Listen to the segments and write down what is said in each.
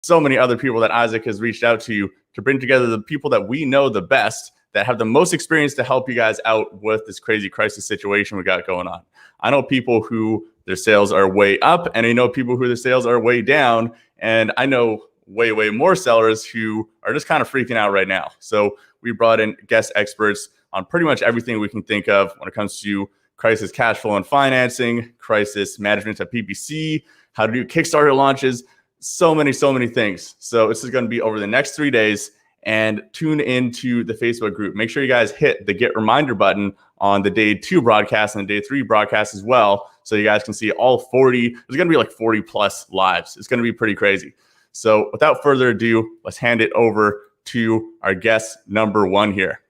so many other people that Isaac has reached out to bring together the people that we know the best, that have the most experience to help you guys out with this crazy crisis situation we got going on. I know people who their sales are way up, and I know people who their sales are way down, and I know way, way more sellers who are just kind of freaking out right now. So we brought in guest experts on pretty much everything we can think of when it comes to crisis cash flow and financing, crisis management at PPC, how to do Kickstarter launches, so many things. So this is going to be over the next 3 days, and tune into the Facebook group. Make sure you guys hit the get reminder button on the day 2 broadcast and the day 3 broadcast as well, so you guys can see all 40. There's going to be like 40 plus lives. It's going to be pretty crazy. So without further ado, let's hand it over to our guest number 1 here.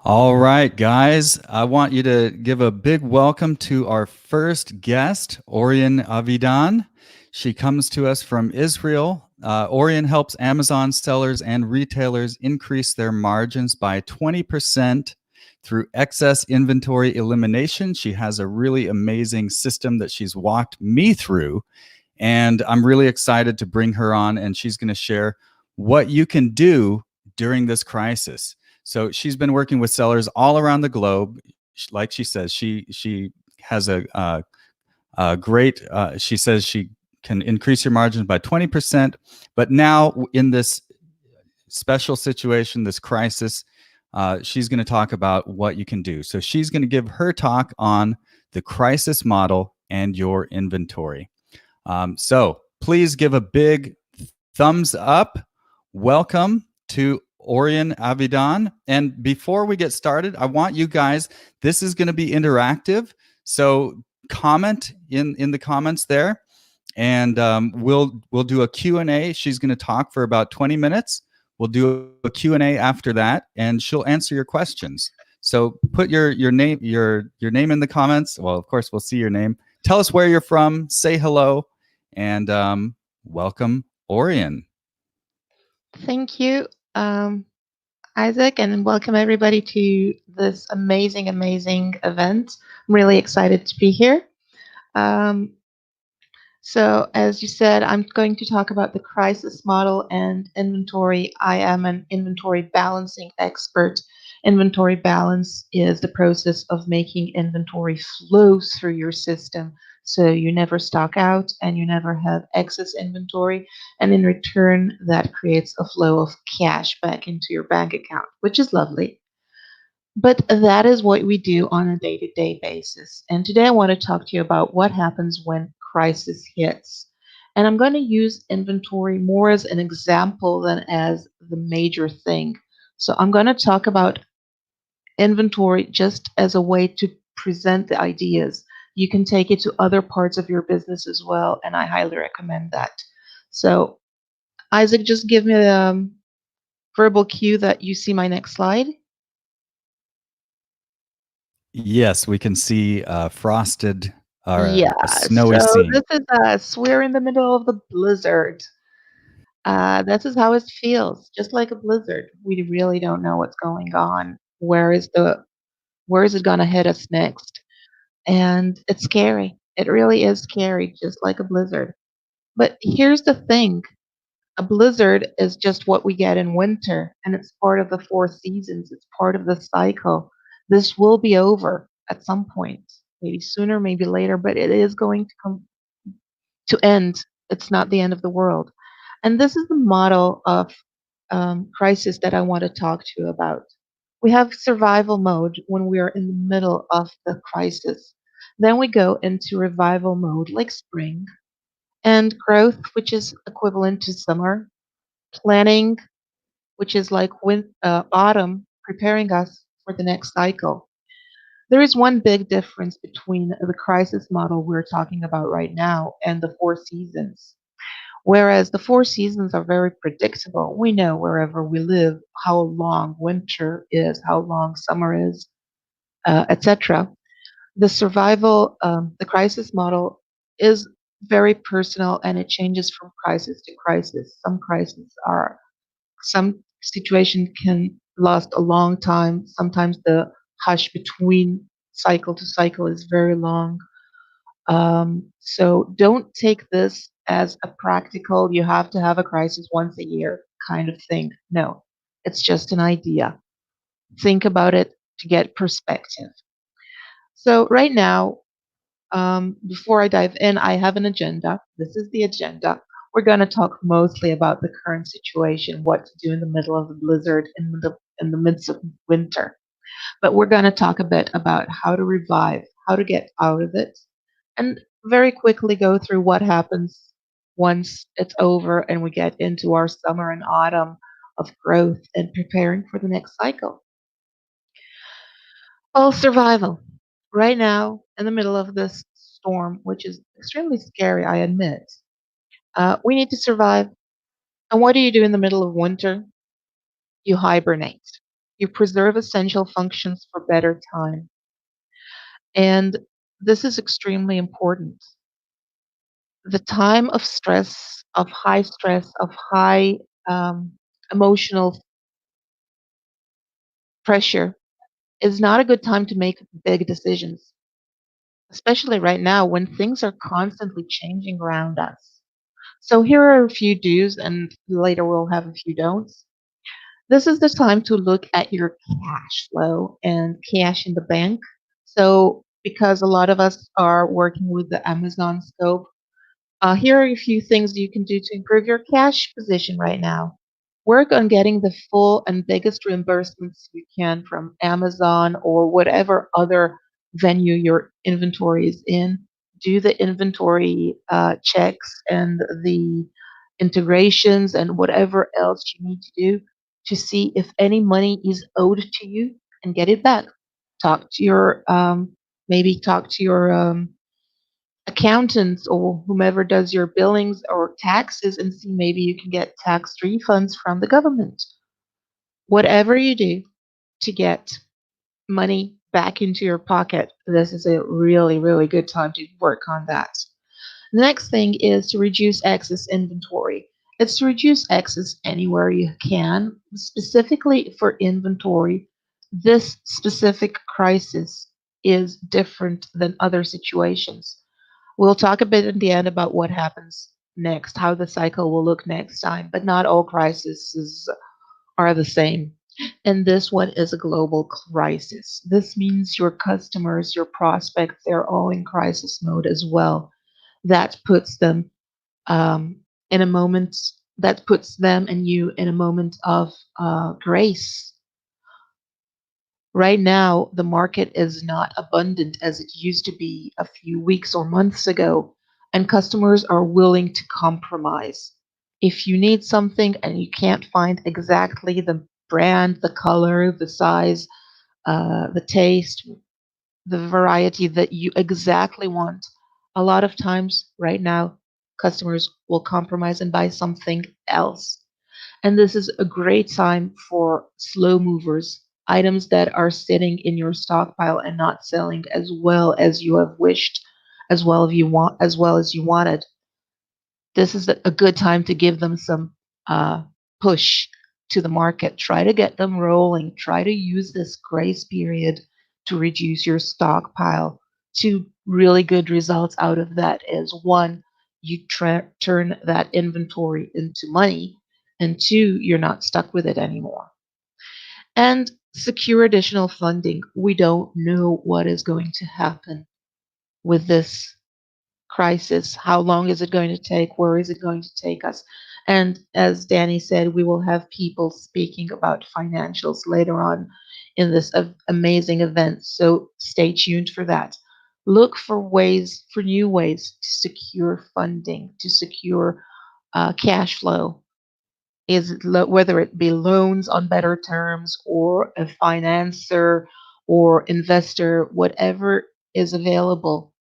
All right, guys, I want you to give a big welcome to our first guest, Orion Avidan. She comes to us from Israel. Orion helps Amazon sellers and retailers increase their margins by 20% through excess inventory elimination. She has a really amazing system that she's walked me through, and I'm really excited to bring her on, and she's going to share what you can do during this crisis. So she's been working with sellers all around the globe. Like she says, she has a great, she says she can increase your margins by 20%. But now in this special situation, this crisis, she's going to talk about what you can do. So she's going to give her talk on the crisis model and your inventory. So please give a big thumbs up. Welcome to Orion Avidan. And before we get started, I want you guys, this is going to be interactive. So comment in the comments there, and we'll do a Q&A. She's going to talk for about 20 minutes. We'll do a Q&A after that, and she'll answer your questions. So put your name in the comments. Well, of course, we'll see your name. Tell us where you're from. Say hello, and welcome, Orion. Thank you, Isaac, and welcome everybody to this amazing event. I'm really excited to be here. So as you said, I'm going to talk about the crisis model and inventory. I am an inventory balancing expert. Inventory balance is the process of making inventory flow through your system, so you never stock out and you never have excess inventory, and in return that creates a flow of cash back into your bank account, which is lovely. But that is what we do on a day-to-day basis. And today I want to talk to you about what happens when crisis hits. And I'm going to use inventory more as an example than as the major thing. So I'm going to talk about inventory just as a way to present the ideas. You can take it to other parts of your business as well, and I highly recommend that. So Isaac, just give me a verbal cue that you see my next slide. Yes, we can see frosted or Yeah, a snowy so scene. this is us. We're in the middle of the blizzard. This is how it feels, just like a blizzard. We really don't know what's going on. Where is it gonna hit us next? And it's scary. It really is scary, just like a blizzard. But here's the thing. A blizzard is just what we get in winter, and it's part of the 4 seasons. It's part of the cycle. This will be over at some point, maybe sooner, maybe later, but it is going to come to end. It's not the end of the world. And this is the model of crisis that I want to talk to you about. We have survival mode when we are in the middle of the crisis. Then we go into revival mode, like spring, and growth, which is equivalent to summer, planning, which is like autumn, preparing us for the next cycle. There is one big difference between the crisis model we're talking about right now and the 4 seasons. Whereas the 4 seasons are very predictable, we know wherever we live how long winter is, how long summer is, etc. The crisis model is very personal, and it changes from crisis to crisis. Some situation can last a long time. Sometimes the hush between cycle to cycle is very long. So don't take this as a practical, you have to have a crisis once a year kind of thing. No, it's just an idea. Think about it to get perspective. So right now, before I dive in, I have an agenda. This is the agenda. We're going to talk mostly about the current situation, what to do in the middle of the blizzard, in the midst of winter. But we're going to talk a bit about how to revive, how to get out of it, and very quickly go through what happens once it's over and we get into our summer and autumn of growth and preparing for the next cycle. Well, survival. Right now, in the middle of this storm, which is extremely scary, I admit, we need to survive. And what do you do in the middle of winter? You hibernate. You preserve essential functions for better time. And this is extremely important. The time of stress, of high emotional pressure is not a good time to make big decisions, especially right now when things are constantly changing around us. So here are a few do's, and later we'll have a few don'ts. This is the time to look at your cash flow and cash in the bank. So because a lot of us are working with the Amazon scope, here are a few things you can do to improve your cash position right now. Work on getting the full and biggest reimbursements you can from Amazon or whatever other venue your inventory is in. Do the inventory checks and the integrations and whatever else you need to do to see if any money is owed to you and get it back. Talk to your maybe talk to your accountants or whomever does your billings or taxes and see maybe you can get tax refunds from the government. Whatever you do to get money back into your pocket, this is a really, really good time to work on that. The next thing is to reduce excess inventory. It's to reduce excess anywhere you can, specifically for inventory. This specific crisis is different than other situations. We'll talk a bit in the end about what happens next, how the cycle will look next time, but not all crises are the same. And this one is a global crisis. This means your customers, your prospects, they're all in crisis mode as well. That puts them um, in a moment, that puts them and you in a moment of grace. Right now, the market is not abundant as it used to be a few weeks or months ago, and customers are willing to compromise. If you need something and you can't find exactly the brand, the color, the size, the taste, the variety that you exactly want, a lot of times right now, customers will compromise and buy something else. And this is a great time for slow movers, items that are sitting in your stockpile and not selling as well as you have wished, as well as you wanted. This is a good time to give them some push to the market. Try to get them rolling. Try to use this grace period to reduce your stockpile. Two really good results out of that is one, you turn that inventory into money, and two, you're not stuck with it anymore. And secure additional funding. We don't know what is going to happen with this crisis. How long is it going to take? Where is it going to take us? And as Danny said, we will have people speaking about financials later on in this amazing event. So stay tuned for that. Look for new ways to secure funding, to secure cash flow. Whether it be loans on better terms or a financer or investor, whatever is available,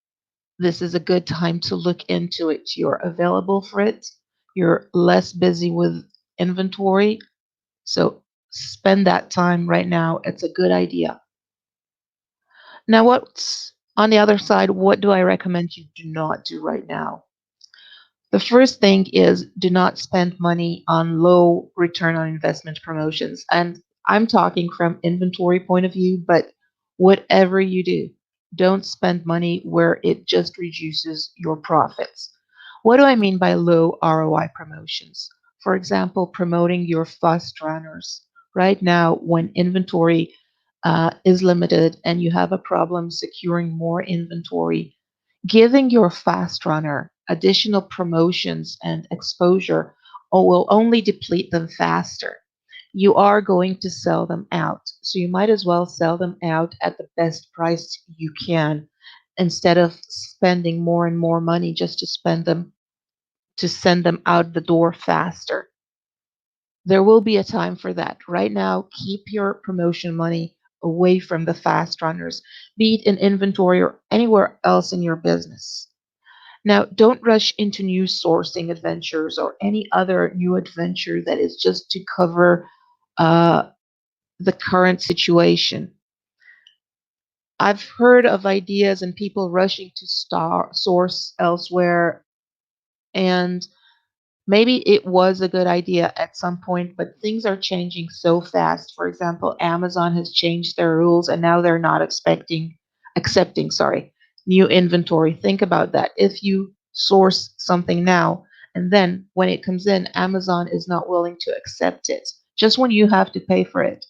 this is a good time to look into it. You're available for it. You're less busy with inventory. So spend that time right now. It's a good idea. Now, what's on the other side? What do I recommend you do not do right now? The first thing is do not spend money on low return on investment promotions. And I'm talking from inventory point of view, but whatever you do, don't spend money where it just reduces your profits. What do I mean by low ROI promotions? For example, promoting your fast runners. Right now, when inventory is limited and you have a problem securing more inventory, giving your fast runner additional promotions and exposure will only deplete them faster. You are going to sell them out, so you might as well sell them out at the best price you can instead of spending more and more money just to send them out the door faster. There will be a time for that. Right now, keep your promotion money away from the fast runners, be it in inventory or anywhere else in your business. Now, don't rush into new sourcing adventures or any other new adventure that is just to cover uh, the current situation. I've heard of ideas and people rushing to source elsewhere, and maybe it was a good idea at some point, but things are changing so fast. For example, Amazon has changed their rules and now they're not accepting, new inventory. Think about that. If you source something now and then when it comes in, Amazon is not willing to accept it, just when you have to pay for it,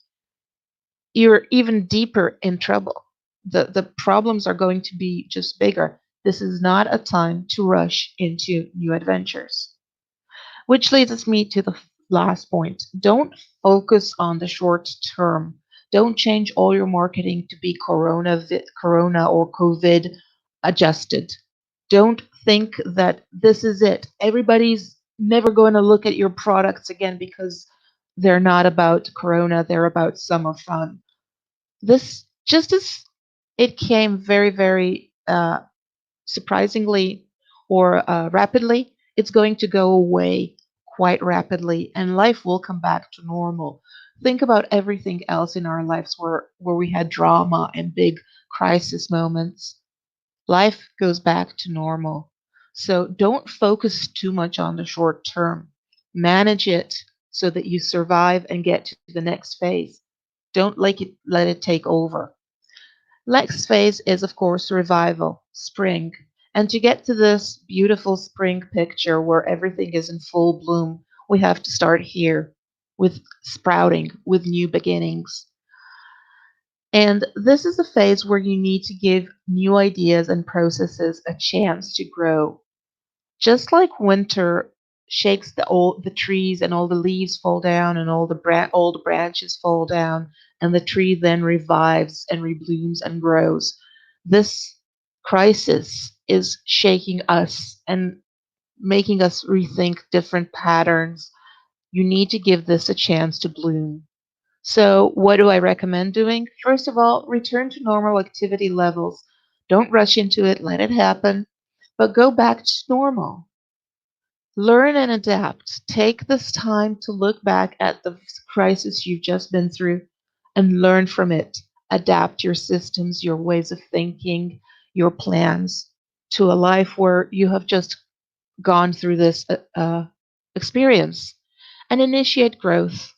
you're even deeper in trouble. The problems are going to be just bigger. This is not a time to rush into new adventures. Which leads me to the last point. Don't focus on the short term. Don't change all your marketing to be corona or COVID adjusted. Don't think that this is it. Everybody's never going to look at your products again because they're not about corona, they're about summer fun. This just as it came very, very surprisingly or rapidly, it's going to go away quite rapidly and life will come back to normal. Think about everything else in our lives where we had drama and big crisis moments. Life goes back to normal. So don't focus too much on the short term. Manage it so that you survive and get to the next phase. Don't let it take over. Next phase is, of course, revival, spring. And to get to this beautiful spring picture where everything is in full bloom, we have to start here with sprouting, with new beginnings. And this is a phase where you need to give new ideas and processes a chance to grow. Just like winter shakes the trees and all the leaves fall down and all the branches fall down and the tree then revives and reblooms and grows. This crisis is shaking us and making us rethink different patterns. You need to give this a chance to bloom. So, what do I recommend doing? First of all, return to normal activity levels. Don't rush into it, let it happen, but go back to normal. Learn and adapt. Take this time to look back at the crisis you've just been through and learn from it. Adapt your systems, your ways of thinking, your plans to a life where you have just gone through this experience and initiate growth.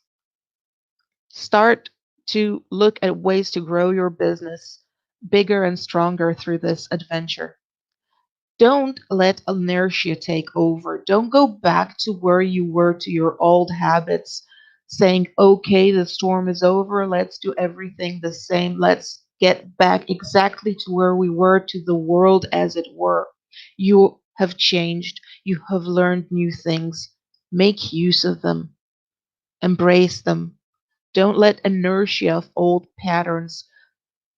Start to look at ways to grow your business bigger and stronger through this adventure. Don't let inertia take over. Don't go back to where you were to your old habits, saying, okay, the storm is over. Let's do everything the same. Let's get back exactly to where we were, to the world as it were. You have changed. You have learned new things. Make use of them. Embrace them. Don't let inertia of old patterns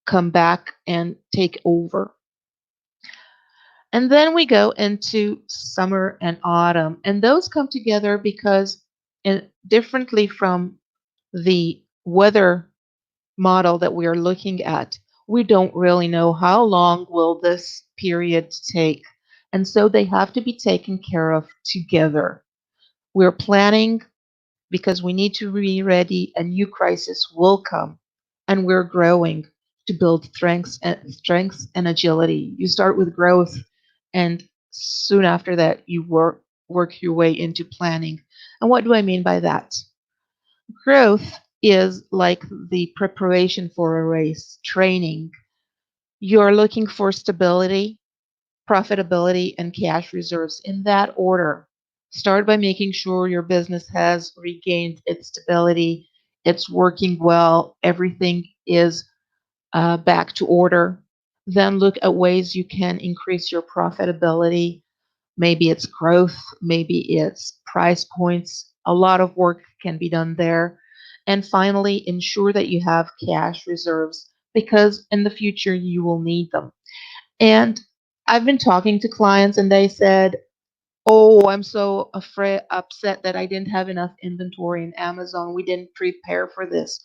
come back and take over. And then we go into summer and autumn, and those come together because, differently from the weather model that we are looking at, we don't really know how long will this period take. And so they have to be taken care of together. We're planning because we need to be ready. A new crisis will come, and we're growing to build strengths and agility. You start with growth, and soon after that, you work your way into planning. And what do I mean by that? Growth is like the preparation for a race, training. You're looking for stability, profitability, and cash reserves in that order. Start by making sure your business has regained its stability, it's working well, everything is back to order. Then look at ways you can increase your profitability. Maybe it's growth, maybe it's price points. A lot of work can be done there. And finally, ensure that you have cash reserves because in the future you will need them. And I've been talking to clients and they said, "Oh, I'm so upset that I didn't have enough inventory in Amazon. We didn't prepare for this."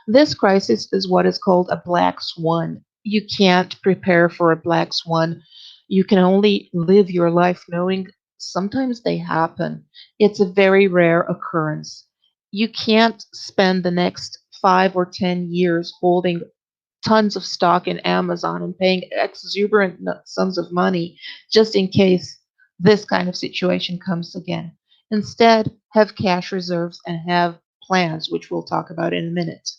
This crisis is what is called a black swan. You can't prepare for a black swan. You can only live your life knowing sometimes they happen. It's a very rare occurrence. You can't spend the next 5 or 10 years holding tons of stock in Amazon and paying exuberant sums of money just in case this kind of situation comes again. Instead, have cash reserves and have plans, which we'll talk about in a minute.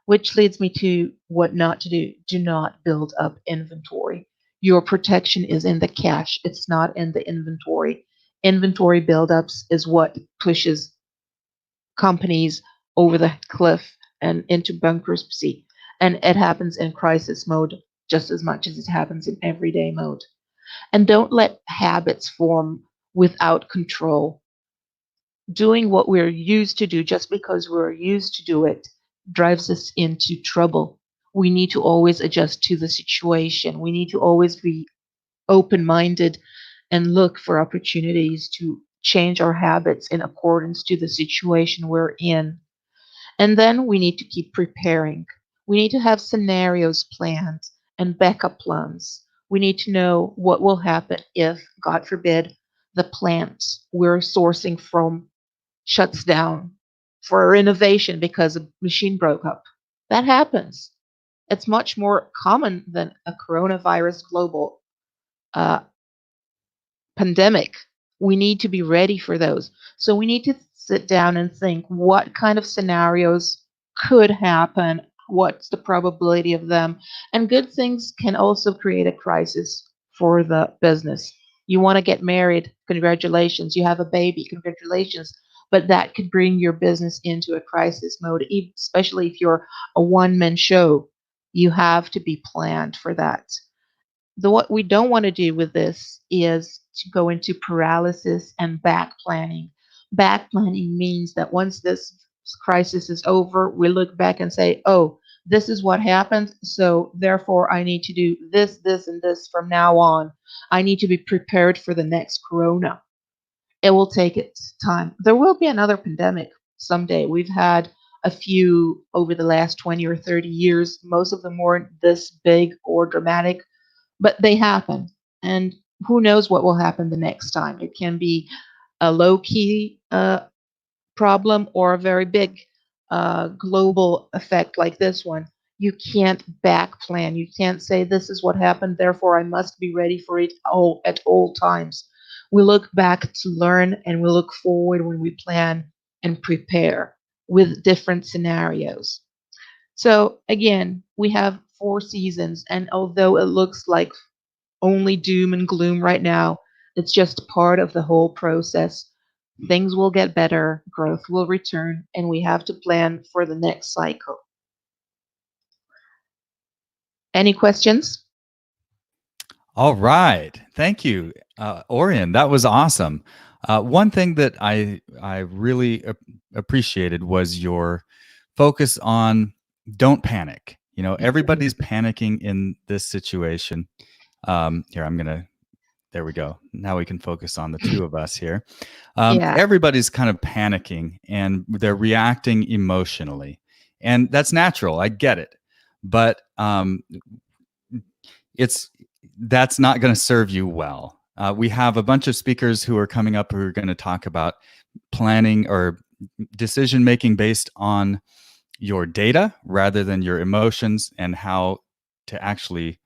Which leads me to what not to do. Do not build up inventory. Your protection is in the cash, it's not in the inventory. Inventory buildups is what pushes companies over the cliff and into bankruptcy. And it happens in crisis mode just as much as it happens in everyday mode. And don't let habits form without control. Doing what we're used to do just because we're used to do it drives us into trouble. We need to always adjust to the situation. We need to always be open minded and look for opportunities to change our habits in accordance to the situation we're in. And then we need to keep preparing. We need to have scenarios planned and backup plans. We need to know what will happen if, God forbid, the plant we're sourcing from shuts down for renovation because a machine broke up. That happens. It's much more common than a coronavirus global uh, pandemic. We need to be ready for those. So we need to sit down and think what kind of scenarios could happen, what's the probability of them. And good things can also create a crisis for the business. You want to get married, congratulations. You have a baby, congratulations. But that could bring your business into a crisis mode, especially if you're a one-man show. You have to be planned for that. What we don't want to do with this is to go into paralysis and back planning. Back planning means that once this crisis is over, we look back and say, "Oh, this is what happened, so therefore I need to do this, this, and this from now on. I need to be prepared for the next corona." It will take its time. There will be another pandemic someday. We've had a few over the last 20 or 30 years. Most of them weren't this big or dramatic, but they happen. And who knows what will happen the next time? It can be a low key problem or a very big global effect like this one. You can't back plan. You can't say, "This is what happened, therefore I must be ready for it all at all times." We look back to learn and we look forward when we plan and prepare with different scenarios. So again, we have 4 seasons, and although it looks like only doom and gloom right now, it's just part of the whole process. Things will get better, growth will return, and we have to plan for the next cycle. Any questions? All right. Thank you, Orion. That was awesome. One thing that I really appreciated was your focus on don't panic. You know, everybody's panicking in this situation. Here, there we go. Now we can focus on the two of us here. Yeah, Everybody's kind of panicking and they're reacting emotionally. And that's natural. I get it. But that's not going to serve you well. We have a bunch of speakers who are coming up who are going to talk about planning or decision making based on your data rather than your emotions and how to actually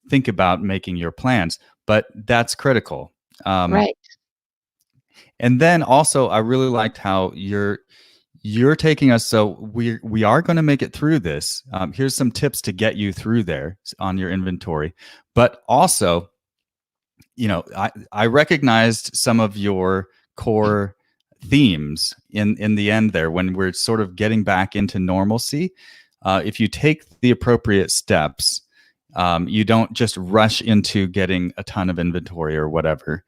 think about making your plans. But that's critical. right. And then also, I really liked how you're taking us. So we are going to make it through this. Here's some tips to get you through there on your inventory. But also, I recognized some of your core themes in the end there when we're sort of getting back into normalcy. If you take the appropriate steps, you don't just rush into getting a ton of inventory or whatever.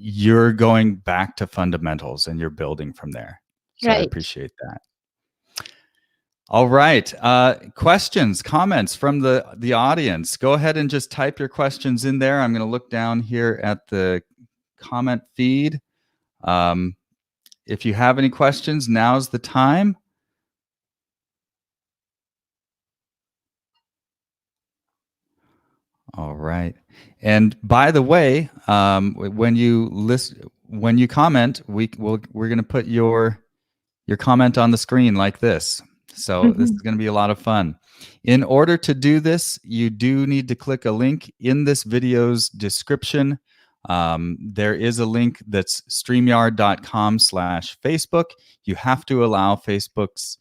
You're going back to fundamentals and you're building from there. So I Right. appreciate that. All right. Questions, comments from the audience. Go ahead and just type your questions in there. I'm going to look down here at the comment feed. If you have any questions, now's the time. All right. And by the way, when you comment, we're going to put your comment on the screen like this. So this is going to be a lot of fun. In order to do this, you do need to click a link in this video's description. There is a link that's streamyard.com/Facebook. You have to allow Facebook.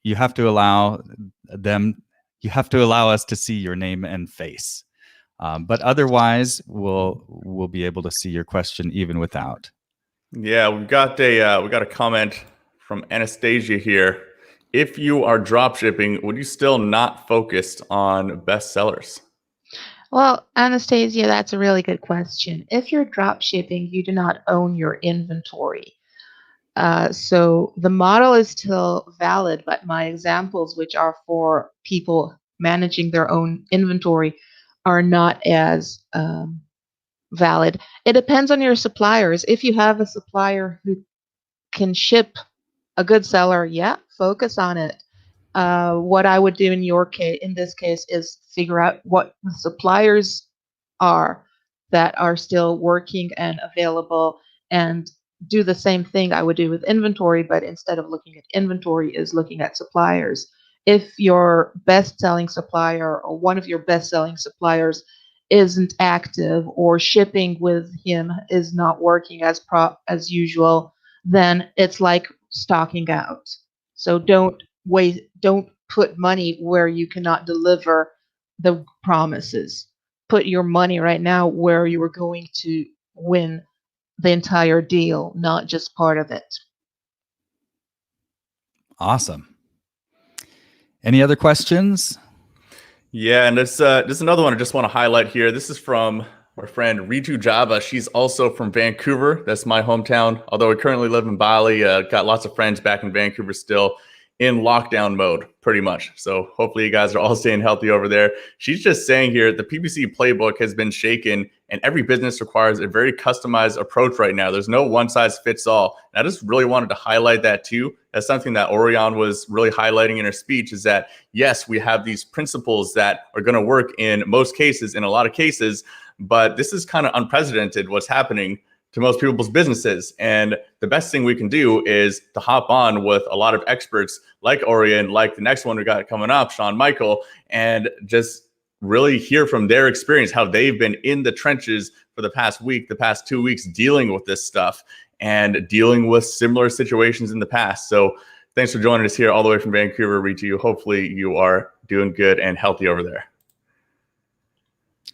You have to allow them. You have to allow us to see your name and face. But otherwise, we'll be able to see your question even without. Yeah, we got a comment from Anastasia here. If you are drop shipping, would you still not focus on bestsellers? Well, Anastasia, that's a really good question. If you're drop shipping, you do not own your inventory. So the model is still valid, but my examples, which are for people managing their own inventory, are not as valid. It depends on your suppliers. If you have a supplier who can ship a good seller, yeah, focus on it. What I would do in this case, is figure out what the suppliers are that are still working and available, and do the same thing I would do with inventory, but instead of looking at inventory, is looking at suppliers. If your best-selling supplier or one of your best-selling suppliers isn't active, or shipping with him is not working as usual, then it's like stocking out. So don't put money where you cannot deliver the promises. Put your money right now where you are going to win the entire deal, not just part of it. Awesome. Any other questions? Yeah, and this another one I just want to highlight here. This is from our friend Ritu Java. She's also from Vancouver. That's my hometown. Although I currently live in Bali, got lots of friends back in Vancouver still in lockdown mode, pretty much. So hopefully you guys are all staying healthy over there. She's just saying here, the PPC playbook has been shaken and every business requires a very customized approach right now. There's no one size fits all. And I just really wanted to highlight that too. That's something that Orion was really highlighting in her speech, is that yes, we have these principles that are going to work in most cases, in a lot of cases, but this is kind of unprecedented what's happening to most people's businesses. And the best thing we can do is to hop on with a lot of experts like Orion, like the next one we got coming up, Sean Michael, and just really hear from their experience, how they've been in the trenches for the past week, the past 2 weeks, dealing with this stuff and dealing with similar situations in the past. So thanks for joining us here all the way from Vancouver, Ritu. Hopefully you are doing good and healthy over there.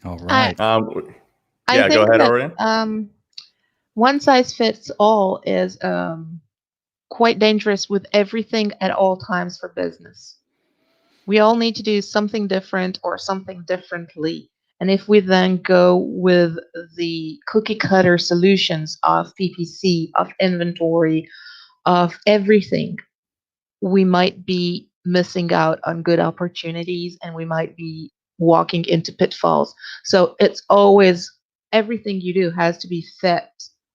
All right. Yeah, go ahead, Orion. One size fits all is quite dangerous with everything at all times for business. We all need to do something different or something differently. And if we then go with the cookie cutter solutions of PPC, of inventory, of everything, we might be missing out on good opportunities, and we might be walking into pitfalls. So it's always, everything you do has to be set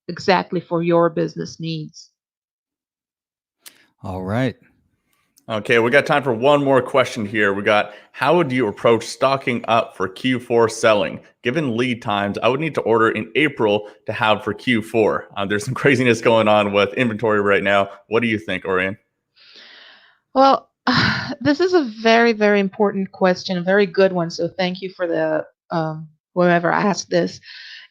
exactly for your business needs. All right. Okay, we got time for one more question here. We got, how would you approach stocking up for Q4 selling? Given lead times, I would need to order in April to have for Q4. There's some craziness going on with inventory right now. What do you think, Orion? Well, this is a very, very important question, a very good one. So thank you for the whoever asked this.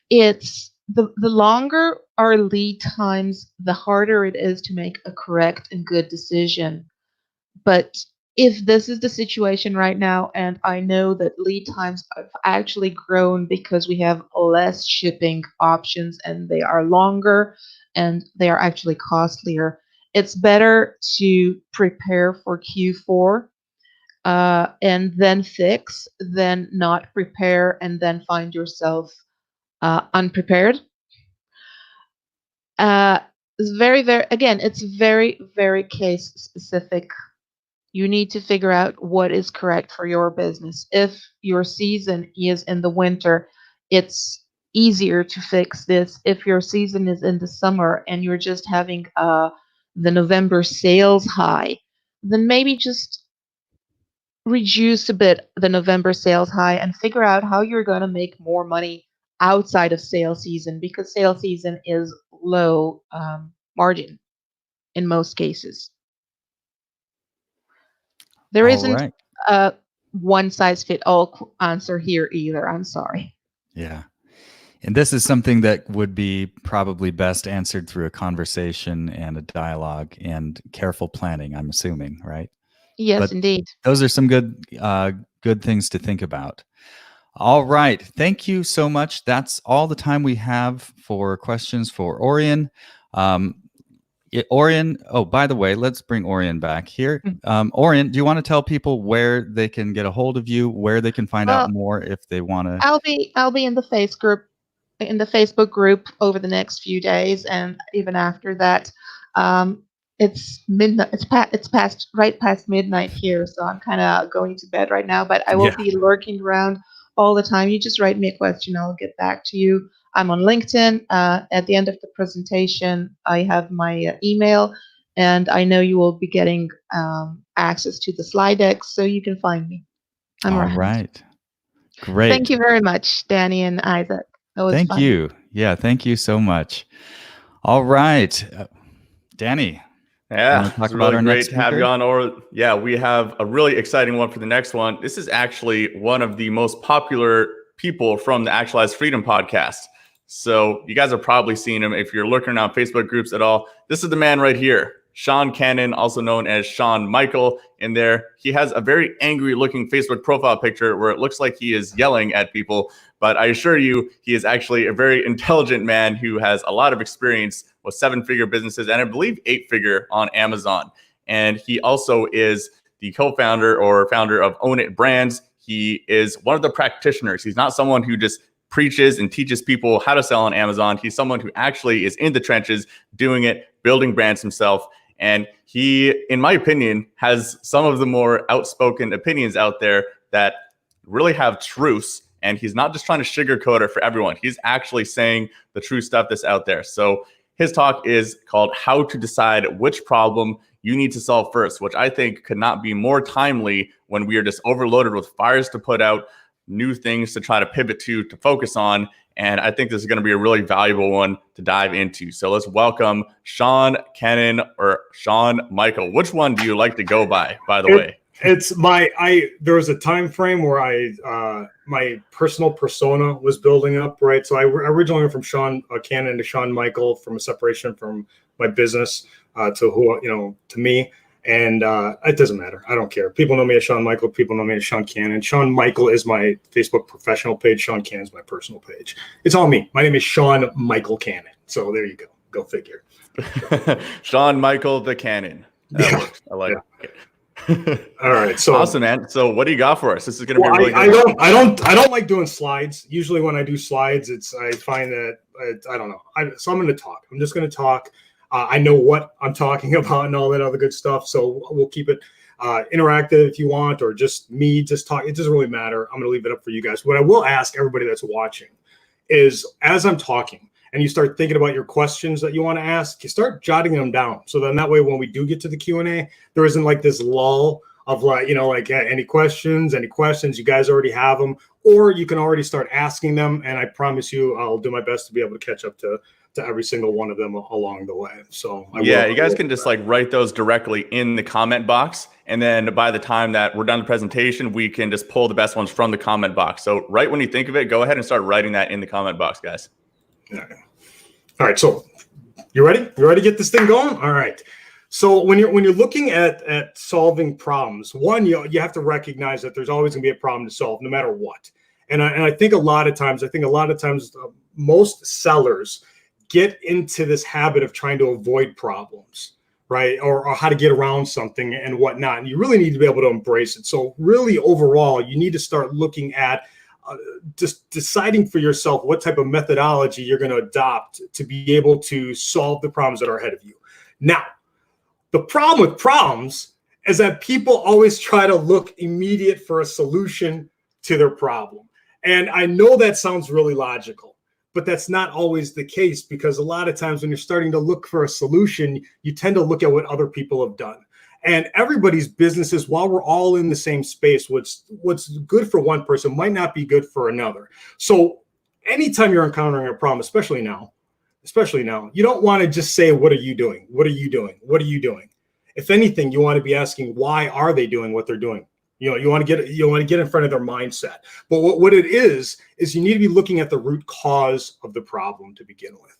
It's the longer our lead times, the harder it is to make a correct and good decision. But if this is the situation right now, and I know that lead times have actually grown because we have less shipping options and they are longer and they are actually costlier, it's better to prepare for Q4 and then fix than not prepare and then find yourself unprepared. It's it's very, very case specific. You need to figure out what is correct for your business. If your season is in the winter, it's easier to fix this. If your season is in the summer and you're just having the November sales high, then maybe just reduce a bit the November sales high and figure out how you're going to make more money outside of sales season, because sales season is low margin in most cases. There All isn't right. a one size fit all answer here either. I'm sorry. Yeah. And this is something that would be probably best answered through a conversation and a dialogue and careful planning, I'm assuming, right? Yes, But indeed. those are some good things to think about. All right. Thank you so much. That's all the time we have for questions for Orion. Orion, oh, by the way, let's bring Orion back here. Orion, do you want to tell people where they can get a hold of you, where they can find out Well, more if they want to? I'll be in the Facebook group over the next few days, and even after that. It's midnight. It's past right past midnight here, so I'm kind of going to bed right now. But I will Yeah. be lurking around all the time. You just write me a question, I'll get back to you. I'm on LinkedIn. At the end of the presentation, I have my email, and I know you will be getting access to the slide deck, so you can find me. I'm All around. right. Great. Thank you very much, Danny and Isaac. That was Thank fun. you. Yeah, thank you so much. All right. Danny. Yeah, talk it's about really our great next to have you speaker? on. Or yeah, we have a really exciting one for the next one. This is actually one of the most popular people from the Actualized Freedom podcast. So you guys have probably seen him if you're looking around Facebook groups at all. This is the man right here, Sean Cannon, also known as Sean Michael. In there, he has a very angry looking Facebook profile picture where it looks like he is yelling at people. But I assure you, he is actually a very intelligent man who has a lot of experience with 7-figure businesses and I believe 8-figure on Amazon. And he also is the co-founder or founder of Own It Brands. He is one of the practitioners. He's not someone who just preaches and teaches people how to sell on Amazon. He's someone who actually is in the trenches, doing it, building brands himself. And he, in my opinion, has some of the more outspoken opinions out there that really have truths. And he's not just trying to sugarcoat it for everyone. He's actually saying the true stuff that's out there. So his talk is called How to Decide Which Problem You Need to Solve First, which I think could not be more timely when we are just overloaded with fires to put out, new things to try to pivot to focus on. And I think this is going to be a really valuable one to dive into. So let's welcome Sean Cannon or Sean Michael. Which one do you like to go by the way? It's there was a time frame where my personal persona was building up, right? So I originally went from Sean Cannon to Sean Michael, from a separation from my business to me. And it doesn't matter. I don't care. People know me as Sean Michael. People know me as Sean Cannon. Sean Michael is my Facebook professional page. Sean Cannon is my personal page. It's all me. My name is Sean Michael Cannon. So there you go. Go figure. Sean Michael the Cannon. That works. I like it. All right. So awesome, man. So what do you got for us? This is going to be really good. I don't like doing slides. Usually when I do slides, I find that I don't know. So I'm going to talk. I'm just going to talk. I know what I'm talking about and all that other good stuff. So we'll keep it interactive if you want, or just me just talk. It doesn't really matter. I'm going to leave it up for you guys. What I will ask everybody that's watching is, as I'm talking and you start thinking about your questions that you want to ask, you start jotting them down. So then that way, when we do get to the Q&A, there isn't like this lull of any questions, you guys already have them, or you can already start asking them. And I promise you, I'll do my best to be able to catch up to every single one of them along the way. So you guys can just write those directly in the comment box. And then by the time that we're done the presentation, we can just pull the best ones from the comment box. So right when you think of it, go ahead and start writing that in the comment box, guys. All right. So you ready? You ready to get this thing going? All right. So when you're looking at solving problems, one, you have to recognize that there's always going to be a problem to solve, no matter what. And I think a lot of times, most sellers get into this habit of trying to avoid problems, right? Or how to get around something and whatnot. And you really need to be able to embrace it. So really, overall, you need to start looking at just deciding for yourself what type of methodology you're going to adopt to be able to solve the problems that are ahead of you. Now, the problem with problems is that people always try to look immediate for a solution to their problem. And I know that sounds really logical, but that's not always the case, because a lot of times when you're starting to look for a solution, you tend to look at what other people have done. And everybody's businesses, while we're all in the same space, what's good for one person might not be good for another. So anytime you're encountering a problem, especially now, you don't want to just say, what are you doing? What are you doing? What are you doing? If anything, you want to be asking, why are they doing what they're doing? You want to get in front of their mindset. But what it is you need to be looking at the root cause of the problem to begin with.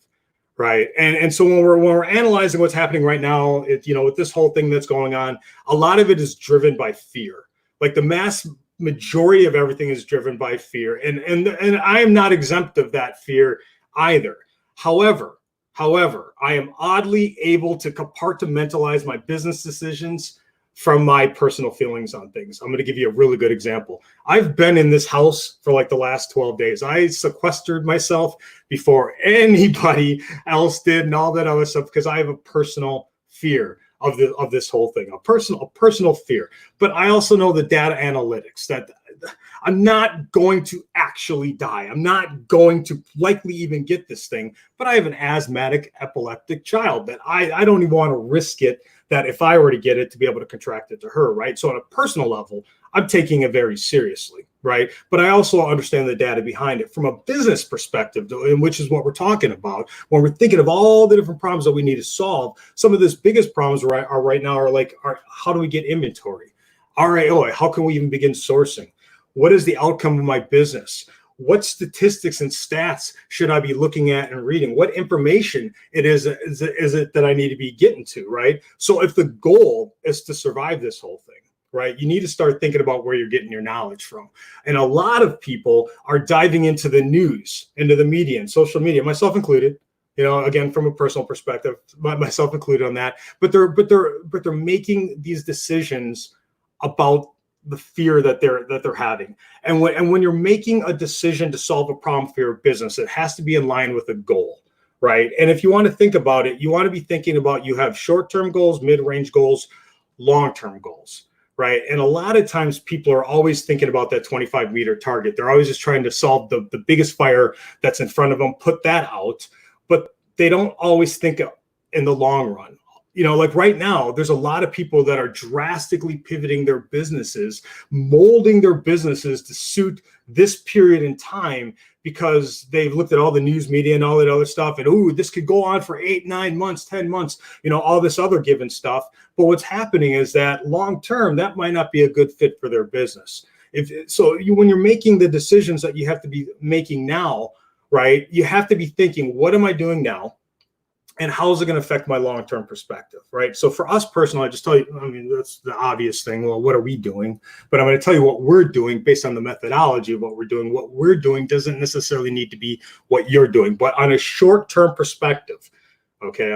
Right. And so when we're analyzing what's happening right now, with this whole thing that's going on, a lot of it is driven by fear. Like the mass majority of everything is driven by fear. And I am not exempt of that fear either. However, I am oddly able to compartmentalize my business decisions from my personal feelings on things. I'm going to give you a really good example. I've been in this house for like the last 12 days. I sequestered myself before anybody else did and all that other stuff, because I have a personal fear of this whole thing, a personal fear. But I also know the data analytics that I'm not going to actually die. I'm not going to likely even get this thing, but I have an asthmatic epileptic child that I don't even want to risk it, that if I were to get it, to be able to contract it to her, right? So on a personal level, I'm taking it very seriously, right? But I also understand the data behind it from a business perspective, which is what we're talking about. When we're thinking of all the different problems that we need to solve, some of the biggest problems right now are how do we get inventory? RAO, how can we even begin sourcing? What is the outcome of my business? What statistics and stats should I be looking at and reading? What information is it that I need to be getting to, right? So if the goal is to survive this whole thing, right, you need to start thinking about where you're getting your knowledge from. And a lot of people are diving into the news, into the media and social media, myself included. Again, from a personal perspective, myself included on that. But they're making these decisions about the fear that they're having. And when you're making a decision to solve a problem for your business, it has to be in line with a goal, right? And if you want to think about it, you want to be thinking about, you have short-term goals, mid-range goals, long-term goals, right? And a lot of times people are always thinking about that 25-meter target. They're always just trying to solve the biggest fire that's in front of them, put that out, but they don't always think in the long run. Like right now, there's a lot of people that are drastically pivoting their businesses, molding their businesses to suit this period in time, because they've looked at all the news media and all that other stuff. And, this could go on for 8, 9 months, 10 months, all this other given stuff. But what's happening is that long term, that might not be a good fit for their business. When you're making the decisions that you have to be making now, right, you have to be thinking, what am I doing now? And how is it going to affect my long-term perspective, right? So for us personally, I just tell you, that's the obvious thing. Well, what are we doing? But I'm going to tell you what we're doing based on the methodology of what we're doing. What we're doing doesn't necessarily need to be what you're doing, but on a short-term perspective, okay,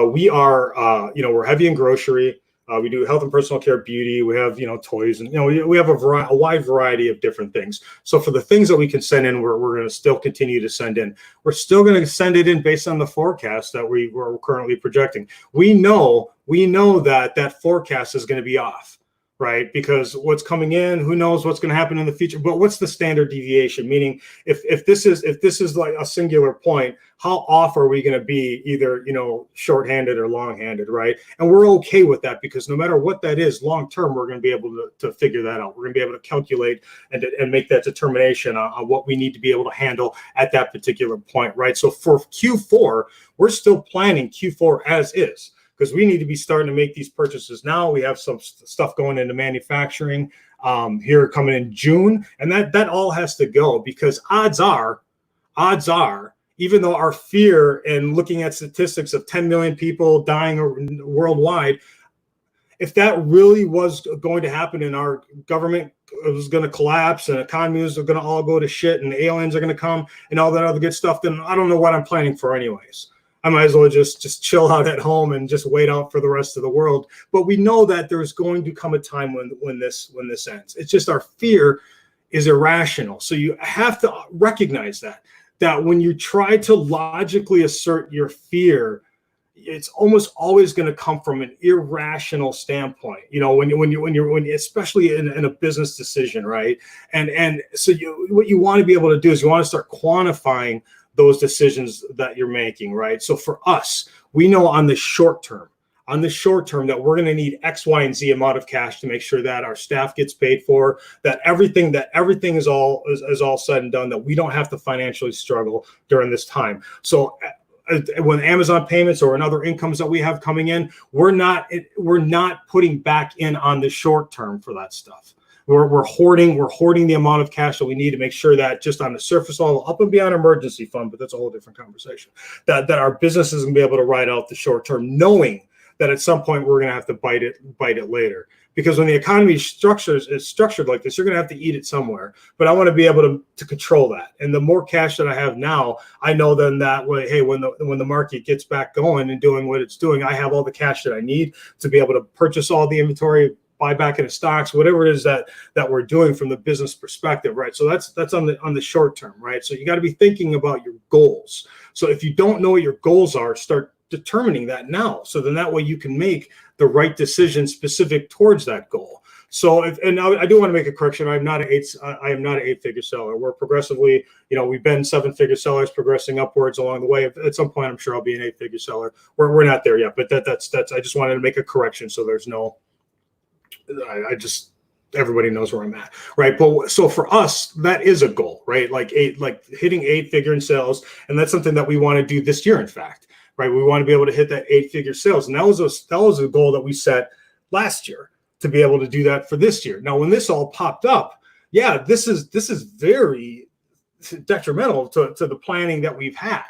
we are, we're heavy in grocery. We do health and personal care, beauty. We have, toys, and we have a wide variety of different things. So for the things that we can send in, we're going to still continue to send in. We're still going to send it in based on the forecast that we're currently projecting. We know that forecast is going to be off, right? Because what's coming in, who knows what's going to happen in the future? But what's the standard deviation? Meaning, if this is like a singular point, how off are we going to be, either shorthanded or longhanded, right? And we're okay with that, because no matter what that is, long term, we're going to be able to figure that out. We're going to be able to calculate and make that determination on what we need to be able to handle at that particular point, right? So for Q4, we're still planning Q4 as is, because we need to be starting to make these purchases now. We have some stuff going into manufacturing here coming in June, and that all has to go, because odds are, even though our fear and looking at statistics of 10 million people dying worldwide, if that really was going to happen and our government was going to collapse and economies are going to all go to shit and aliens are going to come and all that other good stuff, then I don't know what I'm planning for anyways. I might as well just chill out at home and just wait out for the rest of the world. But we know that there's going to come a time when this ends. It's just our fear is irrational. So you have to recognize that when you try to logically assert your fear, it's almost always going to come from an irrational standpoint, when especially in a business decision, right? And so what you want to be able to do is you want to start quantifying those decisions that you're making, right? So for us, we know on the short term that we're going to need X, Y, and Z amount of cash to make sure that our staff gets paid for, that everything is all said and done, that we don't have to financially struggle during this time. So when Amazon payments or other incomes that we have coming in, we're not putting back in on the short term for that stuff. We're hoarding the amount of cash that we need to make sure that just on the surface level, up and beyond emergency fund, but that's a whole different conversation, that our business is going to be able to ride out the short term, knowing that at some point we're going to have to bite it later. Because when the economy is structured like this, you're going to have to eat it somewhere. But I want to be able to control that. And the more cash that I have now, I know then that way, hey, when the market gets back going and doing what it's doing, I have all the cash that I need to be able to purchase all the inventory, buy back into stocks, whatever it is that we're doing from the business perspective, right? So that's on the short term, right? So you got to be thinking about your goals. So if you don't know what your goals are, start determining that now. So then that way you can make the right decision specific towards that goal. So I do want to make a correction. I am not an eight-figure seller. We're progressively, we've been seven-figure sellers, progressing upwards along the way. At some point, I'm sure I'll be an eight-figure seller. We're not there yet, but that's I just wanted to make a correction so there's no. Everybody knows where I'm at, right? But so for us, that is a goal, right? Like hitting 8-figure in sales, and that's something that we want to do this year. In fact, right? We want to be able to hit that 8-figure sales, and that was a goal that we set last year to be able to do that for this year. Now, when this all popped up, yeah, this is very detrimental to the planning that we've had.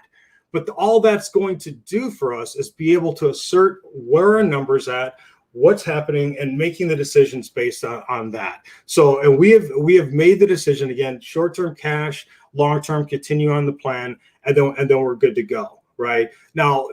But all that's going to do for us is be able to assert where our numbers at, what's happening, and making the decisions based on that. So, and we have made the decision, again, short-term cash, long-term continue on the plan, and then we're good to go, right? Now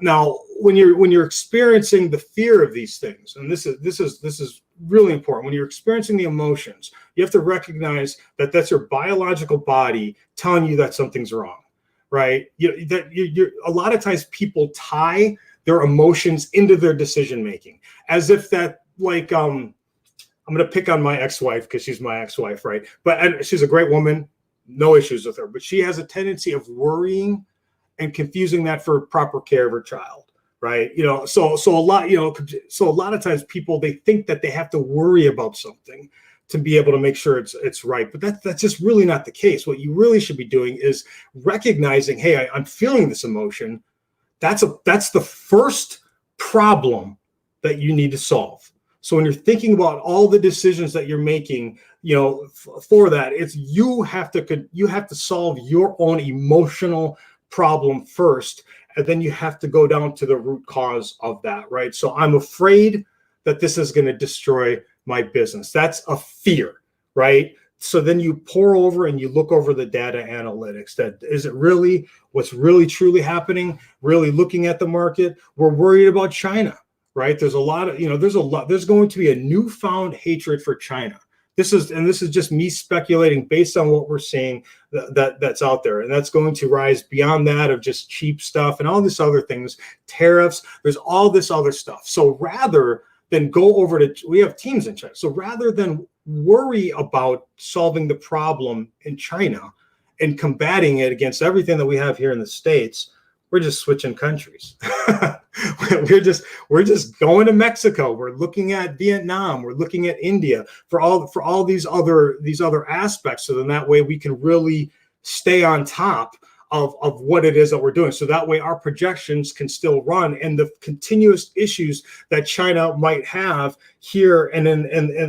when you're experiencing the fear of these things, and this is really important, when you're experiencing the emotions, you have to recognize that that's your biological body telling you that something's wrong, right? You're a lot of times people tie their emotions into their decision making, as if that, like, I'm going to pick on my ex-wife because she's my ex-wife, right? And she's a great woman, no issues with her, but she has a tendency of worrying and confusing that for proper care of her child, right? So a lot of times people, they think that they have to worry about something to be able to make sure it's right, but that's just really not the case. What you really should be doing is recognizing, hey, I'm feeling this emotion. That's the first problem that you need to solve. So when you're thinking about all the decisions that you're making, for that, it's you have to solve your own emotional problem first, and then you have to go down to the root cause of that, right? So I'm afraid that this is going to destroy my business. That's a fear, right? So then you pour over and you look over the data analytics. That is it really what's really truly happening? Really looking at the market. We're worried about China, right? There's going to be a newfound hatred for China. This is just me speculating based on what we're seeing that's out there. And that's going to rise beyond that of just cheap stuff and all this other things, tariffs, there's all this other stuff. So rather than go over we have teams in China. So rather than worry about solving the problem in China and combating it against everything that we have here in the States, we're just switching countries. we're just going to Mexico. We're looking at Vietnam. We're looking at India for all these other aspects. So then that way we can really stay on top of what it is that we're doing. So that way our projections can still run, and the continuous issues that China might have here and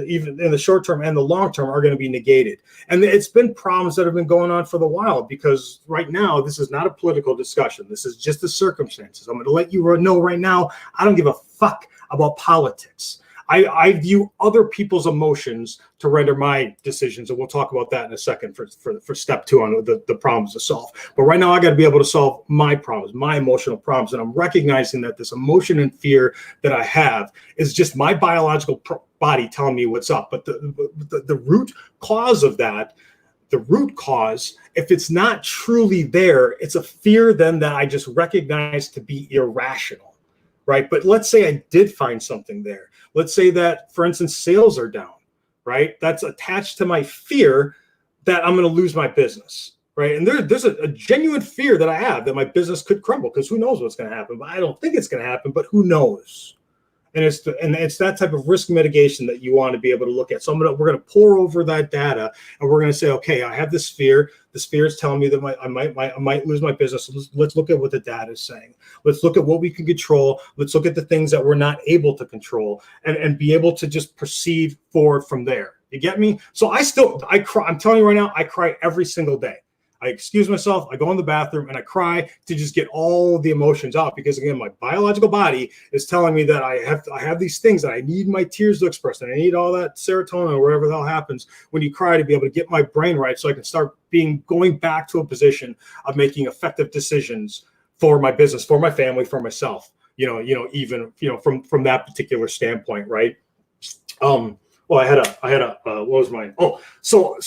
even in the short term and the long term are going to be negated. And it's been problems that have been going on for the while, because right now, this is not a political discussion. This is just the circumstances. I'm going to let you know right now, I don't give a fuck about politics. I view other people's emotions to render my decisions, and we'll talk about that in a second for step 2 on the problems to solve. But right now, I got to be able to solve my problems, my emotional problems, and I'm recognizing that this emotion and fear that I have is just my biological body telling me what's up. But the root cause of that, the root cause, if it's not truly there, it's a fear then that I just recognize to be irrational, right? But let's say I did find something there. Let's say that, for instance, sales are down, right? That's attached to my fear that I'm going to lose my business, right? And there's a genuine fear that I have that my business could crumble, because who knows what's going to happen. But I don't think it's going to happen, but who knows? And it's that type of risk mitigation that you want to be able to look at. So we're going to pour over that data, and we're going to say, okay, I have this fear. This fear is telling me that I might lose my business. So let's look at what the data is saying. Let's look at what we can control. Let's look at the things that we're not able to control, and be able to just proceed forward from there. You get me? So I cry. I'm telling you right now, I cry every single day. I excuse myself, I go in the bathroom, and I cry to just get all the emotions out, because again, my biological body is telling me that I have these things that I need my tears to express, and I need all that serotonin or whatever the hell happens when you cry, to be able to get my brain right, so I can start going back to a position of making effective decisions for my business, for my family, for myself. Even from that particular standpoint, right? Well, I had a what was mine? Oh, so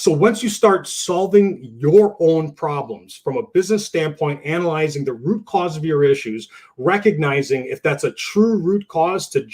once you start solving your own problems from a business standpoint, analyzing the root cause of your issues, recognizing if that's a true root cause to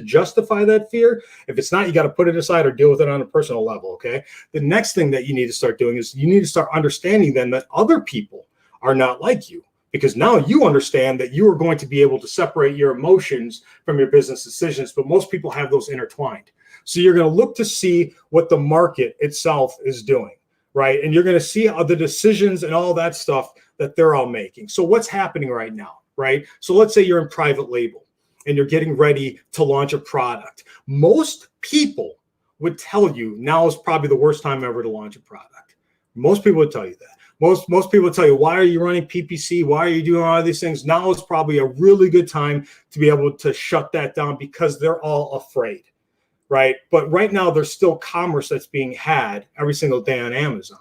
justify that fear. If it's not, you got to put it aside or deal with it on a personal level. Okay. The next thing that you need to start doing is you need to start understanding then that other people are not like you. Because now you understand that you are going to be able to separate your emotions from your business decisions, but most people have those intertwined. So you're going to look to see what the market itself is doing, right? And you're going to see the decisions and all that stuff that they're all making. So what's happening right now, right? So let's say you're in private label and you're getting ready to launch a product. Most people would tell you now is probably the worst time ever to launch a product. Most people would tell you that. Most people tell you, why are you running PPC? Why are you doing all of these things? Now is probably a really good time to be able to shut that down, because they're all afraid, right? But right now, there's still commerce that's being had every single day on Amazon,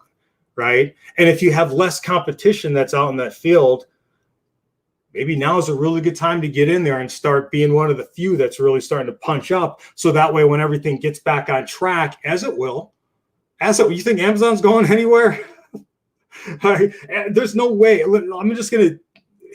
right? And if you have less competition that's out in that field, maybe now is a really good time to get in there and start being one of the few that's really starting to punch up. So that way, when everything gets back on track, as it will, you think Amazon's going anywhere? Right. There's no way. I'm just going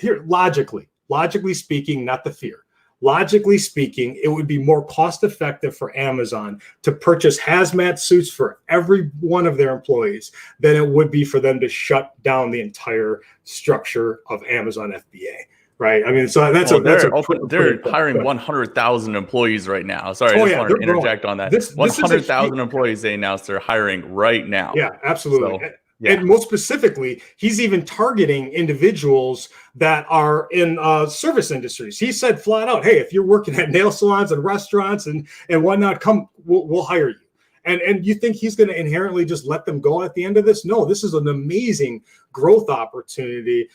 to logically speaking, not the fear. Logically speaking, it would be more cost effective for Amazon to purchase hazmat suits for every one of their employees than it would be for them to shut down the entire structure of Amazon FBA. Right. I mean, so they're hiring 100,000 employees right now. Sorry, I just wanted to interject on that. 100,000 employees they announced they're hiring right now. Yeah, absolutely. So, yeah. And most specifically, he's even targeting individuals that are in service industries. He said flat out, hey, if you're working at nail salons and restaurants and whatnot, come, we'll hire you. And you think he's going to inherently just let them go at the end of this? No, this is an amazing growth opportunity,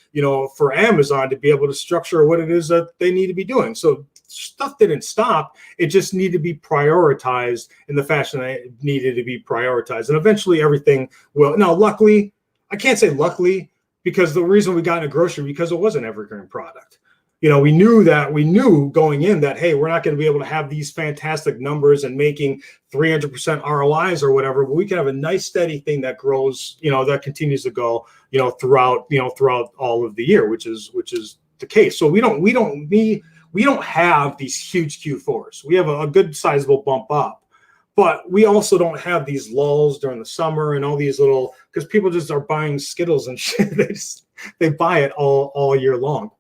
for Amazon to be able to structure what it is that they need to be doing. So stuff didn't stop. It just needed to be prioritized in the fashion that it needed to be prioritized. And eventually everything will. Now, luckily, I can't say luckily, because the reason we got into grocery, because it was an evergreen product. We knew going in that, hey, we're not going to be able to have these fantastic numbers and making 300% ROIs or whatever, but we can have a nice steady thing that grows, that continues to go, throughout all of the year, which is the case. So we don't have these huge Q4s. We have a good sizable bump up, but we also don't have these lulls during the summer and all these little, because people just are buying Skittles and shit. They buy it all year long.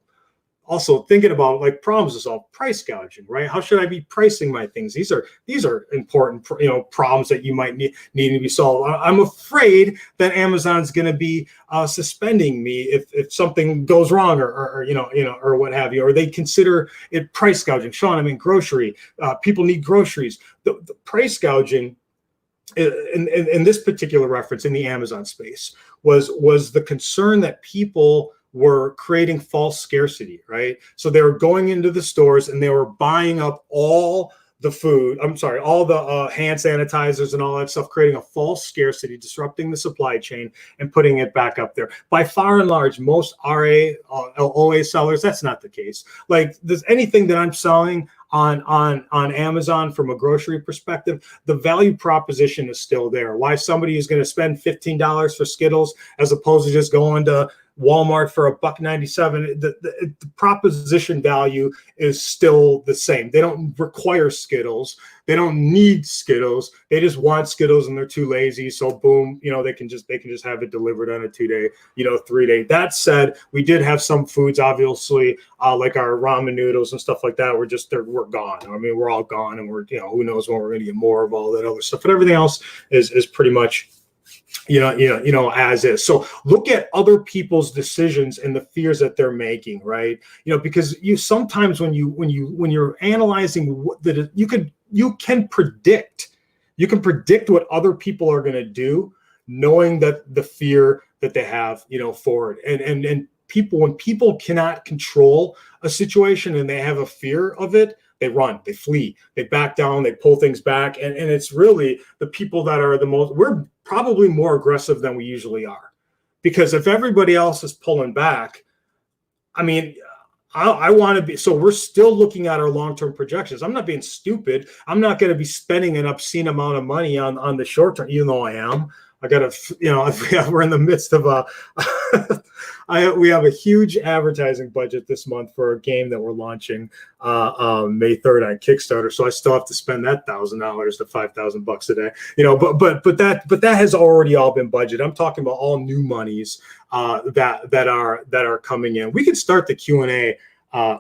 also thinking about like problems to solve, price gouging, right? How should I be pricing my things? These are important, problems that you might need to be solved. I'm afraid that Amazon's going to be suspending me if something goes wrong or what have you, or they consider it price gouging. Sean, I'm in grocery. People need groceries. The price gouging in this particular reference in the Amazon space was the concern that people were creating false scarcity, right? So they were going into the stores and they were buying up all the food, all the hand sanitizers and all that stuff, creating a false scarcity, disrupting the supply chain and putting it back up there. By far and large, most RA, OA sellers, that's not the case. Like, there's anything that I'm selling on Amazon from a grocery perspective, the value proposition is still there. Why somebody is going to spend $15 for Skittles as opposed to just going to Walmart for $1.97, the proposition value is still the same. They don't require Skittles. They don't need Skittles. They just want Skittles and they're too lazy. So boom, they can just have it delivered on a 2-day, 3-day. That said, we did have some foods, obviously, like our ramen noodles and stuff like that. We're gone. I mean, we're all gone, and we're, who knows when we're going to get more of all that other stuff. But everything else is pretty much as is. So look at other people's decisions and the fears that they're making, right? Because you sometimes when you're analyzing what you can predict what other people are going to do, knowing that the fear that they have, for it. And when people cannot control a situation and they have a fear of it, they run, they flee, they back down, they pull things back. And it's really the people that are we're probably more aggressive than we usually are. Because if everybody else is pulling back, I mean, I want to be, so we're still looking at our long-term projections. I'm not being stupid. I'm not going to be spending an obscene amount of money on the short term, even though I am. I got to, we're in the midst of we have a huge advertising budget this month for a game that we're launching May 3rd on Kickstarter. So I still have to spend that $1,000 to $5,000 a day, but that has already all been budgeted. I'm talking about all new monies that are coming in. We can start the Q&A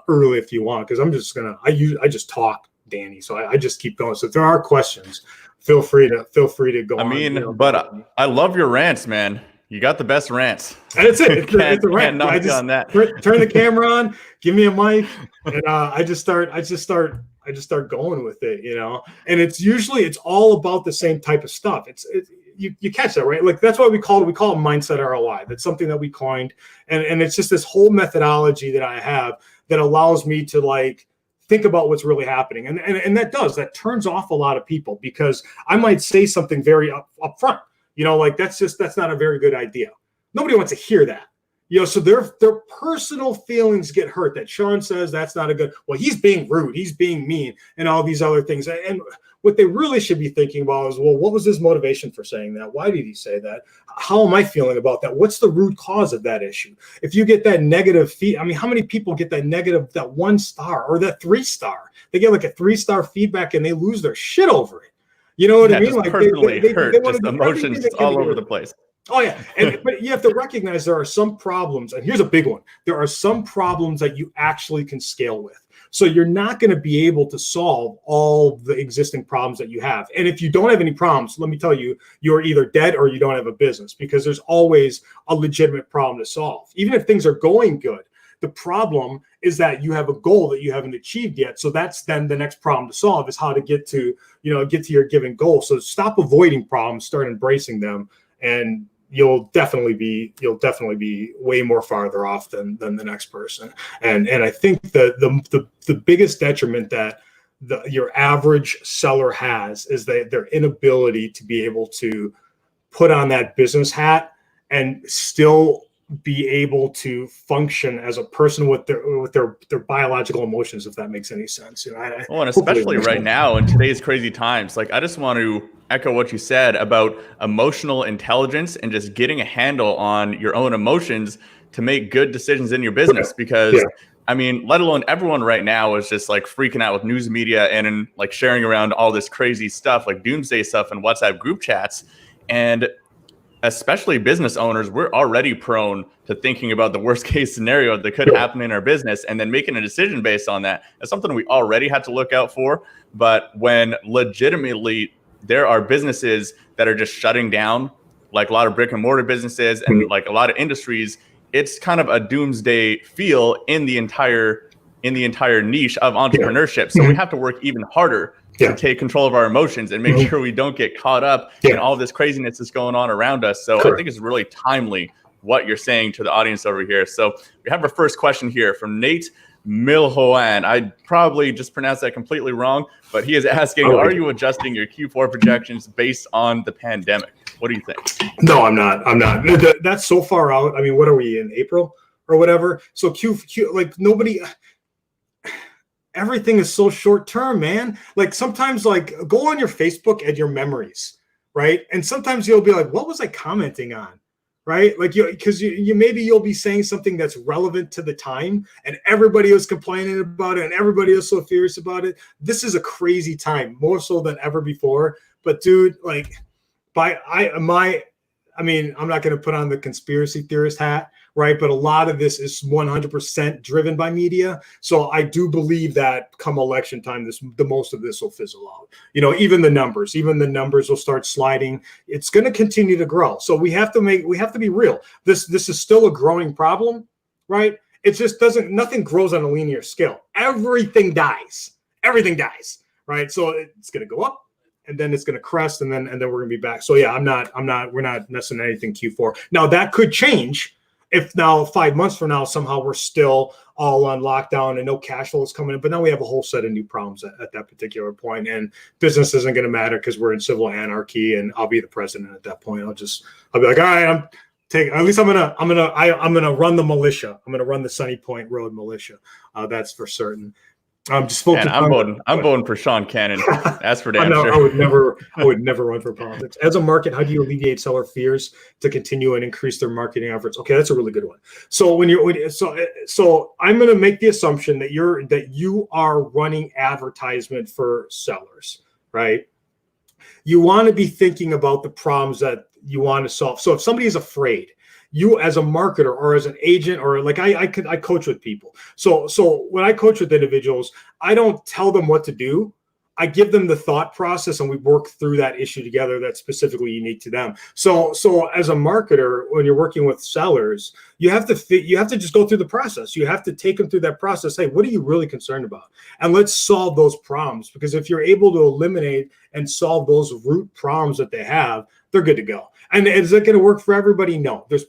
early if you want, because I just talk, Danny. So I just keep going. So if there are questions, feel free to go. But I love your rants, man. You got the best rants. And it's it. It's a rant. I just on that. Turn the camera on, give me a mic, and I just start going with it, And it's all about the same type of stuff. You catch that, right? Like, that's why we call it mindset ROI. That's something that we coined, and it's just this whole methodology that I have that allows me to think about what's really happening. And that turns off a lot of people, because I might say something very upfront, that's not a very good idea. Nobody wants to hear that. So their personal feelings get hurt that Sean says that's not a good, well, he's being rude, he's being mean, and all these other things. And what they really should be thinking about is, well, what was his motivation for saying that? Why did he say that? How am I feeling about that? What's the root cause of that issue? If you get that negative how many people get that negative, that 1 star or that 3-star? They get like a 3-star feedback and they lose their shit over it. You know what I mean? Like, personally hurt, just emotions all over the place. Oh yeah, but you have to recognize there are some problems, and here's a big one. There are some problems that you actually can scale with. So you're not going to be able to solve all the existing problems that you have. And if you don't have any problems, let me tell you, you're either dead or you don't have a business, because there's always a legitimate problem to solve. Even if things are going good, the problem is that you have a goal that you haven't achieved yet. So that's then the next problem to solve, is how to get to your given goal. So stop avoiding problems, start embracing them, and you'll definitely be way more farther off than the next person. And I think the biggest detriment that your average seller has is their inability to be able to put on that business hat and still be able to function as a person with their biological emotions, if that makes any sense. And especially right now in today's crazy times, I just want to echo what you said about emotional intelligence and just getting a handle on your own emotions to make good decisions in your business. Because let alone everyone right now is just freaking out with news media and sharing around all this crazy stuff, like doomsday stuff and WhatsApp group chats. And especially business owners, we're already prone to thinking about the worst case scenario that could happen in our business and then making a decision based on that. That's something we already had to look out for. But when legitimately there are businesses that are just shutting down, like a lot of brick and mortar businesses and like a lot of industries, it's kind of a doomsday feel in the entire niche of entrepreneurship. So we have to work even harder to take control of our emotions and make sure we don't get caught up in all this craziness that's going on around us. So I think it's really timely what you're saying to the audience over here. So we have our first question here from Nate Milhoan. I probably just pronounced that completely wrong, but he is asking, are you adjusting your Q4 projections based on the pandemic? What do you think? No, I'm not. That's so far out. I mean, what are we in April or whatever? So Q like nobody, everything is so short term, man. Like sometimes like go on your Facebook and your memories, right? And sometimes you'll be like, what was I commenting on? Right? Like because you maybe you'll be saying something that's relevant to the time and everybody is complaining about it and everybody is so furious about it. This is a crazy time, more so than ever before. But dude, like I'm not going to put on the conspiracy theorist hat, right? But a lot of this is 100% driven by media. So I do believe that come election time, the most of this will fizzle out. You know, even the numbers will start sliding. It's going to continue to grow. So we have to be real. This is still a growing problem, right? It just nothing grows on a linear scale. Everything dies, right? So it's going to go up. And then it's going to crest, and then we're going to be back. So yeah, we're not messing anything Q4. Now that could change if now 5 months from now somehow we're still all on lockdown and no cash flow is coming in. But now we have a whole set of new problems at that particular point, and business isn't going to matter because we're in civil anarchy, and I'll be the president at that point. I'll be like, all right, I'm gonna run the militia. I'm gonna run the Sunny Point Road militia. That's for certain. I'm just focused. I'm voting for Sean Cannon. That's for damn sure. I would never run for politics. As a market, how do you alleviate seller fears to continue and increase their marketing efforts? Okay, that's a really good one. So so I'm going to make the assumption that you are running advertisement for sellers, right? You want to be thinking about the problems that you want to solve. So if somebody is afraid, you as a marketer or as an agent, or like I coach with people. So when I coach with individuals, I don't tell them what to do. I give them the thought process and we work through that issue together that's specifically unique to them. So as a marketer, when you're working with sellers, you have to just go through the process. You have to take them through that process. Hey, what are you really concerned about? And let's solve those problems, because if you're able to eliminate and solve those root problems that they have, they're good to go. And is it going to work for everybody? No. There's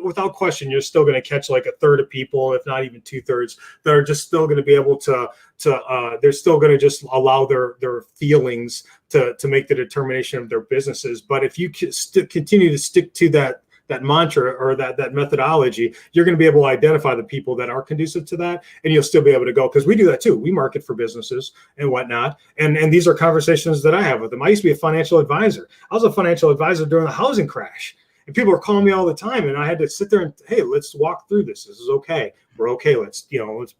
without question, you're still going to catch like a third of people, if not even 2/3, that are just still going to be able to they're still going to just allow their feelings to make the determination of their businesses. But if you continue to stick to that mantra or that methodology, you're going to be able to identify the people that are conducive to that, and you'll still be able to go, because we do that too. We market for businesses and whatnot, and these are conversations that I have with them. I used to be a financial advisor. I was a financial advisor during the housing crash, and people are calling me all the time, and I had to sit there and, hey, let's walk through this. This is okay. We're okay. Let's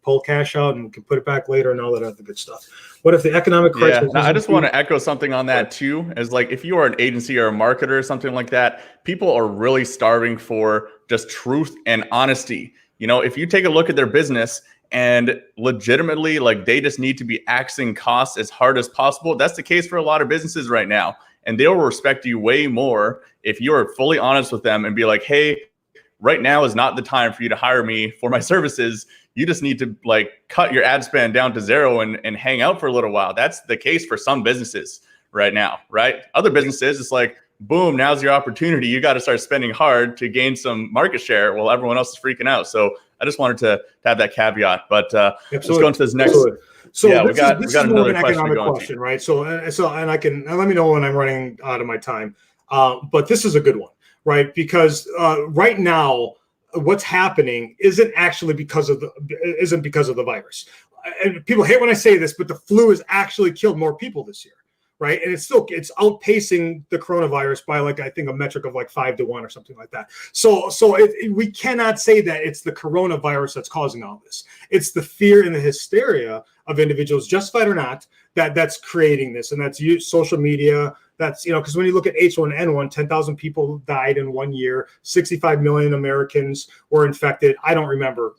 pull cash out and we can put it back later and all that other good stuff. What if the economic crisis? Yeah, I just want to echo something on that too, as like if you are an agency or a marketer or something like that, people are really starving for just truth and honesty. You know, if you take a look at their business and legitimately like they just need to be axing costs as hard as possible, that's the case for a lot of businesses right now. And they'll respect you way more if you are fully honest with them and be like, hey, right now is not the time for you to hire me for my services. You just need to like cut your ad spend down to zero and hang out for a little while. That's the case for some businesses right now, right? Other businesses, it's like, boom, now's your opportunity. You got to start spending hard to gain some market share while everyone else is freaking out. So I just wanted to have that caveat, but let's go into this next. Absolutely. So yeah, we got another question, right? So and I can, and let me know when I'm running out of my time. But this is a good one, right? Because right now, what's happening isn't because of the virus. And people hate when I say this, but the flu has actually killed more people this year, right? And it's outpacing the coronavirus by like, I think a metric of like 5 to 1 or something like that. So we cannot say that it's the coronavirus that's causing all this. It's the fear and the hysteria of individuals, justified or not, that's creating this. And that's social media, That's, because when you look at H1N1, 10,000 people died in 1 year, 65 million Americans were infected. I don't remember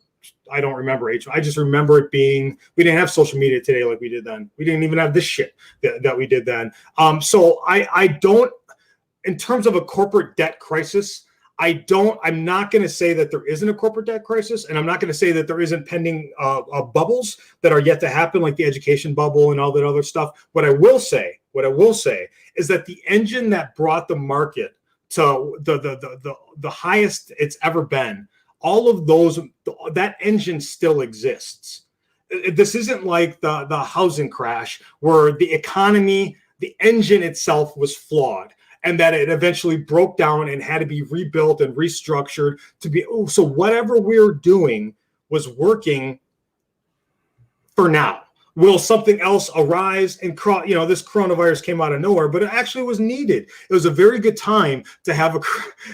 H1. I just remember it being, we didn't have social media today like we did then. We didn't even have this shit that we did then. So I don't, in terms of a corporate debt crisis, I'm not going to say that there isn't a corporate debt crisis, and I'm not going to say that there isn't pending bubbles that are yet to happen, like the education bubble and all that other stuff. What I will say is that the engine that brought the market to the highest it's ever been, all of those, that engine still exists. This isn't like the housing crash where the economy, the engine itself was flawed, and that it eventually broke down and had to be rebuilt and restructured to be, so whatever we're doing was working for now. Will something else arise? And this coronavirus came out of nowhere, but it actually was needed. It was a very good time to have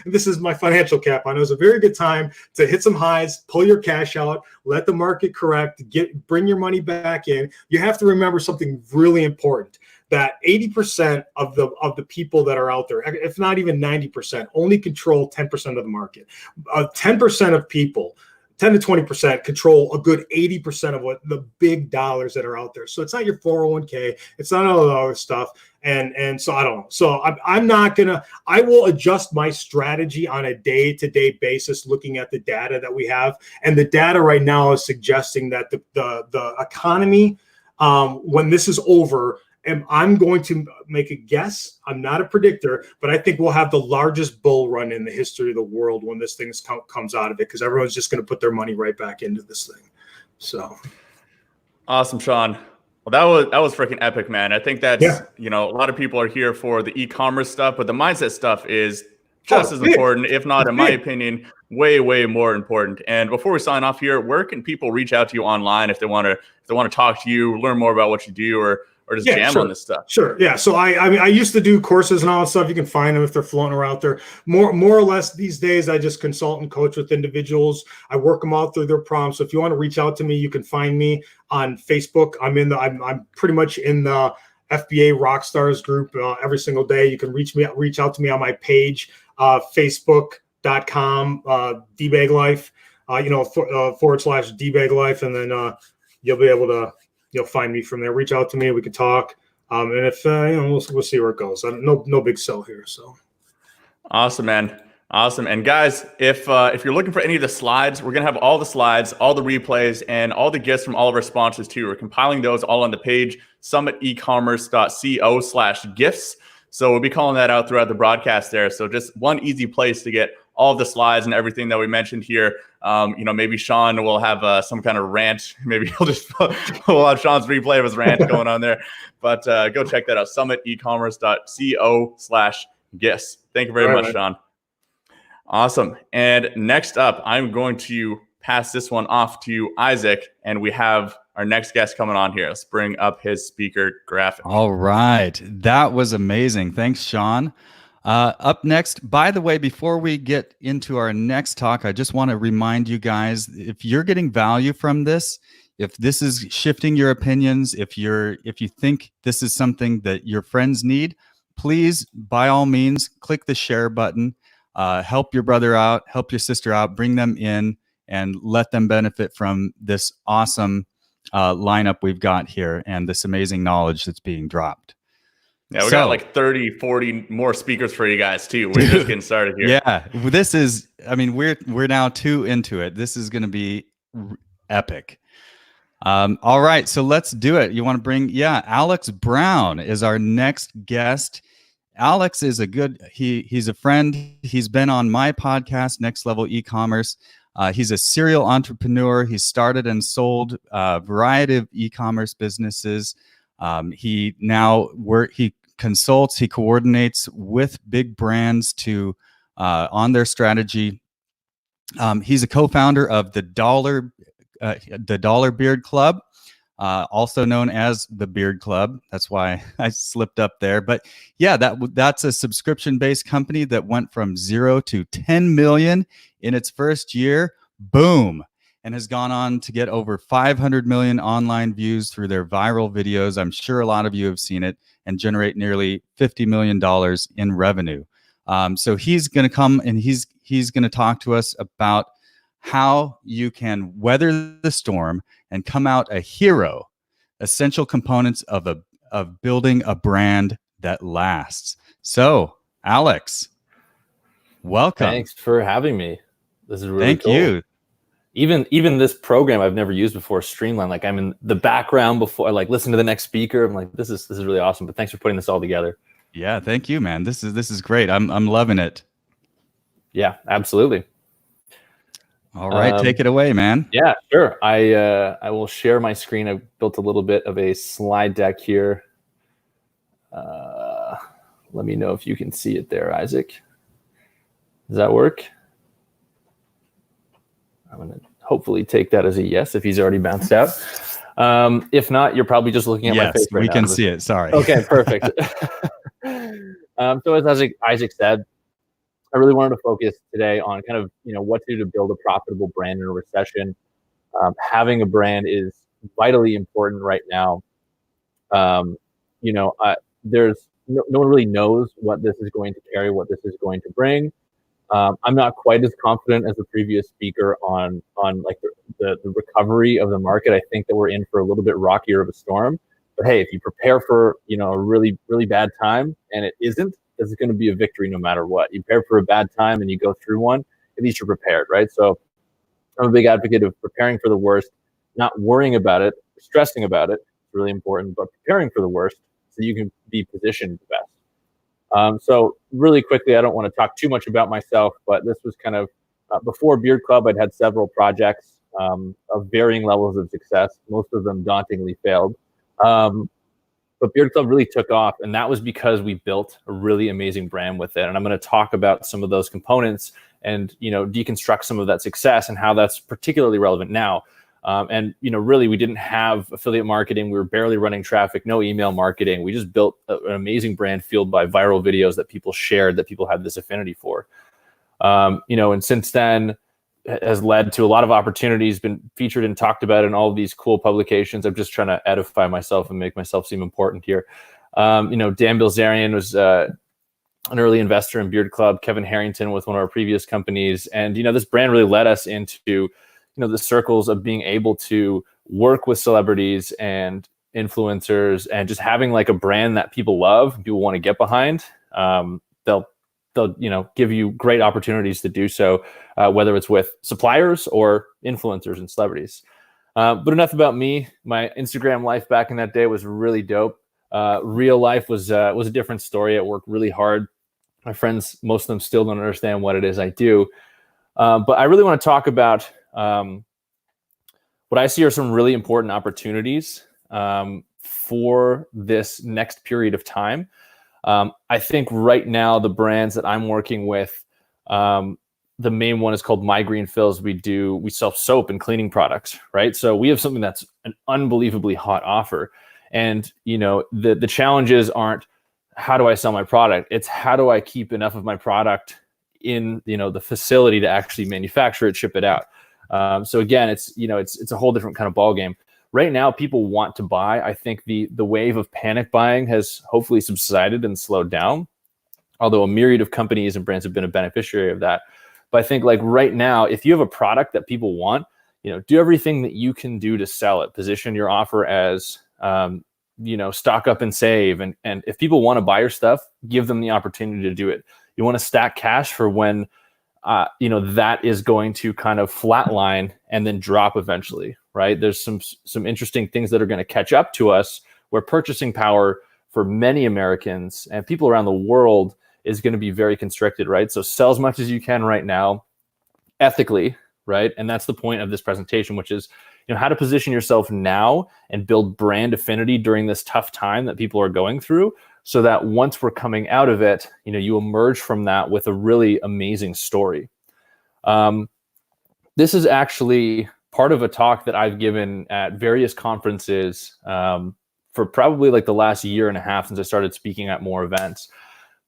this is my financial cap on. It was a very good time to hit some highs, pull your cash out, let the market correct, bring your money back in. You have to remember something really important, that 80% of the people that are out there, if not even 90%, only control 10% of the market. 10% of people, 10 to 20% control a good 80% of what the big dollars that are out there. So it's not your 401k, it's not all the other stuff. And so I don't know. So I will adjust my strategy on a day-to-day basis, looking at the data that we have. And the data right now is suggesting that the economy, when this is over, and I'm going to make a guess. I'm not a predictor, but I think we'll have the largest bull run in the history of the world when this thing comes out of it, because everyone's just going to put their money right back into this thing. So awesome, Sean. Well, that was freaking epic, man. I think that's a lot of people are here for the e-commerce stuff, but the mindset stuff is just as important, if not, in my opinion, way more important. And before we sign off here, where can people reach out to you online if they want to talk to you, learn more about what you do, or just jam on this stuff? Sure. Yeah. So I used to do courses and all that stuff. You can find them if they're floating around there. More or less these days, I just consult and coach with individuals. I work them out through their problems. So if you want to reach out to me, you can find me on Facebook. I'm pretty much in the FBA Rockstars group every single day. You can reach out to me on my page, facebook.com, dbaglife, / dbaglife, and then you'll be able to. You'll find me from there. Reach out to me. We can talk. And if we'll see where it goes. No big sell here. So awesome, man. Awesome. And guys, if you're looking for any of the slides, we're gonna have all the slides, all the replays, and all the gifts from all of our sponsors too. We're compiling those all on the page, summitecommerce.co/gifts. So we'll be calling that out throughout the broadcast there. So just one easy place to get all of the slides and everything that we mentioned here. Maybe Sean will have some kind of rant. Maybe we'll have Sean's replay of his rant going on there. But go check that out, summitecommerce.co/gifts. Thank you very much, Sean. Awesome. And next up, I'm going to pass this one off to Isaac, and we have our next guest coming on here. Let's bring up his speaker graphic. All right. That was amazing. Thanks, Sean. Up next, by the way, before we get into our next talk, I just want to remind you guys, if you're getting value from this, if this is shifting your opinions, if you think this is something that your friends need, please, by all means, click the share button, help your brother out, help your sister out, bring them in, and let them benefit from this awesome lineup we've got here and this amazing knowledge that's being dropped. Yeah, we got like 30, 40 more speakers for you guys too. We're just getting started here. Yeah, this is, we're now 2 into it. This is going to be epic. All right, so let's do it. You want to bring, Alex Brown is our next guest. Alex is he's a friend. He's been on my podcast, Next Level E-Commerce. He's a serial entrepreneur. He's started and sold a variety of e-commerce businesses. He consults, he coordinates with big brands on their strategy. He's a co-founder of the Dollar Beard Club, also known as the Beard Club. That's why I slipped up there. But yeah, that's a subscription-based company that went from 0 to 10 million in its first year. Boom. and has gone on to get over 500 million online views through their viral videos. I'm sure a lot of you have seen it, and generate nearly $50 million in revenue. So he's going to come and he's going to talk to us about how you can weather the storm and come out a hero, essential components of building a brand that lasts. So, Alex, welcome. Thanks for having me. This is really Thank cool. you. Even this program I've never used before, Streamline. Like I'm in the background before I like listen to the next speaker. I'm like, this is really awesome. But thanks for putting this all together. Yeah, thank you, man. This is great. I'm loving it. Yeah, absolutely. All right, take it away, man. Yeah, sure. I will share my screen. I built a little bit of a slide deck here. Let me know if you can see it there, Isaac. Does that work? I'm going to hopefully take that as a yes if he's already bounced out. If not, you're probably just looking at my face right now. We can see it. Sorry. Okay, perfect. So as Isaac said, I really wanted to focus today on kind of, what to do to build a profitable brand in a recession. Having a brand is vitally important right now. There's no one really knows what this is going to carry, what this is going to bring. I'm not quite as confident as the previous speaker on like the recovery of the market. I think that we're in for a little bit rockier of a storm. But hey, if you prepare for a really, really bad time and it isn't, it's going to be a victory no matter what. You prepare for a bad time and you go through one, at least you're prepared, right? So I'm a big advocate of preparing for the worst, not worrying about it, stressing about it. It's really important, but preparing for the worst so you can be positioned the best. So really quickly, I don't want to talk too much about myself, but this was kind of before Beard Club. I'd had several projects of varying levels of success. Most of them dauntingly failed. But Beard Club really took off, and that was because we built a really amazing brand with it. And I'm going to talk about some of those components and deconstruct some of that success and how that's particularly relevant now. Really, we didn't have affiliate marketing. We were barely running traffic, no email marketing. We just built an amazing brand fueled by viral videos that people shared, that people had this affinity for. And since then has led to a lot of opportunities, been featured and talked about in all of these cool publications. I'm just trying to edify myself and make myself seem important here. Dan Bilzerian was an early investor in Beard Club, Kevin Harrington with one of our previous companies. And, this brand really led us into the circles of being able to work with celebrities and influencers and just having like a brand that people love, people want to get behind. They'll give you great opportunities to do so, whether it's with suppliers or influencers and celebrities. But enough about me. My Instagram life back in that day was really dope. Real life was a different story. I worked really hard. My friends, most of them still don't understand what it is I do. But I really want to talk about what I see are some really important opportunities for this next period of time. I think right now the brands that I'm working with, the main one is called My Green Fills. We sell soap and cleaning products, right? So we have something that's an unbelievably hot offer. And the challenges aren't how do I sell my product? It's how do I keep enough of my product in the facility to actually manufacture it, ship it out. So again, it's a whole different kind of ball game. Right now, people want to buy. I think the wave of panic buying has hopefully subsided and slowed down, although a myriad of companies and brands have been a beneficiary of that. But I think like right now, if you have a product that people want, do everything that you can do to sell it. Position your offer as, stock up and save. And if people want to buy your stuff, give them the opportunity to do it. You want to stack cash for when that is going to kind of flatline and then drop eventually, right? There's some interesting things that are going to catch up to us where purchasing power for many Americans and people around the world is going to be very constricted, right? So sell as much as you can right now, ethically, right? And that's the point of this presentation, which is, how to position yourself now and build brand affinity during this tough time that people are going through, so that once we're coming out of it, you emerge from that with a really amazing story. This is actually part of a talk that I've given at various conferences for probably like the last year and a half since I started speaking at more events,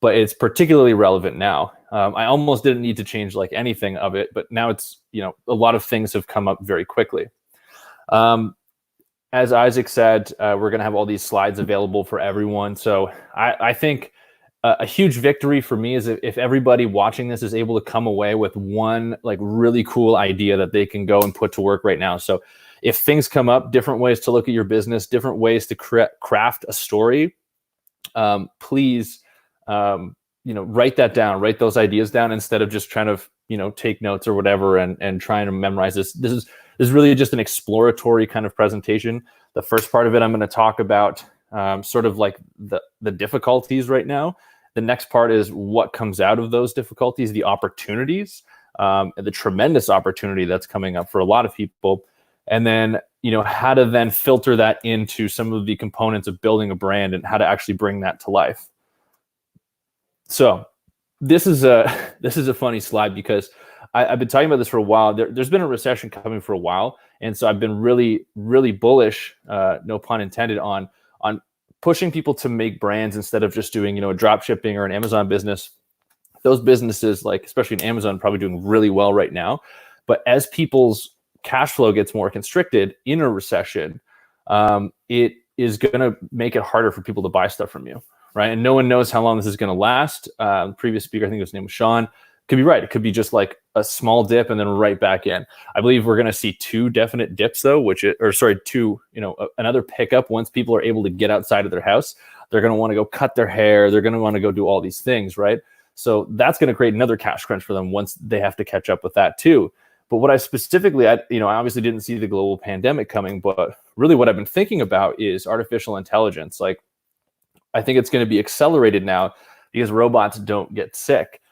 but it's particularly relevant now. I almost didn't need to change like anything of it, but now it's, a lot of things have come up very quickly. As Isaac said, we're going to have all these slides available for everyone. So I think a huge victory for me is if everybody watching this is able to come away with one like really cool idea that they can go and put to work right now. So if things come up, different ways to look at your business, different ways to craft a story, please, write that down, write those ideas down instead of just trying to, take notes or whatever and trying to memorize this. This is really just an exploratory kind of presentation. The first part of it, I'm going to talk about sort of like the difficulties right now. The next part is what comes out of those difficulties, the opportunities, and the tremendous opportunity that's coming up for a lot of people. And then, how to then filter that into some of the components of building a brand and how to actually bring that to life. So this is a funny slide because I've been talking about this for a while. There's been a recession coming for a while. And so I've been really, really bullish, no pun intended, on pushing people to make brands instead of just doing, a drop shipping or an Amazon business. Those businesses, like especially in Amazon, probably doing really well right now. But as people's cash flow gets more constricted in a recession, it is going to make it harder for people to buy stuff from you, right? And no one knows how long this is going to last. The previous speaker, I think his name was Sean, could be right. It could be just like a small dip and then right back in. I believe we're going to see two definite dips though, another pickup once people are able to get outside of their house. They're going to want to go cut their hair. They're going to want to go do all these things, right? So that's going to create another cash crunch for them once they have to catch up with that too. But what I specifically, I obviously didn't see the global pandemic coming, but really what I've been thinking about is artificial intelligence. Like, I think it's going to be accelerated now because robots don't get sick.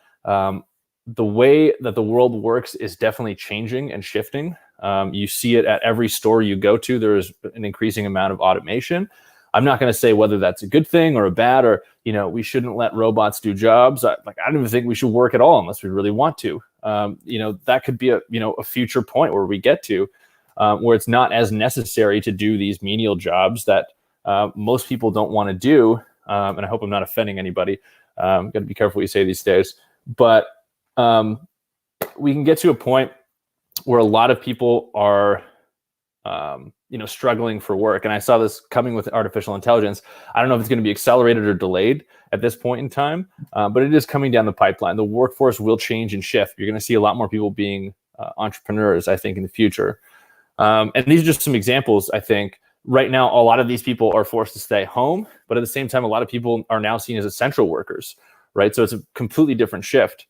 The way that the world works is definitely changing and shifting. You see it at every store you go to. There's an increasing amount of automation. I'm not going to say whether that's a good thing or a bad, or, we shouldn't let robots do jobs. I don't even think we should work at all unless we really want to. That could be a future point where we get to where it's not as necessary to do these menial jobs that most people don't want to do. And I hope I'm not offending anybody. Got to be careful what you say these days. But we can get to a point where a lot of people are, struggling for work. And I saw this coming with artificial intelligence. I don't know if it's going to be accelerated or delayed at this point in time, but it is coming down the pipeline. The workforce will change and shift. You're going to see a lot more people being entrepreneurs, I think, in the future. And these are just some examples. I think right now, a lot of these people are forced to stay home, but at the same time, a lot of people are now seen as essential workers, right? So it's a completely different shift.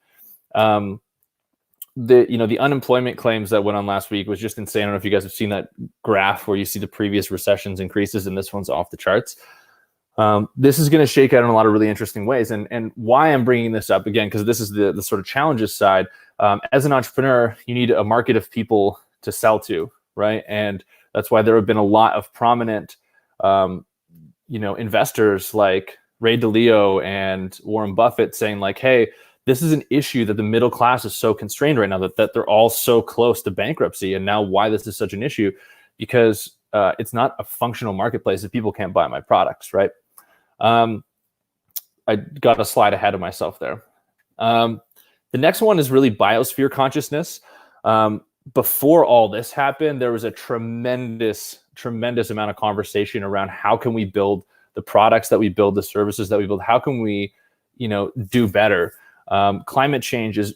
The unemployment claims that went on last week was just insane. I don't know if you guys have seen that graph where you see the previous recessions increases and this one's off the charts. This is going to shake out in a lot of really interesting ways. And why I'm bringing this up again, because this is the sort of challenges side. As an entrepreneur, you need a market of people to sell to, right? And that's why there have been a lot of prominent, investors like Ray Dalio and Warren Buffett saying like, hey, this is an issue that the middle class is so constrained right now that they're all so close to bankruptcy. And now why this is such an issue, because it's not a functional marketplace if people can't buy my products, right? I got a slide ahead of myself there. The next one is really biosphere consciousness. Before all this happened, there was a tremendous amount of conversation around how can we build the products that we build, the services that we build, how can we, do better? Climate change is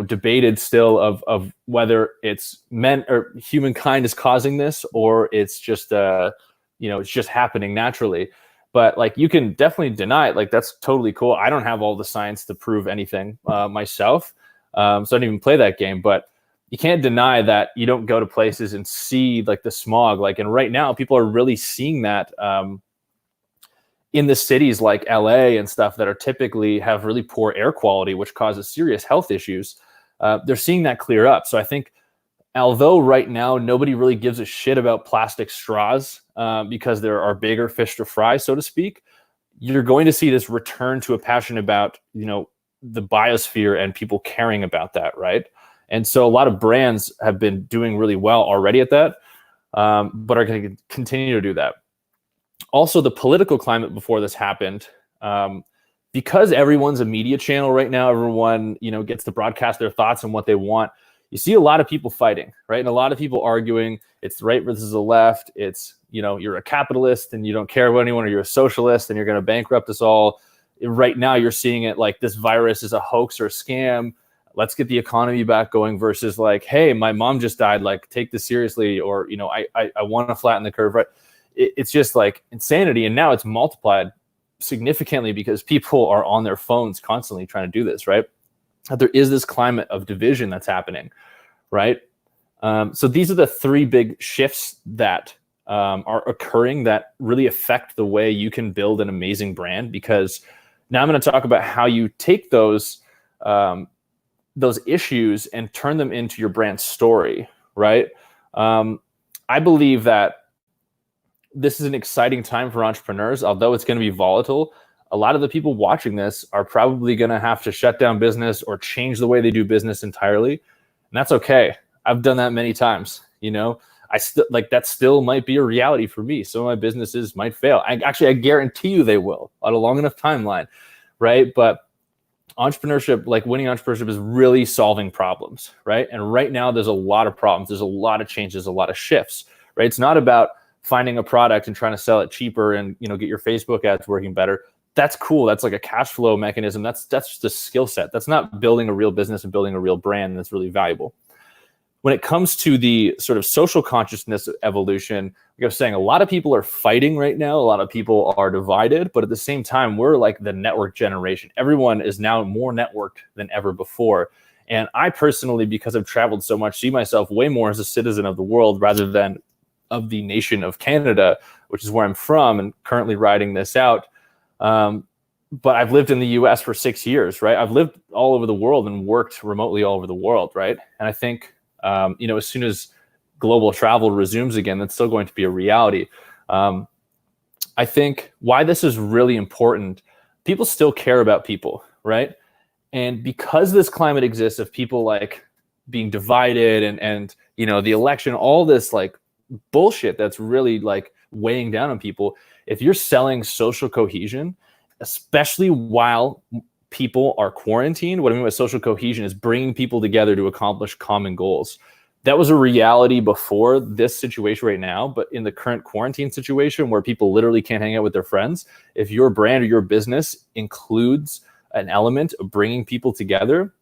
debated still of whether it's meant or humankind is causing this, or it's just it's just happening naturally. But like, you can definitely deny it. Like, that's totally cool. I don't have all the science to prove anything myself, so I don't even play that game. But you can't deny that you don't go to places and see like the smog. Like, and right now people are really seeing that. In the cities like LA and stuff that are typically have really poor air quality, which causes serious health issues, they're seeing that clear up. So I think, although right now nobody really gives a shit about plastic straws because there are bigger fish to fry, so to speak, you're going to see this return to a passion about, the biosphere and people caring about that, right? And so a lot of brands have been doing really well already at that, but are going to continue to do that. Also, the political climate before this happened, because everyone's a media channel right now, everyone, gets to broadcast their thoughts and what they want. You see a lot of people fighting, right? And a lot of people arguing it's the right versus the left. It's, you're a capitalist and you don't care about anyone, or you're a socialist and you're going to bankrupt us all. Right now, you're seeing it like this virus is a hoax or a scam. Let's get the economy back going versus like, hey, my mom just died. Like, take this seriously. Or, I want to flatten the curve, right? It's just like insanity. And now it's multiplied significantly because people are on their phones constantly trying to do this, right? There is this climate of division that's happening, right? So these are the three big shifts that are occurring that really affect the way you can build an amazing brand. Because now I'm going to talk about how you take those issues and turn them into your brand story, right? I believe that this is an exciting time for entrepreneurs. Although it's going to be volatile, a lot of the people watching this are probably going to have to shut down business or change the way they do business entirely. And that's okay. I've done that many times. I still that still might be a reality for me. Some of my businesses might fail. I guarantee you they will on a long enough timeline, right? But entrepreneurship, like winning entrepreneurship, is really solving problems, right? And right now there's a lot of problems. There's a lot of changes, a lot of shifts, right? It's not about finding a product and trying to sell it cheaper and get your Facebook ads working better. That's cool. That's like a cash flow mechanism. That's just a skill set. That's not building a real business and building a real brand that's really valuable. When it comes to the sort of social consciousness evolution, like I was saying, a lot of people are fighting right now. A lot of people are divided, but at the same time, we're like the network generation. Everyone is now more networked than ever before. And I personally, because I've traveled so much, see myself way more as a citizen of the world rather than of the nation of Canada, which is where I'm from and currently riding this out. But I've lived in the US for 6 years, right? I've lived all over the world and worked remotely all over the world, right? And I think, as soon as global travel resumes again, that's still going to be a reality. I think why this is really important, people still care about people, right? And because this climate exists of people like being divided and the election, all this like bullshit that's really like weighing down on people, if you're selling social cohesion, especially while people are quarantined, what I mean by social cohesion is bringing people together to accomplish common goals. That was a reality before this situation right now, but in the current quarantine situation where people literally can't hang out with their friends, if your brand or your business includes an element of bringing people together,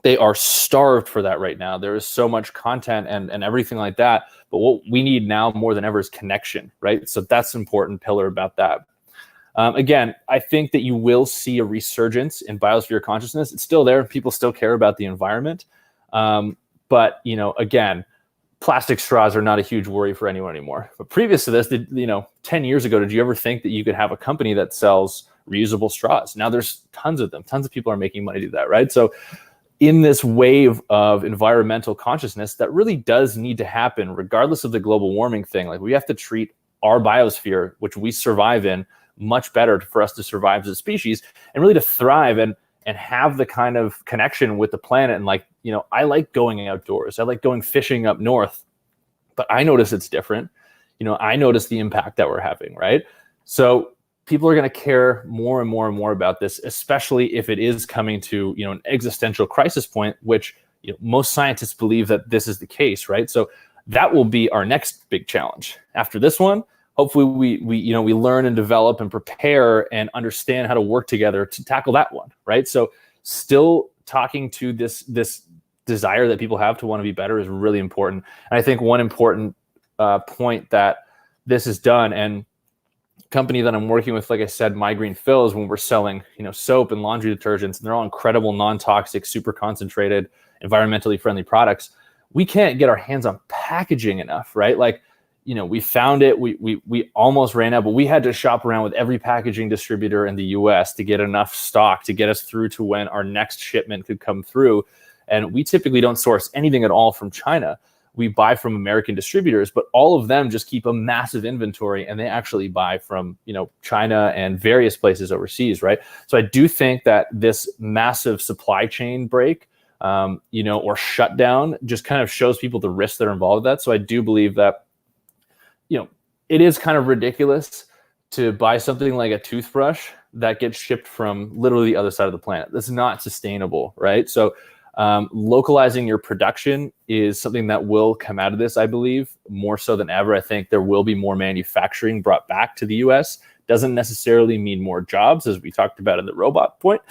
they are starved for that right now. There is so much content and everything like that. But what we need now more than ever is connection, right? So that's an important pillar about that. Again, I think that you will see a resurgence in biosphere consciousness. It's still there. People still care about the environment. But, again, plastic straws are not a huge worry for anyone anymore. But previous to this, 10 years ago, did you ever think that you could have a company that sells reusable straws? Now there's tons of them. Tons of people are making money to do that, right? So in this wave of environmental consciousness that really does need to happen, regardless of the global warming thing, like we have to treat our biosphere, which we survive in, much better for us to survive as a species and really to thrive and have the kind of connection with the planet. And like, I like going outdoors. I like going fishing up north, but I notice it's different. I notice the impact that we're having, right? So people are going to care more and more and more about this, especially if it is coming to, an existential crisis point, which most scientists believe that this is the case, right? So that will be our next big challenge. After this one, hopefully we learn and develop and prepare and understand how to work together to tackle that one, right? So still talking to this desire that people have to want to be better is really important. And I think one important point that this is done, and company that I'm working with, like I said, My Green Fill, is when we're selling, soap and laundry detergents, and they're all incredible, non-toxic, super concentrated, environmentally friendly products. We can't get our hands on packaging enough, right? Like, we found it, we almost ran out, but we had to shop around with every packaging distributor in the US to get enough stock to get us through to when our next shipment could come through. And we typically don't source anything at all from China. We buy from American distributors, but all of them just keep a massive inventory, and they actually buy from, China and various places overseas, right? So I do think that this massive supply chain break, or shutdown just kind of shows people the risks that are involved with that. So I do believe that, it is kind of ridiculous to buy something like a toothbrush that gets shipped from literally the other side of the planet. That's not sustainable, right? So localizing your production is something that will come out of this, I believe, more so than ever. I think there will be more manufacturing brought back to the US. Doesn't necessarily mean more jobs, as we talked about in the robot point,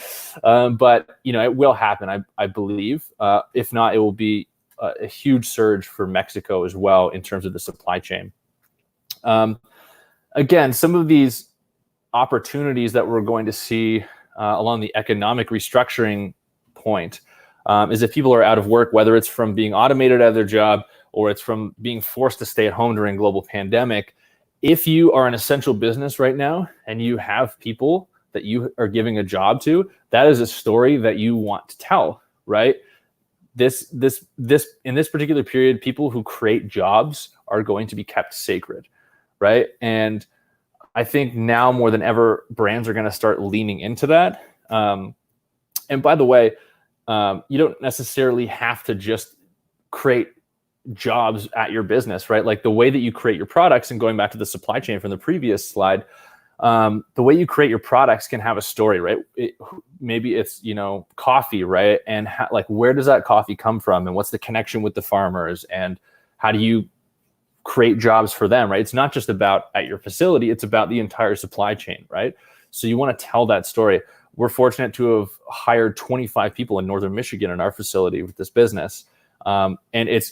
but it will happen, I believe. If not, it will be a huge surge for Mexico as well in terms of the supply chain. Again, some of these opportunities that we're going to see along the economic restructuring point is if people are out of work, whether it's from being automated out of their job or it's from being forced to stay at home during global pandemic. If you are an essential business right now and you have people that you are giving a job to, that is a story that you want to tell, right? This in this particular period, people who create jobs are going to be kept sacred, right? And I think now more than ever, brands are going to start leaning into that. And by the way, you don't necessarily have to just create jobs at your business, right? Like the way that you create your products, and going back to the supply chain from the previous slide, the way you create your products can have a story, right? Maybe it's, coffee, right? And where does that coffee come from? And what's the connection with the farmers? And how do you create jobs for them, right? It's not just about at your facility, it's about the entire supply chain, right? So you want to tell that story. We're fortunate to have hired 25 people in Northern Michigan in our facility with this business. And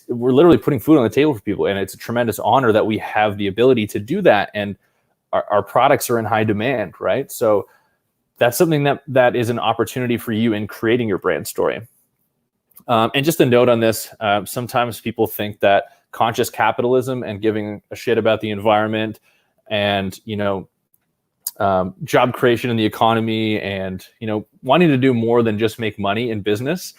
we're literally putting food on the table for people. And it's a tremendous honor that we have the ability to do that. And our products are in high demand, right? So that's something that is an opportunity for you in creating your brand story. And just a note on this, sometimes people think that conscious capitalism and giving a shit about the environment and, job creation in the economy and, wanting to do more than just make money in business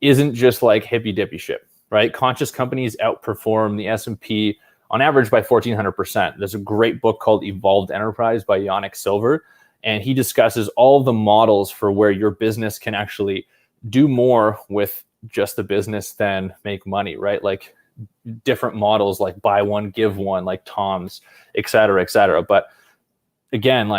isn't just like hippy dippy shit, right? Conscious companies outperform the S&P on average by 1,400%. There's a great book called Evolved Enterprise by Yannick Silver, and he discusses all the models for where your business can actually do more with just the business than make money, right? Like different models like buy one, give one, like Tom's, et cetera, et cetera. But again,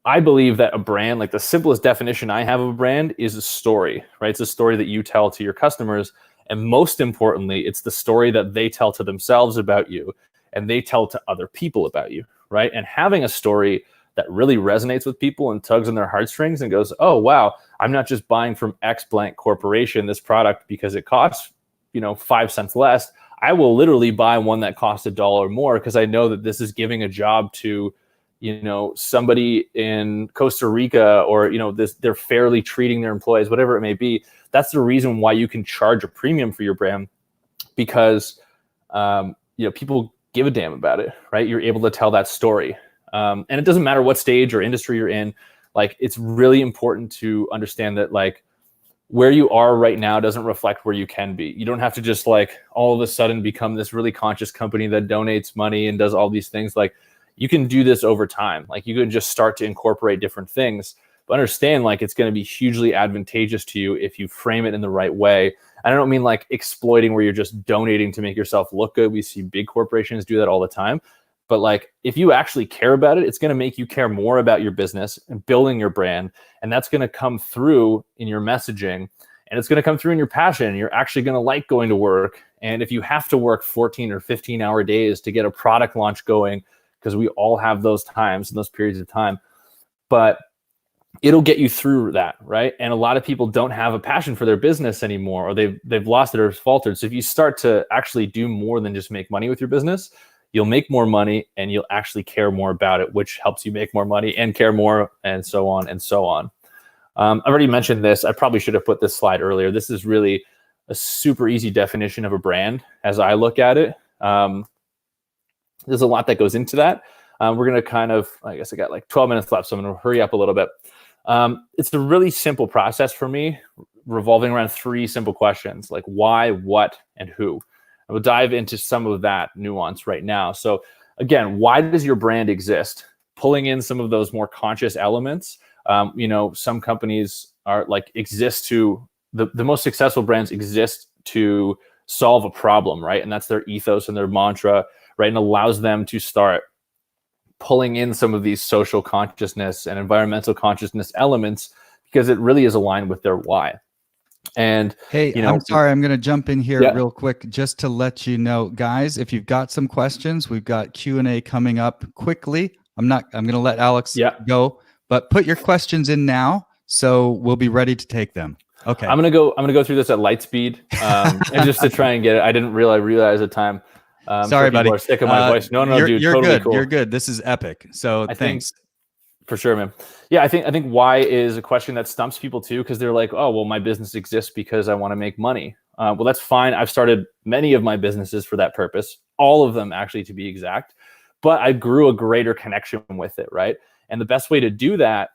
I believe that a brand, like the simplest definition I have of a brand is a story, right? It's a story that you tell to your customers. And most importantly, it's the story that they tell to themselves about you and they tell to other people about you, right? And having a story that really resonates with people and tugs on their heartstrings and goes, oh, wow, I'm not just buying from X blank corporation this product because it costs, 5 cents less. I will literally buy one that costs $1 more because I know that this is giving a job to somebody in Costa Rica, or, they're fairly treating their employees, whatever it may be. That's the reason why you can charge a premium for your brand, because, people give a damn about it, right? You're able to tell that story. And it doesn't matter what stage or industry you're in. It's really important to understand that, where you are right now doesn't reflect where you can be. You don't have to just all of a sudden become this really conscious company that donates money and does all these things. You can do this over time. You can just start to incorporate different things, but understand it's going to be hugely advantageous to you if you frame it in the right way. I don't mean exploiting where you're just donating to make yourself look good. We see big corporations do that all the time. But if you actually care about it, it's going to make you care more about your business and building your brand. And that's going to come through in your messaging, and it's going to come through in your passion. You're actually going to like going to work. And if you have to work 14 or 15-hour days to get a product launch going, because we all have those times and those periods of time, but it'll get you through that, right? And a lot of people don't have a passion for their business anymore, or they've lost it or faltered. So if you start to actually do more than just make money with your business, you'll make more money and you'll actually care more about it, which helps you make more money and care more, and so on and so on. I've already mentioned this. I probably should have put this slide earlier. This is really a super easy definition of a brand as I look at it. There's a lot that goes into that. We're going to I guess I got 12 minutes left, so I'm going to hurry up a little bit. It's a really simple process for me, revolving around 3 simple questions, like why, what, and who. I will dive into some of that nuance right now. So again, why does your brand exist? Pulling in some of those more conscious elements. Some companies are exist to, the most successful brands exist to solve a problem, right? And that's their ethos and their mantra, right? And allows them to start pulling in some of these social consciousness and environmental consciousness elements because it really is aligned with their why. And hey, you know, I'm sorry, I'm going to jump in here Yeah. real quick just to let you know, guys, if you've got some questions, we've got Q&A coming up quickly. I'm going to let Alex go, but put your questions in now, so we'll be ready to take them. Okay. I'm gonna go through this at light speed, and just to try and get it. I didn't realize the time. Sorry, buddy. Are sick of my voice. No, dude, you're totally good. cool. You're good. This is epic. So thanks. For sure, man. Yeah, I think why is a question that stumps people too, because they're like, oh, well, my business exists because I want to make money. Well, that's fine. I've started many of my businesses for that purpose, all of them actually, to be exact. But I grew a greater connection with it, right? And the best way to do that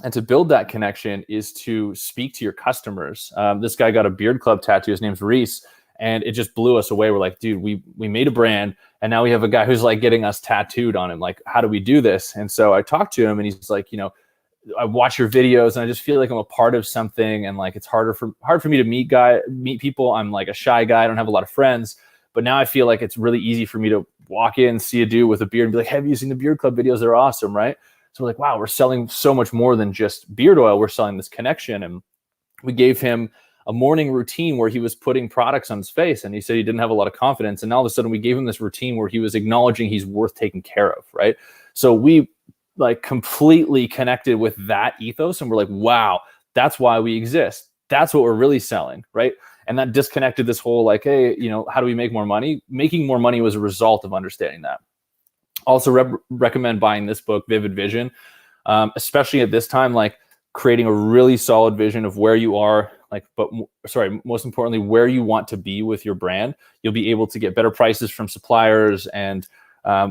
and to build that connection is to speak to your customers. This guy got a beard club tattoo. His name's Reese. And it just blew us away. We're like, dude, we made a brand, and now we have a guy who's like getting us tattooed on him. Like, how do we do this? And so I talked to him, and he's like, you know, I watch your videos, and I just feel like I'm a part of something, and like it's hard for me to meet people. I'm like a shy guy. I don't have a lot of friends, but now I feel like it's really easy for me to walk in, see a dude with a beard, and be like, have you seen the beard club videos? They're awesome, right? So we're like, wow, we're selling so much more than just beard oil. We're selling this connection, and we gave him a morning routine where he was putting products on his face, and he said he didn't have a lot of confidence. And all of a sudden we gave him this routine where he was acknowledging he's worth taking care of, right? So we like completely connected with that ethos, and we're like, wow, that's why we exist. That's what we're really selling, right? And that disconnected this whole like, hey, you know, how do we make more money? Making more money was a result of understanding that. Also recommend buying this book, Vivid Vision, especially at this time, like creating a really solid vision of where you are, most importantly, where you want to be with your brand. You'll be able to get better prices from suppliers. And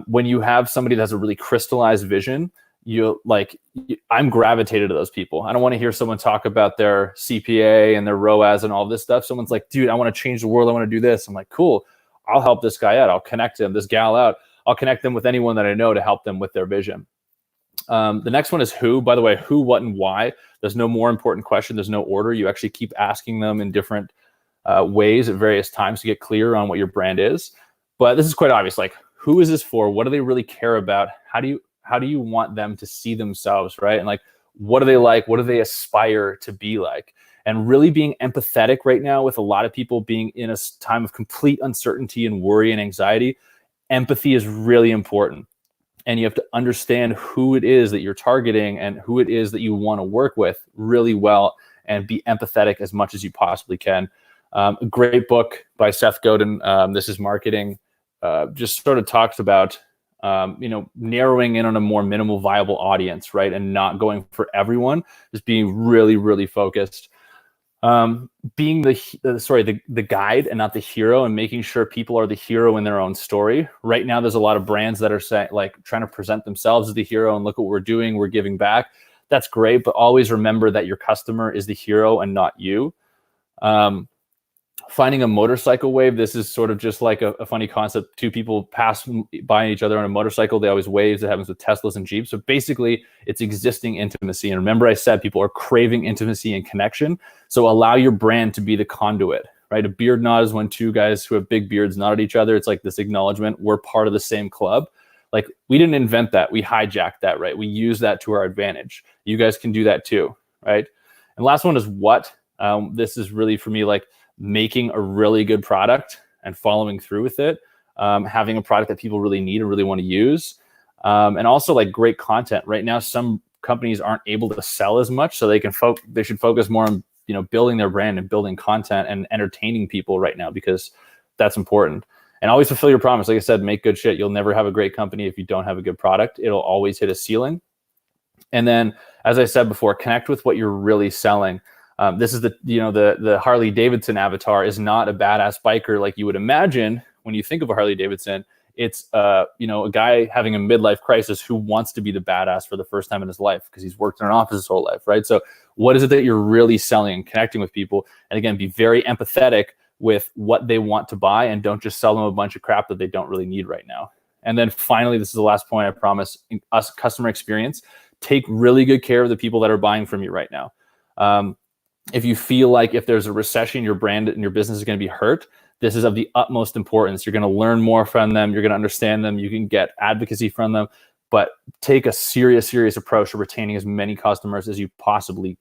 when you have somebody that has a really crystallized vision, I'm gravitated to those people. I don't want to hear someone talk about their CPA and their ROAS and all this stuff. Someone's like, dude, I want to change the world. I want to do this. I'm like, cool. I'll help this guy out. I'll connect him, this gal out. I'll connect them with anyone that I know to help them with their vision. The next one is who. By the way, who, what, and why. There's no more important question. There's no order. You actually keep asking them in different ways at various times to get clear on what your brand is. But this is quite obvious. Like, who is this for? What do they really care about? How do you want them to see themselves, right? And like, what do they like? What do they aspire to be like? And really being empathetic right now with a lot of people being in a time of complete uncertainty and worry and anxiety. Empathy is really important. And you have to understand who it is that you're targeting and who it is that you want to work with really well, and be empathetic as much as you possibly can. A great book by Seth Godin, This is Marketing, just sort of talks about, narrowing in on a more minimal viable audience, right? And not going for everyone, just being really, really focused. Being the guide and not the hero, and making sure people are the hero in their own story. Right now, there's a lot of brands that are trying to present themselves as the hero, and look what we're doing, we're giving back. That's great, but always remember that your customer is the hero and not you. Finding a motorcycle wave. This is sort of just like a funny concept. Two people pass by each other on a motorcycle. They always wave. It happens with Teslas and Jeeps. So basically, it's existing intimacy. And remember, I said people are craving intimacy and connection. So allow your brand to be the conduit, right? A beard nod is when two guys who have big beards nod at each other. It's like this acknowledgement. We're part of the same club. Like, we didn't invent that. We hijacked that, right? We use that to our advantage. You guys can do that too, right? And last one is what. This is really, for me, like making a really good product and following through with it, having a product that people really need and really want to use, and also like great content. Right now, some companies aren't able to sell as much, so they should focus more on building their brand and building content and entertaining people right now, because that's important. And always fulfill your promise. Like I said, make good shit. You'll never have a great company if you don't have a good product. It'll always hit a ceiling. And then, as I said before, connect with what you're really selling. This is the Harley Davidson avatar is not a badass biker like you would imagine when you think of a Harley Davidson. It's a guy having a midlife crisis who wants to be the badass for the first time in his life because he's worked in an office his whole life, right? So what is it that you're really selling and connecting with people? And again, be very empathetic with what they want to buy, and don't just sell them a bunch of crap that they don't really need right now. And then finally, this is the last point, I promise, customer experience. Take really good care of the people that are buying from you right now. If you feel like if there's a recession, your brand and your business is going to be hurt, this is of the utmost importance. You're going to learn more from them. You're going to understand them. You can get advocacy from them. but take a serious approach to retaining as many customers as you possibly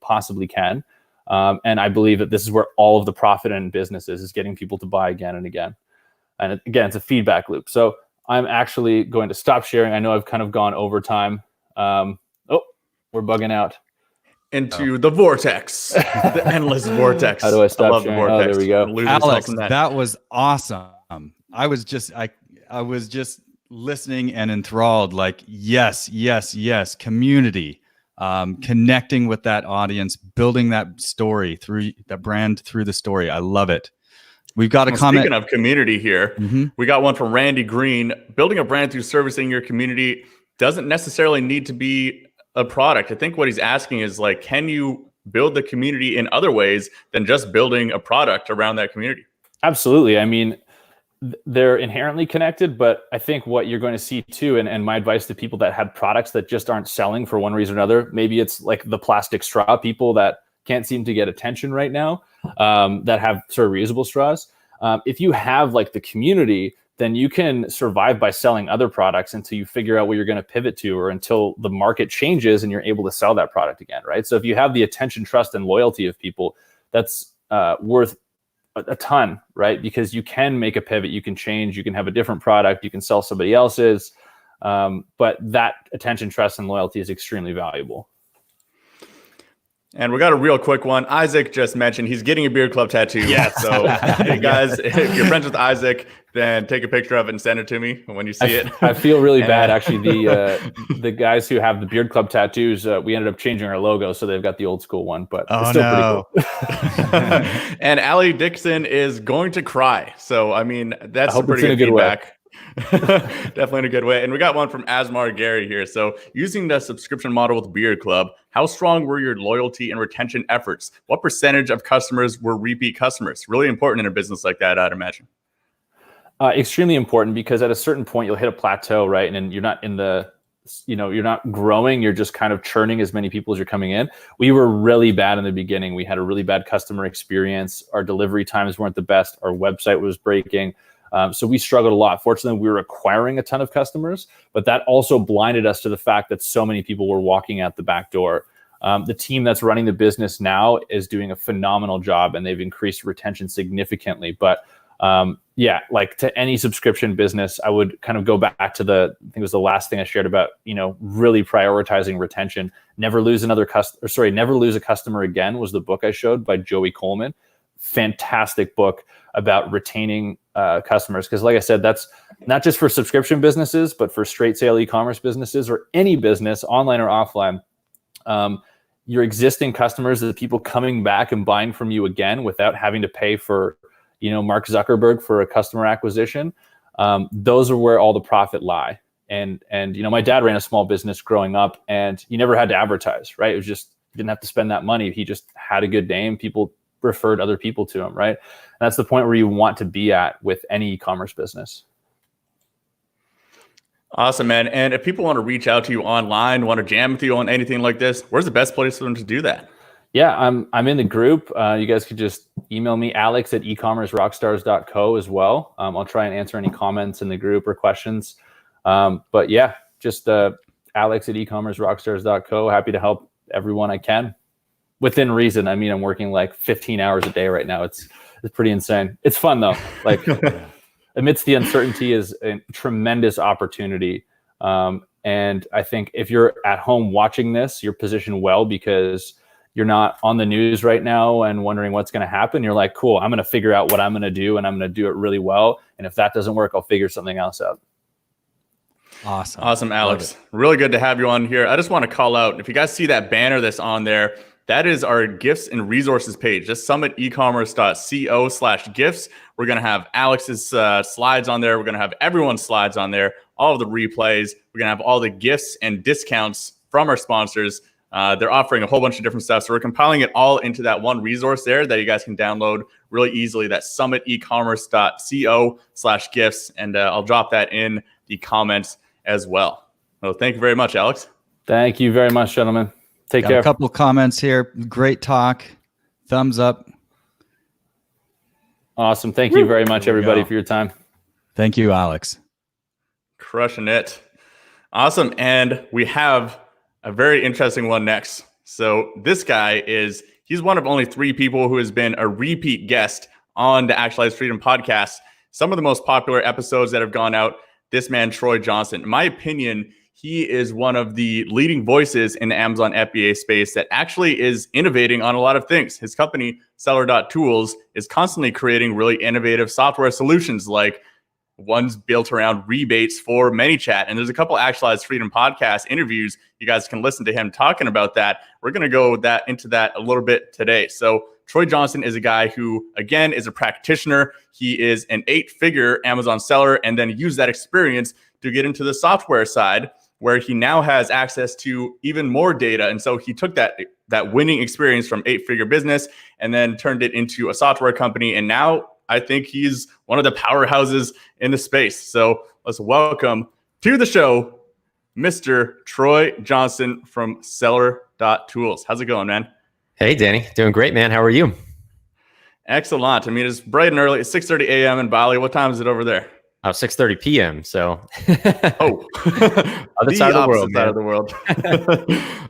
can. And I believe that this is where all of the profit in business is getting people to buy again and again. And again, it's a feedback loop. So I'm actually going to stop sharing. I know I've kind of gone over time. We're bugging out. Into the vortex, the endless vortex. How do I stop love sharing? the vortex. Oh, there we go. Alex, that was awesome. I was just listening and enthralled. Like, yes. Community, connecting with that audience, building that story through that brand through the story. I love it. We've got a comment. Speaking of community here, we got one from Randy Green. Building a brand through servicing your community doesn't necessarily need to be a product. I think what he's asking is like, can you build the community in other ways than just building a product around that community? Absolutely. I mean, they're inherently connected, but I think what you're going to see too, and my advice to people that have products that just aren't selling for one reason or another, maybe it's like the plastic straw people that can't seem to get attention right now, that have sort of reusable straws. If you have like the community, then you can survive by selling other products until you figure out what you're going to pivot to, or until the market changes and you're able to sell that product again, right? So if you have the attention, trust, and loyalty of people, that's worth a ton, right? Because you can make a pivot, you can change, you can have a different product, you can sell somebody else's, but that attention, trust, and loyalty is extremely valuable. And we got a real quick one. Isaac just mentioned he's getting a Beard Club tattoo. Yeah. So, hey guys, if you're friends with Isaac, then take a picture of it and send it to me when you see it. I feel really bad, actually. The guys who have the Beard Club tattoos, we ended up changing our logo, so they've got the old school one, but it's still pretty cool. And Allie Dixon is going to cry. So, I mean, that's some pretty good feedback. Definitely in a good way. And we got one from Asmar Gary here. So using the subscription model with Beard Club, how strong were your loyalty and retention efforts? What percentage of customers were repeat customers? Really important in a business like that, I'd imagine. Extremely important, because at a certain point you'll hit a plateau, right? And then you're not in the, you're not growing, you're just kind of churning as many people as you're coming in. We were really bad in the beginning. We had a really bad customer experience. Our delivery times weren't the best. Our website was breaking. So we struggled a lot. Fortunately, we were acquiring a ton of customers, but that also blinded us to the fact that so many people were walking out the back door. The team that's running the business now is doing a phenomenal job, and they've increased retention significantly. But like to any subscription business, I would kind of go back to I think it was the last thing I shared about, really prioritizing retention. Never lose Never Lose a Customer Again was the book I showed by Joey Coleman. Fantastic book about retaining customers, because like I said, that's not just for subscription businesses, but for straight sale e-commerce businesses or any business, online or offline. Your existing customers, the people coming back and buying from you again without having to pay for Mark Zuckerberg for a customer acquisition, those are where all the profit lie. And my dad ran a small business growing up, and he never had to advertise, right? It was just, he didn't have to spend that money. He just had a good name. People referred other people to him, right? And that's the point where you want to be at with any e-commerce business. Awesome, man. And if people want to reach out to you online, want to jam with you on anything like this, where's the best place for them to do that? Yeah, I'm in the group. You guys could just email me, alex@ecommercerockstars.co as well. I'll try and answer any comments in the group or questions. But yeah, just alex@ecommercerockstars.co. Happy to help everyone I can within reason. I mean, I'm working like 15 hours a day right now. It's pretty insane. It's fun though. Like amidst the uncertainty is a tremendous opportunity. And I think if you're at home watching this, you're positioned well, because you're not on the news right now and wondering what's going to happen. You're like, cool, I'm going to figure out what I'm going to do, and I'm going to do it really well. And if that doesn't work, I'll figure something else out. Awesome, Alex. Really good to have you on here. I just want to call out, if you guys see that banner that's on there, that is our gifts and resources page. Just summitecommerce.co/gifts. We're going to have Alex's slides on there. We're going to have everyone's slides on there, all of the replays. We're going to have all the gifts and discounts from our sponsors. They're offering a whole bunch of different stuff. So we're compiling it all into that one resource there that you guys can download really easily. That's summitecommerce.co/gifts. And I'll drop that in the comments as well. So thank you very much, Alex. Thank you very much, gentlemen. Take care. A couple of comments here. Great talk. Thumbs up. Awesome. Thank you very much, everybody, for your time. Thank you, Alex. Crushing it. Awesome. And we have a very interesting one next. So this guy he's one of only 3 people who has been a repeat guest on the Actualize Freedom podcast. Some of the most popular episodes that have gone out, this man, Troy Johnson. In my opinion, he is one of the leading voices in the Amazon FBA space that actually is innovating on a lot of things. His company, Seller.Tools, is constantly creating really innovative software solutions, like one's built around rebates for ManyChat. And there's a couple Actualized Freedom podcast interviews. You guys can listen to him talking about that. We're going to go into that a little bit today. So Troy Johnson is a guy who, again, is a practitioner. He is an 8-figure Amazon seller and then used that experience to get into the software side, where he now has access to even more data. And so he took that winning experience from 8-figure business and then turned it into a software company. And now I think he's one of the powerhouses in the space. So let's welcome to the show, Mr. Troy Johnson from Seller.Tools. How's it going, man? Hey, Danny. Doing great, man. How are you? Excellent. I mean, it's bright and early. It's 6:30 a.m. in Bali. What time is it over there? 6:30 p.m. So, oh, other side of the world,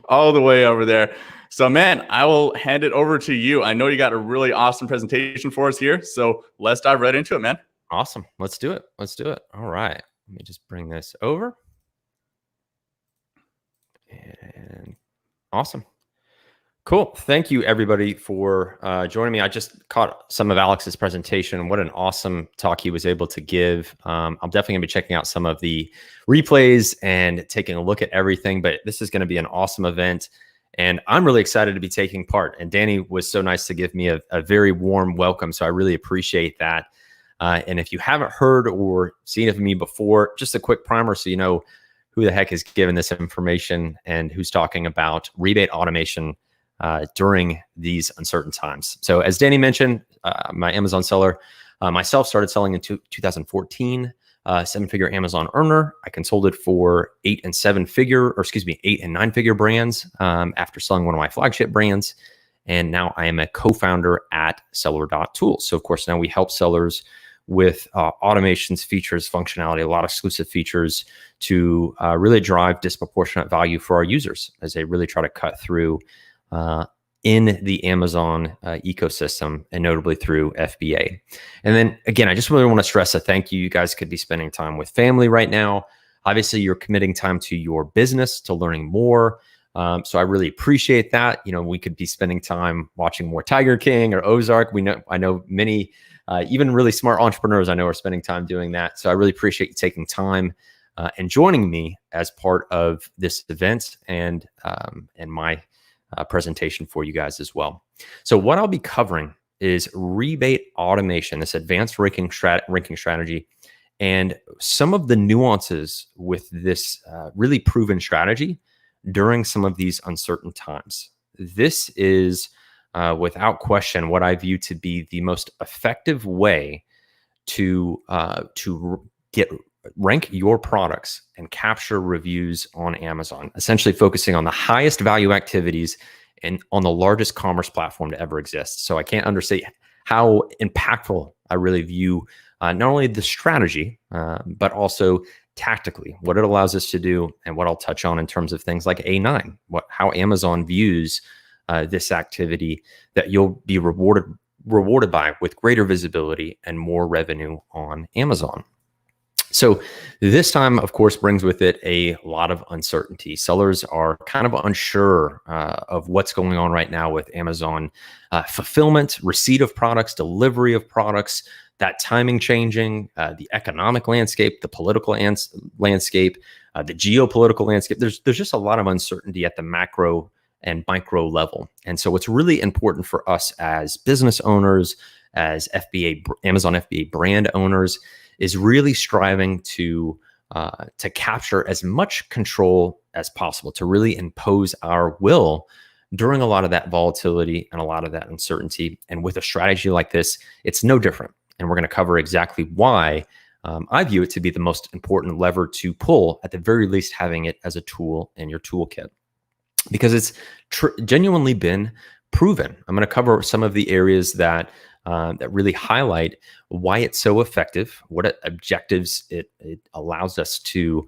all the way over there. So, man, I will hand it over to you. I know you got a really awesome presentation for us here. So let's dive right into it, man. Awesome. Let's do it. All right. Let me just bring this over. And awesome. Cool. Thank you, everybody, for joining me. I just caught some of Alex's presentation. What an awesome talk he was able to give. I'm definitely going to be checking out some of the replays and taking a look at everything. But this is going to be an awesome event. And I'm really excited to be taking part. And Danny was so nice to give me a very warm welcome. So I really appreciate that. And if you haven't heard or seen of me before, just a quick primer so you know who the heck is giving this information and who's talking about rebate automation during these uncertain times. So as Danny mentioned, my Amazon seller, myself started selling in 2014, 7-figure Amazon earner. I consulted for 8 and 9-figure brands after selling one of my flagship brands. And now I am a co-founder at Seller.Tools. So of course, now we help sellers with automations, features, functionality, a lot of exclusive features to really drive disproportionate value for our users as they really try to cut through in the Amazon ecosystem, and notably through FBA. And then again, I just really want to stress a thank you. You guys could be spending time with family right now. Obviously, you're committing time to your business, to learning more. So I really appreciate that. You know, we could be spending time watching more Tiger King or Ozark. I know many, even really smart entrepreneurs I know are spending time doing that. So I really appreciate you taking time and joining me as part of this event and my presentation for you guys as well. So what I'll be covering is rebate automation, this advanced ranking strategy, and some of the nuances with this really proven strategy during some of these uncertain times. This is without question what I view to be the most effective way to rank your products and capture reviews on Amazon, essentially focusing on the highest value activities and on the largest commerce platform to ever exist. So I can't understate how impactful I really view not only the strategy, but also tactically what it allows us to do, and what I'll touch on in terms of things like A9, how Amazon views this activity that you'll be rewarded by with greater visibility and more revenue on Amazon. So this time, of course, brings with it a lot of uncertainty. Sellers are kind of unsure of what's going on right now with Amazon fulfillment, receipt of products, delivery of products, that timing changing, the economic landscape, the political landscape, the geopolitical landscape. There's just a lot of uncertainty at the macro and micro level. And so what's really important for us as business owners, as Amazon FBA brand owners, is really striving to capture as much control as possible, to really impose our will during a lot of that volatility and a lot of that uncertainty. And with a strategy like this, it's no different. And we're going to cover exactly why I view it to be the most important lever to pull, at the very least having it as a tool in your toolkit, because it's genuinely been proven. I'm going to cover some of the areas that that really highlight why it's so effective, what objectives it allows us to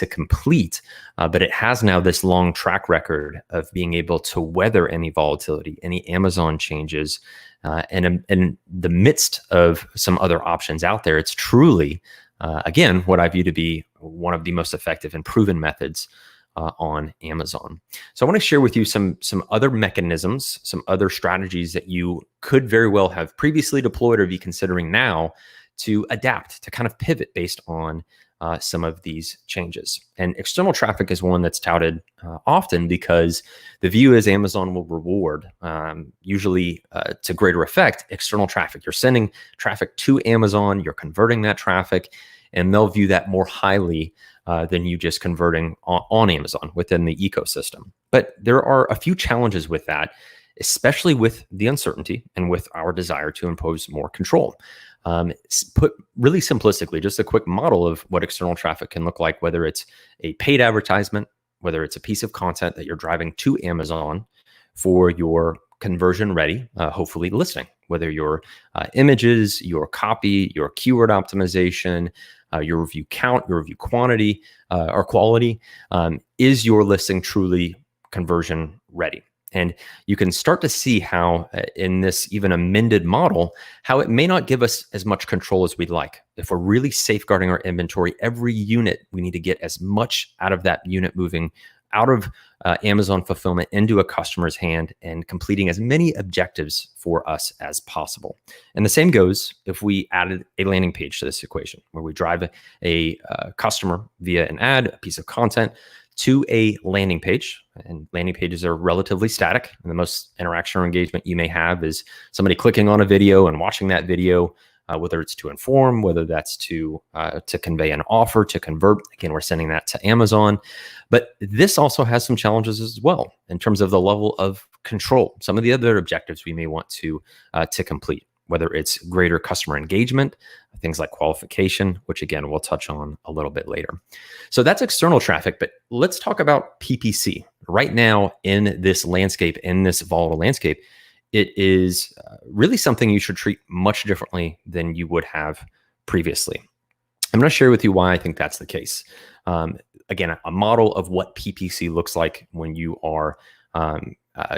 complete. But it has now this long track record of being able to weather any volatility, any Amazon changes, and in the midst of some other options out there. It's truly, again, what I view to be one of the most effective and proven methods on Amazon. So I want to share with you some other mechanisms, some other strategies that you could very well have previously deployed or be considering now to adapt, to kind of pivot based on some of these changes. And external traffic is one that's touted often because the view is Amazon will reward, usually to greater effect, external traffic. You're sending traffic to Amazon, you're converting that traffic, and they'll view that more highly than you just converting on Amazon within the ecosystem. But there are a few challenges with that, especially with the uncertainty and with our desire to impose more control. Put really simplistically, just a quick model of what external traffic can look like, whether it's a paid advertisement, whether it's a piece of content that you're driving to Amazon for your conversion ready, hopefully listing, whether your images, your copy, your keyword optimization, your review count, your review quantity or quality, is your listing truly conversion ready? And you can start to see how in this even amended model, how it may not give us as much control as we'd like. If we're really safeguarding our inventory, every unit, we need to get as much out of that unit moving out of Amazon fulfillment into a customer's hand and completing as many objectives for us as possible. And the same goes if we added a landing page to this equation, where we drive a customer via an ad, a piece of content, to a landing page. And landing pages are relatively static. And the most interaction or engagement you may have is somebody clicking on a video and watching that video, whether it's to inform, whether that's to convey an offer, to convert. Again, we're sending that to Amazon. But this also has some challenges as well in terms of the level of control. Some of the other objectives we may want to complete, whether it's greater customer engagement, things like qualification, which again, we'll touch on a little bit later. So that's external traffic, but let's talk about PPC. Right now in this landscape, in this volatile landscape, it is really something you should treat much differently than you would have previously. I'm going to share with you why I think that's the case. Again, a model of what PPC looks like when you are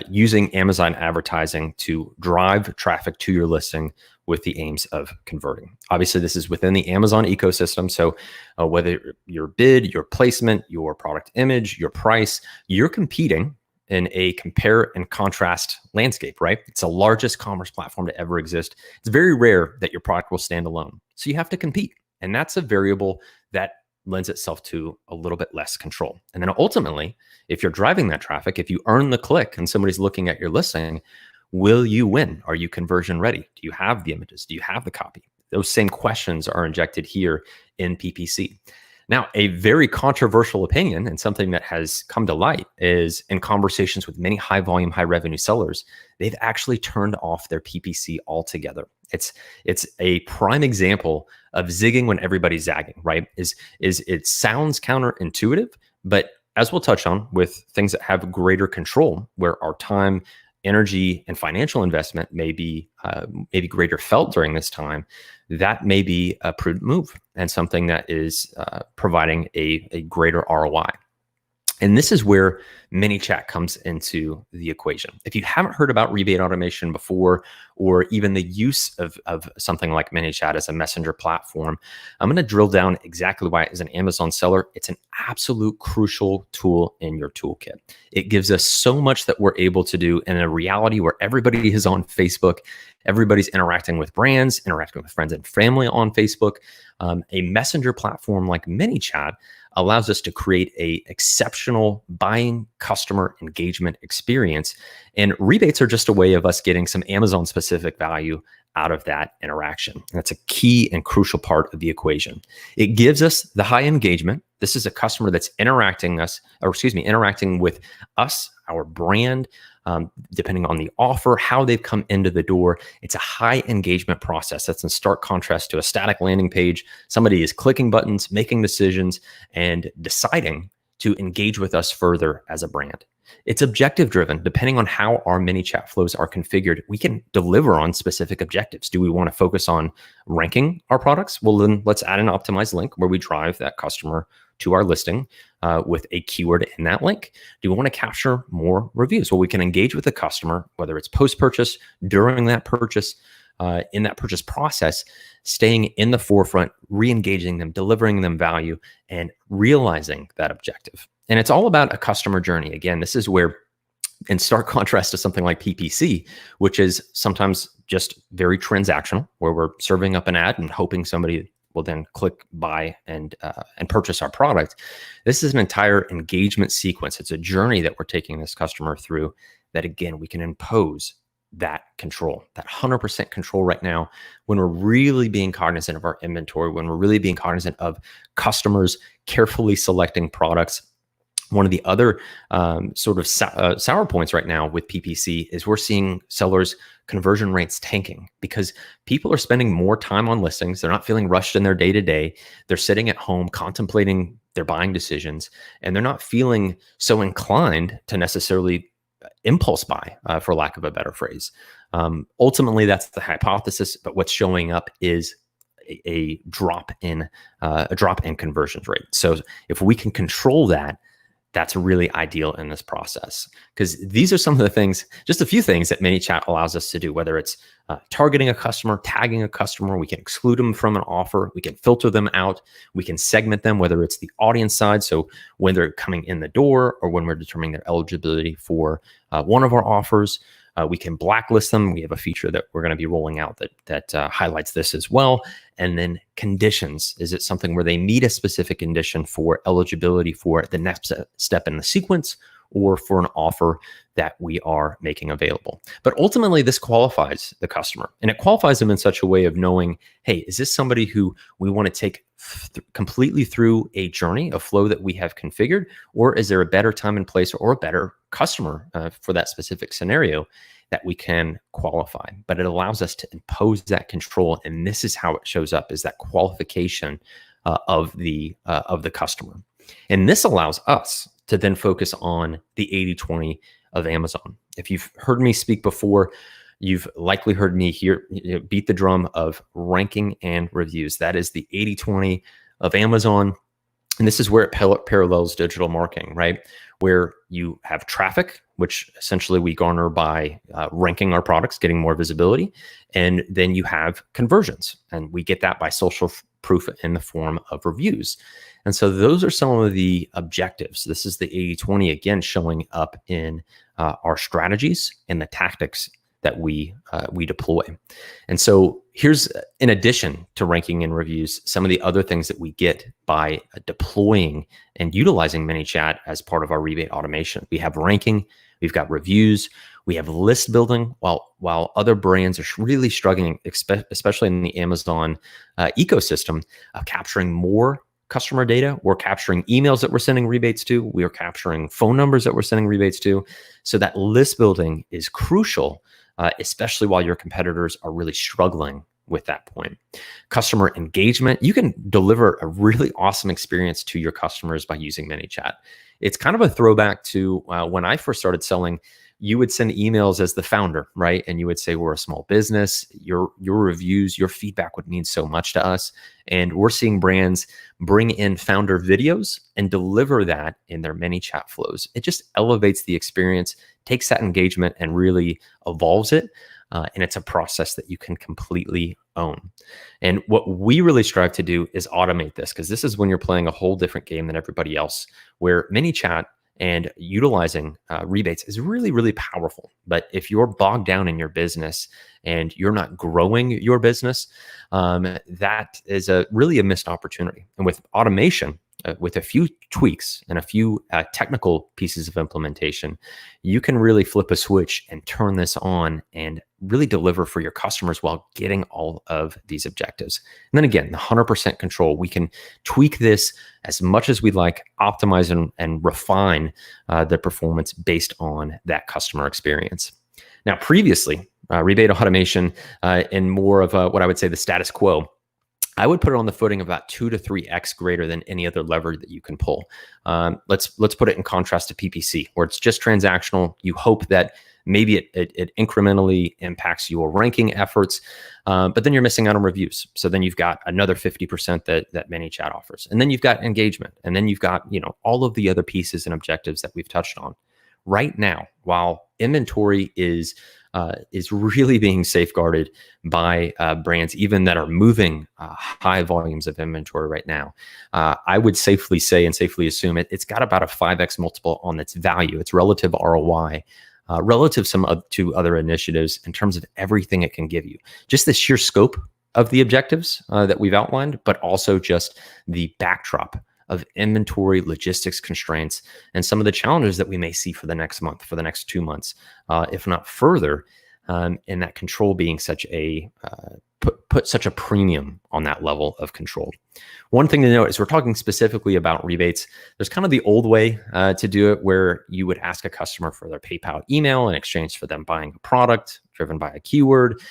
using Amazon advertising to drive traffic to your listing with the aims of converting. Obviously, this is within the Amazon ecosystem. So whether your bid, your placement, your product image, your price, you're competing in a compare and contrast landscape, right? It's the largest commerce platform to ever exist. It's very rare that your product will stand alone. So you have to compete. And that's a variable that lends itself to a little bit less control. And then ultimately, if you're driving that traffic, if you earn the click and somebody's looking at your listing, will you win? Are you conversion ready? Do you have the images? Do you have the copy? Those same questions are injected here in PPC. Now, a very controversial opinion and something that has come to light is in conversations with many high volume, high revenue sellers, they've actually turned off their PPC altogether. It's a prime example of zigging when everybody's zagging, right? It sounds counterintuitive, but as we'll touch on with things that have greater control, where our time, energy, and financial investment may be greater felt during this time, that may be a prudent move and something that is providing a greater ROI. And this is where ManyChat comes into the equation. If you haven't heard about rebate automation before, or even the use of something like ManyChat as a messenger platform, I'm going to drill down exactly why, as an Amazon seller, it's an absolute crucial tool in your toolkit. It gives us so much that we're able to do in a reality where everybody is on Facebook, everybody's interacting with brands, interacting with friends and family on Facebook. A messenger platform like ManyChat allows us to create a exceptional buying customer engagement experience. And rebates are just a way of us getting some Amazon specific value out of that interaction. And that's a key and crucial part of the equation. It gives us the high engagement. This is a customer that's interacting with us, our brand, depending on the offer, how they've come into the door. It's a high engagement process. That's in stark contrast to a static landing page. Somebody is clicking buttons, making decisions, and deciding to engage with us further as a brand. It's objective driven. Depending on how our mini chat flows are configured, we can deliver on specific objectives. Do we want to focus on ranking our products? Well, then let's add an optimized link where we drive that customer to our listing with a keyword in that link. Do we want to capture more reviews? Well, we can engage with the customer, whether it's post-purchase, during that purchase, in that purchase process, staying in the forefront, re-engaging them, delivering them value, and realizing that objective. And it's all about a customer journey. Again, this is where, in stark contrast to something like PPC, which is sometimes just very transactional, where we're serving up an ad and hoping somebody will then click buy and purchase our product. This is an entire engagement sequence. It's a journey that we're taking this customer through that, again, we can impose that control, that 100% control right now, when we're really being cognizant of our inventory, when we're really being cognizant of customers carefully selecting products. One of the other sort of sour points right now with PPC is we're seeing sellers' conversion rates tanking because people are spending more time on listings. They're not feeling rushed in their day-to-day. They're sitting at home contemplating their buying decisions, and they're not feeling so inclined to necessarily impulse buy, for lack of a better phrase. Ultimately, that's the hypothesis, but what's showing up is a drop in conversions rate. So if we can control that, that's really ideal in this process, because these are some of the things, just a few things that ManyChat allows us to do, whether it's targeting a customer, tagging a customer, we can exclude them from an offer, we can filter them out, we can segment them, whether it's the audience side, so when they're coming in the door or when we're determining their eligibility for one of our offers. We can blacklist them. We have a feature that we're going to be rolling out that highlights this as well. And then conditions. Is it something where they meet a specific condition for eligibility for the next step in the sequence or for an offer that we are making available? But ultimately, this qualifies the customer. And it qualifies them in such a way of knowing, hey, is this somebody who we want to take completely through a journey, a flow that we have configured, or is there a better time and place or a better customer for that specific scenario that we can qualify? But it allows us to impose that control, and this is how it shows up: is that qualification of the customer. And this allows us to then focus on the 80-20 of Amazon. If you've heard me speak before, you've likely heard me here beat the drum of ranking and reviews. That is the 80-20 of Amazon. And this is where it parallels digital marketing, right? Where you have traffic, which essentially we garner by ranking our products, getting more visibility. And then you have conversions, and we get that by social proof in the form of reviews. And so those are some of the objectives. This is the 80-20, again, showing up in our strategies and the tactics that we deploy. And so here's, in addition to ranking and reviews, some of the other things that we get by deploying and utilizing ManyChat as part of our rebate automation. We have ranking, we've got reviews, we have list building. While other brands are really struggling, especially in the Amazon ecosystem, of capturing more customer data. We're capturing emails that we're sending rebates to. We are capturing phone numbers that we're sending rebates to. So that list building is crucial, especially while your competitors are really struggling with that point. Customer engagement. You can deliver a really awesome experience to your customers by using ManyChat. It's kind of a throwback to when I first started selling. You would send emails as the founder, right? And you would say, we're a small business. Your reviews, your feedback would mean so much to us. And we're seeing brands bring in founder videos and deliver that in their ManyChat flows. It just elevates the experience, takes that engagement and really evolves it. And it's a process that you can completely own. And what we really strive to do is automate this, because this is when you're playing a whole different game than everybody else, where ManyChat and utilizing rebates is really, really powerful. But if you're bogged down in your business and you're not growing your business, that is really a missed opportunity. And with automation, with a few tweaks and a few technical pieces of implementation, you can really flip a switch and turn this on and really deliver for your customers while getting all of these objectives. And then again, the 100% control. We can tweak this as much as we'd like, optimize and refine the performance based on that customer experience. Now, previously, rebate automation in more of what I would say the status quo I would put it on the footing of about 2 to 3x greater than any other lever that you can pull. Let's put it in contrast to PPC, where it's just transactional. You hope that maybe it incrementally impacts your ranking efforts, but then you're missing out on reviews. So then you've got another 50% that ManyChat offers, and then you've got engagement, and then you've got all of the other pieces and objectives that we've touched on. Right now, while inventory is really being safeguarded by brands, even that are moving high volumes of inventory right now, I would safely say and safely assume it's got about a 5x multiple on its value, its relative ROI, relative to other initiatives in terms of everything it can give you. Just the sheer scope of the objectives that we've outlined, but also just the backdrop of inventory, logistics constraints, and some of the challenges that we may see for the next month, for the next 2 months, if not further, and that control being such a put such a premium on that level of control. One thing to note is we're talking specifically about rebates. There's kind of the old way to do it, where you would ask a customer for their PayPal email in exchange for them buying a product driven by a keyword.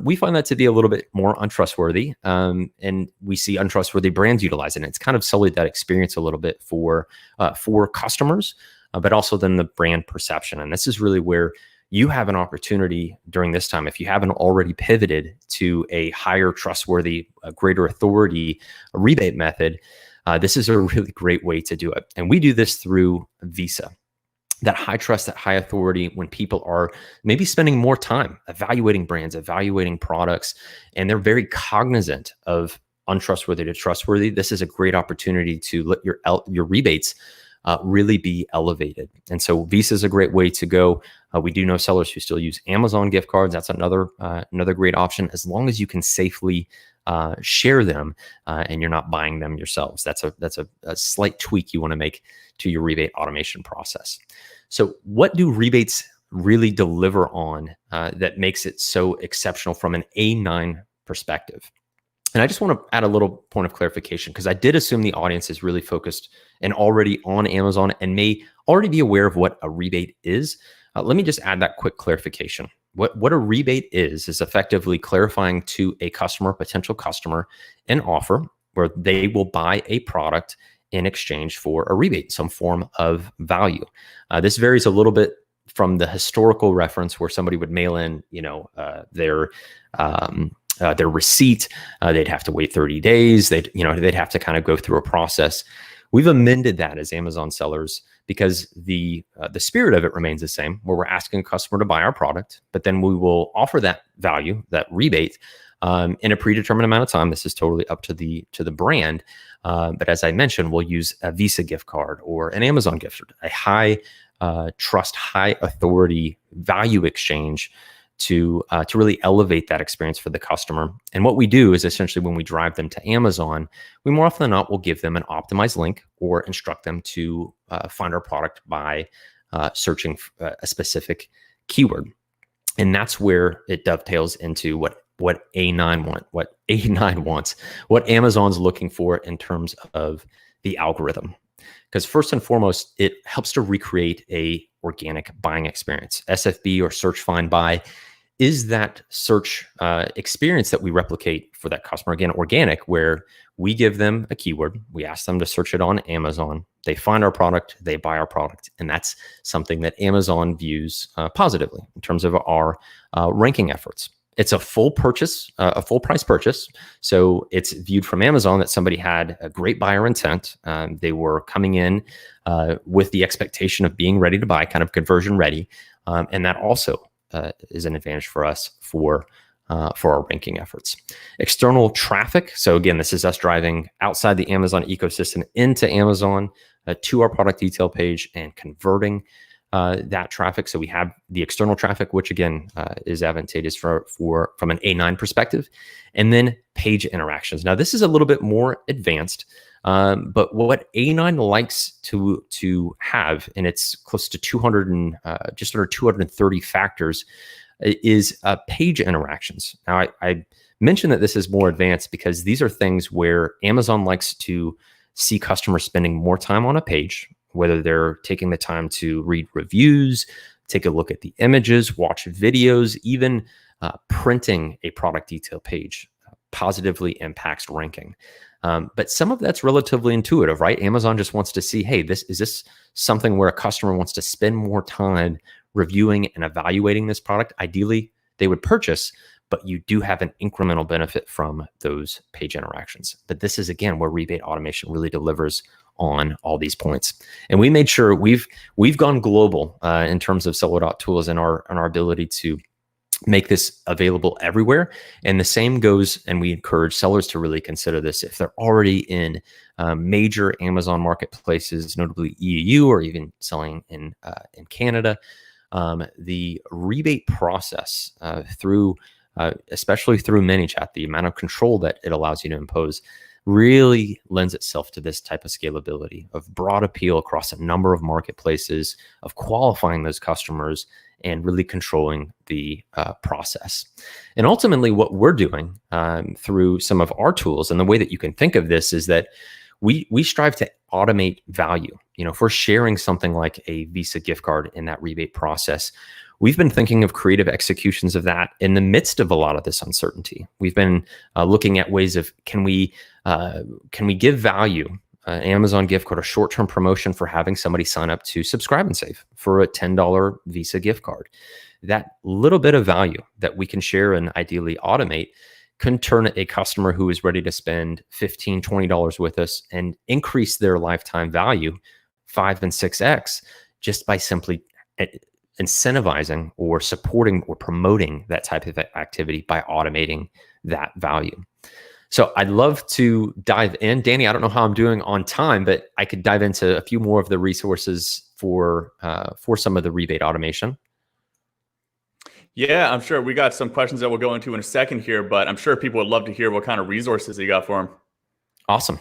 We find that to be a little bit more untrustworthy, and we see untrustworthy brands utilize it. And it's kind of sullied that experience a little bit for customers, but also then the brand perception. And this is really where you have an opportunity during this time, if you haven't already pivoted to a higher trustworthy, a greater authority, a rebate method. This is a really great way to do it. And we do this through Visa. That high trust, that high authority, when people are maybe spending more time evaluating brands, evaluating products, and they're very cognizant of untrustworthy to trustworthy. This is a great opportunity to let your rebates really be elevated. And so Visa is a great way to go. We do know sellers who still use Amazon gift cards. That's another great option, as long as you can safely share them and you're not buying them yourselves. That's a slight tweak you want to make to your rebate automation process. So what do rebates really deliver on that makes it so exceptional from an A9 perspective? And I just want to add a little point of clarification, because I did assume the audience is really focused and already on Amazon and may already be aware of what a rebate is. Let me just add that quick clarification. What a rebate is effectively clarifying to a customer, potential customer, an offer where they will buy a product in exchange for a rebate, some form of value. This varies a little bit from the historical reference where somebody would mail in, their receipt. They'd have to wait 30 days. They'd have to kind of go through a process. We've amended that as Amazon sellers because the spirit of it remains the same, where we're asking a customer to buy our product, but then we will offer that value, that rebate, in a predetermined amount of time. This is totally up to the brand. But as I mentioned, we'll use a Visa gift card or an Amazon gift card, a high trust, high authority value exchange to really elevate that experience for the customer. And what we do is essentially, when we drive them to Amazon, we more often than not will give them an optimized link or instruct them to find our product by searching a specific keyword. And that's where it dovetails into what A9 wants, what Amazon's looking for in terms of the algorithm. Because first and foremost, it helps to recreate a organic buying experience. SFB, or search, find, buy, is that search experience that we replicate for that customer. Again, organic, where we give them a keyword, we ask them to search it on Amazon, they find our product, they buy our product, and that's something that Amazon views positively in terms of our ranking efforts. It's a full purchase, a full price purchase. So it's viewed from Amazon that somebody had a great buyer intent. They were coming in with the expectation of being ready to buy, kind of conversion ready. And that also is an advantage for us for our ranking efforts. External traffic. So again, this is us driving outside the Amazon ecosystem into Amazon to our product detail page and converting that traffic. So we have the external traffic, which again is advantageous from an A9 perspective, and then page interactions. Now this is a little bit more advanced, but what A9 likes to have, and it's close to 200 and just under 230 factors, is page interactions. Now I mentioned that this is more advanced because these are things where Amazon likes to see customers spending more time on a page, whether they're taking the time to read reviews, take a look at the images, watch videos, even printing a product detail page. positively impacts ranking. But some of that's relatively intuitive, right? Amazon just wants to see, hey, is this something where a customer wants to spend more time reviewing and evaluating this product? Ideally, they would purchase, but you do have an incremental benefit from those page interactions. But this is, again, where rebate automation really delivers on all these points. And we made sure we've gone global in terms of Seller.tools and our ability to make this available everywhere. And the same goes, and we encourage sellers to really consider this if they're already in major Amazon marketplaces, notably EU, or even selling in Canada. The rebate process especially through ManyChat, the amount of control that it allows you to impose really lends itself to this type of scalability of broad appeal across a number of marketplaces, of qualifying those customers, and really controlling the process. And ultimately, what we're doing through some of our tools, and the way that you can think of this is that we strive to automate value. If we're sharing something like a Visa gift card in that rebate process, we've been thinking of creative executions of that in the midst of a lot of this uncertainty. We've been looking at ways of can we give value, Amazon gift card, a short-term promotion for having somebody sign up to Subscribe and Save for a $10 Visa gift card. That little bit of value that we can share and ideally automate can turn a customer who is ready to spend $15, $20 with us and increase their lifetime value 5 and 6x just by simply incentivizing or supporting or promoting that type of activity by automating that value. So I'd love to dive in. Danny, I don't know how I'm doing on time, but I could dive into a few more of the resources for some of the rebate automation. Yeah, I'm sure we got some questions that we'll go into in a second here, but I'm sure people would love to hear what kind of resources you got for them. Awesome.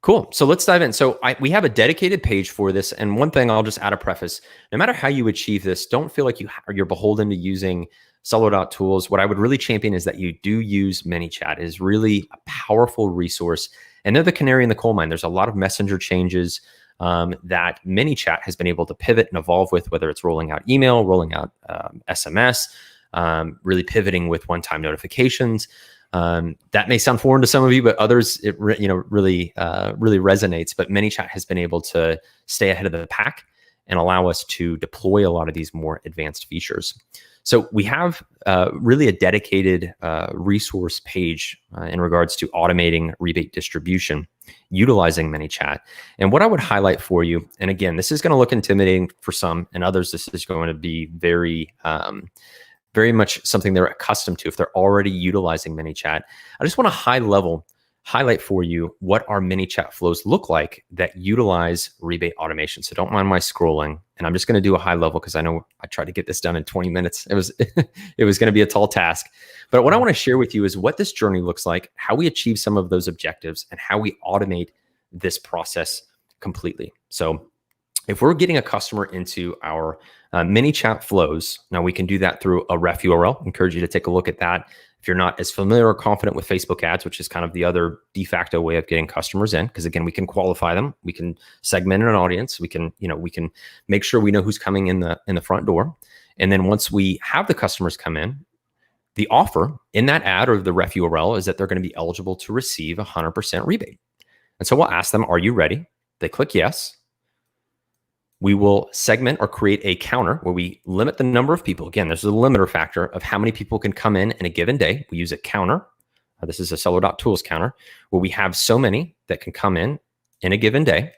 Cool. So let's dive in. So we have a dedicated page for this. And one thing I'll just add a preface, no matter how you achieve this, don't feel like you're beholden to using Seller.tools. What I would really champion is that you do use ManyChat. It is really a powerful resource. And they're the canary in the coal mine. There's a lot of messenger changes that ManyChat has been able to pivot and evolve with, whether it's rolling out email, rolling out SMS, really pivoting with one-time notifications. That may sound foreign to some of you, but others, it really resonates. But ManyChat has been able to stay ahead of the pack and allow us to deploy a lot of these more advanced features. So we have really a dedicated resource page in regards to automating rebate distribution utilizing ManyChat. And what I would highlight for you, and again, this is going to look intimidating for some, and others, this is going to be very much something they're accustomed to if they're already utilizing ManyChat. I just want to high level highlight for you what our ManyChat flows look like that utilize rebate automation. So don't mind my scrolling. And I'm just going to do a high level because I know I tried to get this done in 20 minutes. It was going to be a tall task. But what I want to share with you is what this journey looks like, how we achieve some of those objectives, and how we automate this process completely. So if we're getting a customer into our ManyChat flows, now we can do that through a ref URL. Encourage you to take a look at that. If you're not as familiar or confident with Facebook ads, which is kind of the other de facto way of getting customers in, because again, we can qualify them, we can segment an audience, we can make sure we know who's coming in the front door. And then once we have the customers come in, the offer in that ad or the ref URL is that they're going to be eligible to receive 100% rebate. And so we'll ask them, are you ready? They click yes. We will segment or create a counter where we limit the number of people. Again, there's a limiter factor of how many people can come in a given day. We use a counter. This is a Seller.tools counter where we have so many that can come in a given day.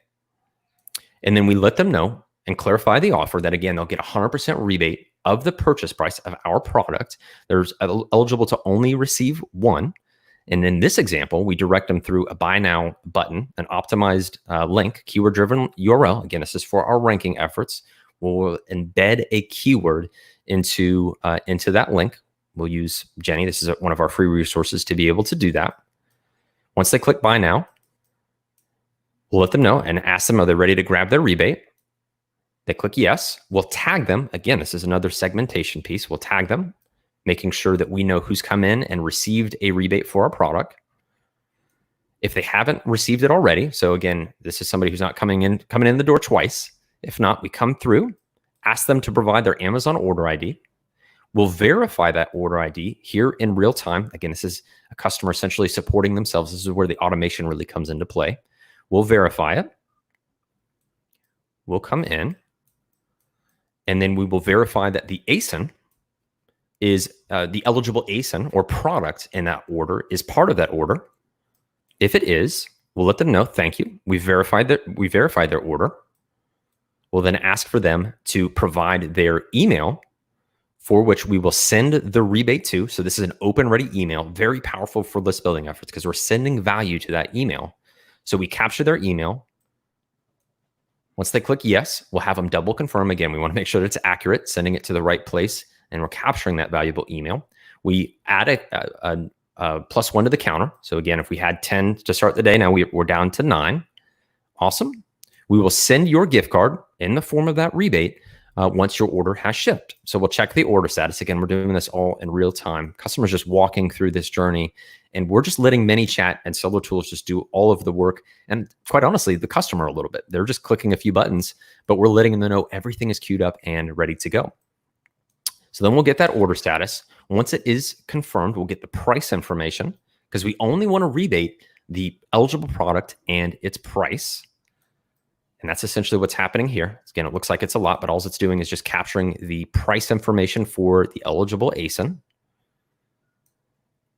And then we let them know and clarify the offer that, again, they'll get 100% rebate of the purchase price of our product. They're eligible to only receive one. And in this example, we direct them through a buy now button, an optimized link, keyword-driven URL. Again, this is for our ranking efforts. We'll embed a keyword into that link. We'll use Jenny. This is one of our free resources to be able to do that. Once they click buy now, we'll let them know and ask them, are they ready to grab their rebate? They click yes. We'll tag them. Again, this is another segmentation piece. We'll tag them, making sure that we know who's come in and received a rebate for our product. If they haven't received it already, so again, this is somebody who's not coming in the door twice. If not, we come through, ask them to provide their Amazon order ID. We'll verify that order ID here in real time. Again, this is a customer essentially supporting themselves. This is where the automation really comes into play. We'll verify it. We'll come in, and then we will verify that the ASIN is the eligible ASIN or product in that order is part of that order. If it is, we'll let them know, thank you. We verified their order. We'll then ask for them to provide their email, for which we will send the rebate to. So this is an open ready email, very powerful for list building efforts because we're sending value to that email. So we capture their email. Once they click yes, we'll have them double confirm. Again, we want to make sure that it's accurate, sending it to the right place, and we're capturing that valuable email. We add a +1 to the counter. So again, if we had 10 to start the day, now we're down to 9. Awesome. We will send your gift card in the form of that rebate once your order has shipped. So we'll check the order status. Again, we're doing this all in real time. Customers just walking through this journey, and we're just letting ManyChat and Seller Tools just do all of the work. And quite honestly, the customer a little bit. They're just clicking a few buttons, but we're letting them know everything is queued up and ready to go. So then we'll get that order status. Once it is confirmed, we'll get the price information because we only want to rebate the eligible product and its price. And that's essentially what's happening here. Again, it looks like it's a lot, but all it's doing is just capturing the price information for the eligible ASIN.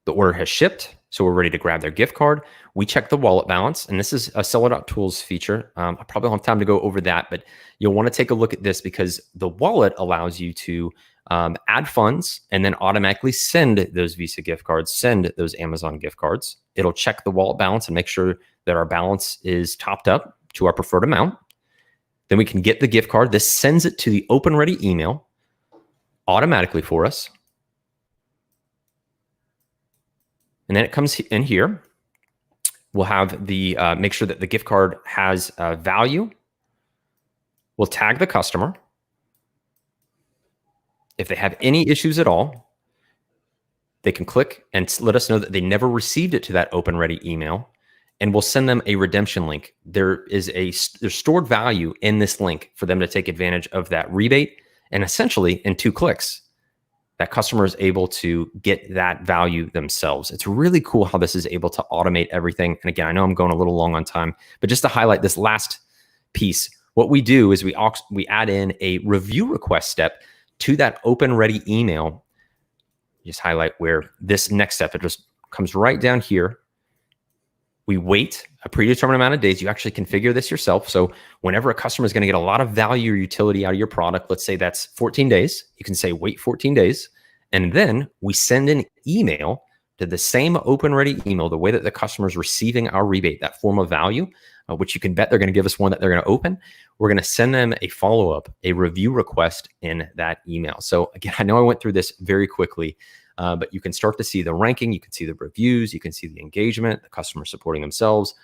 The order has shipped, so we're ready to grab their gift card. We check the wallet balance, and this is a Seller.tools feature. I probably don't have time to go over that, but you'll want to take a look at this because the wallet allows you to add funds and then automatically send those Visa gift cards, send those Amazon gift cards. It'll check the wallet balance and make sure that our balance is topped up to our preferred amount. Then we can get the gift card. This sends it to the open ready email automatically for us. And then it comes in here. We'll have the make sure that the gift card has value. We'll tag the customer. If they have any issues at all, they can click and let us know that they never received it to that open ready email, and we'll send them a redemption link. There's stored value in this link for them to take advantage of that rebate, and essentially in 2 clicks, that customer is able to get that value themselves. It's really cool how this is able to automate everything. And again, I know I'm going a little long on time, but just to highlight this last piece, what we do is we add in a review request step to that open ready email. Just highlight where this next step, it just comes right down here. We wait a predetermined amount of days. You actually configure this yourself. So whenever a customer is going to get a lot of value or utility out of your product, let's say that's 14 days, you can say wait 14 days. And then we send an email to the same open ready email, the way that the customer is receiving our rebate, that form of value, which you can bet they're going to give us one that they're going to open. We're going to send them a follow-up, a review request in that email. So again, I know I went through this very quickly, but you can start to see the ranking, you can see the reviews, you can see the engagement, the customer supporting themselves,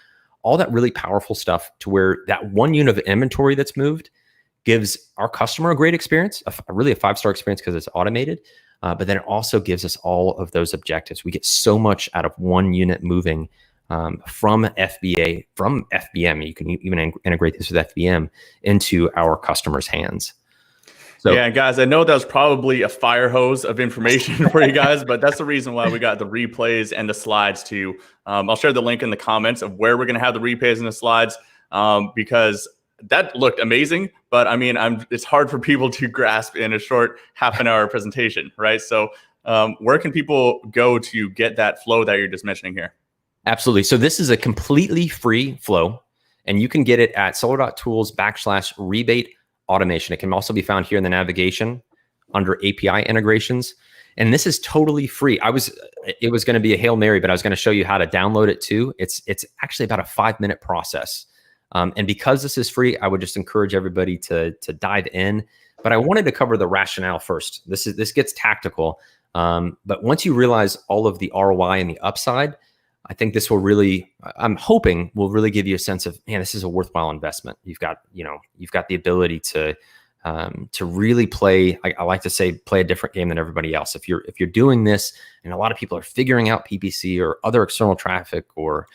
all that really powerful stuff to where that 1 unit of inventory that's moved gives our customer a great experience, really a 5-star experience because it's automated, but then it also gives us all of those objectives. We get so much out of 1 unit moving from FBA, from FBM. You can even integrate this with FBM into our customers' hands. So, yeah, guys, I know that was probably a fire hose of information for you guys, but that's the reason why we got the replays and the slides too. I'll share the link in the comments of where we're going to have the replays and the slides because that looked amazing. But I mean, it's hard for people to grasp in a short half-an-hour presentation, right? So where can people go to get that flow that you're just mentioning here? Absolutely. So this is a completely free flow, and you can get it at seller.tools/rebate automation. It can also be found here in the navigation under API integrations. And this is totally free. It was going to be a Hail Mary, but I was going to show you how to download it too. It's actually about a 5-minute process. And because this is free, I would just encourage everybody to dive in. But I wanted to cover the rationale first. This gets tactical. But once you realize all of the ROI and the upside, I think this will really, I'm hoping will really give you a sense of, man, this is a worthwhile investment. You've got the ability to really play. I like to say, play a different game than everybody else. If you're doing this, and a lot of people are figuring out PPC or other external traffic, or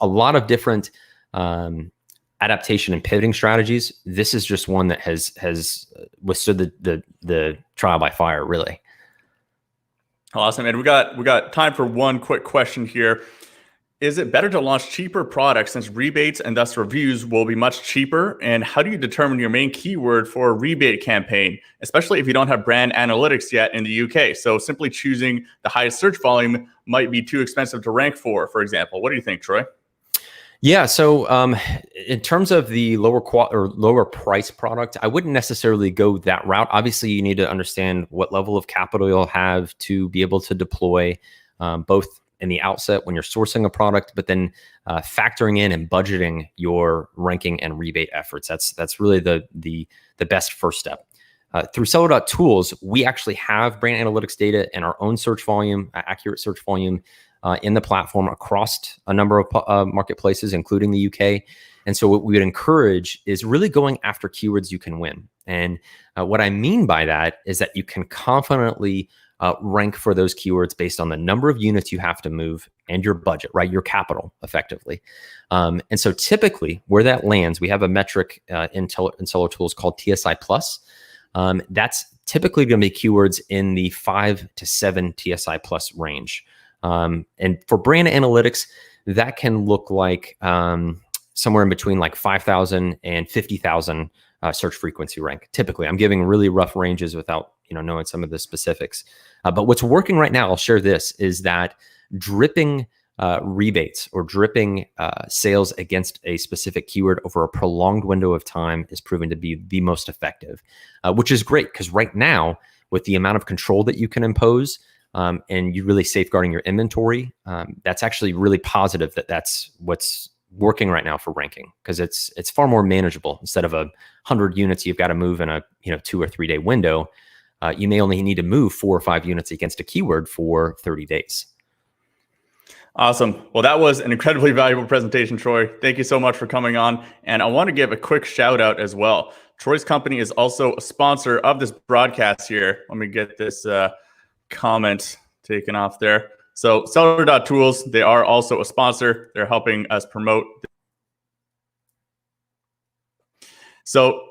a lot of different adaptation and pivoting strategies, this is just one that has withstood the trial by fire, really. Awesome. And we got time for one quick question here. Is it better to launch cheaper products since rebates and thus reviews will be much cheaper? And how do you determine your main keyword for a rebate campaign, especially if you don't have brand analytics yet in the UK? So simply choosing the highest search volume might be too expensive to rank for example. What do you think, Troy? Yeah, so in terms of the lower price product, I wouldn't necessarily go that route. Obviously, you need to understand what level of capital you'll have to be able to deploy both in the outset when you're sourcing a product, but then factoring in and budgeting your ranking and rebate efforts. That's really the best first step. Through Seller.tools, we actually have brand analytics data and our own search volume, accurate search volume in the platform across a number of marketplaces, including the UK. And so what we would encourage is really going after keywords you can win. And what I mean by that is that you can confidently rank for those keywords based on the number of units you have to move and your budget, right? Your capital, effectively. And so typically where that lands, we have a metric in Seller.tools called TSI Plus. That's typically going to be keywords in the 5 to 7 TSI Plus range. And for brand analytics, that can look like somewhere in between like 5,000 and 50,000 search frequency rank. Typically, I'm giving really rough ranges without knowing some of the specifics. But what's working right now, I'll share this, is that dripping rebates or dripping sales against a specific keyword over a prolonged window of time is proven to be the most effective, which is great because right now, with the amount of control that you can impose and you really safeguarding your inventory, that's actually really positive that's what's working right now for ranking, because it's far more manageable. Instead of 100 units you've got to move in a 2 or 3 day window, you may only need to move 4 or 5 units against a keyword for 30 days. Awesome. Well, that was an incredibly valuable presentation, Troy. Thank you so much for coming on. And I want to give a quick shout out as well. Troy's company is also a sponsor of this broadcast here. Let me get this comment taken off there. So Seller.tools, they are also a sponsor. They're helping us promote. So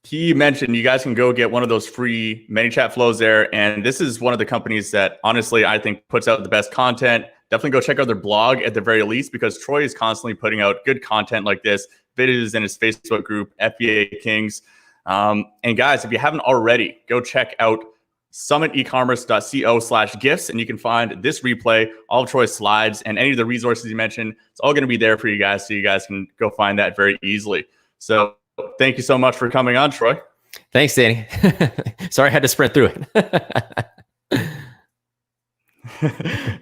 he mentioned you guys can go get one of those free ManyChat flows there. And this is one of the companies that honestly, I think puts out the best content. Definitely go check out their blog at the very least, because Troy is constantly putting out good content like this, videos in his Facebook group, FBA Kings. And guys, if you haven't already, go check out summitecommerce.co/gifts, and you can find this replay, all of Troy's slides, and any of the resources you mentioned. It's all going to be there for you guys, so you guys can go find that very easily. So thank you so much for coming on, Troy. Thanks, Danny. Sorry I had to sprint through it.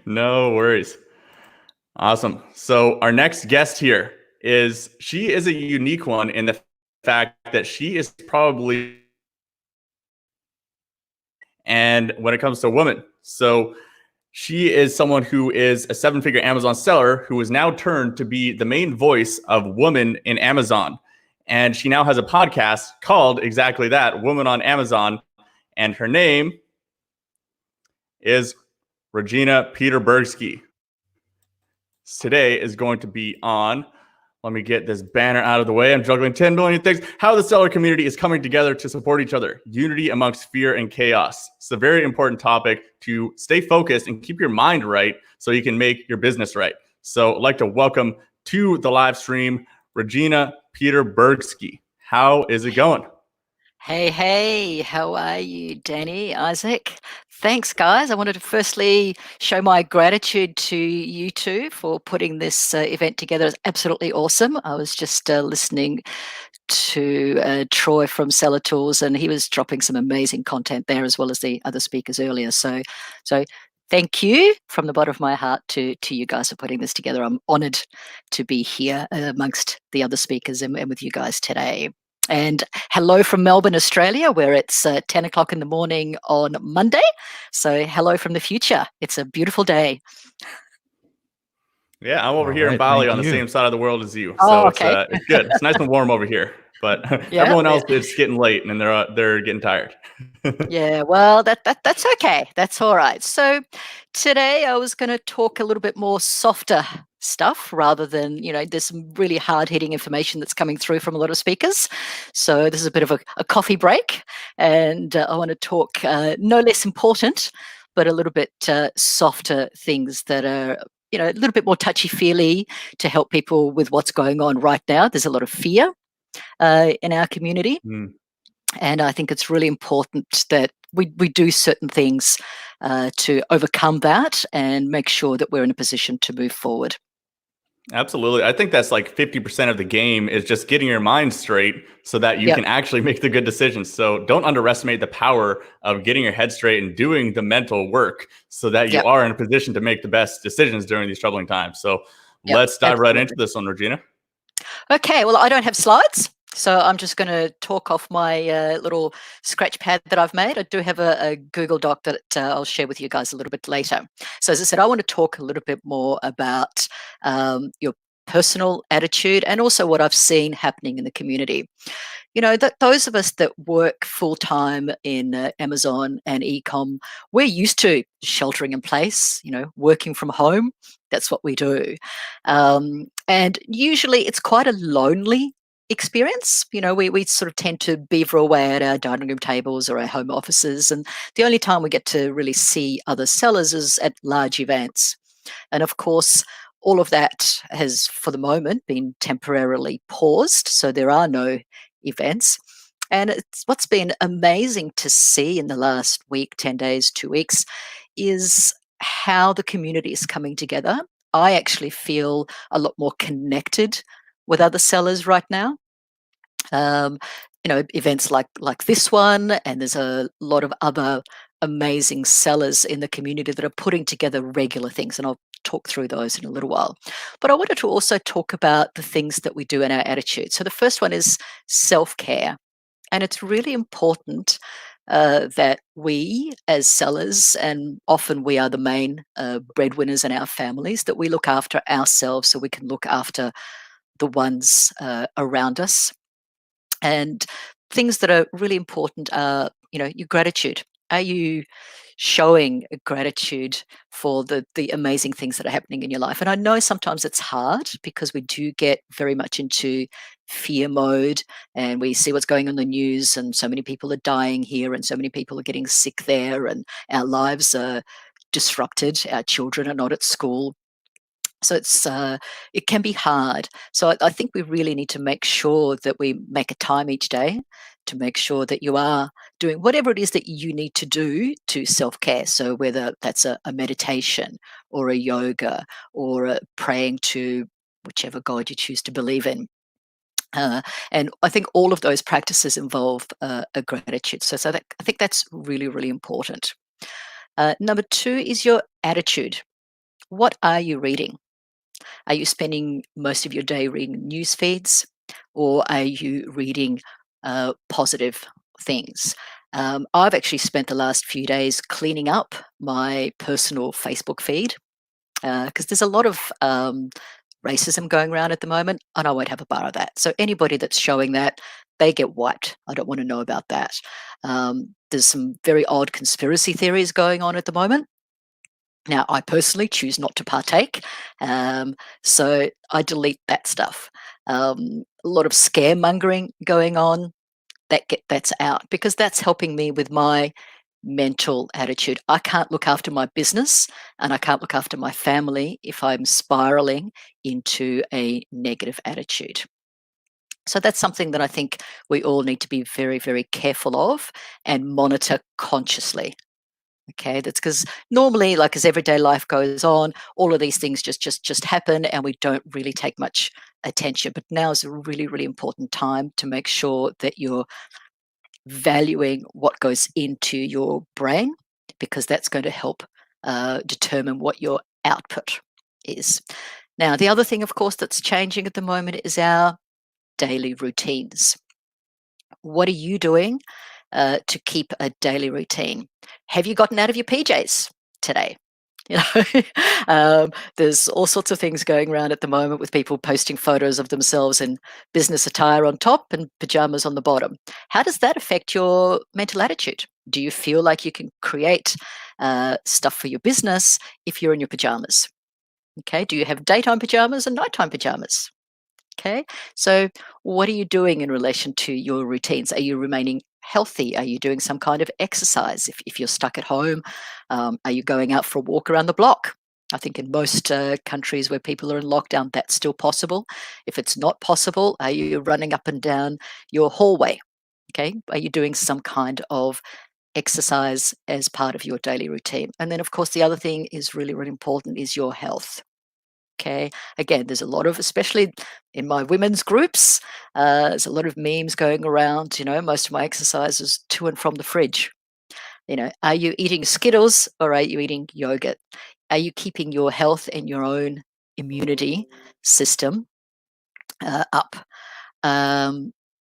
No worries. Awesome. So our next guest here she is a unique one in the fact that she is probably, and when it comes to women, so she is someone who is a 7-figure Amazon seller who is now turned to be the main voice of women in Amazon. And she now has a podcast called exactly that, Women on Amazon. And her name is Regina Peterbergsky. Today is going to be on, let me get this banner out of the way. I'm juggling 10 million things. How the seller community is coming together to support each other. Unity amongst fear and chaos. It's a very important topic to stay focused and keep your mind right so you can make your business right. So I'd like to welcome to the live stream, Regina Peterbergsky. How is it going? Hey, how are you, Danny, Isaac? Thanks, guys. I wanted to firstly show my gratitude to you two for putting this event together. It's absolutely awesome. I was just listening to Troy from Seller Tools, and he was dropping some amazing content there, as well as the other speakers earlier. So thank you from the bottom of my heart to you guys for putting this together. I'm honored to be here amongst the other speakers and with you guys today. And hello from Melbourne, Australia, where it's 10 o'clock in the morning on Monday. So hello from the future. It's a beautiful day. Yeah, I'm over here in Bali on the same side of the world as you. So Oh, okay. It's good. It's nice and warm over here. But Yeah. everyone else, it's getting late and they're getting tired. Yeah, well, that's okay. That's all right. So today I was going to talk a little bit more softer stuff rather than, there's some really hard-hitting information that's coming through from a lot of speakers. So this is a bit of a coffee break, and I want to talk no less important, but a little bit softer things that are, a little bit more touchy-feely to help people with what's going on right now. There's a lot of fear in our community. Mm. And I think it's really important that we do certain things to overcome that and make sure that we're in a position to move forward. Absolutely. I think that's like 50% of the game is just getting your mind straight so that you Yep. can actually make the good decisions. So don't underestimate the power of getting your head straight and doing the mental work so that you Yep. are in a position to make the best decisions during these troubling times. So Yep, let's dive right absolutely. into this one, Regina. Okay, well, I don't have slides, so I'm just going to talk off my little scratch pad that I've made. I do have a Google Doc that I'll share with you guys a little bit later. So as I said, I want to talk a little bit more about your personal attitude and also what I've seen happening in the community. That those of us that work full-time in Amazon and ecom, we're used to sheltering in place, working from home. That's what we do. And usually it's quite a lonely experience. We sort of tend to beaver away at our dining room tables or our home offices. And the only time we get to really see other sellers is at large events. And of course, all of that has, for the moment, been temporarily paused. So there are no events. And it's what's been amazing to see in the last week, 10 days, 2 weeks, is how the community is coming together. I actually feel a lot more connected with other sellers right now. Events like this one, and there's a lot of other amazing sellers in the community that are putting together regular things, and I'll talk through those in a little while. But I wanted to also talk about the things that we do in our attitude. So the first one is self-care, and it's really important that we as sellers, and often we are the main breadwinners in our families, that we look after ourselves so we can look after the ones around us. And things that are really important are, your gratitude. Are you showing gratitude for the amazing things that are happening in your life? And I know sometimes it's hard because we do get very much into fear mode, and we see what's going on in the news, and so many people are dying here and so many people are getting sick there, and our lives are disrupted. Our children are not at school. So it can be hard. So I think we really need to make sure that we make a time each day to make sure that you are doing whatever it is that you need to do to self-care. So whether that's a meditation or a yoga or a praying to whichever God you choose to believe in. And I think all of those practices involve a gratitude. So I think that's really, really important. Number 2 is your attitude. What are you reading? Are you spending most of your day reading news feeds, or are you reading positive things? I've actually spent the last few days cleaning up my personal Facebook feed because there's a lot of racism going around at the moment, and I won't have a bar of that. So anybody that's showing that, they get wiped. I don't want to know about that. There's some very odd conspiracy theories going on at the moment. Now, I personally choose not to partake, so I delete that stuff. A lot of scaremongering going on, that's out, because that's helping me with my mental attitude. I can't look after my business and I can't look after my family if I'm spiraling into a negative attitude. So that's something that I think we all need to be very, very careful of and monitor consciously. Okay, that's because normally, like as everyday life goes on, all of these things just happen, and we don't really take much attention. But now is a really, really important time to make sure that you're valuing what goes into your brain, because that's going to help determine what your output is. Now, the other thing, of course, that's changing at the moment is our daily routines. What are you doing to keep a daily routine? Have you gotten out of your PJs today? There's all sorts of things going around at the moment with people posting photos of themselves in business attire on top and pajamas on the bottom. How does that affect your mental attitude? Do you feel like you can create stuff for your business if you're in your pajamas? Okay, do you have daytime pajamas and nighttime pajamas? Okay, so what are you doing in relation to your routines? Are you remaining healthy? Are you doing some kind of exercise? If you're stuck at home, are you going out for a walk around the block? I think in most countries where people are in lockdown, that's still possible. If it's not possible, are you running up and down your hallway? Okay, are you doing some kind of exercise as part of your daily routine? And then, of course, the other thing is really, really important is your health. Okay. Again, there's a lot of, especially in my women's groups, there's a lot of memes going around. Most of my exercise is to and from the fridge. Are you eating Skittles or are you eating yogurt? Are you keeping your health and your own immunity system up?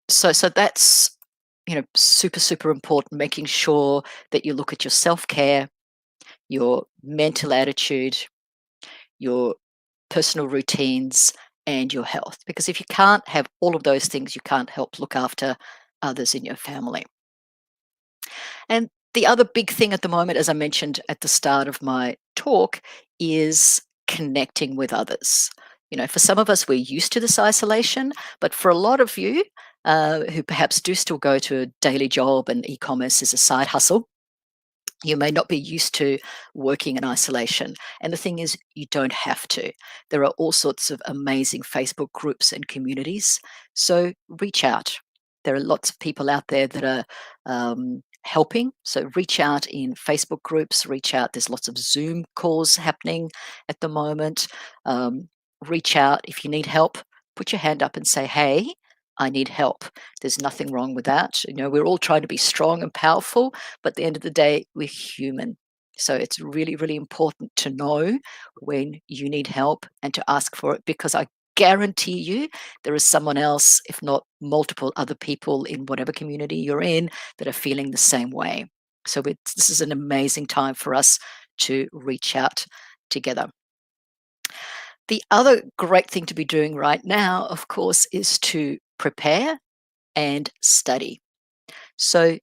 So that's super, super important. Making sure that you look at your self care, your mental attitude, your personal routines, and your health. Because if you can't have all of those things, you can't help look after others in your family. And the other big thing at the moment, as I mentioned at the start of my talk, is connecting with others. For some of us, we're used to this isolation, but for a lot of you who perhaps do still go to a daily job and e-commerce is a side hustle, you may not be used to working in isolation. And the thing is, you don't have to. There are all sorts of amazing Facebook groups and communities. So reach out. There are lots of people out there that are helping. So reach out in Facebook groups, reach out. There's lots of Zoom calls happening at the moment. Reach out if you need help. Put your hand up and say, hey, I need help. There's nothing wrong with that. We're all trying to be strong and powerful, but at the end of the day, we're human. So it's really, really important to know when you need help and to ask for it, because I guarantee you there is someone else, if not multiple other people in whatever community you're in, that are feeling the same way. So this is an amazing time for us to reach out together. The other great thing to be doing right now, of course, is to prepare and study. So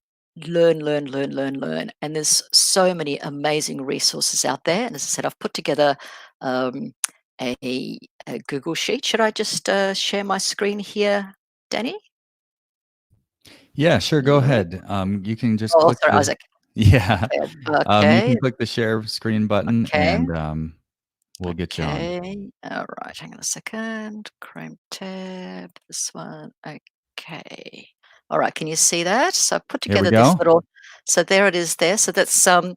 learn, learn, learn, learn, learn. And there's so many amazing resources out there. And as I said, I've put together a Google Sheet. Should I just share my screen here, Danny? Yeah, sure. Go ahead. You can just Oh, click sorry, the Isaac. yeah. You Okay. can click the share screen button Okay. and we'll get you on. Okay. All right. Hang on a second. Chrome tab. This one. Okay. All right. Can you see that? So I've put There we together this go. little. So there it is. There. So that's some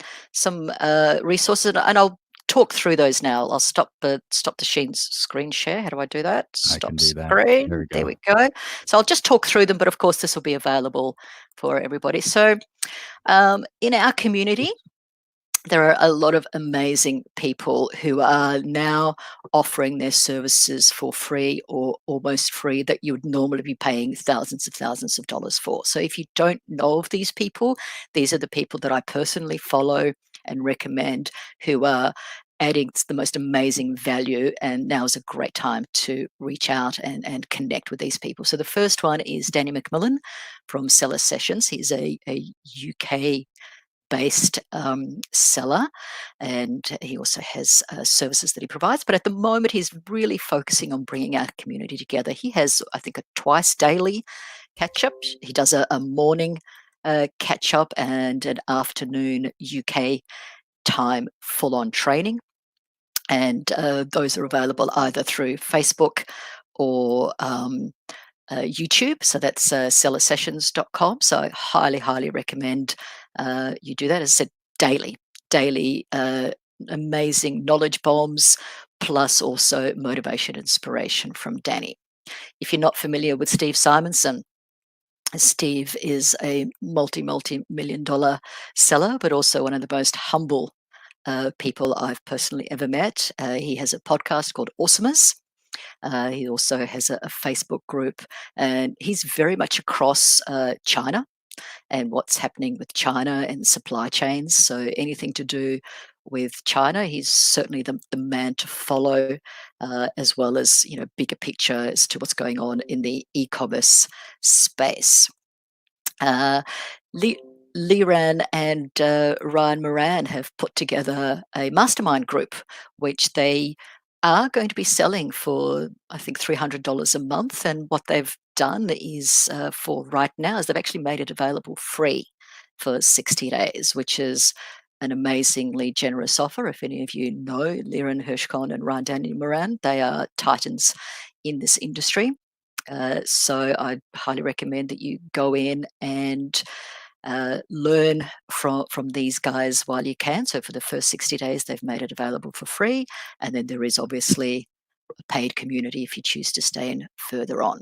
resources, and I'll talk through those now. I'll stop the screen share. How do I do that? I can Stop do that. screen. There we There go. we go. So I'll just talk through them, but of course this will be available for everybody. So in our community, there are a lot of amazing people who are now offering their services for free or almost free that you would normally be paying thousands of dollars for. So if you don't know of these people, these are the people that I personally follow and recommend who are adding the most amazing value. And now is a great time to reach out and connect with these people. So the first one is Danny McMillan from Seller Sessions. He's a UK based seller, and he also has services that he provides, but at the moment he's really focusing on bringing our community together. He has, I think, a twice daily catch up. He does a morning catch up and an afternoon UK time full on training, and those are available either through Facebook or YouTube. So that's sellersessions.com. So I highly, highly recommend you do that. As I said, daily amazing knowledge bombs, plus also motivation, inspiration from Danny. If you're not familiar with Steve Simonson, Steve is a multi-million dollar seller, but also one of the most humble people I've personally ever met. He has a podcast called Awesomers. He also has a Facebook group, and he's very much across China and what's happening with China and supply chains. So anything to do with China, he's certainly the man to follow, as well as bigger picture as to what's going on in the e-commerce space. Liran and Ryan Moran have put together a mastermind group, which they are going to be selling for, I think, $300 a month. And what they've done is, for right now, is they've actually made it available free for 60 days, which is an amazingly generous offer. If any of you know Liren Hirschkon and Ryan Daniel Moran, they are titans in this industry. So I highly recommend that you go in and learn from these guys while you can. So for the first 60 days, they've made it available for free. And then there is obviously a paid community if you choose to stay in further on.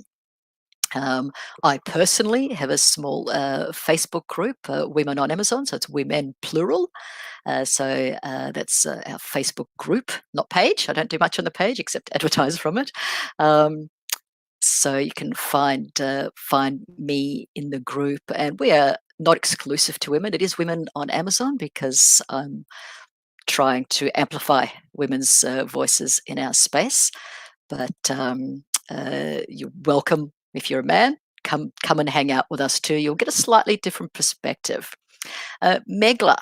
I personally have a small Facebook group, Women on Amazon. So it's women plural. So that's our Facebook group, not page. I don't do much on the page except advertise from it. So you can find me in the group, and we are not exclusive to women. It is women on Amazon because I'm trying to amplify women's voices in our space. But you're welcome if you're a man. Come and hang out with us too. You'll get a slightly different perspective. Megla,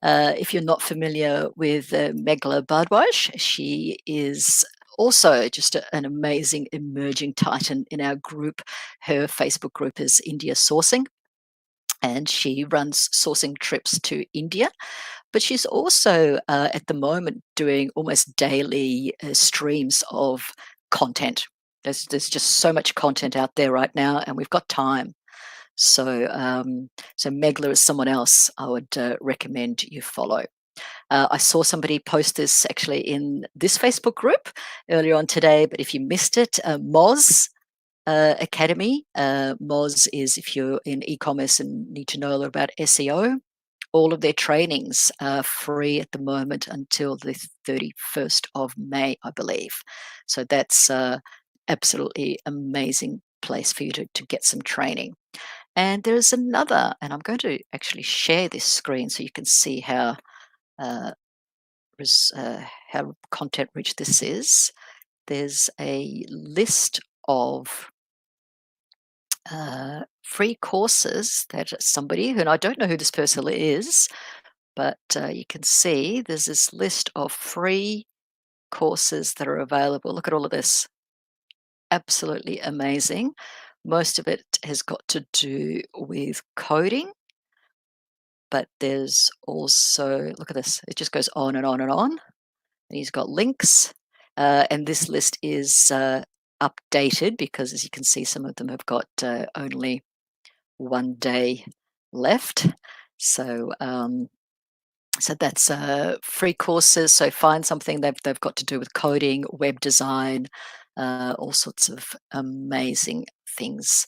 if you're not familiar with Megla Bardwaj, she is also just an amazing emerging titan in our group. Her Facebook group is India Sourcing, and she runs sourcing trips to India. But she's also at the moment doing almost daily streams of content. There's just so much content out there right now, and we've got time. So Megla is someone else I would recommend you follow. I saw somebody post this actually in this Facebook group earlier on today, but if you missed it, Moz Academy. Moz is, if you're in e-commerce and need to know about SEO, all of their trainings are free at the moment until the 31st of May, I believe. So that's absolutely amazing place for you to get some training. And there's another, and I'm going to actually share this screen so you can see how content rich this is. There's a list of free courses that somebody, and I don't know who this person is, but you can see there's this list of free courses that are available. Look at all of this. Absolutely amazing. Most of it has got to do with coding, but there's also, look at this, it just goes on and on and on. And he's got links, and this list is updated because, as you can see, some of them have got only 1 day left. So so that's free courses. So find something they've got to do with coding, web design, all sorts of amazing things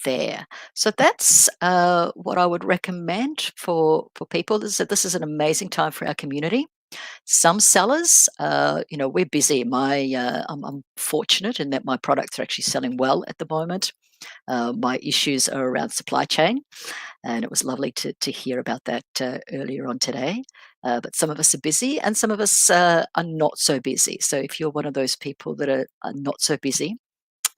there. So that's what I would recommend for people. This is an amazing time for our community. Some sellers, we're busy. I'm fortunate in that my products are actually selling well at the moment. My issues are around supply chain, and it was lovely to hear about that earlier on today. But some of us are busy, and some of us are not so busy. So if you're one of those people that are not so busy,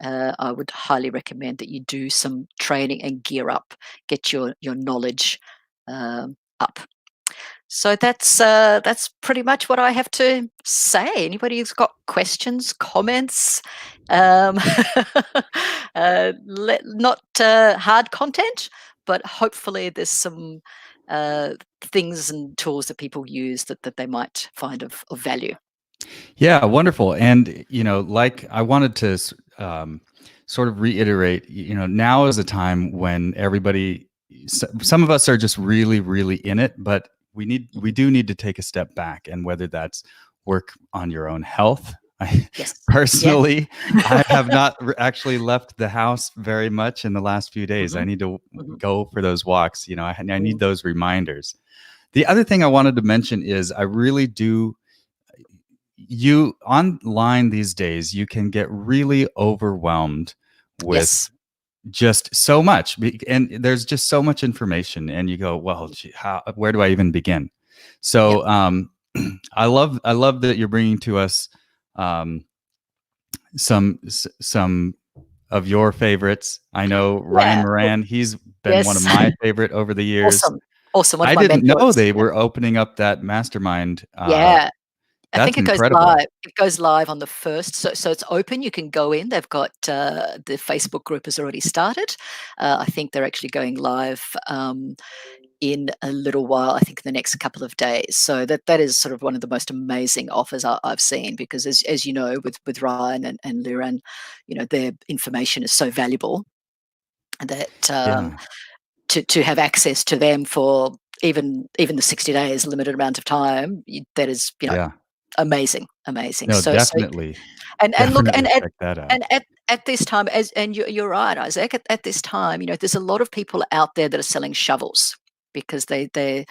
I would highly recommend that you do some training and gear up, get your knowledge up. So that's pretty much what I have to say. Anybody who's got questions, comments, not hard content, but hopefully there's some things and tools that people use that they might find of value. Yeah, wonderful. And like I wanted to sort of reiterate, now is a time when everybody, some of us are just really, really in it, but we do need to take a step back, and whether that's work on your own health. Yes. Personally, I have not actually left the house very much in the last few days. I need to go for those walks. I need those reminders. The other thing I wanted to mention is I really do. You online these days, you can get really overwhelmed with just so much, and there's just so much information, and you go, well, gee, where do I even begin? So I love that you're bringing to us some of your favorites. I know Ryan Moran, he's been one of my favorite over the years. Awesome. I didn't know they were opening up that mastermind I think it goes incredible. live. It goes live on the 1st, so it's open. You can go in. They've got the Facebook group has already started. I think they're actually going live in a little while. I think the next couple of days. So that is sort of one of the most amazing offers I've seen, because as you know, with Ryan and Liran, their information is so valuable that to have access to them for even the 60 days, limited amount of time, that is amazing. No, So definitely. and look, and Definitely check that out. at this time, you're right, Isaac. At this time, there's a lot of people out there that are selling shovels because they're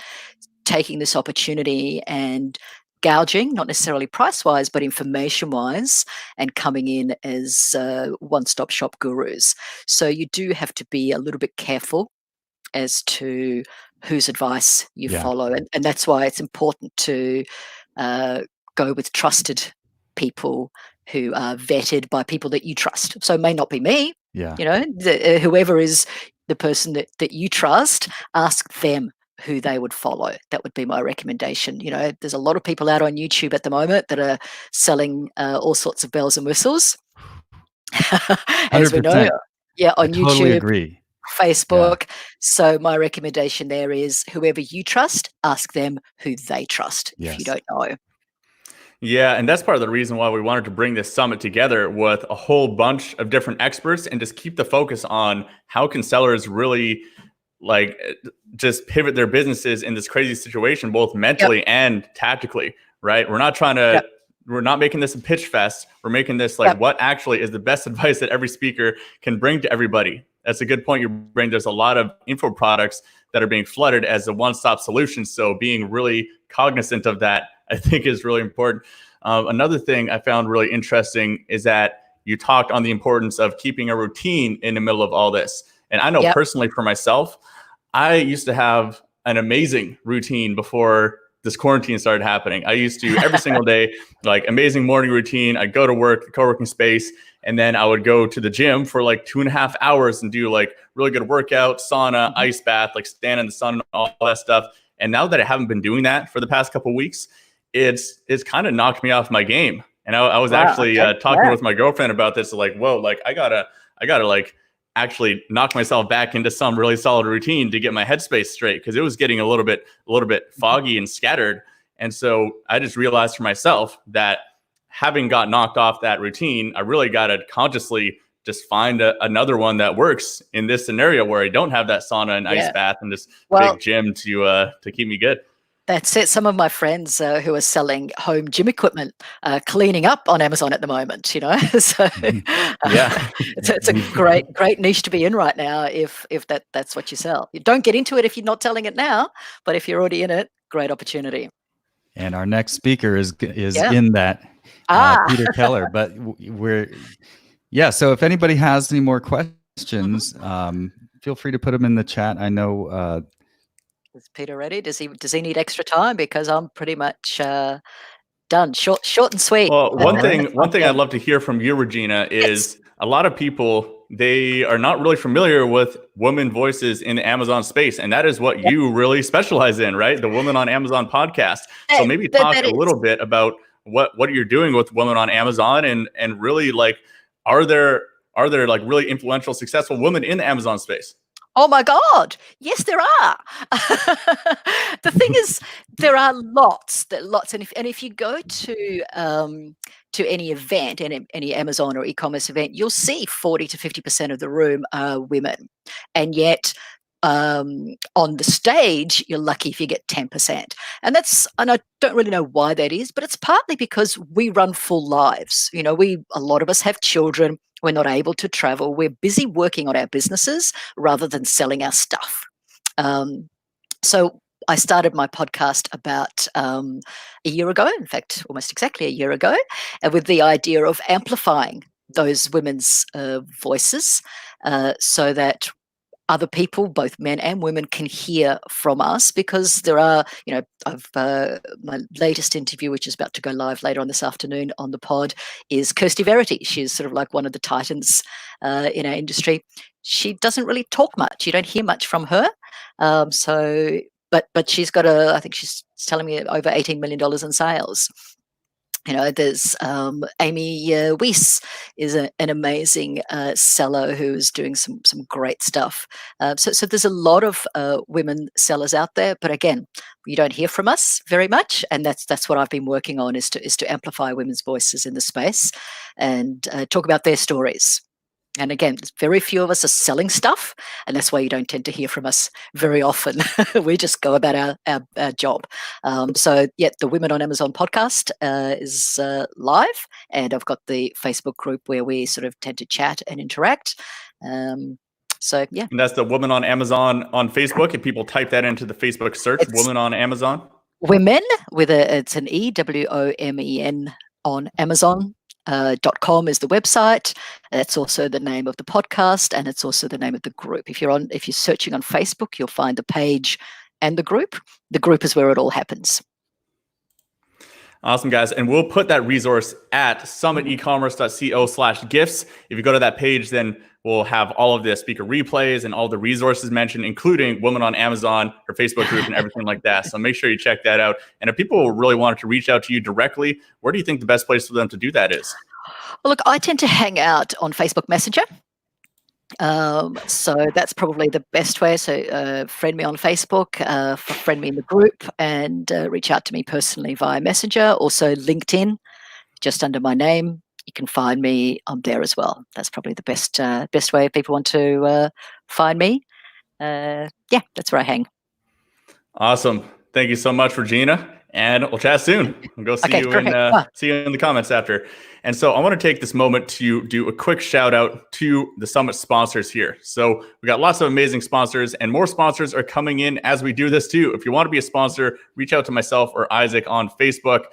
taking this opportunity and gouging, not necessarily price wise, but information wise, and coming in as one-stop shop gurus. So you do have to be a little bit careful as to whose advice you follow, and that's why it's important to go with trusted people who are vetted by people that you trust. So it may not be me, whoever is the person that you trust, ask them who they would follow. That would be my recommendation. There's a lot of people out on YouTube at the moment that are selling all sorts of bells and whistles. As we know, 100%. on I totally YouTube, agree. Facebook. So my recommendation there is whoever you trust, ask them who they trust if you don't know. Yeah, and that's part of the reason why we wanted to bring this summit together with a whole bunch of different experts and just keep the focus on how can sellers really just pivot their businesses in this crazy situation, both mentally and tactically, right? We're not trying to, we're not making this a pitch fest. We're making this what actually is the best advice that every speaker can bring to everybody. That's a good point you bring. There's a lot of info products that are being flooded as a one-stop solution. So being really cognizant of that, I think, is really important. Another thing I found really interesting is that you talked on the importance of keeping a routine in the middle of all this. And I know personally for myself, I used to have an amazing routine before this quarantine started happening. I used to every single day, amazing morning routine. I'd go to work, the co-working space, and then I would go to the gym for 2.5 hours and do really good workout, sauna, ice bath, stand in the sun and all that stuff. And now that I haven't been doing that for the past couple of weeks, it's kind of knocked me off my game. And I was actually talking with my girlfriend about this. Whoa, I gotta actually knock myself back into some really solid routine to get my headspace straight, because it was getting a little bit foggy and scattered. And so I just realized for myself that having got knocked off that routine, I really got to consciously just find another one that works in this scenario where I don't have that sauna and ice bath and this big gym to keep me good. That's it. Some of my friends who are selling home gym equipment cleaning up on Amazon at the moment, so it's a great niche to be in right now if that's what you sell. You don't get into it if you're not selling it now, but if you're already in it, great opportunity. And our next speaker is in that, Peter Keller. But so if anybody has any more questions, feel free to put them in the chat. I know. Is Peter ready? Does he need extra time? Because I'm pretty much done. Short and sweet. Well, one thing I'd love to hear from you, Regina, is a lot of people, they are not really familiar with women voices in the Amazon space, and that is what you really specialize in, right? The Women on Amazon podcast. So maybe talk a little bit about what you're doing with Women on Amazon, and really are there really influential, successful women in the Amazon space? Oh my God! Yes, there are. The thing is, there are lots, and if you go to any event, any Amazon or e-commerce event, you'll see 40 to 50% of the room are women, and yet on the stage, you're lucky if you get 10%. And I don't really know why that is, but it's partly because we run full lives. A lot of us have children. We're not able to travel. We're busy working on our businesses rather than selling our stuff. So I started my podcast about a year ago, in fact, almost exactly a year ago, with the idea of amplifying those women's voices so that other people, both men and women, can hear from us, because there are, my latest interview, which is about to go live later on this afternoon on the pod, is Kirsty Verity. She's sort of like one of the titans in our industry. She doesn't really talk much. You don't hear much from her. But she's got I think she's telling me over $18 million in sales. There's Amy Weiss is an amazing seller who's doing some great stuff. So there's a lot of women sellers out there, but again, you don't hear from us very much, and that's what I've been working on is to amplify women's voices in the space and talk about their stories. And again, very few of us are selling stuff, and that's why you don't tend to hear from us very often. We just go about our job. So, yeah, the Women on Amazon podcast is live, and I've got the Facebook group where we sort of tend to chat and interact. So, yeah. And that's the Women on Amazon on Facebook. If people type that into the Facebook search, It's Women on Amazon. Women it's an EWOMEN on Amazon. .com is the website. That's also the name of the podcast, and it's also the name of the group. If you're searching on Facebook, you'll find the page and the group. The group is where it all happens. Awesome, guys. And we'll put that resource at summitecommerce.co/gifts. If you go to that page, then we'll have all of the speaker replays and all the resources mentioned, including Women on Amazon, her Facebook group, and everything like that. So make sure you check that out. And if people really wanted to reach out to you directly, where do you think the best place for them to do that is? Well, look, I tend to hang out on Facebook Messenger. So that's probably the best way. So friend me on Facebook, friend me in the group, and reach out to me personally via Messenger. Also LinkedIn, just under my name. You can find me on there as well. That's probably the best way if people want to find me. Yeah, that's where I hang. Awesome. Thank you so much, Regina. And we'll chat soon. We'll go see you in the comments after. And so I want to take this moment to do a quick shout out to the Summit sponsors here. So we got lots of amazing sponsors, and more sponsors are coming in as we do this too. If you want to be a sponsor, reach out to myself or Isaac on Facebook.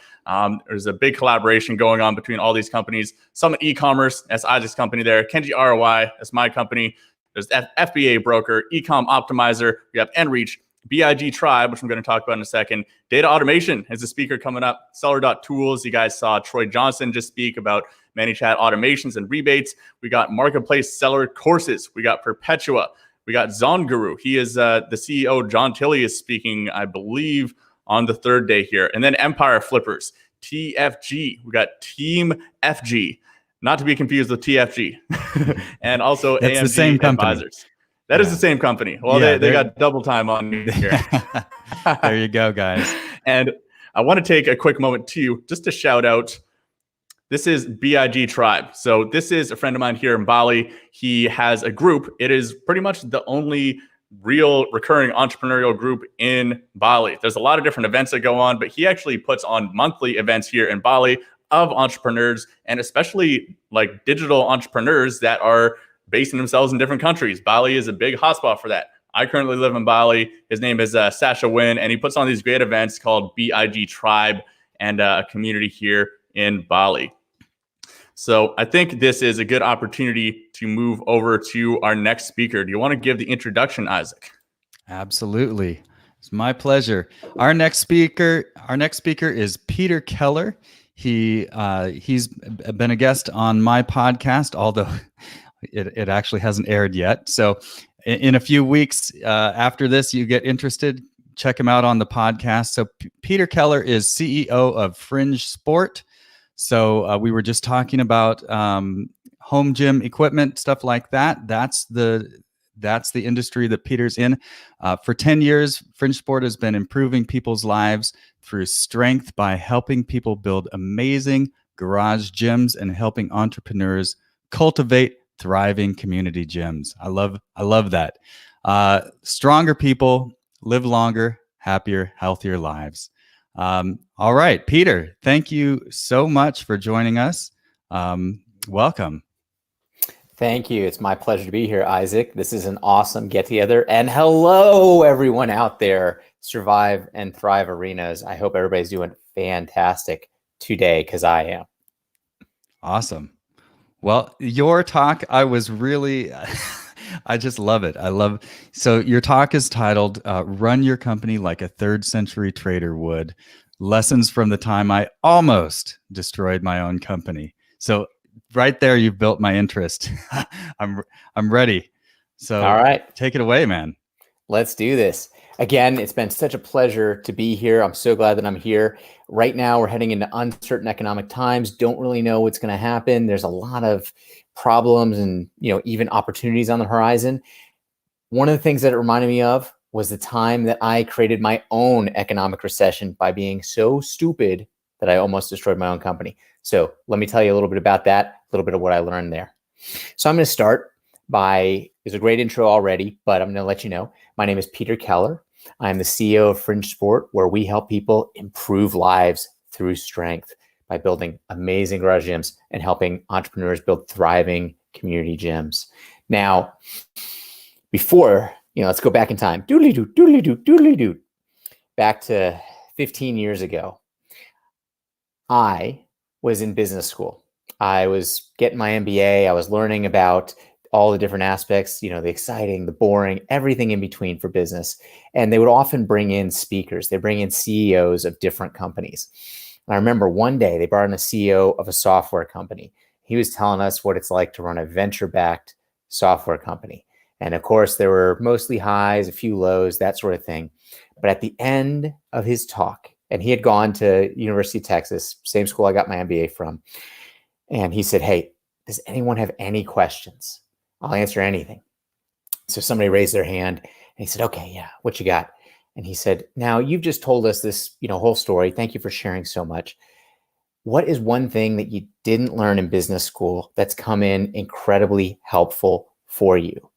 There's a big collaboration going on between all these companies. Summit Ecommerce, that's Isaac's company there. Kenji ROI, that's my company. There's FBA Broker, Ecom Optimizer. We have Enreach, BIG Tribe, which I'm going to talk about in a second. Data Automation is a speaker coming up. Seller.tools. You guys saw Troy Johnson just speak about ManyChat automations and rebates. We got Marketplace Seller Courses. We got Perpetua. We got ZonGuru. He is the CEO. John Tilley is speaking, I believe, on the third day here. And then Empire Flippers, TFG. We got Team FG, not to be confused with TFG. And also That's AMG the same company. Advisors. That is the same company. Well, Yeah, they got double time on me here. There you go, guys. And I want to take a quick moment too, just to shout out. This is BIG Tribe. So this is a friend of mine here in Bali. He has a group. It is pretty much the only real recurring entrepreneurial group in Bali. There's a lot of different events that go on, but he actually puts on monthly events here in Bali of entrepreneurs, and especially like digital entrepreneurs that are basing themselves in different countries. Bali is a big hotspot for that. I currently live in Bali. His name is Sasha Wynn, and he puts on these great events called BIG Tribe and a community here in Bali. So I think this is a good opportunity to move over to our next speaker. Do you want to give the introduction, Isaac? Absolutely. It's my pleasure. Our next speaker is Peter Keller. He's been a guest on my podcast, although it actually hasn't aired yet. So in a few weeks after this, you get interested, check him out on the podcast. So Peter Keller is CEO of Fringe Sport. So we were just talking about home gym equipment, stuff like that. That's the industry that Peter's in. For 10 years, Fringe Sport has been improving people's lives through strength by helping people build amazing garage gyms and helping entrepreneurs cultivate thriving community gyms. I love that. Stronger people live longer, happier, healthier lives. All right, Peter, thank you so much for joining us. Welcome. Thank you. It's my pleasure to be here, Isaac. This is an awesome get together. And hello, everyone out there, Survive and Thrive Arenas. I hope everybody's doing fantastic today, because I am. Awesome. Well, your talk, I was really, I just love it. So your talk is titled, Run Your Company Like a Third Century Trader Would, Lessons from the Time I Almost Destroyed My Own Company. So right there, you've built my interest. I'm ready. So all right, take it away, man. Let's do this. Again, it's been such a pleasure to be here. I'm so glad that I'm here. Right now, we're heading into uncertain economic times. Don't really know what's going to happen. There's a lot of problems and, even opportunities on the horizon. One of the things that it reminded me of was the time that I created my own economic recession by being so stupid that I almost destroyed my own company. So let me tell you a little bit about that, a little bit of what I learned there. So I'm going to start by, there's a great intro already, but I'm going to let you know. My name is Peter Keller. I'm the CEO of Fringe Sport, where we help people improve lives through strength by building amazing garage gyms and helping entrepreneurs build thriving community gyms. Now, before, let's go back in time. Doodly-doo, doodly-doo, doodly-doo. Back to 15 years ago, I was in business school. I was getting my MBA. I was learning about all the different aspects, the exciting, the boring, everything in between for business. And they would often bring in speakers. They bring in CEOs of different companies. And I remember one day they brought in a CEO of a software company. He was telling us what it's like to run a venture-backed software company. And of course, there were mostly highs, a few lows, that sort of thing. But at the end of his talk, and he had gone to University of Texas, same school I got my MBA from, and he said, "Hey, does anyone have any questions? I'll answer anything." So somebody raised their hand and he said, "Okay, yeah, what you got?" And he said, "Now you've just told us this, whole story. Thank you for sharing so much. What is one thing that you didn't learn in business school that's come in incredibly helpful for you?"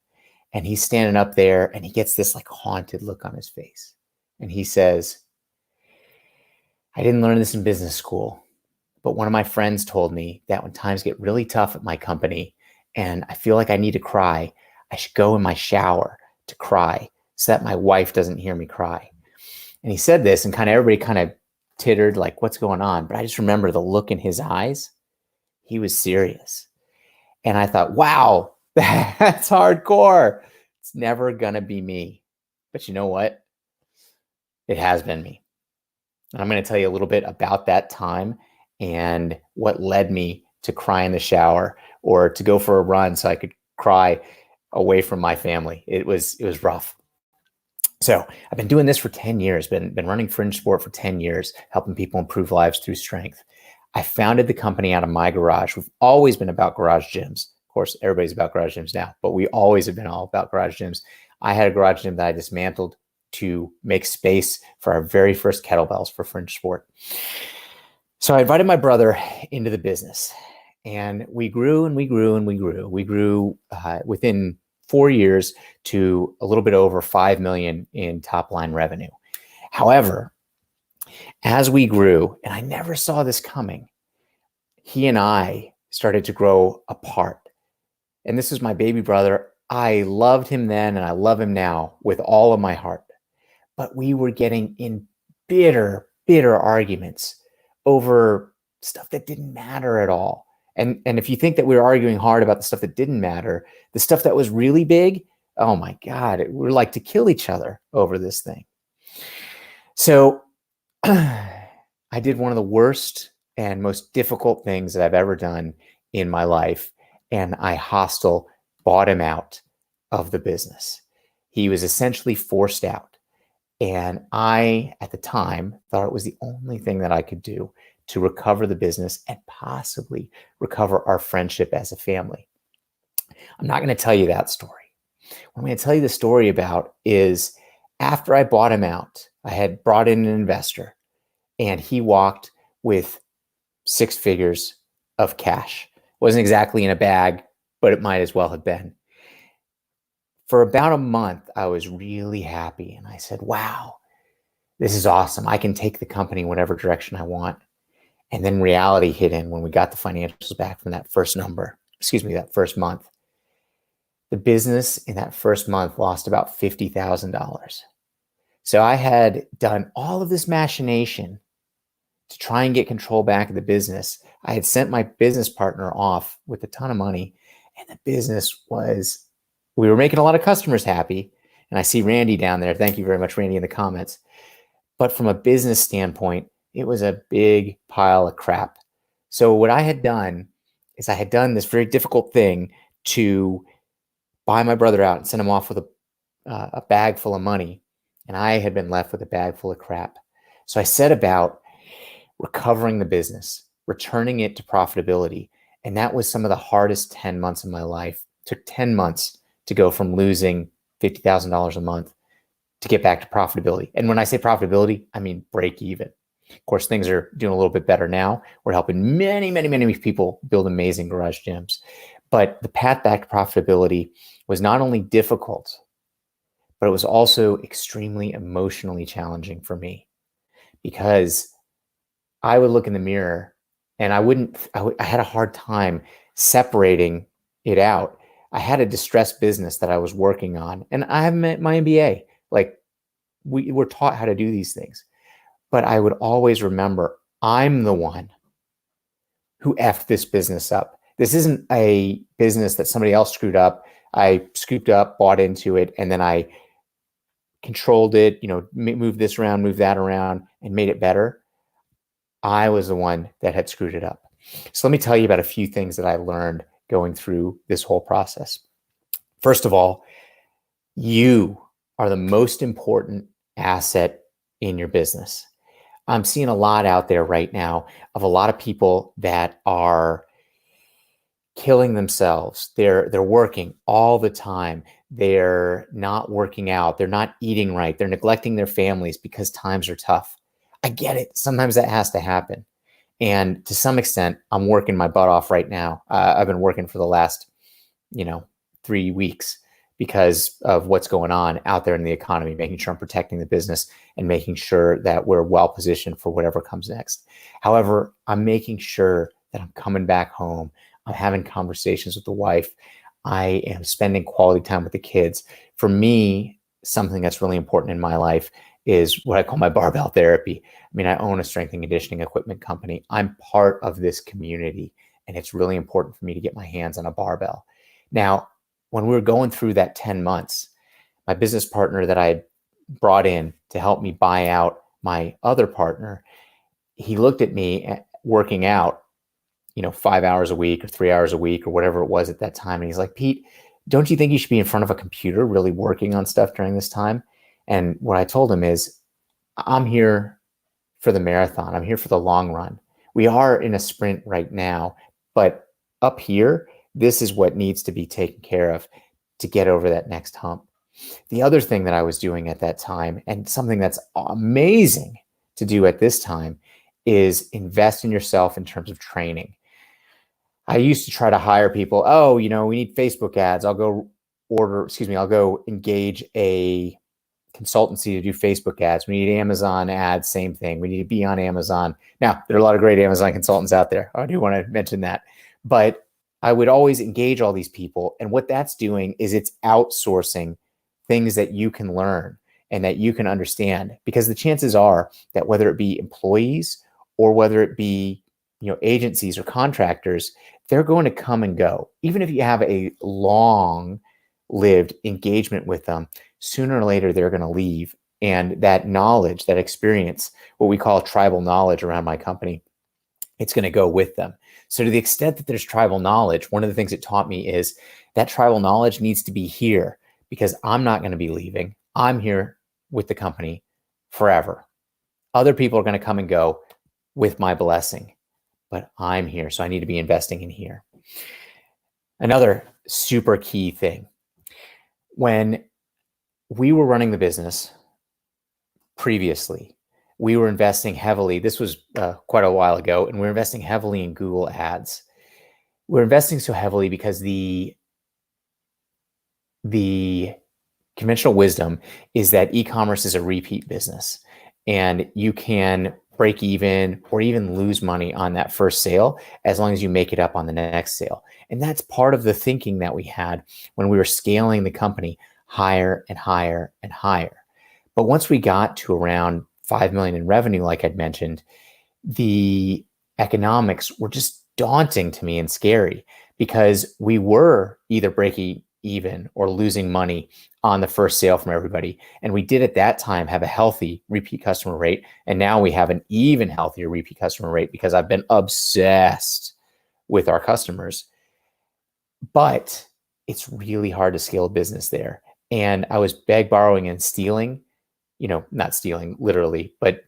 And he's standing up there and he gets this like haunted look on his face. And he says, "I didn't learn this in business school, but one of my friends told me that when times get really tough at my company and I feel like I need to cry, I should go in my shower to cry so that my wife doesn't hear me cry." And he said this and everybody kind of tittered like, what's going on? But I just remember the look in his eyes. He was serious. And I thought, wow, that's hardcore. It's never going to be me. But you know what? It has been me. And I'm going to tell you a little bit about that time and what led me to cry in the shower or to go for a run so I could cry away from my family. It was rough. So I've been doing this for 10 years, been running Fringe Sport for 10 years, helping people improve lives through strength. I founded the company out of my garage. We've always been about garage gyms. Of course, everybody's about garage gyms now, but we always have been all about garage gyms. I had a garage gym that I dismantled to make space for our very first kettlebells for Fringe Sport. So I invited my brother into the business and we grew and we grew and we grew. We grew within 4 years to a little bit over 5 million in top line revenue. However, as we grew, and I never saw this coming, he and I started to grow apart. And this is my baby brother. I loved him then and I love him now with all of my heart. But we were getting in bitter arguments over stuff that didn't matter at all. And if you think that we were arguing hard about the stuff that didn't matter, the stuff that was really big, oh my God, we were like to kill each other over this thing. So I did one of the worst and most difficult things that I've ever done in my life. And I hostile bought him out of the business. He was essentially forced out. And I, at the time, thought it was the only thing that I could do to recover the business and possibly recover our friendship as a family. I'm not going to tell you that story. What I'm going to tell you the story about is after I bought him out, I had brought in an investor and he walked with 6 figures of cash. Wasn't exactly in a bag, but it might as well have been. For about a month, I was really happy. And I said, wow, this is awesome. I can take the company in whatever direction I want. And then reality hit in when we got the financials back from that first month. The business in that first month lost about $50,000. So I had done all of this machination to try and get control back of the business. I had sent my business partner off with a ton of money, and the business we were making a lot of customers happy. And I see Randy down there. Thank you very much, Randy, in the comments. But from a business standpoint, it was a big pile of crap. So what I had done is I had done this very difficult thing to buy my brother out and send him off with a bag full of money, and I had been left with a bag full of crap. So I set about recovering the business, returning it to profitability. And that was some of the hardest 10 months of my life. It took 10 months to go from losing $50,000 a month to get back to profitability. And when I say profitability, I mean break even. Of course, things are doing a little bit better now. We're helping many, many, many people build amazing garage gyms. But the path back to profitability was not only difficult, but it was also extremely emotionally challenging for me, because I would look in the mirror and I had a hard time separating it out. I had a distressed business that I was working on, and I have my MBA. Like, we were taught how to do these things, but I would always remember I'm the one who effed this business up. This isn't a business that somebody else screwed up. I scooped up, bought into it, and then I controlled it, moved this around, moved that around, and made it better. I was the one that had screwed it up. So let me tell you about a few things that I learned going through this whole process. First of all, you are the most important asset in your business. I'm seeing a lot out there right now of a lot of people that are killing themselves. They're working all the time. They're not working out. They're not eating right. They're neglecting their families because times are tough. I get it. Sometimes that has to happen. And to some extent, I'm working my butt off right now. I've been working for the last, 3 weeks because of what's going on out there in the economy, making sure I'm protecting the business and making sure that we're well positioned for whatever comes next. However, I'm making sure that I'm coming back home. I'm having conversations with the wife. I am spending quality time with the kids. For me, something that's really important in my life is what I call my barbell therapy. I mean, I own a strength and conditioning equipment company. I'm part of this community, and it's really important for me to get my hands on a barbell. Now, when we were going through that 10 months, my business partner that I had brought in to help me buy out my other partner, he looked at me working out, 5 hours a week or 3 hours a week or whatever it was at that time. And he's like, Pete, don't you think you should be in front of a computer really working on stuff during this time? And what I told him is, I'm here for the marathon. I'm here for the long run. We are in a sprint right now, but up here, this is what needs to be taken care of to get over that next hump. The other thing that I was doing at that time, and something that's amazing to do at this time, is invest in yourself in terms of training. I used to try to hire people. Oh, we need Facebook ads. I'll go engage a consultancy to do Facebook ads. We need Amazon ads, same thing. We need to be on Amazon. Now, there are a lot of great Amazon consultants out there. I do want to mention that. But I would always engage all these people. And what that's doing is it's outsourcing things that you can learn and that you can understand. Because the chances are that whether it be employees or whether it be agencies or contractors, they're going to come and go. Even if you have a long-lived engagement with them, sooner or later, they're going to leave. And that knowledge, that experience, what we call tribal knowledge around my company, it's going to go with them. So to the extent that there's tribal knowledge, one of the things it taught me is that tribal knowledge needs to be here, because I'm not going to be leaving. I'm here with the company forever. Other people are going to come and go with my blessing, but I'm here. So I need to be investing in here. Another super key thing, when we were running the business previously, we were investing heavily. This was quite a while ago, and we were investing heavily in Google Ads. We're investing so heavily because the conventional wisdom is that e-commerce is a repeat business, and you can break even or even lose money on that first sale as long as you make it up on the next sale. And that's part of the thinking that we had when we were scaling the company higher and higher and higher. But once we got to around 5 million in revenue, like I'd mentioned, the economics were just daunting to me and scary, because we were either breaking even or losing money on the first sale from everybody. And we did at that time have a healthy repeat customer rate. And now we have an even healthier repeat customer rate because I've been obsessed with our customers. But it's really hard to scale a business there. and I was borrowing, and stealing, not stealing literally, but,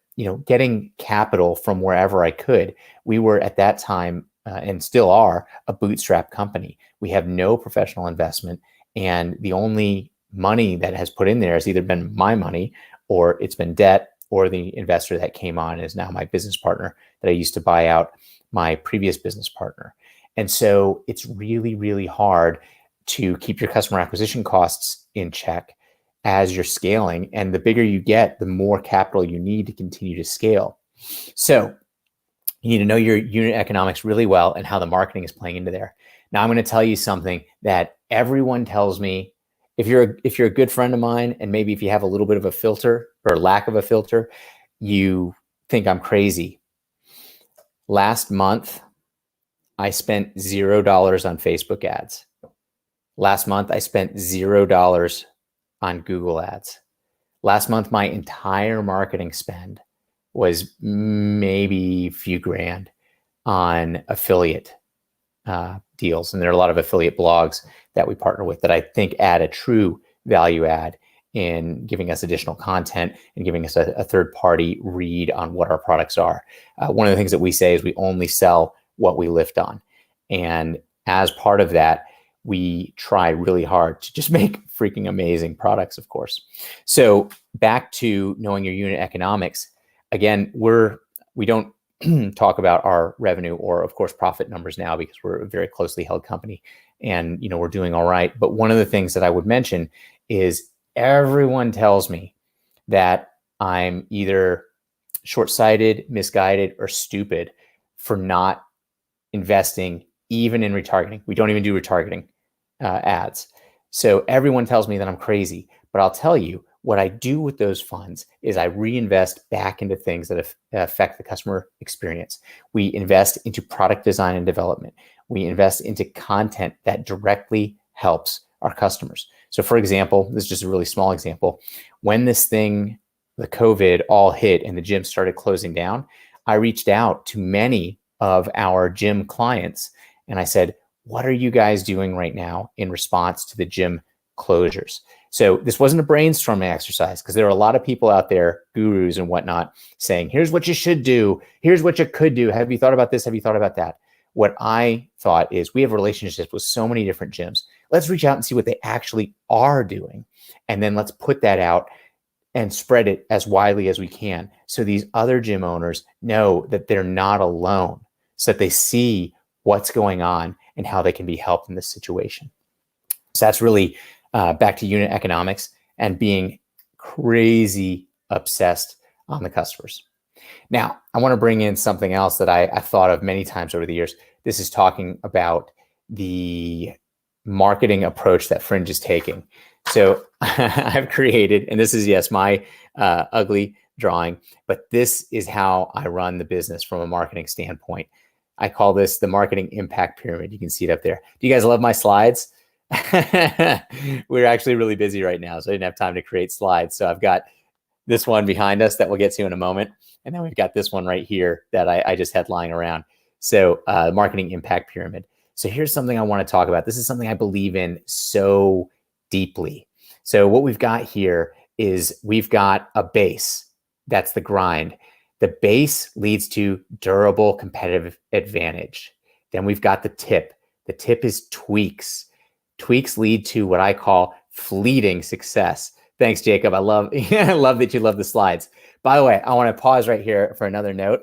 getting capital from wherever I could. We were at that time, and still are, a bootstrap company. We have no professional investment, and the only money that has put in there has either been my money, or it's been debt, or the investor that came on is now my business partner that I used to buy out my previous business partner. And so it's really, really hard to keep your customer acquisition costs in check as you're scaling. And the bigger you get, the more capital you need to continue to scale. So you need to know your unit economics really well and how the marketing is playing into there. Now, I'm going to tell you something that everyone tells me. If you're a good friend of mine, and maybe if you have a little bit of a filter or lack of a filter, you think I'm crazy. Last month, I spent $0 on Facebook ads. Last month, I spent $0 on Google ads. Last month, my entire marketing spend was maybe a few grand on affiliate deals. And there are a lot of affiliate blogs that we partner with that I think add a true value add in giving us additional content and giving us a third party read on what our products are. One of the things that we say is we only sell what we lift on. And as part of that, we try really hard to just make freaking amazing products, of course. So back to knowing your unit economics. Again, we don't talk about our revenue or, of course, profit numbers now because we're a very closely held company and, we're doing all right. But one of the things that I would mention is everyone tells me that I'm either short-sighted, misguided, or stupid for not investing even in retargeting. We don't even do retargeting ads. So everyone tells me that I'm crazy, but I'll tell you, what I do with those funds is I reinvest back into things that affect the customer experience. We invest into product design and development. We invest into content that directly helps our customers. So for example, this is just a really small example. When this thing, the COVID all hit and the gym started closing down, I reached out to many of our gym clients and I said, what are you guys doing right now in response to the gym closures? So this wasn't a brainstorming exercise because there are a lot of people out there, gurus and whatnot, saying, here's what you should do. Here's what you could do. Have you thought about this? Have you thought about that? What I thought is we have relationships with so many different gyms. Let's reach out and see what they actually are doing. And then let's put that out and spread it as widely as we can. So these other gym owners know that they're not alone, so that they see what's going on and how they can be helped in this situation. So that's really back to unit economics and being crazy obsessed on the customers. Now, I want to bring in something else that I've thought of many times over the years. This is talking about the marketing approach that Fringe is taking. So I've created, and this is, yes, my ugly drawing, but this is how I run the business from a marketing standpoint. I call this the marketing impact pyramid. You can see it up there. Do you guys love my slides? We're actually really busy right now, so I didn't have time to create slides. So I've got this one behind us that we'll get to in a moment. And then we've got this one right here that I just had lying around. So marketing impact pyramid. So here's something I want to talk about. This is something I believe in so deeply. So what we've got here is we've got a base. That's the grind. The base leads to durable competitive advantage. Then we've got the tip. The tip is tweaks. Tweaks lead to what I call fleeting success. Thanks, Jacob. I love that you love the slides. By the way, I want to pause right here for another note.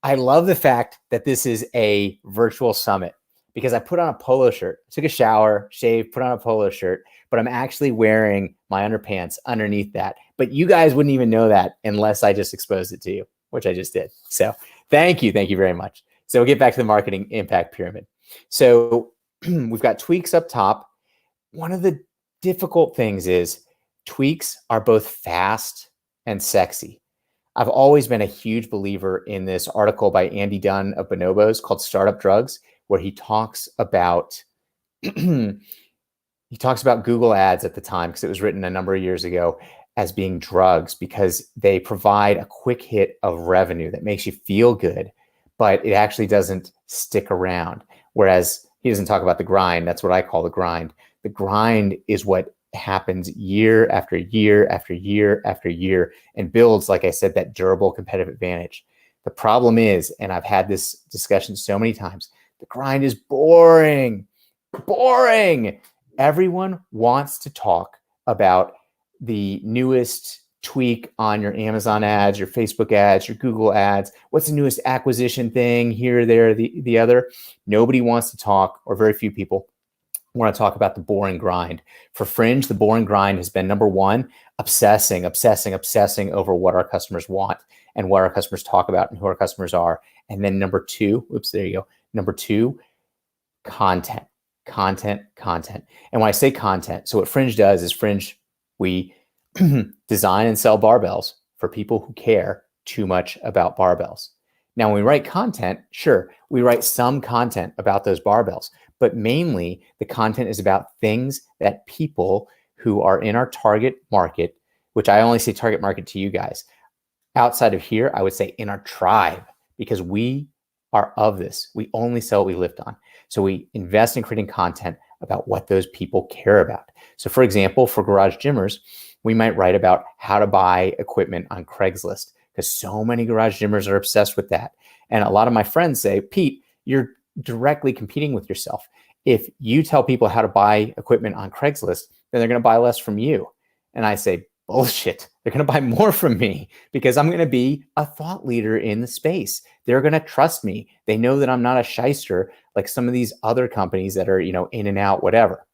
I love the fact that this is a virtual summit because I put on a polo shirt, took a shower, shaved, put on a polo shirt, but I'm actually wearing my underpants underneath that. But you guys wouldn't even know that unless I just exposed it to you, which I just did. So thank you very much. So we'll get back to the marketing impact pyramid. So we've got tweaks up top. One of the difficult things is tweaks are both fast and sexy. I've always been a huge believer in this article by Andy Dunn of Bonobos called Startup Drugs, where he talks about Google ads at the time, because it was written a number of years ago, as being drugs because they provide a quick hit of revenue that makes you feel good, but it actually doesn't stick around. Whereas he doesn't talk about the grind. That's what I call the grind. The grind is what happens year after year after year after year and builds, like I said, that durable competitive advantage. The problem is, and I've had this discussion so many times, the grind is boring. Boring. Everyone wants to talk about the newest tweak on your Amazon ads, your Facebook ads, your Google ads. What's the newest acquisition thing here, there, the other? Nobody wants to talk, or very few people want to talk about the boring grind. For Fringe, the boring grind has been number one, obsessing over what our customers want and what our customers talk about and who our customers are. And then number two, oops, there you go. Number two, content. And when I say content, so what Fringe does is Fringe, we design and sell barbells for people who care too much about barbells. Now, when we write content, sure, we write some content about those barbells, but mainly the content is about things that people who are in our target market, which I only say target market to you guys. Outside of here, I would say in our tribe, because we are of this. We only sell what we lift on. So we invest in creating content about what those people care about. So for example, for garage gymmers, we might write about how to buy equipment on Craigslist, because so many garage gymmers are obsessed with that. And a lot of my friends say, Pete, you're directly competing with yourself. If you tell people how to buy equipment on Craigslist, then they're going to buy less from you. And I say, bullshit. They're going to buy more from me because I'm going to be a thought leader in the space. They're going to trust me. They know that I'm not a shyster like some of these other companies that are, in and out, whatever.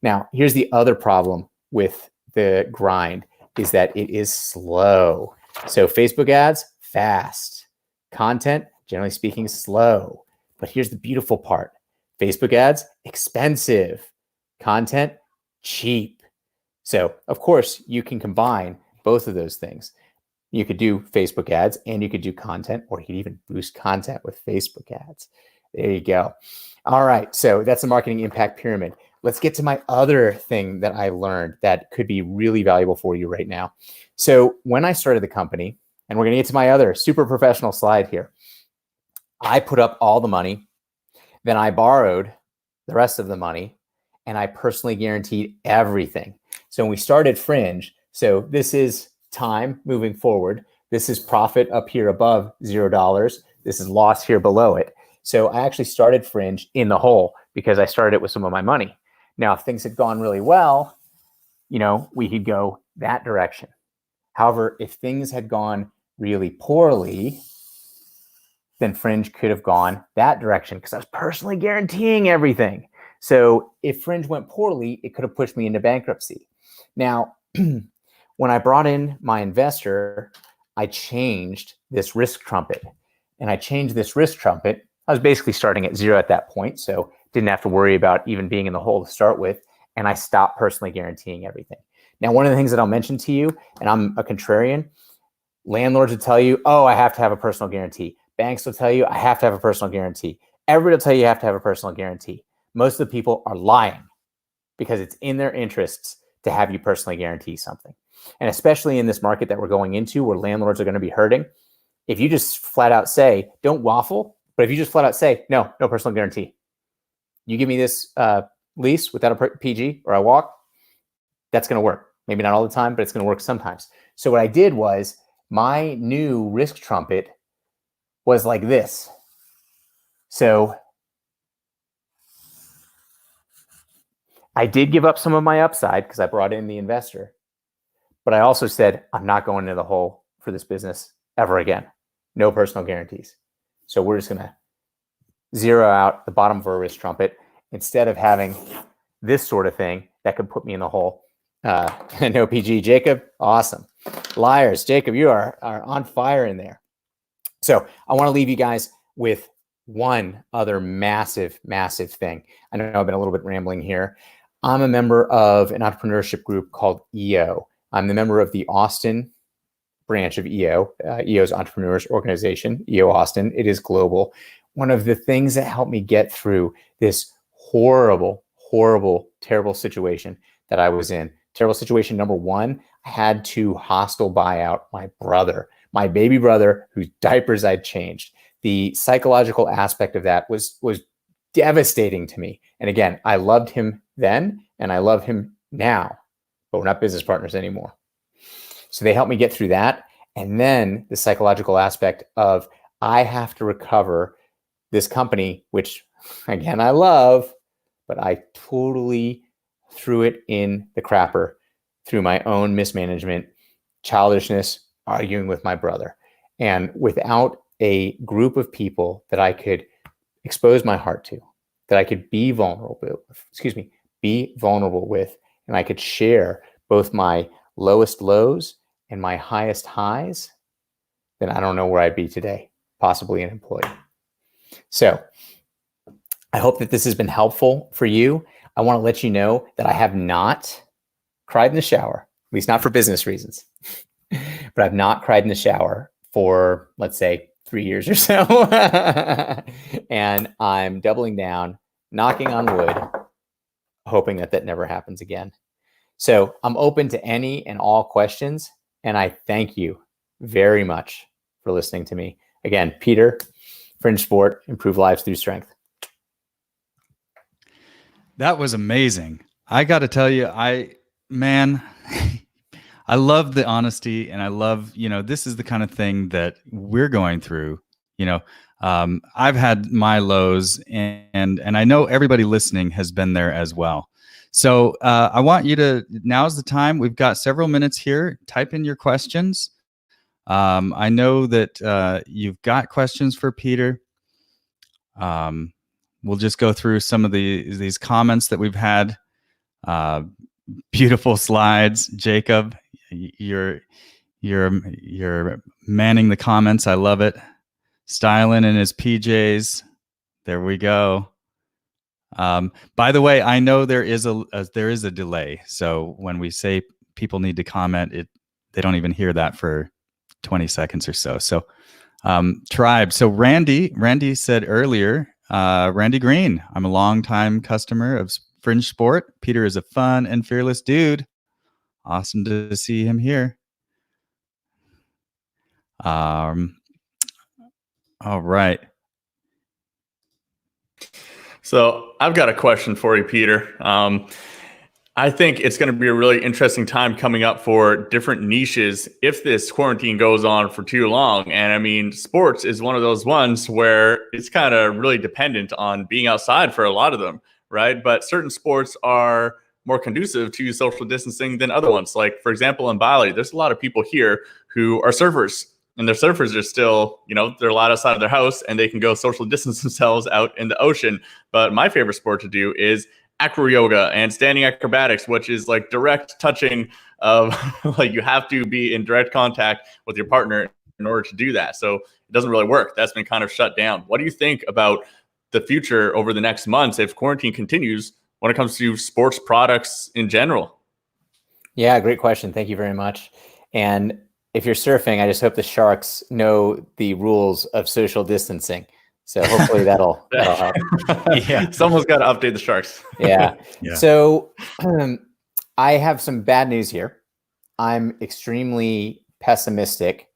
Now, here's the other problem with the grind is that it is slow. So Facebook ads, fast. Content, generally speaking, slow. But here's the beautiful part. Facebook ads, expensive. Content, cheap. So, of course, you can combine both of those things. You could do Facebook ads and you could do content, or you could even boost content with Facebook ads. There you go. All right. So that's the marketing impact pyramid. Let's get to my other thing that I learned that could be really valuable for you right now. So when I started the company, and we're going to get to my other super professional slide here, I put up all the money, then I borrowed the rest of the money, and I personally guaranteed everything. So when we started Fringe, so this is time moving forward. This is profit up here above $0. This is loss here below it. So I actually started Fringe in the hole because I started it with some of my money. Now, if things had gone really well, we could go that direction. However, if things had gone really poorly, then Fringe could have gone that direction because I was personally guaranteeing everything. So if Fringe went poorly, it could have pushed me into bankruptcy. Now, when I brought in my investor, I changed this risk trumpet. And I changed this risk trumpet. I was basically starting at zero at that point, so didn't have to worry about even being in the hole to start with. And I stopped personally guaranteeing everything. Now, one of the things that I'll mention to you, and I'm a contrarian, landlords will tell you, oh, I have to have a personal guarantee. Banks will tell you, I have to have a personal guarantee. Everybody will tell you have to have a personal guarantee. Most of the people are lying because it's in their interests to have you personally guarantee something. And especially in this market that we're going into where landlords are going to be hurting, if you just flat out say, don't waffle, but if you just flat out say, no personal guarantee. You give me this lease without a PG or I walk, that's going to work. Maybe not all the time, but it's going to work sometimes. So what I did was my new risk trumpet was like this. So I did give up some of my upside because I brought in the investor, but I also said, I'm not going into the hole for this business ever again. No personal guarantees. So we're just going to zero out the bottom of our risk trumpet instead of having this sort of thing that could put me in the hole. No PG. Jacob, awesome. Liars. Jacob, you are on fire in there. So I want to leave you guys with one other massive, massive thing. I know I've been a little bit rambling here. I'm a member of an entrepreneurship group called EO. I'm the member of the Austin branch of EO, EO's Entrepreneurs Organization, EO Austin. It is global. One of the things that helped me get through this horrible, terrible situation that I was in. Terrible situation number one, I had to hostile buy out my brother, my baby brother, whose diapers I'd changed. The psychological aspect of that was devastating to me. And again, I loved him then and I love him now. but we're not business partners anymore. So they helped me get through that. And then the psychological aspect of I have to recover this company, which again, I love, but I totally threw it in the crapper through my own mismanagement, childishness, arguing with my brother. And without a group of people that I could expose my heart to, that I could be vulnerable with, and I could share both my lowest lows and my highest highs, then I don't know where I'd be today, possibly an employee. So I hope that this has been helpful for you. I want to let you know that I have not cried in the shower, at least not for business reasons, but I've not cried in the shower for, let's say, 3 years or so. And I'm doubling down, knocking on wood, hoping that that never happens again. So I'm open to any and all questions. And I thank you very much for listening to me. Again, Peter, Fringe Sport, improve lives through strength. That was amazing. I got to tell you, I love the honesty, and I love, this is the kind of thing that we're going through. I've had my lows, and I know everybody listening has been there as well. So I want you to, now's the time. We've got several minutes here. Type in your questions. I know that you've got questions for Peter. We'll just go through some of these comments that we've had. Beautiful slides, Jacob. You're manning the comments. I love it. Styling in his PJs. There we go. By the way, I know there is a delay. So when we say people need to comment, they don't even hear that for 20 seconds or so. So Tribe. So Randy said earlier, Randy Green, I'm a longtime customer of Fringe Sport. Peter is a fun and fearless dude. Awesome to see him here. All right. So I've got a question for you, Peter. I think it's going to be a really interesting time coming up for different niches if this quarantine goes on for too long. And I mean, sports is one of those ones where it's kind of really dependent on being outside for a lot of them, right? But certain sports are more conducive to social distancing than other ones. Like, for example, in Bali, there's a lot of people here who are surfers. And their surfers are still, they're allowed outside of their house and they can go social distance themselves out in the ocean. But my favorite sport to do is acro yoga and standing acrobatics, which is like direct touching of like you have to be in direct contact with your partner in order to do that. So it doesn't really work. That's been kind of shut down. What do you think about the future over the next months if quarantine continues when it comes to sports products in general? Yeah, great question. Thank you very much. And if you're surfing, I just hope the sharks know the rules of social distancing. So hopefully that'll help. Yeah, someone's got to update the sharks. Yeah. So I have some bad news here. I'm extremely pessimistic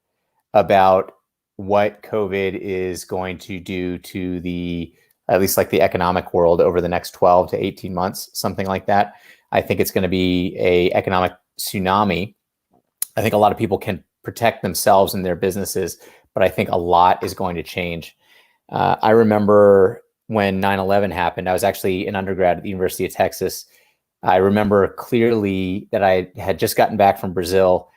about what COVID is going to do to at least like the economic world over the next 12 to 18 months, something like that. I think it's going to be a economic tsunami. I think a lot of people can protect themselves and their businesses, but I think a lot is going to change. I remember when 9/11 happened, I was actually an undergrad at the University of Texas. I remember clearly that I had just gotten back from Brazil,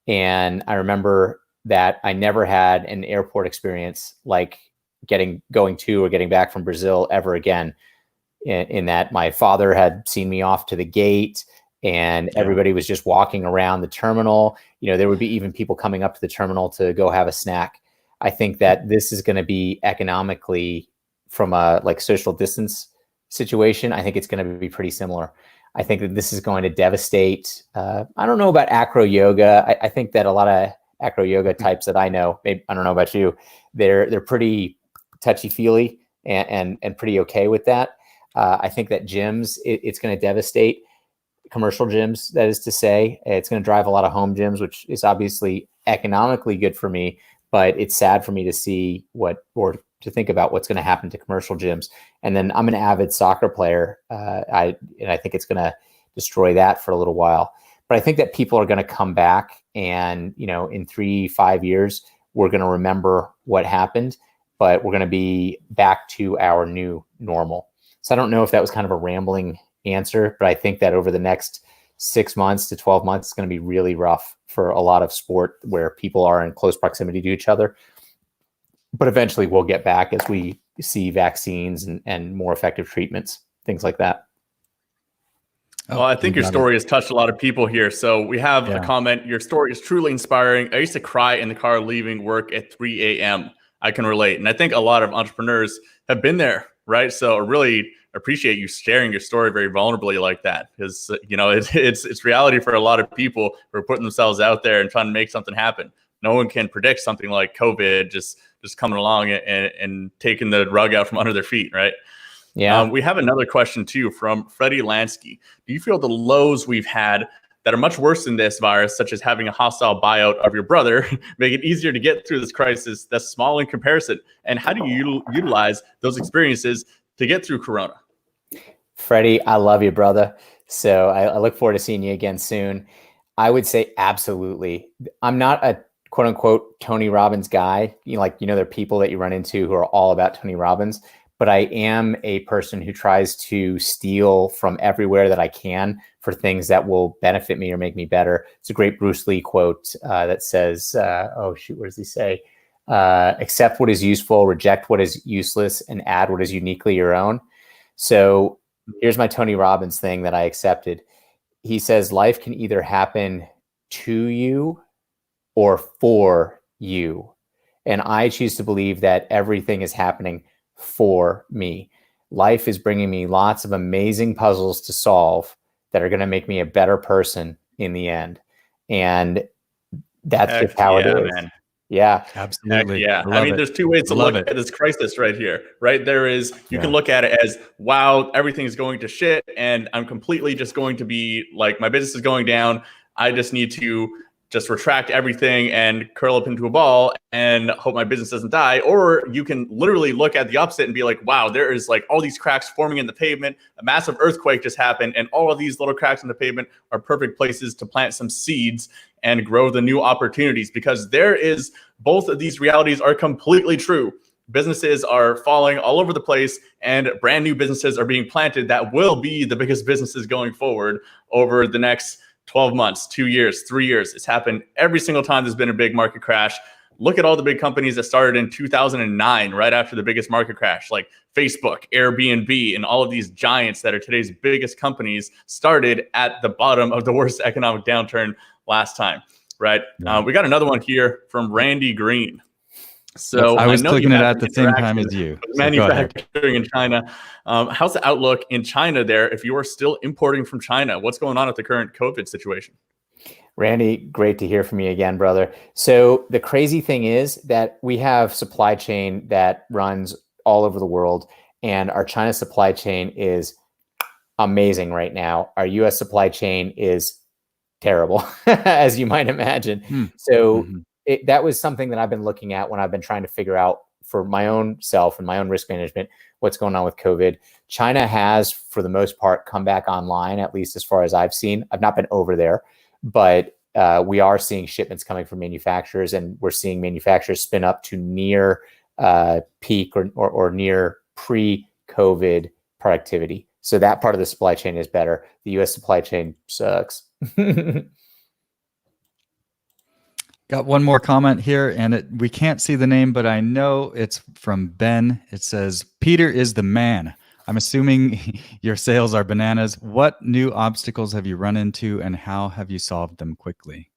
and I remember that I never had an airport experience like going to or getting back from Brazil ever again, in that my father had seen me off to the gate and everybody was just walking around the terminal. There would be even people coming up to the terminal to go have a snack. I think that this is going to be economically, from a like social distance situation, I think it's going to be pretty similar. I think that this is going to devastate. I don't know about acro yoga. I think that a lot of acro yoga types that I know, maybe, I don't know about you, they're pretty touchy-feely and pretty okay with that. I think that gyms, it's going to devastate commercial gyms. That is to say, it's going to drive a lot of home gyms, which is obviously economically good for me. But it's sad for me to see or to think about what's going to happen to commercial gyms. And then I'm an avid soccer player. I think it's going to destroy that for a little while. But I think that people are going to come back, and in 3-5 years, we're going to remember what happened, but we're going to be back to our new normal. So I don't know if that was kind of a rambling answer, but I think that over the next 6 months to 12 months, it's going to be really rough for a lot of sport where people are in close proximity to each other. But eventually we'll get back as we see vaccines and more effective treatments, things like that. Well, I think your story has touched a lot of people here. So we have a comment. Your story is truly inspiring. I used to cry in the car leaving work at 3 a.m. I can relate. And I think a lot of entrepreneurs have been there, right? So I really appreciate you sharing your story very vulnerably like that, because it's reality for a lot of people who are putting themselves out there and trying to make something happen. No one can predict something like COVID just coming along and taking the rug out from under their feet, right? Yeah. We have another question too from Freddie Lansky. Do you feel the lows we've had that are much worse than this virus, such as having a hostile buyout of your brother, make it easier to get through this crisis that's small in comparison? And how do you utilize those experiences to get through Corona? Freddie, I love you, brother. So I look forward to seeing you again soon. I would say absolutely. I'm not a quote unquote Tony Robbins guy. There are people that you run into who are all about Tony Robbins, but I am a person who tries to steal from everywhere that I can for things that will benefit me or make me better. It's a great Bruce Lee quote that says, what does he say? Accept what is useful, reject what is useless, and add what is uniquely your own. So here's my Tony Robbins thing that I accepted. He says, life can either happen to you or for you. And I choose to believe that everything is happening for me. Life is bringing me lots of amazing puzzles to solve that are going to make me a better person in the end. And that's just how it is. Man. Yeah, absolutely. Yeah. I mean, there's two ways to look at this crisis right here, right? There is, you can look at it as, wow, everything's going to shit. And I'm completely just going to be like, my business is going down. I just need to just retract everything and curl up into a ball and hope my business doesn't die. Or you can literally look at the opposite and be like, wow, there is like all these cracks forming in the pavement. A massive earthquake just happened. And all of these little cracks in the pavement are perfect places to plant some seeds and grow the new opportunities, because both of these realities are completely true. Businesses are falling all over the place, and brand new businesses are being planted that will be the biggest businesses going forward over the next 12 months, 2 years, 3 years. It's happened every single time there's been a big market crash. Look at all the big companies that started in 2009, right after the biggest market crash, like Facebook, Airbnb, and all of these giants that are today's biggest companies started at the bottom of the worst economic downturn last time, right? We got another one here from Randy Green. So I was clicking it at the same time as you. Manufacturing in China. How's the outlook in China there if you are still importing from China? What's going on with the current COVID situation? Randy, great to hear from you again, brother. So the crazy thing is that we have supply chain that runs all over the world, and our China supply chain is amazing right now. Our US supply chain is terrible, as you might imagine. So that was something that I've been looking at when I've been trying to figure out for my own self and my own risk management, what's going on with COVID. China has, for the most part, come back online, at least as far as I've seen. I've not been over there, but we are seeing shipments coming from manufacturers, and we're seeing manufacturers spin up to near peak or near pre-COVID productivity. So that part of the supply chain is better. The US supply chain sucks. Got one more comment here, and we can't see the name, but I know it's from Ben. It says, Peter is the man. I'm assuming your sales are bananas. What new obstacles have you run into, and how have you solved them quickly?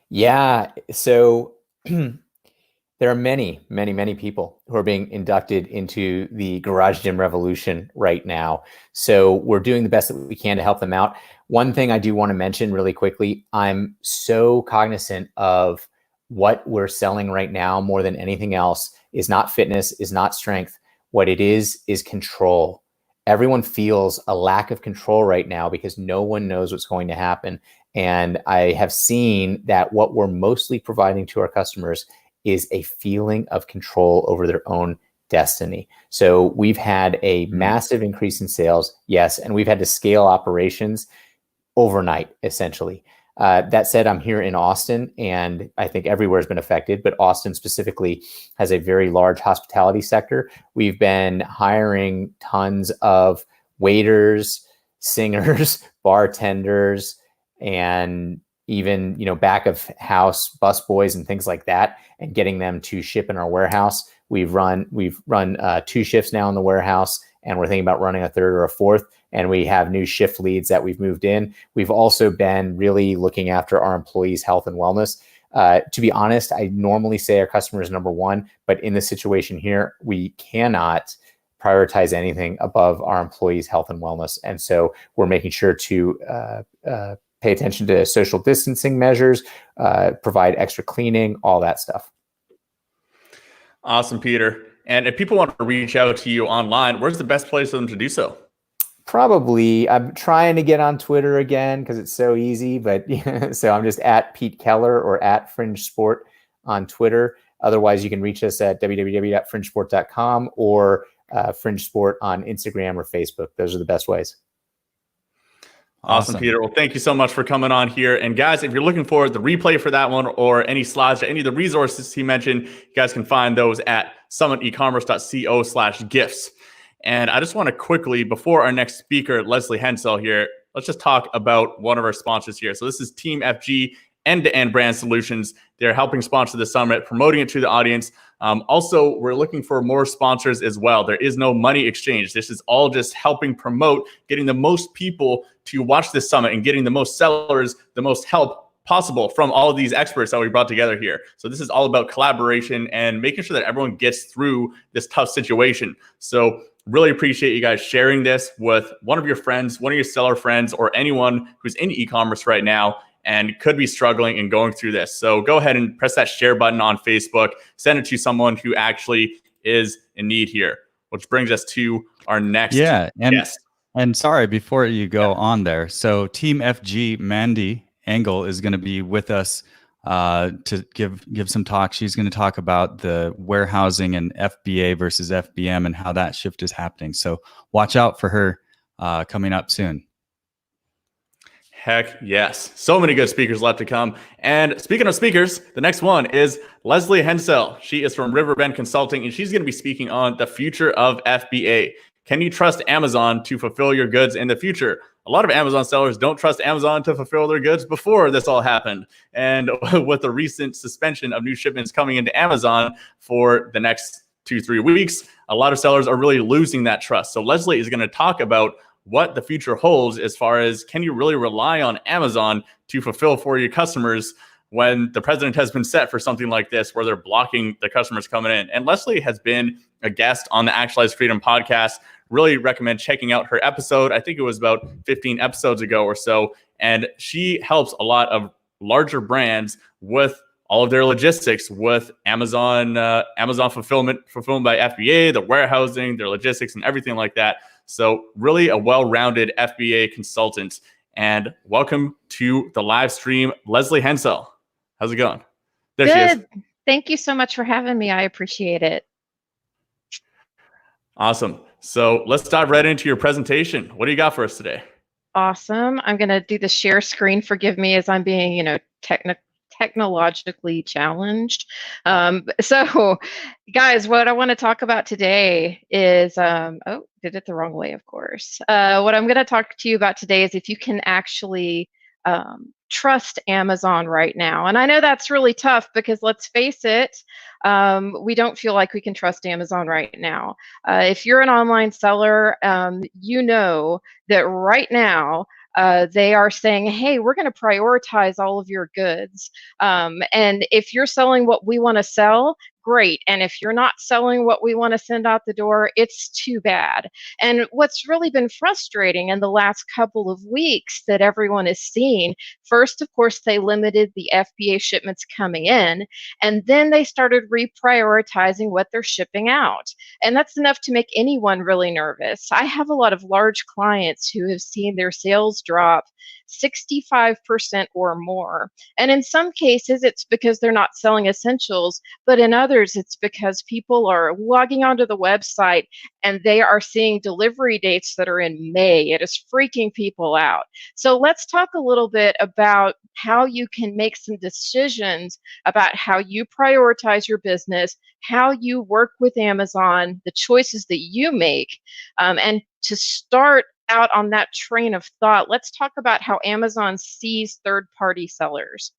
Yeah, so there are many, many, many people who are being inducted into the Garage Gym Revolution right now. So we're doing the best that we can to help them out. One thing I do want to mention really quickly, I'm so cognizant of what we're selling right now more than anything else is not fitness, is not strength. What it is control. Everyone feels a lack of control right now because no one knows what's going to happen. And I have seen that what we're mostly providing to our customers is a feeling of control over their own destiny. So we've had a massive increase in sales, yes, and we've had to scale operations overnight, essentially. That said, I'm here in Austin, and I think everywhere has been affected, but Austin specifically has a very large hospitality sector. We've been hiring tons of waiters, singers, bartenders, and even, back of house busboys and things like that, and getting them to ship in our warehouse. We've run 2 shifts now in the warehouse, and we're thinking about running a 3rd or a 4th. And we have new shift leads that we've moved in. We've also been really looking after our employees' health and wellness. To be honest, I normally say our customer is number 1, but in this situation here, we cannot prioritize anything above our employees' health and wellness. And so we're making sure to pay attention to social distancing measures, provide extra cleaning, all that stuff. Awesome, Peter. And if people want to reach out to you online, where's the best place for them to do so? Probably, I'm trying to get on Twitter again because it's so easy, but so I'm just at Pete Keller or at Fringe Sport on Twitter. Otherwise, you can reach us at www.fringesport.com or Fringe Sport on Instagram or Facebook. Those are the best ways. Awesome, Peter. Well, thank you so much for coming on here. And guys, if you're looking for the replay for that one or any slides or any of the resources he mentioned, you guys can find those at summitecommerce.co/gifts. And I just want to quickly, before our next speaker, Leslie Hensel here, let's just talk about one of our sponsors here. So this is Team FG, end-to-end brand solutions. They're helping sponsor the summit, promoting it to the audience. Also, we're looking for more sponsors as well. There is no money exchange. This is all just helping promote, getting the most people to watch this summit and getting the most sellers, the most help possible from all of these experts that we brought together here. So this is all about collaboration and making sure that everyone gets through this tough situation. So really appreciate you guys sharing this with one of your friends, one of your seller friends, or anyone who's in e-commerce right now and could be struggling and going through this. So go ahead and press that share button on Facebook, send it to someone who actually is in need here, which brings us to our next guest. And sorry, before you go on there, so Team FG, Mandy Engel is going to be with us to give some talk. She's going to talk about the warehousing and FBA versus FBM and how that shift is happening. So watch out for her coming up soon. Heck yes. So many good speakers left to come. And speaking of speakers, the next one is Leslie Hensel. She is from Riverbend Consulting, and she's going to be speaking on the future of FBA. Can you trust Amazon to fulfill your goods in the future? A lot of Amazon sellers don't trust Amazon to fulfill their goods before this all happened. And with the recent suspension of new shipments coming into Amazon for the next 2-3 weeks, a lot of sellers are really losing that trust. So Leslie is going to talk about what the future holds as far as, can you really rely on Amazon to fulfill for your customers when the president has been set for something like this, where they're blocking the customers coming in. And Leslie has been a guest on the Actualize Freedom podcast. Really recommend checking out her episode. I think it was about 15 episodes ago or so. And she helps a lot of larger brands with all of their logistics with Amazon fulfillment by FBA, the warehousing, their logistics, and everything like that. So really a well-rounded FBA consultant. And welcome to the live stream, Leslie Hensel. How's it going? There she is. Thank you so much for having me. I appreciate it. Awesome. So let's dive right into your presentation. What do you got for us today? Awesome. I'm going to do the share screen. Forgive me as I'm being, technologically challenged. So guys, what I want to talk about today is, did it the wrong way, of course. What I'm going to talk to you about today is if you can actually trust Amazon right now. And I know that's really tough because let's face it, we don't feel like we can trust Amazon right now. If you're an online seller, you know that right now, they are saying, hey, we're going to prioritize all of your goods. And if you're selling what we want to sell, great. And if you're not selling what we want to send out the door, it's too bad. And what's really been frustrating in the last couple of weeks that everyone has seen, first, of course, they limited the FBA shipments coming in, and then they started reprioritizing what they're shipping out. And that's enough to make anyone really nervous. I have a lot of large clients who have seen their sales drop 65% or more. And in some cases, it's because they're not selling essentials, but in others, it's because people are logging onto the website and they are seeing delivery dates that are in May. It is freaking people out. So let's talk a little bit about how you can make some decisions about how you prioritize your business, how you work with Amazon, the choices that you make. And to start out on that train of thought, let's talk about how Amazon sees third-party sellers.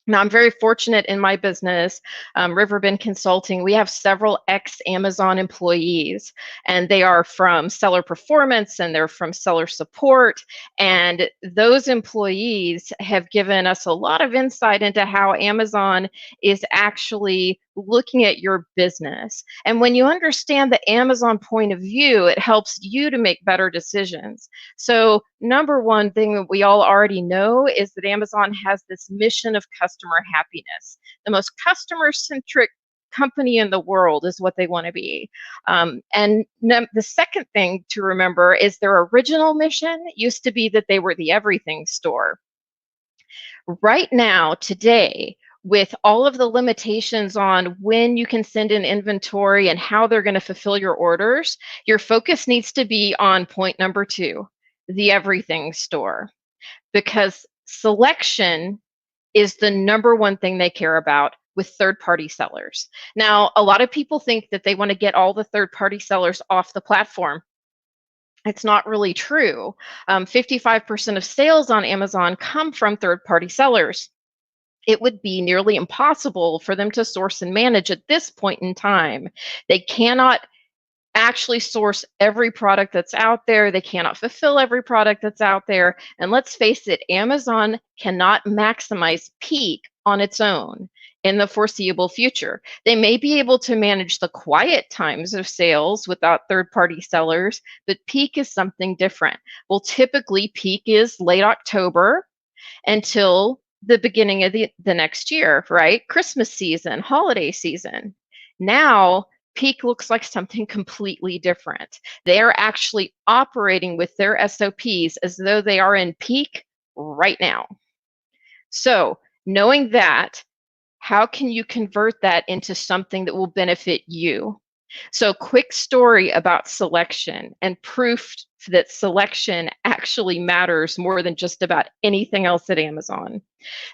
Now, I'm very fortunate in my business, Riverbend Consulting. We have several ex-Amazon employees, and they are from seller performance and they're from seller support. And those employees have given us a lot of insight into how Amazon is actually looking at your business. And when you understand the Amazon point of view, it helps you to make better decisions. So number one thing that we all already know is that Amazon has this mission of customer happiness. The most customer-centric company in the world is what they want to be. The second thing to remember is their original mission used to be that they were the everything store. Right now, today, with all of the limitations on when you can send in inventory and how they're going to fulfill your orders, your focus needs to be on point number 2, the everything store, because selection is the number one thing they care about with third-party sellers. Now, a lot of people think that they want to get all the third-party sellers off the platform. It's not really true. 55% of sales on Amazon come from third-party sellers. It would be nearly impossible for them to source and manage at this point in time. They cannot actually source every product that's out there. They cannot fulfill every product that's out there. And let's face it, Amazon cannot maximize peak on its own in the foreseeable future. They may be able to manage the quiet times of sales without third-party sellers, but peak is something different. Well, typically peak is late October until the beginning of the next year, right? Christmas season, holiday season. Now, peak looks like something completely different. They are actually operating with their SOPs as though they are in peak right now. So, knowing that, how can you convert that into something that will benefit you? So, quick story about selection and proof that selection actually matters more than just about anything else at Amazon.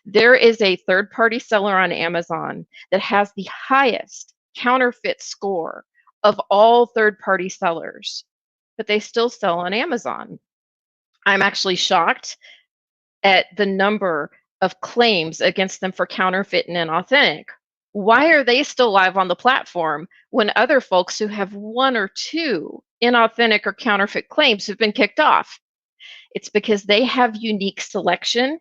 There is a third-party seller on Amazon that has the highest counterfeit score of all third-party sellers, but they still sell on Amazon. I'm actually shocked at the number of claims against them for counterfeit and inauthentic. Why are they still live on the platform when other folks who have 1 or 2 inauthentic or counterfeit claims have been kicked off? It's because they have unique selection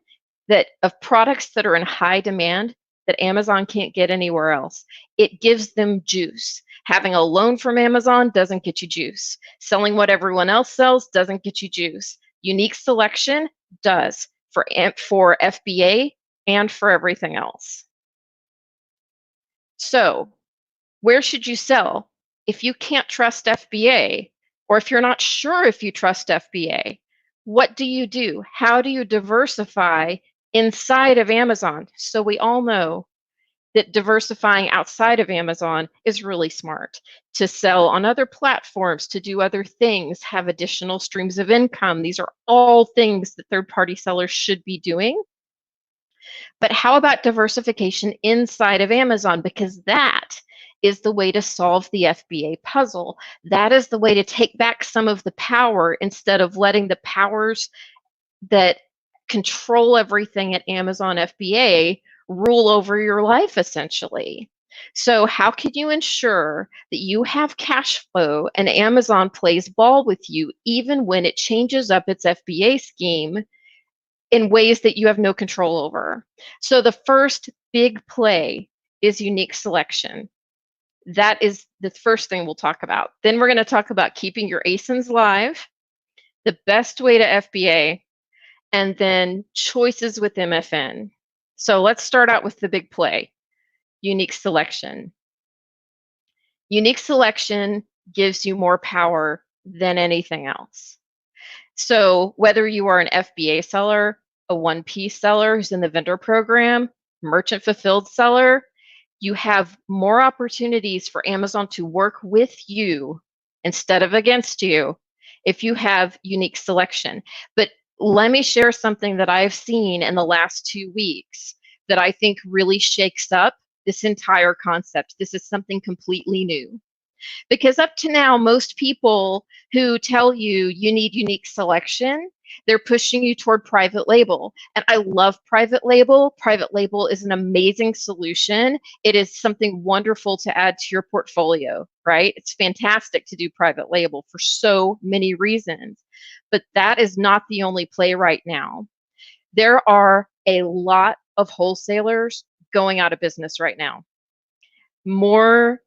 of products that are in high demand that Amazon can't get anywhere else. It gives them juice. Having a loan from Amazon doesn't get you juice. Selling what everyone else sells doesn't get you juice. Unique selection does for FBA and for everything else. So, where should you sell if you can't trust FBA, or if you're not sure if you trust FBA? What do you do? How do you diversify inside of Amazon? So we all know that diversifying outside of Amazon is really smart. To sell on other platforms, to do other things, have additional streams of income. These are all things that third-party sellers should be doing. But how about diversification inside of Amazon? Because that is the way to solve the FBA puzzle. That is the way to take back some of the power instead of letting the powers that control everything at Amazon FBA rule over your life, essentially. So how can you ensure that you have cash flow and Amazon plays ball with you even when it changes up its FBA scheme in ways that you have no control over? So the first big play is unique selection. That is the first thing we'll talk about. Then we're going to talk about keeping your ASINs live, the best way to FBA, and then choices with MFN. So let's start out with the big play, unique selection. Unique selection gives you more power than anything else. So whether you are an FBA seller a 1P seller who's in the vendor program, merchant fulfilled seller, you have more opportunities for Amazon to work with you instead of against you if you have unique selection. But let me share something that I've seen in the last 2 weeks that I think really shakes up this entire concept. This is something completely new. Because up to now, most people who tell you you need unique selection, they're pushing you toward private label. And I love private label. Private label is an amazing solution. It is something wonderful to add to your portfolio, right? It's fantastic to do private label for so many reasons. But that is not the only play right now. There are a lot of wholesalers going out of business right now. More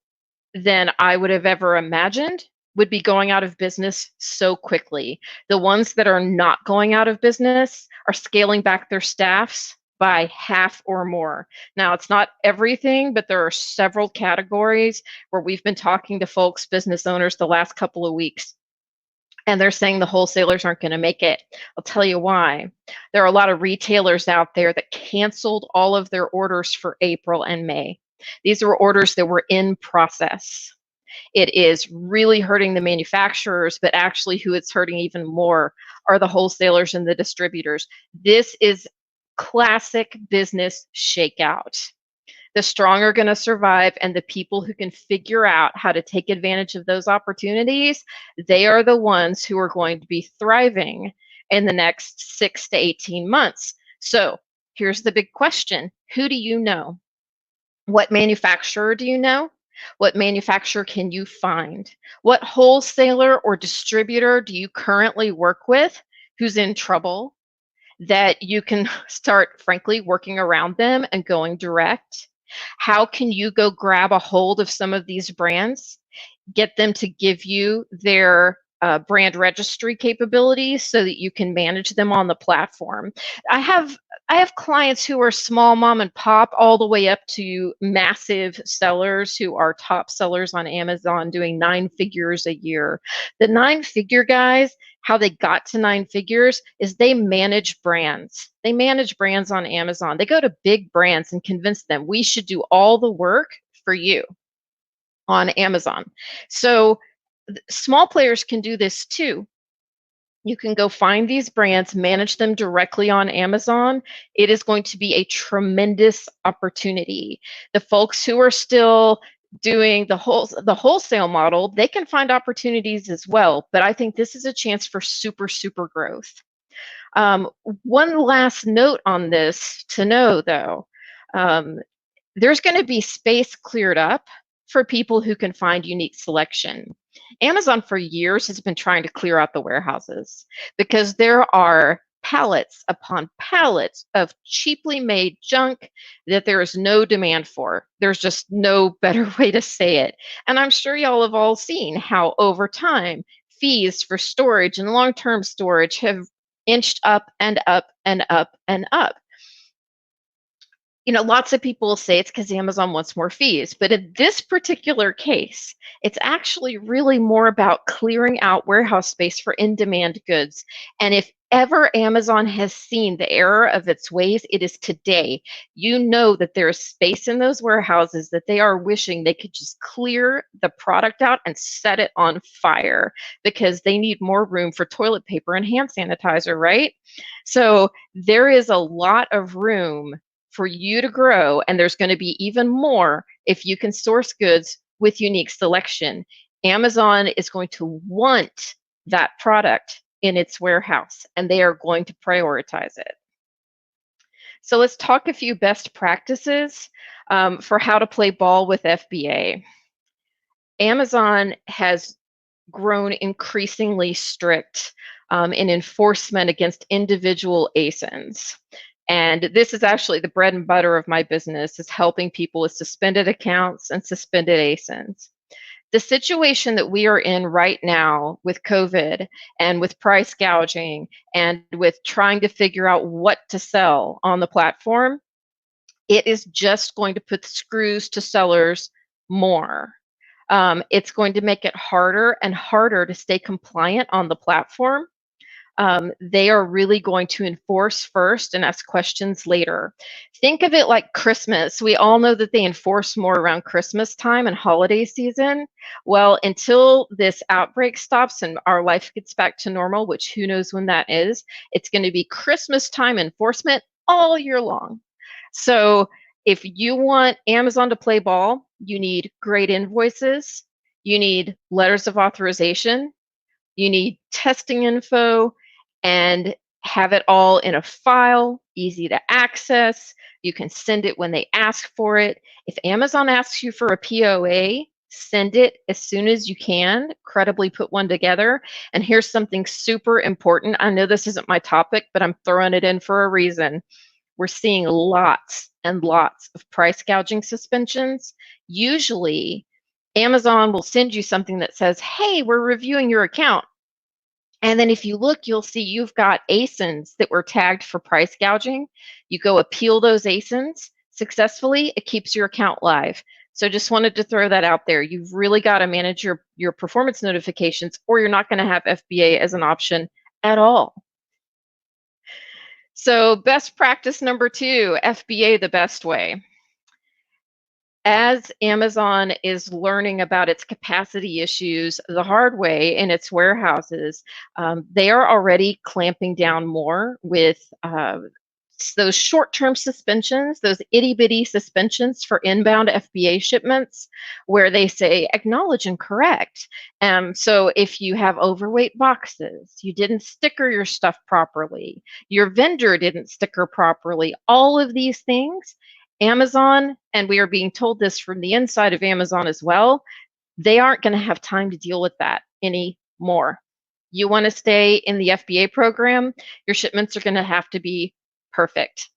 than I would have ever imagined would be going out of business so quickly. The ones that are not going out of business are scaling back their staffs by half or more. Now, it's not everything, but there are several categories where we've been talking to folks, business owners, the last couple of weeks, and they're saying the wholesalers aren't going to make it. I'll tell you why. There are a lot of retailers out there that canceled all of their orders for April and May. These were orders that were in process. It is really hurting the manufacturers, but actually who it's hurting even more are the wholesalers and the distributors. This is classic business shakeout. The strong are going to survive, and the people who can figure out how to take advantage of those opportunities, they are the ones who are going to be thriving in the next 6 to 18 months. So here's the big question. Who do you know? What manufacturer do you know? What manufacturer can you find? What wholesaler or distributor do you currently work with who's in trouble that you can start, frankly, working around them and going direct? How can you go grab a hold of some of these brands, get them to give you their brand registry capabilities so that you can manage them on the platform? I have clients who are small mom and pop all the way up to massive sellers who are top sellers on Amazon doing 9 figures a year. The 9-figure guys, how they got to 9 figures is they manage brands. They manage brands on Amazon. They go to big brands and convince them we should do all the work for you on Amazon. So small players can do this too. You can go find these brands, manage them directly on Amazon. It is going to be a tremendous opportunity. The folks who are still doing the wholesale model, they can find opportunities as well. But I think this is a chance for super, super growth. One last note on this to know, though, there's going to be space cleared up for people who can find unique selection. Amazon for years has been trying to clear out the warehouses because there are pallets upon pallets of cheaply made junk that there is no demand for. There's just no better way to say it. And I'm sure y'all have all seen how over time fees for storage and long-term storage have inched up and up and up and up. You know, lots of people will say it's because Amazon wants more fees, but in this particular case, it's actually really more about clearing out warehouse space for in-demand goods. And if ever Amazon has seen the error of its ways, it is today. You know that there is space in those warehouses that they are wishing they could just clear the product out and set it on fire because they need more room for toilet paper and hand sanitizer, right? So there is a lot of room for you to grow, and there's going to be even more if you can source goods with unique selection. Amazon is going to want that product in its warehouse, and they are going to prioritize it. So let's talk a few best practices for how to play ball with FBA. Amazon has grown increasingly strict in enforcement against individual ASINs. And this is actually the bread and butter of my business, is helping people with suspended accounts and suspended ASINs. The situation that we are in right now with COVID and with price gouging and with trying to figure out what to sell on the platform, it is just going to put screws to sellers more. It's going to make it harder and harder to stay compliant on the platform. they are really going to enforce first and ask questions later. Think of it like Christmas. We all know that they enforce more around Christmas time and holiday season. Well, until this outbreak stops and our life gets back to normal, which who knows when that is, it's going to be Christmas time enforcement all year long. So if you want Amazon to play ball, you need great invoices, you need letters of authorization, you need testing info, and have it all in a file, easy to access. You can send it when they ask for it. If Amazon asks you for a POA, send it as soon as you can, credibly put one together. And here's something super important. I know this isn't my topic, but I'm throwing it in for a reason. We're seeing lots and lots of price gouging suspensions. Usually, Amazon will send you something that says, hey, we're reviewing your account. And then if you look, you'll see you've got ASINs that were tagged for price gouging. You go appeal those ASINs successfully, it keeps your account live. So just wanted to throw that out there. You've really got to manage your performance notifications, or you're not going to have FBA as an option at all. So best practice number 2, FBA the best way. As Amazon is learning about its capacity issues the hard way in its warehouses, they are already clamping down more with those short-term suspensions, those itty-bitty suspensions for inbound FBA shipments, where they say acknowledge and correct. So if you have overweight boxes, you didn't sticker your stuff properly, your vendor didn't sticker properly, all of these things, Amazon, and we are being told this from the inside of Amazon as well, they aren't going to have time to deal with that anymore. You want to stay in the FBA program, your shipments are going to have to be perfect.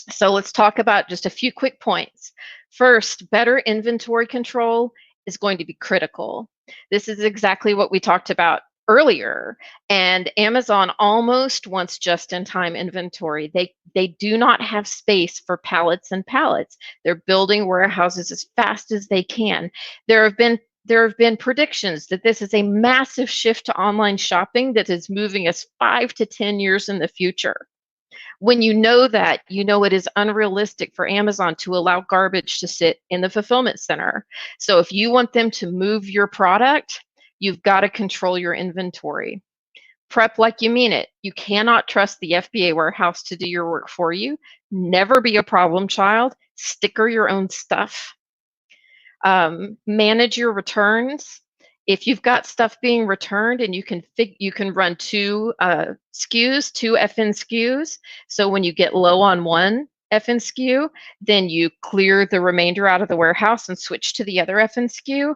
So let's talk about just a few quick points. First, better inventory control is going to be critical. This is exactly what we talked about earlier, and Amazon almost wants just-in-time inventory. They do not have space for pallets and pallets. They're building warehouses as fast as they can. There have been predictions that this is a massive shift to online shopping that is moving us 5 to 10 years in the future. When you know that, you know it is unrealistic for Amazon to allow garbage to sit in the fulfillment center. So if you want them to move your product, you've got to control your inventory. Prep like you mean it. You cannot trust the FBA warehouse to do your work for you. Never be a problem child. Sticker your own stuff. Manage your returns. If you've got stuff being returned and you can run 2 SKUs, 2 FN SKUs. So when you get low on one FN SKU, then you clear the remainder out of the warehouse and switch to the other FN SKU.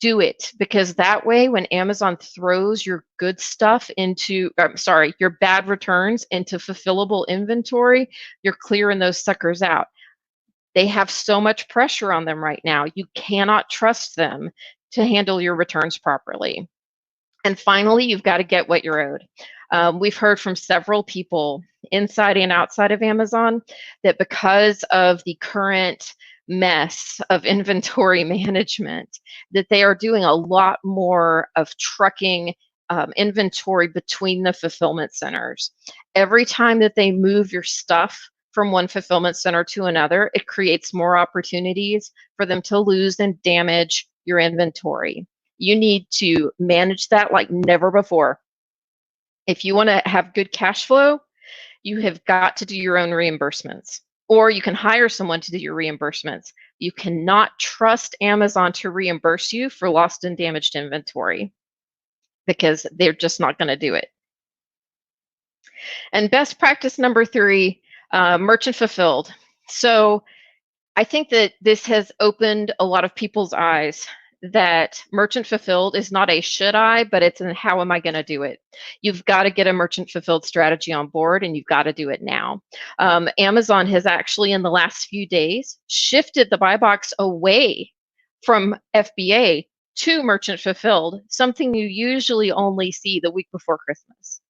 Do it, because that way when Amazon throws your good stuff into, your bad returns into fulfillable inventory, you're clearing those suckers out. They have so much pressure on them right now. You cannot trust them to handle your returns properly. And finally, you've got to get what you're owed. We've heard from several people inside and outside of Amazon that because of the current mess of inventory management, that they are doing a lot more of trucking inventory between the fulfillment centers. Every time that they move your stuff from one fulfillment center to another, it creates more opportunities for them to lose and damage your inventory. You need to manage that like never before. If you want to have good cash flow, you have got to do your own reimbursements, or you can hire someone to do your reimbursements. You cannot trust Amazon to reimburse you for lost and damaged inventory because they're just not going to do it. And best practice number 3, merchant fulfilled. So I think that this has opened a lot of people's eyes that merchant fulfilled is not a should I, but it's an how am I going to do it. You've got to get a merchant fulfilled strategy on board, and you've got to do it now. Amazon has actually in the last few days shifted the buy box away from FBA to merchant fulfilled, something you usually only see the week before Christmas.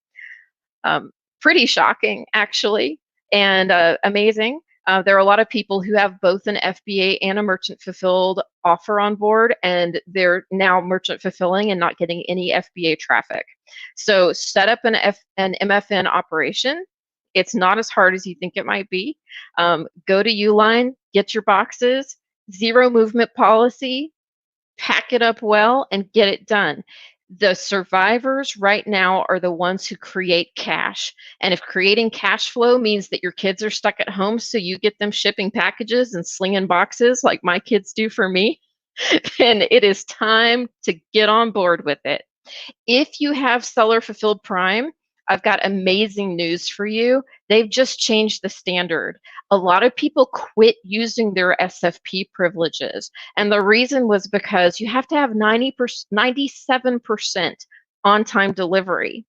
Pretty shocking, actually, and amazing. There are a lot of people who have both an FBA and a merchant fulfilled offer on board, and they're now merchant fulfilling and not getting any FBA traffic. So set up an MFN operation. It's not as hard as you think it might be. Go to Uline, get your boxes, zero movement policy, pack it up well, and get it done. The survivors right now are the ones who create cash. And if creating cash flow means that your kids are stuck at home, so you get them shipping packages and slinging boxes like my kids do for me, then it is time to get on board with it. If you have Seller Fulfilled Prime, I've got amazing news for you. They've just changed the standard. A lot of people quit using their SFP privileges. And the reason was because you have to have 97% on-time delivery.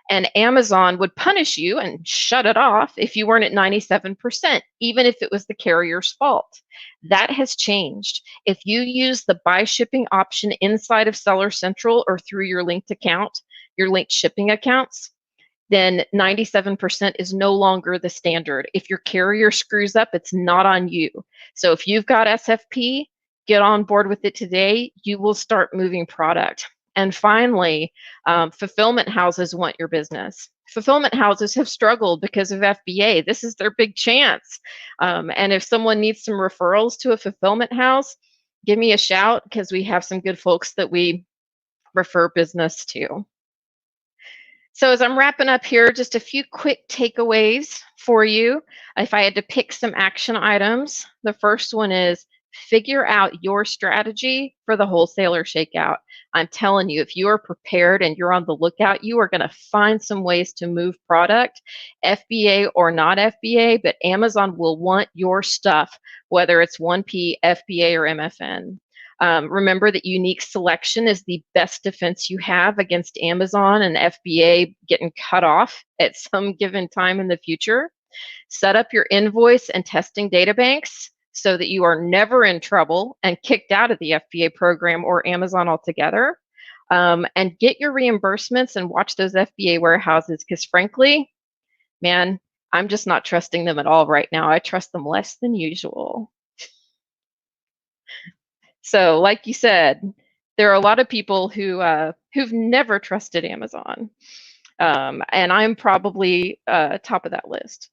And Amazon would punish you and shut it off if you weren't at 97%, even if it was the carrier's fault. That has changed. If you use the buy shipping option inside of Seller Central or through your linked account, your linked shipping accounts, then 97% is no longer the standard. If your carrier screws up, it's not on you. So if you've got SFP, get on board with it today. You will start moving product. And finally, fulfillment houses want your business. Fulfillment houses have struggled because of FBA. This is their big chance. And if someone needs some referrals to a fulfillment house, give me a shout, because we have some good folks that we refer business to. So as I'm wrapping up here, just a few quick takeaways for you. If I had to pick some action items, the first one is figure out your strategy for the wholesaler shakeout. I'm telling you, if you are prepared and you're on the lookout, you are going to find some ways to move product, FBA or not FBA, but Amazon will want your stuff, whether it's 1P, FBA, or MFN. Remember that unique selection is the best defense you have against Amazon and FBA getting cut off at some given time in the future. Set up your invoice and testing databanks so that you are never in trouble and kicked out of the FBA program or Amazon altogether. And get your reimbursements and watch those FBA warehouses, because frankly, man, I'm just not trusting them at all right now. I trust them less than usual. So like you said, there are a lot of people who've never trusted Amazon. And I'm probably top of that list.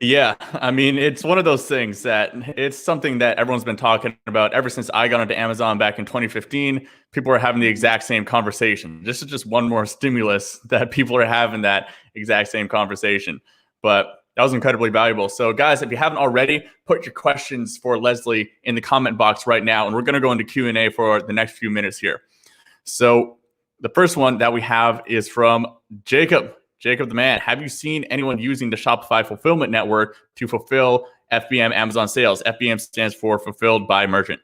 Yeah, I mean, it's one of those things that it's something that everyone's been talking about ever since I got onto Amazon back in 2015. People are having the exact same conversation. This is just one more stimulus that people are having that exact same conversation. But that was incredibly valuable. So guys, if you haven't already, put your questions for Leslie in the comment box right now, and we're going to go into Q&A for the next few minutes here. So the first one that we have is from Jacob. Jacob the man, have you seen anyone using the Shopify fulfillment network to fulfill FBM Amazon sales? FBM stands for Fulfilled by Merchant.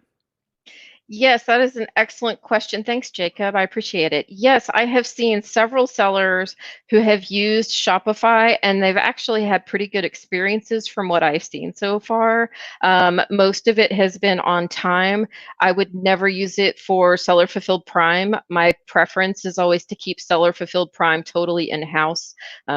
Yes, that is an excellent question. Thanks, Jacob. I appreciate it. Yes, I have seen several sellers who have used Shopify, and they've actually had pretty good experiences from what I've seen so far. Most of it has been on time. I would never use it for Seller Fulfilled Prime. My preference is always to keep Seller Fulfilled Prime totally in-house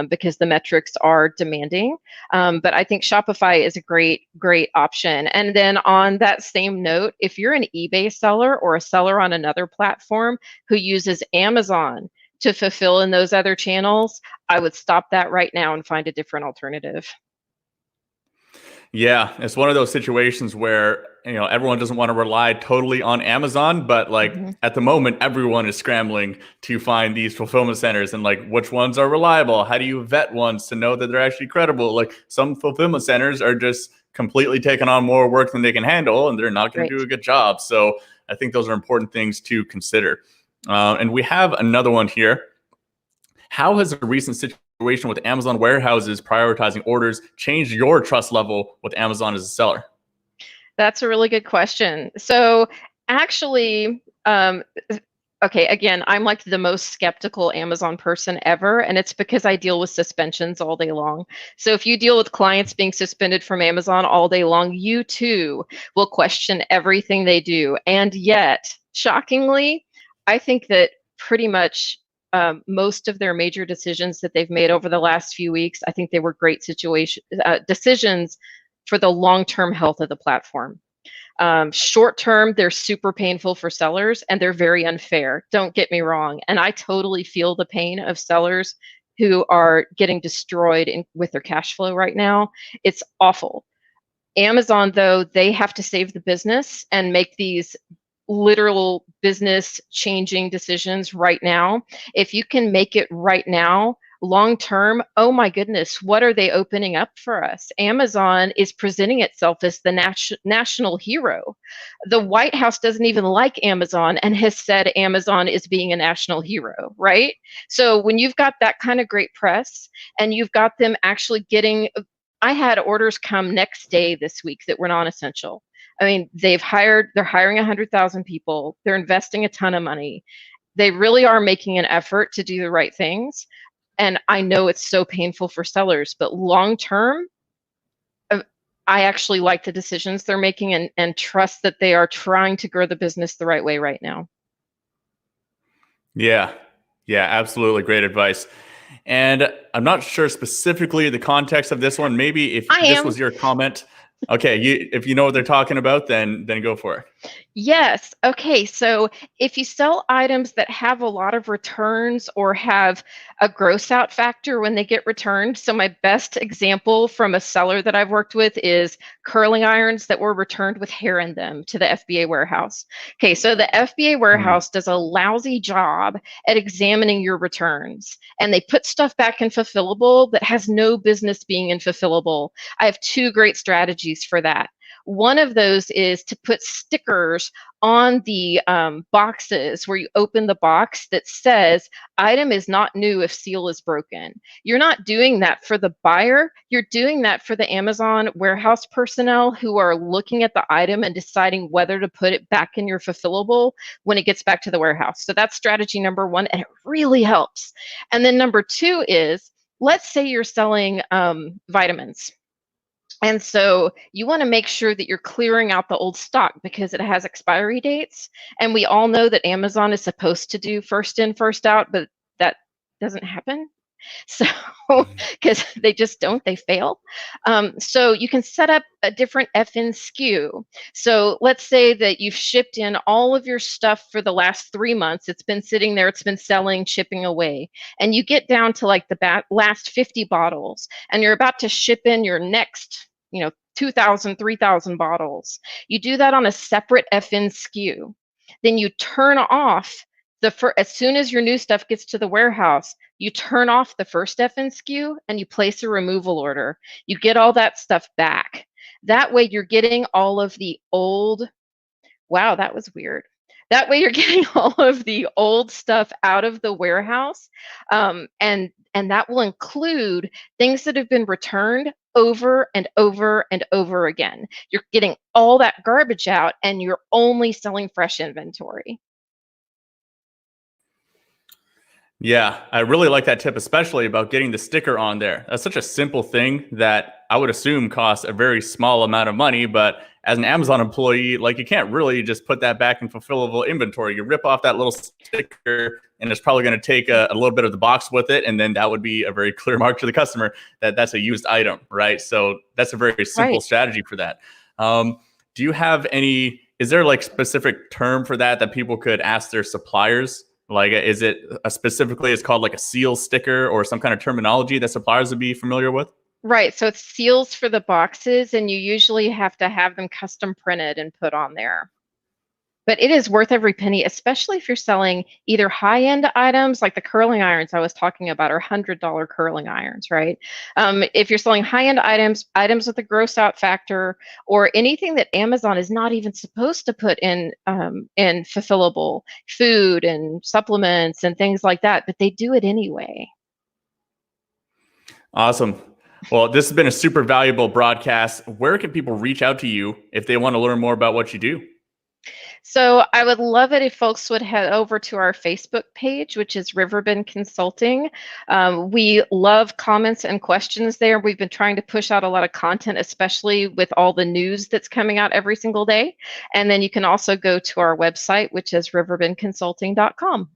because the metrics are demanding. But I think Shopify is a great option. And then on that same note, if you're an eBay seller or a seller on another platform who uses Amazon to fulfill in those other channels, I would stop that right now and find a different alternative. Yeah, it's one of those situations where, everyone doesn't want to rely totally on Amazon, but at the moment, everyone is scrambling to find these fulfillment centers and which ones are reliable. How do you vet ones to know that they're actually credible? Some fulfillment centers are just completely taking on more work than they can handle, and they're not going to do a good job. So I think those are important things to consider. And we have another one here. How has a recent situation with Amazon warehouses prioritizing orders changed your trust level with Amazon as a seller? That's a really good question. So actually, okay, again, I'm like the most skeptical Amazon person ever, and it's because I deal with suspensions all day long. So if you deal with clients being suspended from Amazon all day long, you too will question everything they do. And yet, shockingly, I think that pretty much most of their major decisions that they've made over the last few weeks. I think they were great decisions for the long-term health of the platform. Short term, they're super painful for sellers and they're very unfair. Don't get me wrong. And I totally feel the pain of sellers who are getting destroyed with their cash flow right now. It's awful. Amazon, though, they have to save the business and make these literal business changing decisions right now. If you can make it right now, long term, oh my goodness, what are they opening up for us? Amazon is presenting itself as the national hero. The White House doesn't even like Amazon and has said Amazon is being a national hero, right? So when you've got that kind of great press and you've got them actually getting, I had orders come next day this week that were non-essential. I mean, they're hiring 100,000 people. They're investing a ton of money. They really are making an effort to do the right things. And I know it's so painful for sellers, but long term, I actually like the decisions they're making and trust that they are trying to grow the business the right way right now. Yeah, absolutely. Great advice. And I'm not sure specifically the context of this one. Maybe if this was your comment. Okay, if you know what they're talking about, then go for it. Yes. Okay. So if you sell items that have a lot of returns or have a gross out factor when they get returned. So my best example from a seller that I've worked with is curling irons that were returned with hair in them to the FBA warehouse. Okay. So the FBA warehouse does a lousy job at examining your returns, and they put stuff back in fulfillable that has no business being in fulfillable. I have two great strategies for that. One of those is to put stickers on the boxes where you open the box that says item is not new if seal is broken. You're not doing that for the buyer. You're doing that for the Amazon warehouse personnel who are looking at the item and deciding whether to put it back in your fulfillable when it gets back to the warehouse. So that's strategy number one, and it really helps. And then number two is, let's say you're selling vitamins. And so you want to make sure that you're clearing out the old stock because it has expiry dates. And we all know that Amazon is supposed to do first in, first out, but that doesn't happen. So, because they just don't, they fail. So you can set up a different FN SKU. So let's say that you've shipped in all of your stuff for the last 3 months. It's been sitting there, it's been selling, shipping away. And you get down to like the last 50 bottles, and you're about to ship in your next, 2,000, 3,000 bottles. You do that on a separate FN SKU. Then you turn off as soon as your new stuff gets to the warehouse, you turn off the first FN SKU and you place a removal order. You get all that stuff back. That way you're getting all of the old, wow, that was weird. That way you're getting all of the old stuff out of the warehouse. And that will include things that have been returned over and over and over again. You're getting all that garbage out and you're only selling fresh inventory. Yeah, I really like that tip, especially about getting the sticker on there. That's such a simple thing that I would assume costs a very small amount of money, but as an Amazon employee, like, you can't really just put that back in fulfillable inventory. You rip off that little sticker and it's probably going to take a little bit of the box with it. And then that would be a very clear mark to the customer that that's a used item, right? So that's a very simple strategy for that. Do you have is there like specific term for that people could ask their suppliers? Like, is it specifically, it's called like a seal sticker or some kind of terminology that suppliers would be familiar with? Right. So it's seals for the boxes, and you usually have to have them custom printed and put on there. But it is worth every penny, especially if you're selling either high-end items like the curling irons I was talking about, or $100 curling irons, right? If you're selling high-end items with a gross out factor, or anything that Amazon is not even supposed to put in fulfillable, food and supplements and things like that, but they do it anyway. Awesome. Well, this has been a super valuable broadcast. Where can people reach out to you if they want to learn more about what you do? So I would love it if folks would head over to our Facebook page, which is Riverbend Consulting. We love comments and questions there. We've been trying to push out a lot of content, especially with all the news that's coming out every single day. And then you can also go to our website, which is riverbendconsulting.com.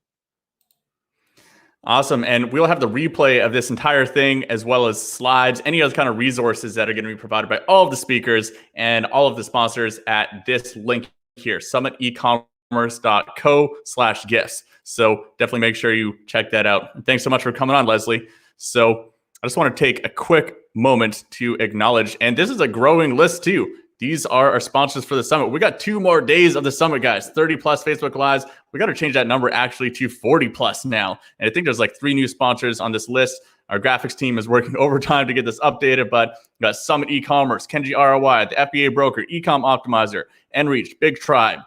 Awesome. And we'll have the replay of this entire thing, as well as slides, any other kind of resources that are going to be provided by all of the speakers and all of the sponsors at this link here, summitecommerce.co/gifts. So definitely make sure you check that out. And thanks so much for coming on, Leslie. So I just want to take a quick moment to acknowledge, and this is a growing list too. These are our sponsors for the summit. We got 2 more days of the summit, guys. 30 plus Facebook Lives. We got to change that number actually to 40 plus now. And I think there's like 3 new sponsors on this list. Our graphics team is working overtime to get this updated, but we got Summit Ecommerce, Kenji ROI, the FBA Broker, Ecom Optimizer, Enreach, Big Tribe,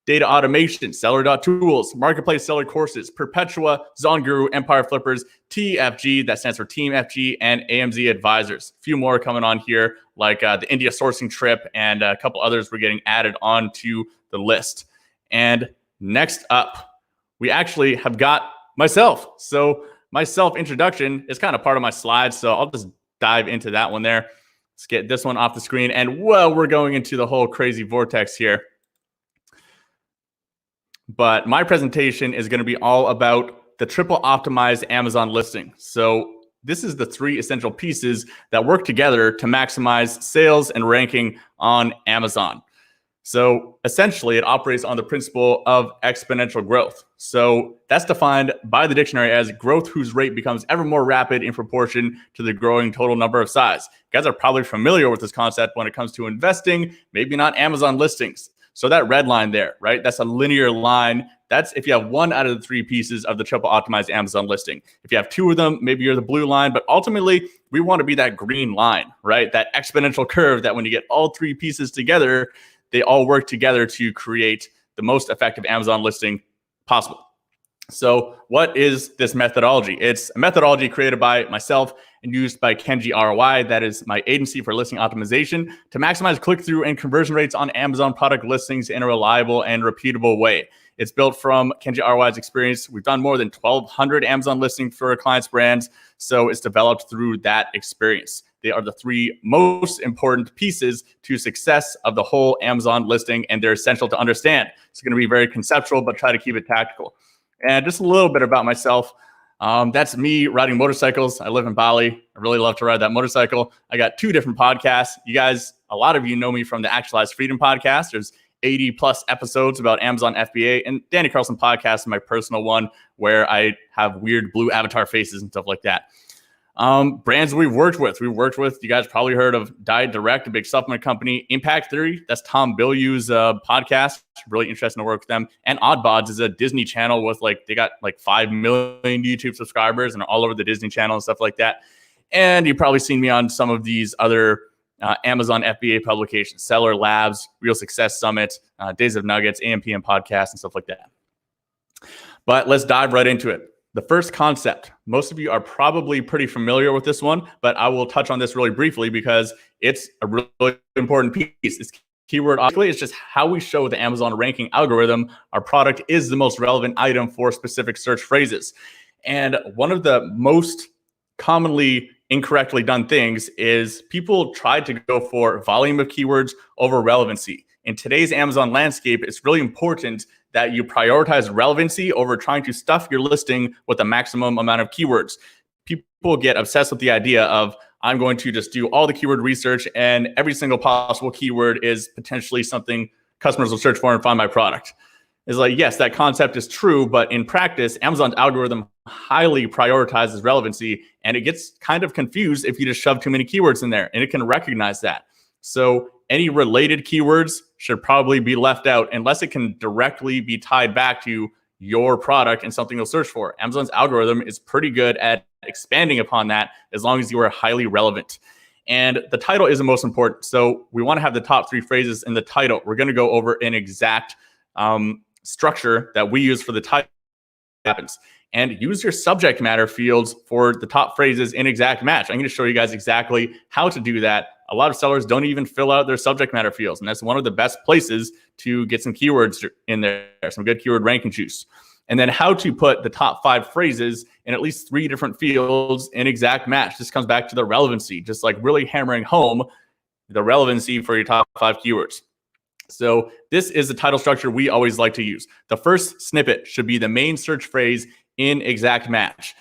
Data Automation, Seller.tools, Marketplace Seller Courses, Perpetua, Zonguru, Empire Flippers, TFG, that stands for Team FG, and AMZ Advisors. A few more coming on here, like the India sourcing trip, and a couple others were getting added onto the list. And next up, we actually have got myself. So my self-introduction is kind of part of my slides, so I'll just dive into that one there. Let's get this one off the screen. And well, we're going into the whole crazy vortex here. But my presentation is going to be all about the triple optimized Amazon listing. So this is the 3 essential pieces that work together to maximize sales and ranking on Amazon. So essentially, it operates on the principle of exponential growth. So that's defined by the dictionary as growth whose rate becomes ever more rapid in proportion to the growing total number of size. You guys are probably familiar with this concept when it comes to investing, maybe not Amazon listings. So that red line there, right? That's a linear line. That's if you have 1 out of the 3 pieces of the triple optimized Amazon listing. If you have 2 of them, maybe you're the blue line, but ultimately we want to be that green line, right? That exponential curve that when you get all 3 pieces together, they all work together to create the most effective Amazon listing possible. So what is this methodology? It's a methodology created by myself and used by Kenji ROI. That is my agency for listing optimization to maximize click-through and conversion rates on Amazon product listings in a reliable and repeatable way. It's built from Kenji ROI's experience. We've done more than 1,200 Amazon listings for our clients' brands. So it's developed through that experience. They are the 3 most important pieces to success of the whole Amazon listing, and they're essential to understand. It's going to be very conceptual, but try to keep it tactical. And just a little bit about myself. That's me riding motorcycles. I live in Bali. I really love to ride that motorcycle. I got 2 different podcasts. You guys, a lot of you know me from the Actualized Freedom podcast. There's 80 plus episodes about Amazon FBA, and Danny Carlson podcast is my personal one where I have weird blue avatar faces and stuff like that. Brands we've worked with, you guys probably heard of Diet Direct, a big supplement company. Impact Theory, that's Tom Bilyeu's podcast. Really interesting to work with them. And Oddbods is a Disney channel with they got 5 million YouTube subscribers and are all over the Disney Channel and stuff like that. And you've probably seen me on some of these other Amazon FBA publications, Seller Labs, Real Success Summit, Days of Nuggets, AMPM podcast, and stuff like that. But let's dive right into it. The first concept, most of you are probably pretty familiar with this one, but I will touch on this really briefly because it's a really important piece. It's keyword. It's just how we show the Amazon ranking algorithm our product is the most relevant item for specific search phrases. And one of the most commonly incorrectly done things is people try to go for volume of keywords over relevancy. In today's Amazon landscape, it's really important that you prioritize relevancy over trying to stuff your listing with the maximum amount of keywords. People get obsessed with the idea of, I'm going to just do all the keyword research and every single possible keyword is potentially something customers will search for and find my product. It's yes, that concept is true, but in practice, Amazon's algorithm highly prioritizes relevancy, and it gets kind of confused if you just shove too many keywords in there, and it can recognize that. So any related keywords should probably be left out unless it can directly be tied back to your product and something you'll search for. Amazon's algorithm is pretty good at expanding upon that as long as you are highly relevant. And the title is the most important. So we want to have the top 3 phrases in the title. We're going to go over an exact structure that we use for the title. And use your subject matter fields for the top phrases in exact match. I'm going to show you guys exactly how to do that. A lot of sellers don't even fill out their subject matter fields, and that's one of the best places to get some keywords in there, some good keyword ranking juice. And then how to put the top 5 phrases in at least 3 different fields in exact match. This comes back to the relevancy, just really hammering home the relevancy for your top 5 keywords. So this is the title structure we always like to use. The first snippet should be the main search phrase in exact match.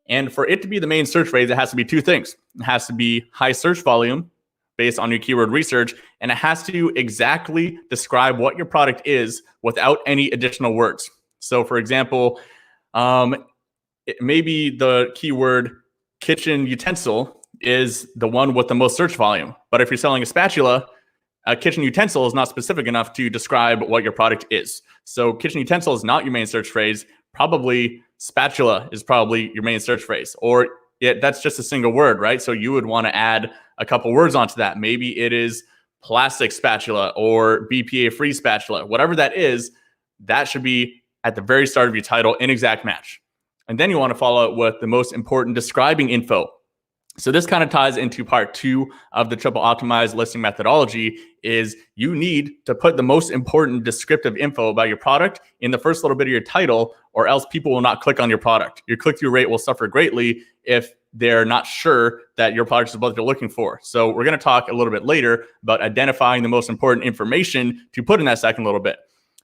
And for it to be the main search phrase, it has to be two things. It has to be high search volume based on your keyword research, and it has to exactly describe what your product is without any additional words. So for example, maybe the keyword kitchen utensil is the one with the most search volume. But if you're selling a spatula, a kitchen utensil is not specific enough to describe what your product is. So kitchen utensil is not your main search phrase. Probably spatula is probably your main search phrase, or that's just a single word, right? So you would want to add a couple words onto that. Maybe it is plastic spatula or BPA-free spatula. Whatever that is, that should be at the very start of your title in exact match. And then you want to follow it with the most important describing info. So this kind of ties into part 2 of the triple optimized listing methodology. Is you need to put the most important descriptive info about your product in the first little bit of your title, or else people will not click on your product. Your click-through rate will suffer greatly if they're not sure that your product is what they're looking for. So we're going to talk a little bit later about identifying the most important information to put in that second little bit.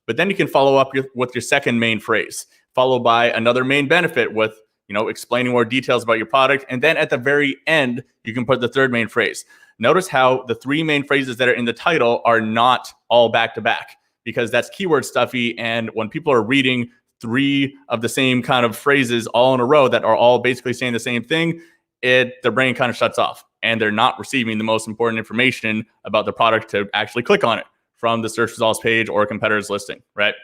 But then you can follow up with your second main phrase, followed by another main benefit with explaining more details about your product. And then at the very end, you can put the third main phrase. Notice how the 3 main phrases that are in the title are not all back to back, because that's keyword stuffy. And when people are reading 3 of the same kind of phrases all in a row that are all basically saying the same thing, their brain kind of shuts off and they're not receiving the most important information about the product to actually click on it from the search results page or a competitor's listing, right?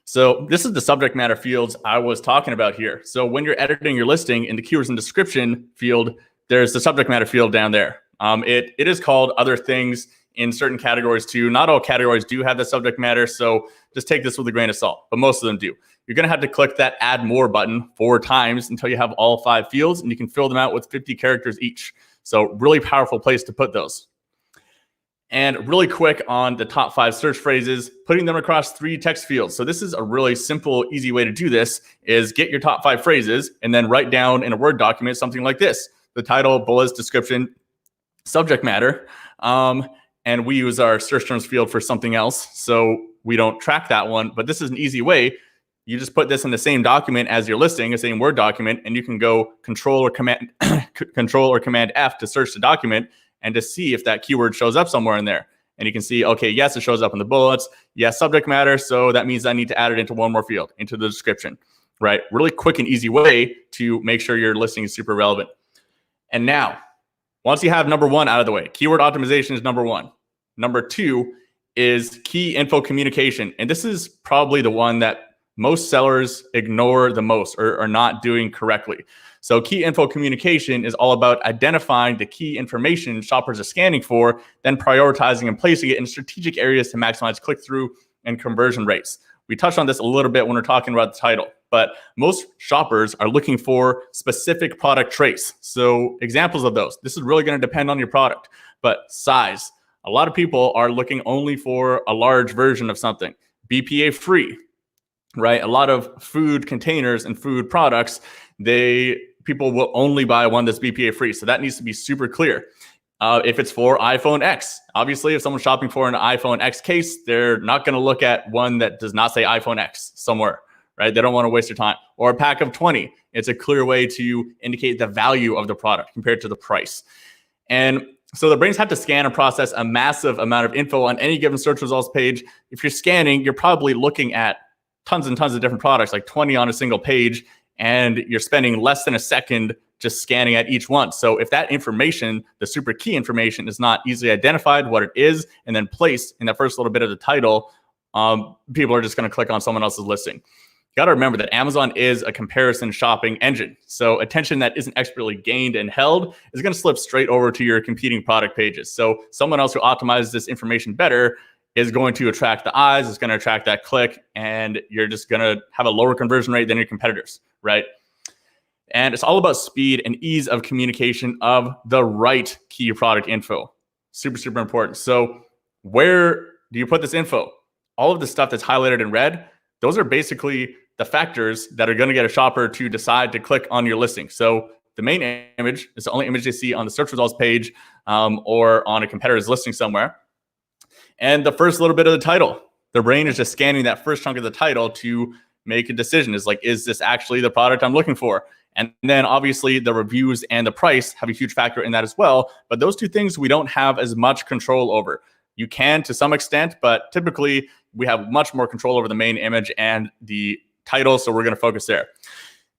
So this is the subject matter fields I was talking about here. So when you're editing your listing in the keywords and description field, there's the subject matter field down there. It is called other things in certain categories too. Not all categories do have the subject matter, so just take this with a grain of salt, but most of them do. You're going to have to click that add more button 4 times until you have all 5 fields, and you can fill them out with 50 characters each. So really powerful place to put those. And really quick on the top 5 search phrases, putting them across 3 text fields. So this is a really simple, easy way to do this, is get your top 5 phrases and then write down in a Word document something like this: the title, bullets, description, subject matter. And we use our search terms field for something else, so we don't track that one. But this is an easy way. You just put this in the same document as your listing, the same Word document, and you can go Control or Command F to search the document and to see if that keyword shows up somewhere in there. And you can see, okay, yes, it shows up in the bullets. Yes, subject matter. So that means I need to add it into one more field, into the description, right? Really quick and easy way to make sure your listing is super relevant. And now, once you have number 1 out of the way, keyword optimization is number 1. Number 2 is key info communication. And this is probably the one that most sellers ignore the most or are not doing correctly. So key info communication is all about identifying the key information shoppers are scanning for, then prioritizing and placing it in strategic areas to maximize click-through and conversion rates. We touched on this a little bit when we're talking about the title, but most shoppers are looking for specific product traits. So examples of those, this is really going to depend on your product, but size. A lot of people are looking only for a large version of something. BPA free, right? A lot of food containers and food products, people will only buy one that's BPA free. So that needs to be super clear. If it's for iPhone X, obviously, if someone's shopping for an iPhone X case, they're not going to look at one that does not say iPhone X somewhere, right? They don't want to waste their time. Or a pack of 20. It's a clear way to indicate the value of the product compared to the price. And so the brains have to scan and process a massive amount of info on any given search results page. If you're scanning, you're probably looking at tons and tons of different products, like 20 on a single page, and you're spending less than a second just scanning at each one. So if that information, the super key information, is not easily identified, what it is, and then placed in that first little bit of the title, people are just going to click on someone else's listing. You got to remember that Amazon is a comparison shopping engine. So attention that isn't expertly gained and held is going to slip straight over to your competing product pages. So someone else who optimizes this information better is going to attract the eyes, is going to attract that click, and you're just going to have a lower conversion rate than your competitors, right? And it's all about speed and ease of communication of the right key product info. Super, super important. So where do you put this info? All of the stuff that's highlighted in red, those are basically the factors that are going to get a shopper to decide to click on your listing. So the main image is the only image they see on the search results page or on a competitor's listing somewhere. And the first little bit of the title, the brain is just scanning that first chunk of the title to make a decision. Is like, is this actually the product I'm looking for? And then obviously the reviews and the price have a huge factor in that as well. But those two things we don't have as much control over. You can to some extent, but typically we have much more control over the main image and the title. So we're going to focus there.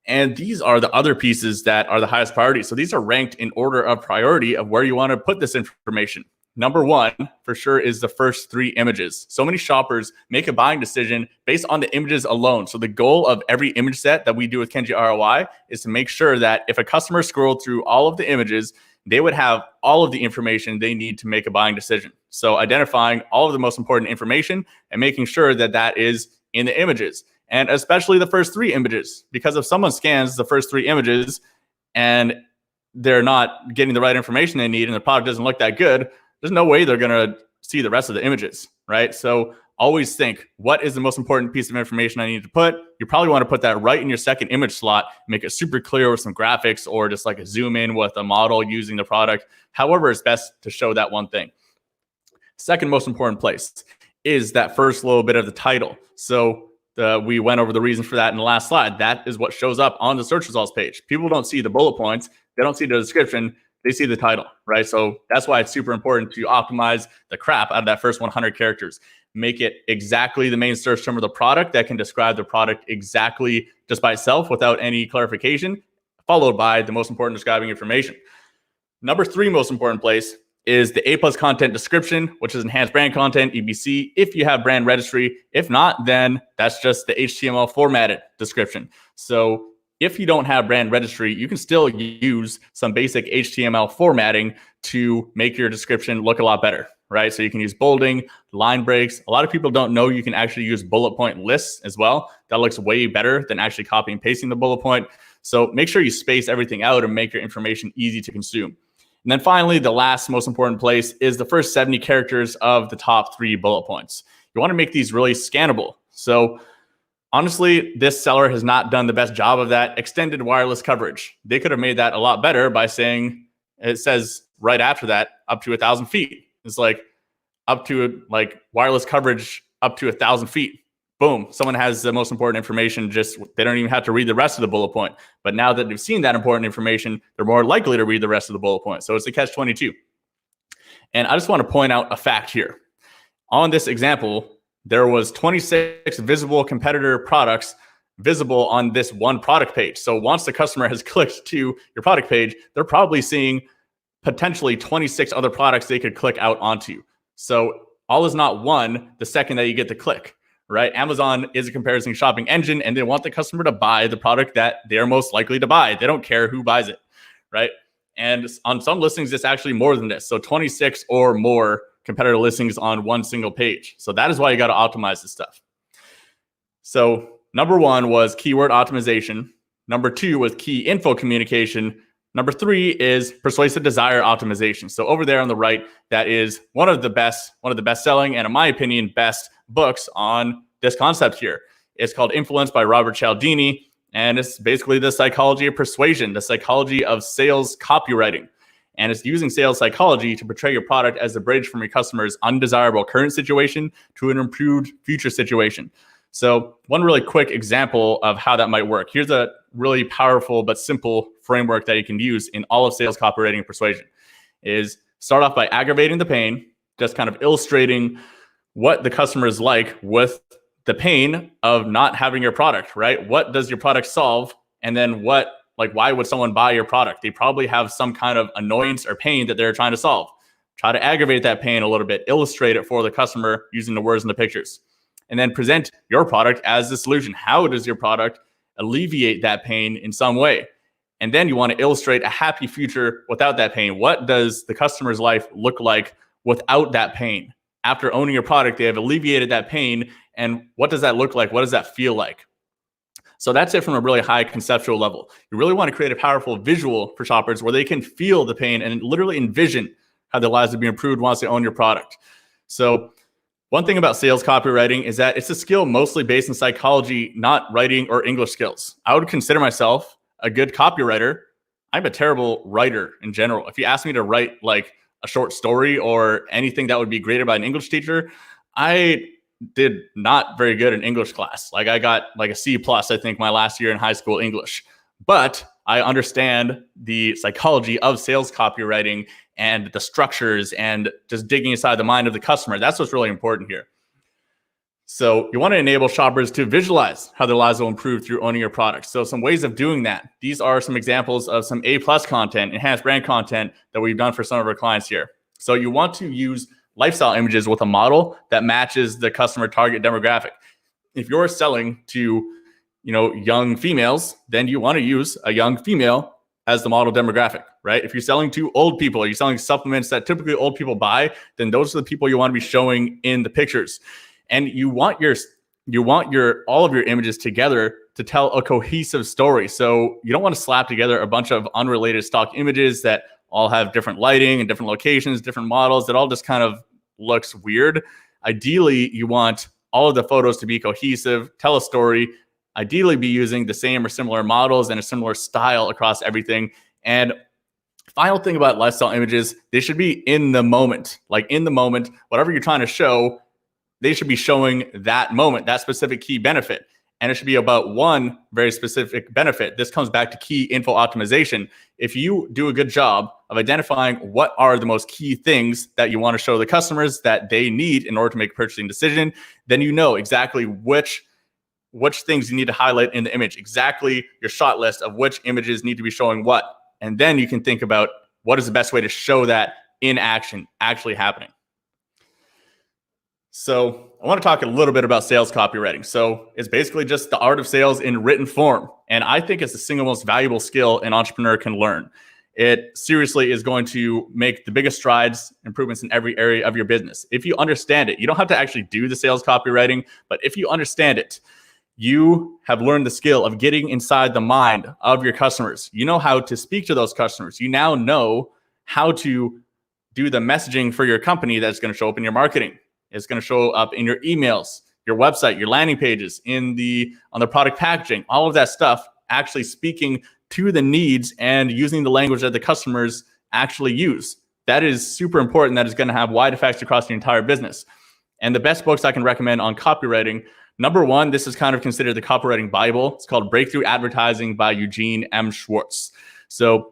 And these are the other pieces that are the highest priority. So these are ranked in order of priority of where you want to put this information. Number one, for sure, is the first 3 images. So many shoppers make a buying decision based on the images alone. So the goal of every image set that we do with Kenji ROI is to make sure that if a customer scrolled through all of the images, they would have all of the information they need to make a buying decision. So identifying all of the most important information and making sure that that is in the images. And especially the first 3 images, because if someone scans the first 3 images and they're not getting the right information they need and the product doesn't look that good, there's no way they're going to see the rest of the images, right? So always think, what is the most important piece of information I need to put? You probably want to put that right in your second image slot, make it super clear with some graphics or just like a zoom in with a model using the product. However, it's best to show that one thing. Second most important place is that first little bit of the title. So we went over the reason for that in the last slide. That is what shows up on the search results page. People don't see the bullet points. They don't see the description. They see the title, right? So that's why it's super important to optimize the crap out of that first 100 characters. Make it exactly the main search term of the product that can describe the product exactly just by itself without any clarification, followed by the most important describing information. Number 3 most important place is the A+ content description, which is enhanced brand content, EBC, if you have brand registry. If not, then that's just the HTML formatted description. So if you don't have brand registry, you can still use some basic HTML formatting to make your description look a lot better, right? So you can use bolding, line breaks. A lot of people don't know you can actually use bullet point lists as well. That looks way better than actually copy and pasting the bullet point. So make sure you space everything out and make your information easy to consume. And then finally, the last most important place is the first 70 characters of the top 3 bullet points. You want to make these really scannable. So honestly, this seller has not done the best job of that extended wireless coverage. They could have made that a lot better by saying, it says right after that, up to 1,000 feet. It's like up to like wireless coverage up to 1,000 feet. Boom, someone has the most important information. Just they don't even have to read the rest of the bullet point. But now that they've seen that important information, they're more likely to read the rest of the bullet point. So it's a catch-22. And I just want to point out a fact here. On this example, there was 26 visible competitor products visible on this one product page. So once the customer has clicked to your product page, they're probably seeing potentially 26 other products they could click out onto. So all is not one the second that you get the click, right? Amazon is a comparison shopping engine, and they want the customer to buy the product that they're most likely to buy. They don't care who buys it, right? And on some listings, it's actually more than this. So 26 or more competitor listings on one single page. So that is why you got to optimize this stuff. So number 1 was keyword optimization. Number 2 was key info communication. Number 3 is persuasive desire optimization. So over there on the right, that is one of the best selling, and in my opinion, best books on this concept here. It's called Influence by Robert Cialdini. And it's basically the psychology of persuasion, the psychology of sales copywriting. And it's using sales psychology to portray your product as a bridge from your customer's undesirable current situation to an improved future situation. So one really quick example of how that might work. Here's a really powerful but simple framework that you can use in all of sales copywriting and persuasion. Is start off by aggravating the pain, just kind of illustrating what the customer is like with the pain of not having your product, right? What does your product solve? And then why would someone buy your product? They probably have some kind of annoyance or pain that they're trying to solve. Try to aggravate that pain a little bit, illustrate it for the customer using the words in the pictures, and then present your product as the solution. How does your product alleviate that pain in some way? And then you want to illustrate a happy future without that pain. What does the customer's life look like without that pain? After owning your product, they have alleviated that pain. And what does that look like? What does that feel like? So that's it from a really high conceptual level. You really want to create a powerful visual for shoppers where they can feel the pain and literally envision how their lives would be improved once they own your product. So one thing about sales copywriting is that it's a skill mostly based in psychology, not writing or English skills. I would consider myself a good copywriter. I'm a terrible writer in general. If you ask me to write like a short story or anything that would be graded by an English teacher, I did not very good in English class. Like I got like a C plus, I think, my last year in high school English. But I understand the psychology of sales copywriting and the structures and just digging inside the mind of the customer. That's what's really important here. So you want to enable shoppers to visualize how their lives will improve through owning your product. So some ways of doing that. These are some examples of some A+ content, enhanced brand content that we've done for some of our clients here. So you want to use lifestyle images with a model that matches the customer target demographic. If you're selling to, young females, then you want to use a young female as the model demographic, right? If you're selling to old people, or you're selling supplements that typically old people buy, then those are the people you want to be showing in the pictures. And you want all of your images together to tell a cohesive story. So you don't want to slap together a bunch of unrelated stock images that all have different lighting and different locations, different models. That all just kind of looks weird. Ideally, you want all of the photos to be cohesive, tell a story, ideally be using the same or similar models and a similar style across everything. And final thing about lifestyle images, they should be in the moment. Like in the moment, whatever you're trying to show, they should be showing that moment, that specific key benefit. And it should be about one very specific benefit. This comes back to key info optimization. If you do a good job of identifying what are the most key things that you want to show the customers that they need in order to make a purchasing decision, then you know exactly which things you need to highlight in the image, exactly your shot list of which images need to be showing what. And then you can think about what is the best way to show that in action, actually happening. So I want to talk a little bit about sales copywriting. So it's basically just the art of sales in written form. And I think it's the single most valuable skill an entrepreneur can learn. It seriously is going to make the biggest strides, improvements in every area of your business. If you understand it, you don't have to actually do the sales copywriting, but if you understand it, you have learned the skill of getting inside the mind of your customers. You know how to speak to those customers. You now know how to do the messaging for your company that's going to show up in your marketing. It's going to show up in your emails, your website, your landing pages, on the product packaging, all of that stuff, actually speaking to the needs and using the language that the customers actually use. That is super important. That is going to have wide effects across the entire business. And the best books I can recommend on copywriting, number one, this is kind of considered the copywriting Bible. It's called Breakthrough Advertising by Eugene M. Schwartz. So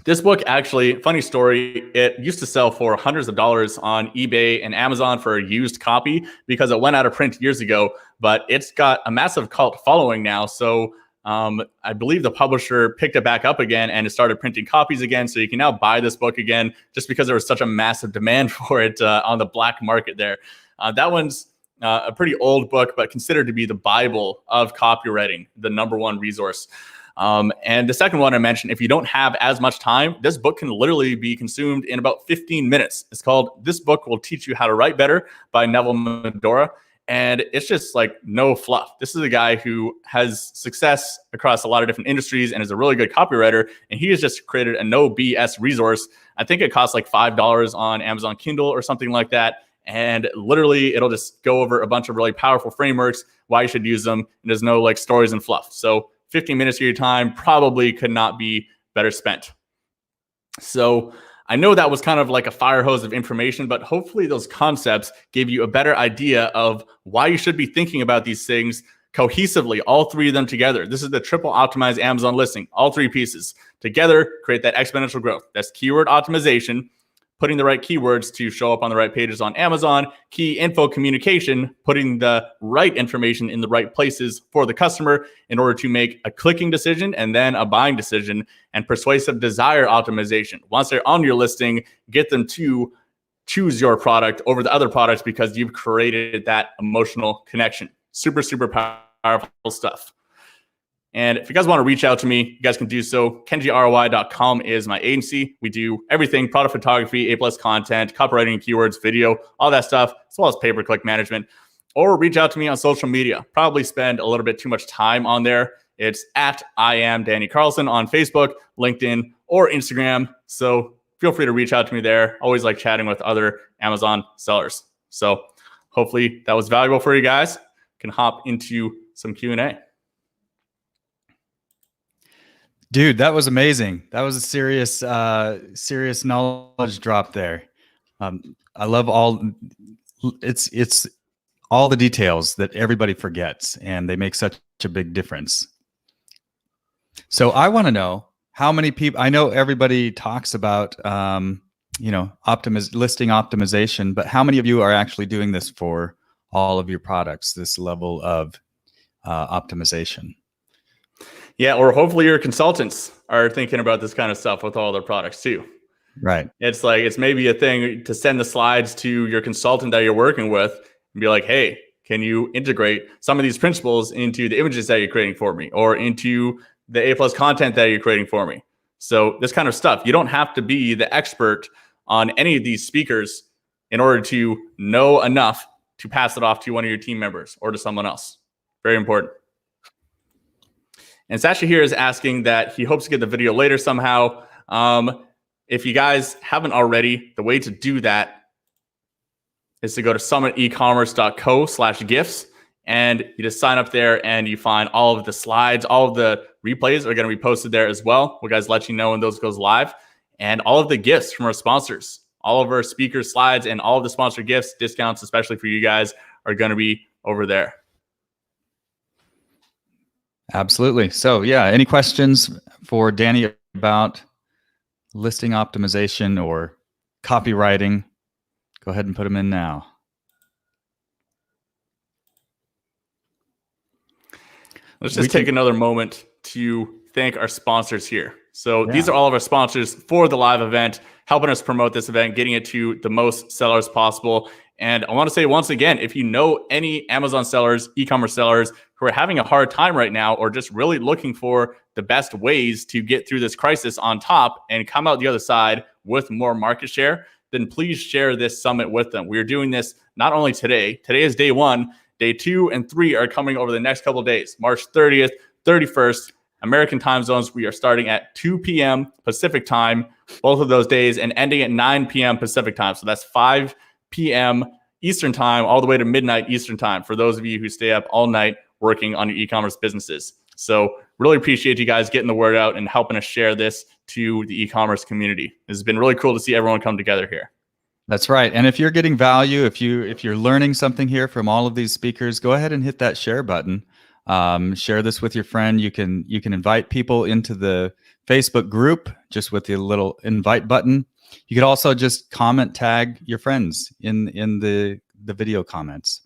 this book, actually, funny story, it used to sell for hundreds of dollars on eBay and Amazon for a used copy because it went out of print years ago, but it's got a massive cult following now. So I believe the publisher picked it back up again and it started printing copies again. So you can now buy this book again just because there was such a massive demand for it on the black market there. That one's a pretty old book, but considered to be the Bible of copywriting, the number one resource. And the second one I mentioned, if you don't have as much time, this book can literally be consumed in about 15 minutes. It's called This Book Will Teach You How to Write Better by Neville Medora. And it's just like no fluff. This is a guy who has success across a lot of different industries and is a really good copywriter. And he has just created a no BS resource. I think it costs like $5 on Amazon Kindle or something like that. And literally it'll just go over a bunch of really powerful frameworks, why you should use them. And there's no like stories and fluff. So 15 minutes of your time probably could not be better spent. So I know that was kind of like a fire hose of information, but hopefully those concepts gave you a better idea of why you should be thinking about these things cohesively, all three of them together. This is the triple optimized Amazon listing, all three pieces together create that exponential growth. That's keyword optimization, putting the right keywords to show up on the right pages on Amazon, key info communication, putting the right information in the right places for the customer in order to make a clicking decision and then a buying decision, and persuasive desire optimization. Once they're on your listing, get them to choose your product over the other products because you've created that emotional connection. Super, super powerful stuff. And if you guys want to reach out to me, you guys can do so. KenjiROI.com is my agency. We do everything: product photography, A+ content, copywriting, keywords, video, all that stuff, as well as pay-per-click management. Or reach out to me on social media. Probably spend a little bit too much time on there. It's at I am Danny Carlson on Facebook, LinkedIn, or Instagram. So feel free to reach out to me there. Always like chatting with other Amazon sellers. So hopefully that was valuable for you guys. Can hop into some Q&A. Dude, that was amazing. That was a serious knowledge drop there. I love all. It's all the details that everybody forgets, and they make such a big difference. So I want to know how many people. I know everybody talks about listing optimization, but how many of you are actually doing this for all of your products? This level of optimization. Yeah, or hopefully your consultants are thinking about this kind of stuff with all their products too. Right. It's like, it's maybe a thing to send the slides to your consultant that you're working with and be like, hey, can you integrate some of these principles into the images that you're creating for me, or into the A+ content that you're creating for me? So this kind of stuff, you don't have to be the expert on any of these speakers in order to know enough to pass it off to one of your team members or to someone else. Very important. And Sasha here is asking that he hopes to get the video later somehow. If you guys haven't already, the way to do that is to go to summitecommerce.co/gifts, and you just sign up there and you find all of the slides. All of the replays are going to be posted there as well. We'll guys let you know when those goes live, and all of the gifts from our sponsors, all of our speaker slides and all of the sponsor gifts, discounts, especially for you guys, are going to be over there. Absolutely. So yeah, any questions for Danny about listing optimization or copywriting? Go ahead and put them in now. Let's just take another moment to thank our sponsors here. So these are all of our sponsors for the live event, helping us promote this event, getting it to the most sellers possible. And I want to say once again, if you know any Amazon sellers, e-commerce sellers who are having a hard time right now, or just really looking for the best ways to get through this crisis on top and come out the other side with more market share, then please share this summit with them. We are doing this not only today. Today is day 1. Day 2 and 3 are coming over the next couple of days, March 30th, 31st, American time zones. We are starting at 2 p.m. Pacific time, both of those days, and ending at 9 p.m. Pacific time. So that's 5 p.m. Eastern time, all the way to midnight Eastern time, for those of you who stay up all night working on your e-commerce businesses. So really appreciate you guys getting the word out and helping us share this to the e-commerce community. This has been really cool to see everyone come together here. That's right. And if you're getting value, if you're learning something here from all of these speakers, go ahead and hit that share button. Share this with your friend. You can invite people into the Facebook group just with the little invite button. You could also just comment tag your friends in the video comments.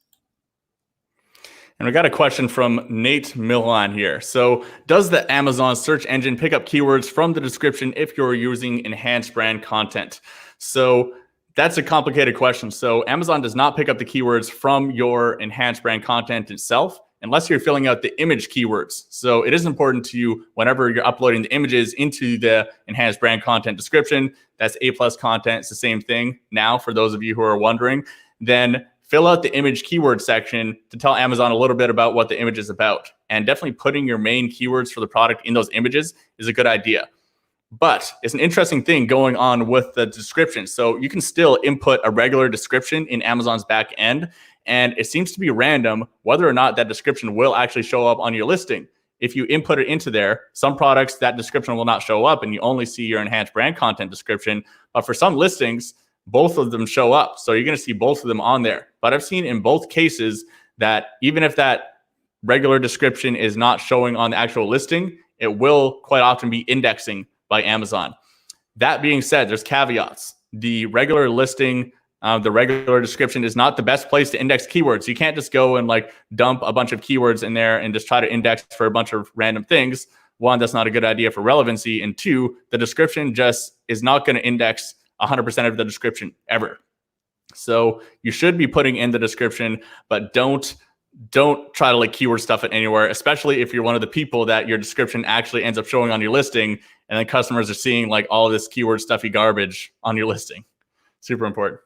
And we got a question from Nate Milan here. So does the Amazon search engine pick up keywords from the description if you're using enhanced brand content? So that's a complicated question. So Amazon does not pick up the keywords from your enhanced brand content itself, unless you're filling out the image keywords. So it is important to you, whenever you're uploading the images into the enhanced brand content description, that's A+ content. It's the same thing now, for those of you who are wondering. Then fill out the image keyword section to tell Amazon a little bit about what the image is about. And definitely putting your main keywords for the product in those images is a good idea. But it's an interesting thing going on with the description. So you can still input a regular description in Amazon's back end, and it seems to be random whether or not that description will actually show up on your listing. If you input it into there, some products, that description will not show up and you only see your enhanced brand content description. But for some listings, both of them show up. So you're going to see both of them on there. But I've seen in both cases that even if that regular description is not showing on the actual listing, it will quite often be indexing by Amazon. That being said, there's caveats. The regular listing, the regular description is not the best place to index keywords. You can't just go and like dump a bunch of keywords in there and just try to index for a bunch of random things. One, that's not a good idea for relevancy. And two, the description just is not going to index 100% of the description ever. So you should be putting in the description, but don't try to like keyword stuff it anywhere, especially if you're one of the people that your description actually ends up showing on your listing, and then customers are seeing like all this keyword stuffy garbage on your listing. Super important.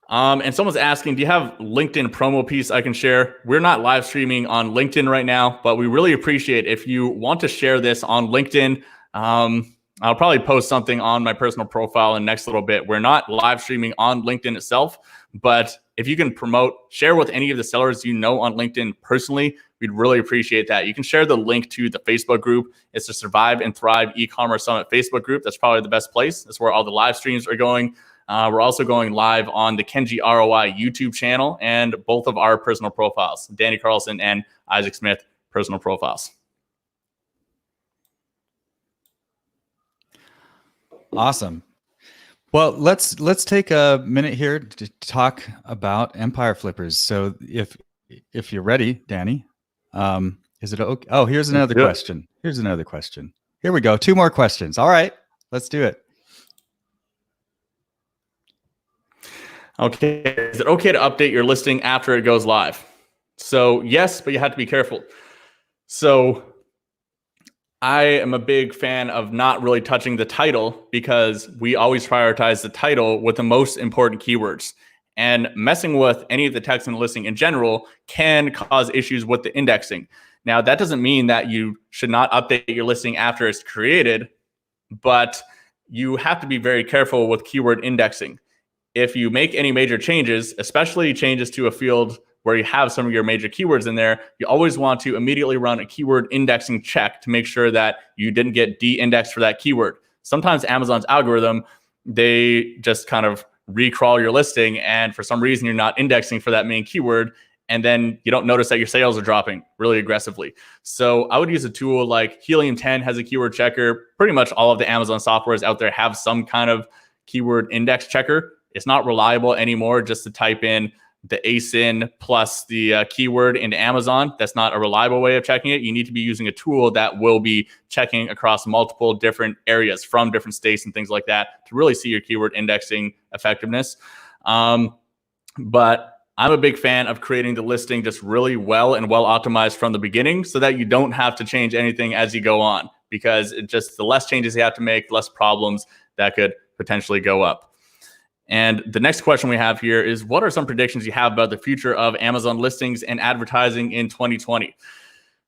And someone's asking, do you have LinkedIn promo piece I can share? We're not live streaming on LinkedIn right now, but we really appreciate if you want to share this on LinkedIn. I'll probably post something on my personal profile in the next little bit. We're not live streaming on LinkedIn itself, but if you can share with any of the sellers you know on LinkedIn personally, we'd really appreciate that. You can share the link to the Facebook group. It's the Survive and Thrive E-commerce Summit Facebook group. That's probably the best place. That's where all the live streams are going. We're also going live on the Kenji ROI YouTube channel and both of our personal profiles, Danny Carlson and Isaac Smith personal profiles. Awesome. Well, let's take a minute here to talk about Empire Flippers. So if you're ready, Danny, is it okay? Oh, here's another question. Here's another question. Here we go. 2 more questions. All right, let's do it. Okay. Is it okay to update your listing after it goes live? So yes, but you have to be careful. So I am a big fan of not really touching the title because we always prioritize the title with the most important keywords. And messing with any of the text in the listing in general can cause issues with the indexing. Now, that doesn't mean that you should not update your listing after it's created, but you have to be very careful with keyword indexing. If you make any major changes, especially changes to a field where you have some of your major keywords in there, you always want to immediately run a keyword indexing check to make sure that you didn't get de-indexed for that keyword. Sometimes Amazon's algorithm, they just kind of recrawl your listing, and for some reason you're not indexing for that main keyword, and then you don't notice that your sales are dropping really aggressively. So I would use a tool like Helium 10 has a keyword checker. Pretty much all of the Amazon softwares out there have some kind of keyword index checker. It's not reliable anymore just to type in the ASIN plus the keyword into Amazon. That's not a reliable way of checking it. You need to be using a tool that will be checking across multiple different areas from different states and things like that to really see your keyword indexing effectiveness. But I'm a big fan of creating the listing just really well and well optimized from the beginning so that you don't have to change anything as you go on, because it just the less changes you have to make, the less problems that could potentially go up. And the next question we have here is, what are some predictions you have about the future of Amazon listings and advertising in 2020?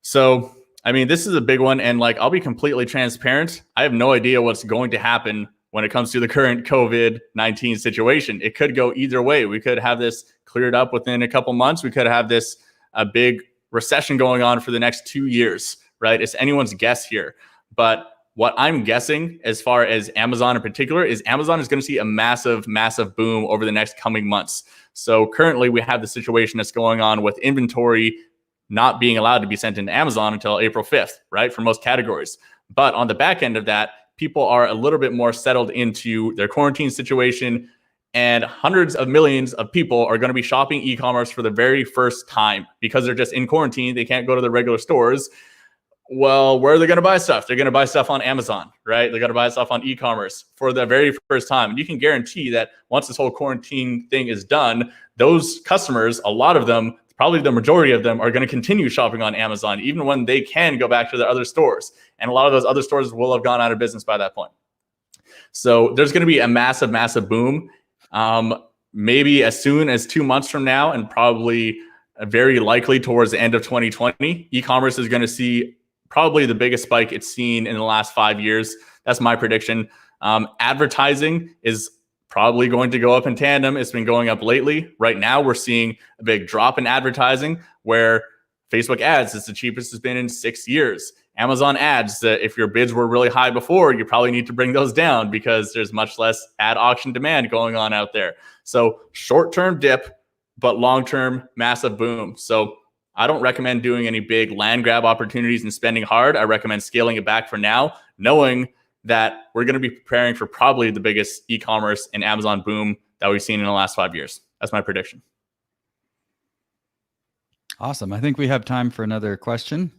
So, I mean, this is a big one. And like, I'll be completely transparent. I have no idea what's going to happen when it comes to the current COVID-19 situation. It could go either way. We could have this cleared up within a couple months. We could have this a big recession going on for the next 2 years, right? It's anyone's guess here. But what I'm guessing, as far as Amazon in particular, is Amazon is going to see a massive, massive boom over the next coming months. So currently we have the situation that's going on with inventory not being allowed to be sent into Amazon until April 5th, right? For most categories. But on the back end of that, people are a little bit more settled into their quarantine situation, and hundreds of millions of people are going to be shopping e-commerce for the very first time because they're just in quarantine. They can't go to the regular stores. Well, where are they going to buy stuff? They're going to buy stuff on Amazon, right? They're going to buy stuff on e-commerce for the very first time. And you can guarantee that once this whole quarantine thing is done, those customers, a lot of them, probably the majority of them, are going to continue shopping on Amazon, even when they can go back to their other stores. And a lot of those other stores will have gone out of business by that point. So there's going to be a massive, massive boom. Maybe as soon as 2 months from now, and probably very likely towards the end of 2020, e-commerce is going to see probably the biggest spike it's seen in the last 5 years. That's my prediction. Advertising is probably going to go up in tandem. It's been going up lately. Right now, we're seeing a big drop in advertising where Facebook ads is the cheapest it's been in 6 years. Amazon ads, if your bids were really high before, you probably need to bring those down because there's much less ad auction demand going on out there. So short-term dip, but long-term massive boom. So I don't recommend doing any big land grab opportunities and spending hard. I recommend scaling it back for now, knowing that we're going to be preparing for probably the biggest e-commerce and Amazon boom that we've seen in the last 5 years. That's my prediction. Awesome. I think we have time for another question.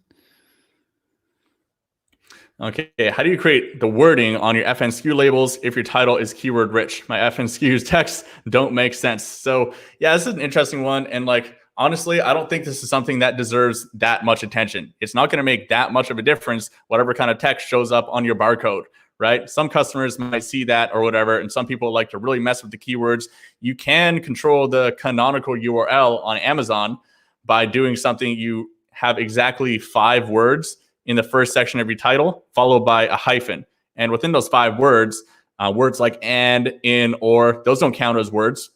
Okay, how do you create the wording on your FNSKU labels if your title is keyword rich? My FNSKU's text don't make sense. So yeah, this is an interesting one. And like, honestly, I don't think this is something that deserves that much attention. It's not going to make that much of a difference, whatever kind of text shows up on your barcode, right? Some customers might see that or whatever, and some people like to really mess with the keywords. You can control the canonical URL on Amazon by doing something. You have exactly 5 words in the first section of your title, followed by a hyphen. And within those 5 words, words like and, in, or, those don't count as words.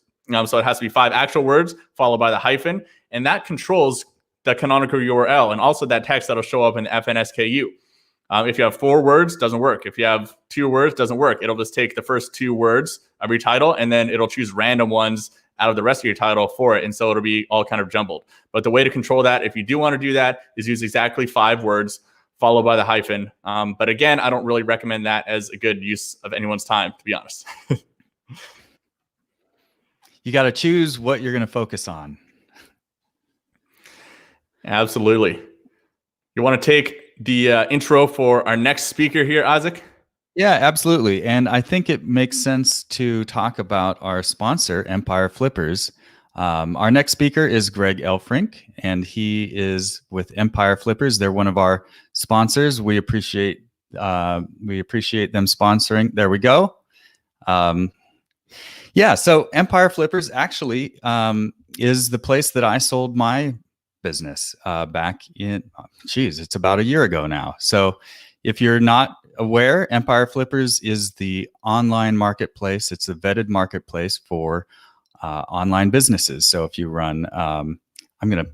So it has to be 5 actual words followed by the hyphen. And that controls the canonical URL and also that text that'll show up in the FNSKU. If you have 4 words, doesn't work. If you have 2 words, doesn't work. It'll just take the first 2 words of your title, and then it'll choose random ones out of the rest of your title for it. And so it'll be all kind of jumbled. But the way to control that, if you do want to do that, is use exactly 5 words followed by the hyphen. But again, I don't really recommend that as a good use of anyone's time, to be honest. You got to choose what you're going to focus on. Absolutely. You want to take the intro for our next speaker here, Isaac? Yeah, absolutely. And I think it makes sense to talk about our sponsor, Empire Flippers. Our next speaker is Greg Elfrink, and he is with Empire Flippers. They're one of our sponsors. We appreciate them sponsoring. There we go. Yeah, so Empire Flippers actually is the place that I sold my business back in, it's about a year ago now. So if you're not aware, Empire Flippers is the online marketplace. It's a vetted marketplace for online businesses. So if you run, I'm going to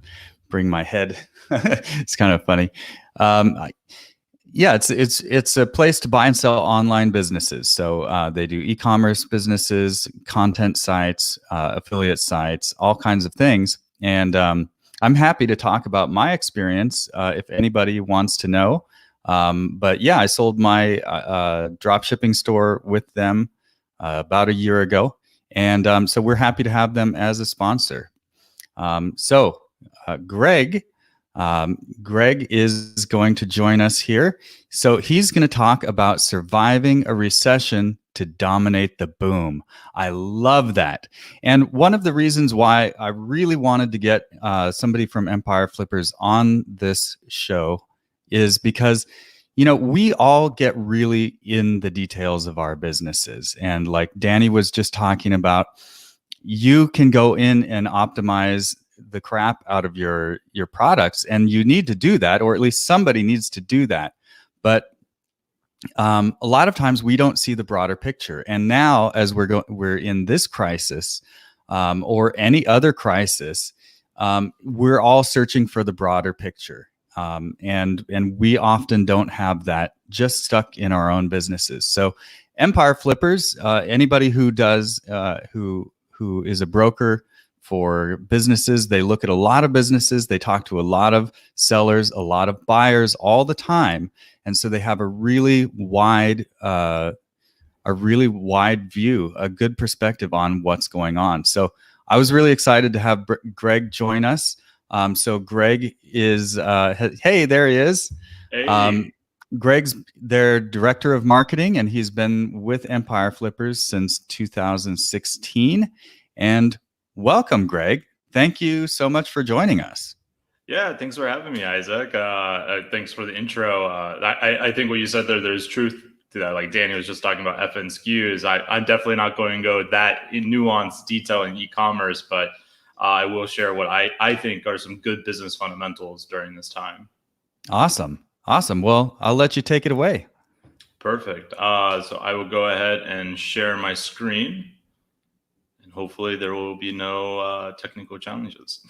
bring my head. It's kind of funny. Yeah, it's a place to buy and sell online businesses. So they do e-commerce businesses, content sites, affiliate sites, all kinds of things. And I'm happy to talk about my experience if anybody wants to know. But yeah, I sold my drop shipping store with them about a year ago. And so we're happy to have them as a sponsor. Greg is going to join us here. So he's going to talk about surviving a recession to dominate the boom. I love that. And one of the reasons why I really wanted to get somebody from Empire Flippers on this show is because, you know, we all get really in the details of our businesses. And like Danny was just talking about, you can go in and optimize the crap out of your products, and you need to do that, or at least somebody needs to do that. But a lot of times we don't see the broader picture. And now, as we're in this crisis or any other crisis, we're all searching for the broader picture, and we often don't have that just stuck in our own businesses. So, Empire Flippers, anybody who does who is a broker for businesses, they look at a lot of businesses, they talk to a lot of sellers, a lot of buyers all the time, and so they have a really wide view, a good perspective on what's going on. So I was really excited to have Greg join us. So Greg is hey, there he is. Hey. Greg's their director of marketing, and he's been with Empire Flippers since 2016. And welcome, Greg. Thank you so much for joining us. Yeah, thanks for having me, Isaac. Thanks for the intro. I think what you said there's truth to that. Like Danny was just talking about FN SKUs. I'm definitely not going to go that in nuanced detail in e-commerce, but I will share what I think are some good business fundamentals during this time. Awesome. Well, I'll let you take it away. Perfect. So I will go ahead and share my screen. Hopefully there will be no technical challenges.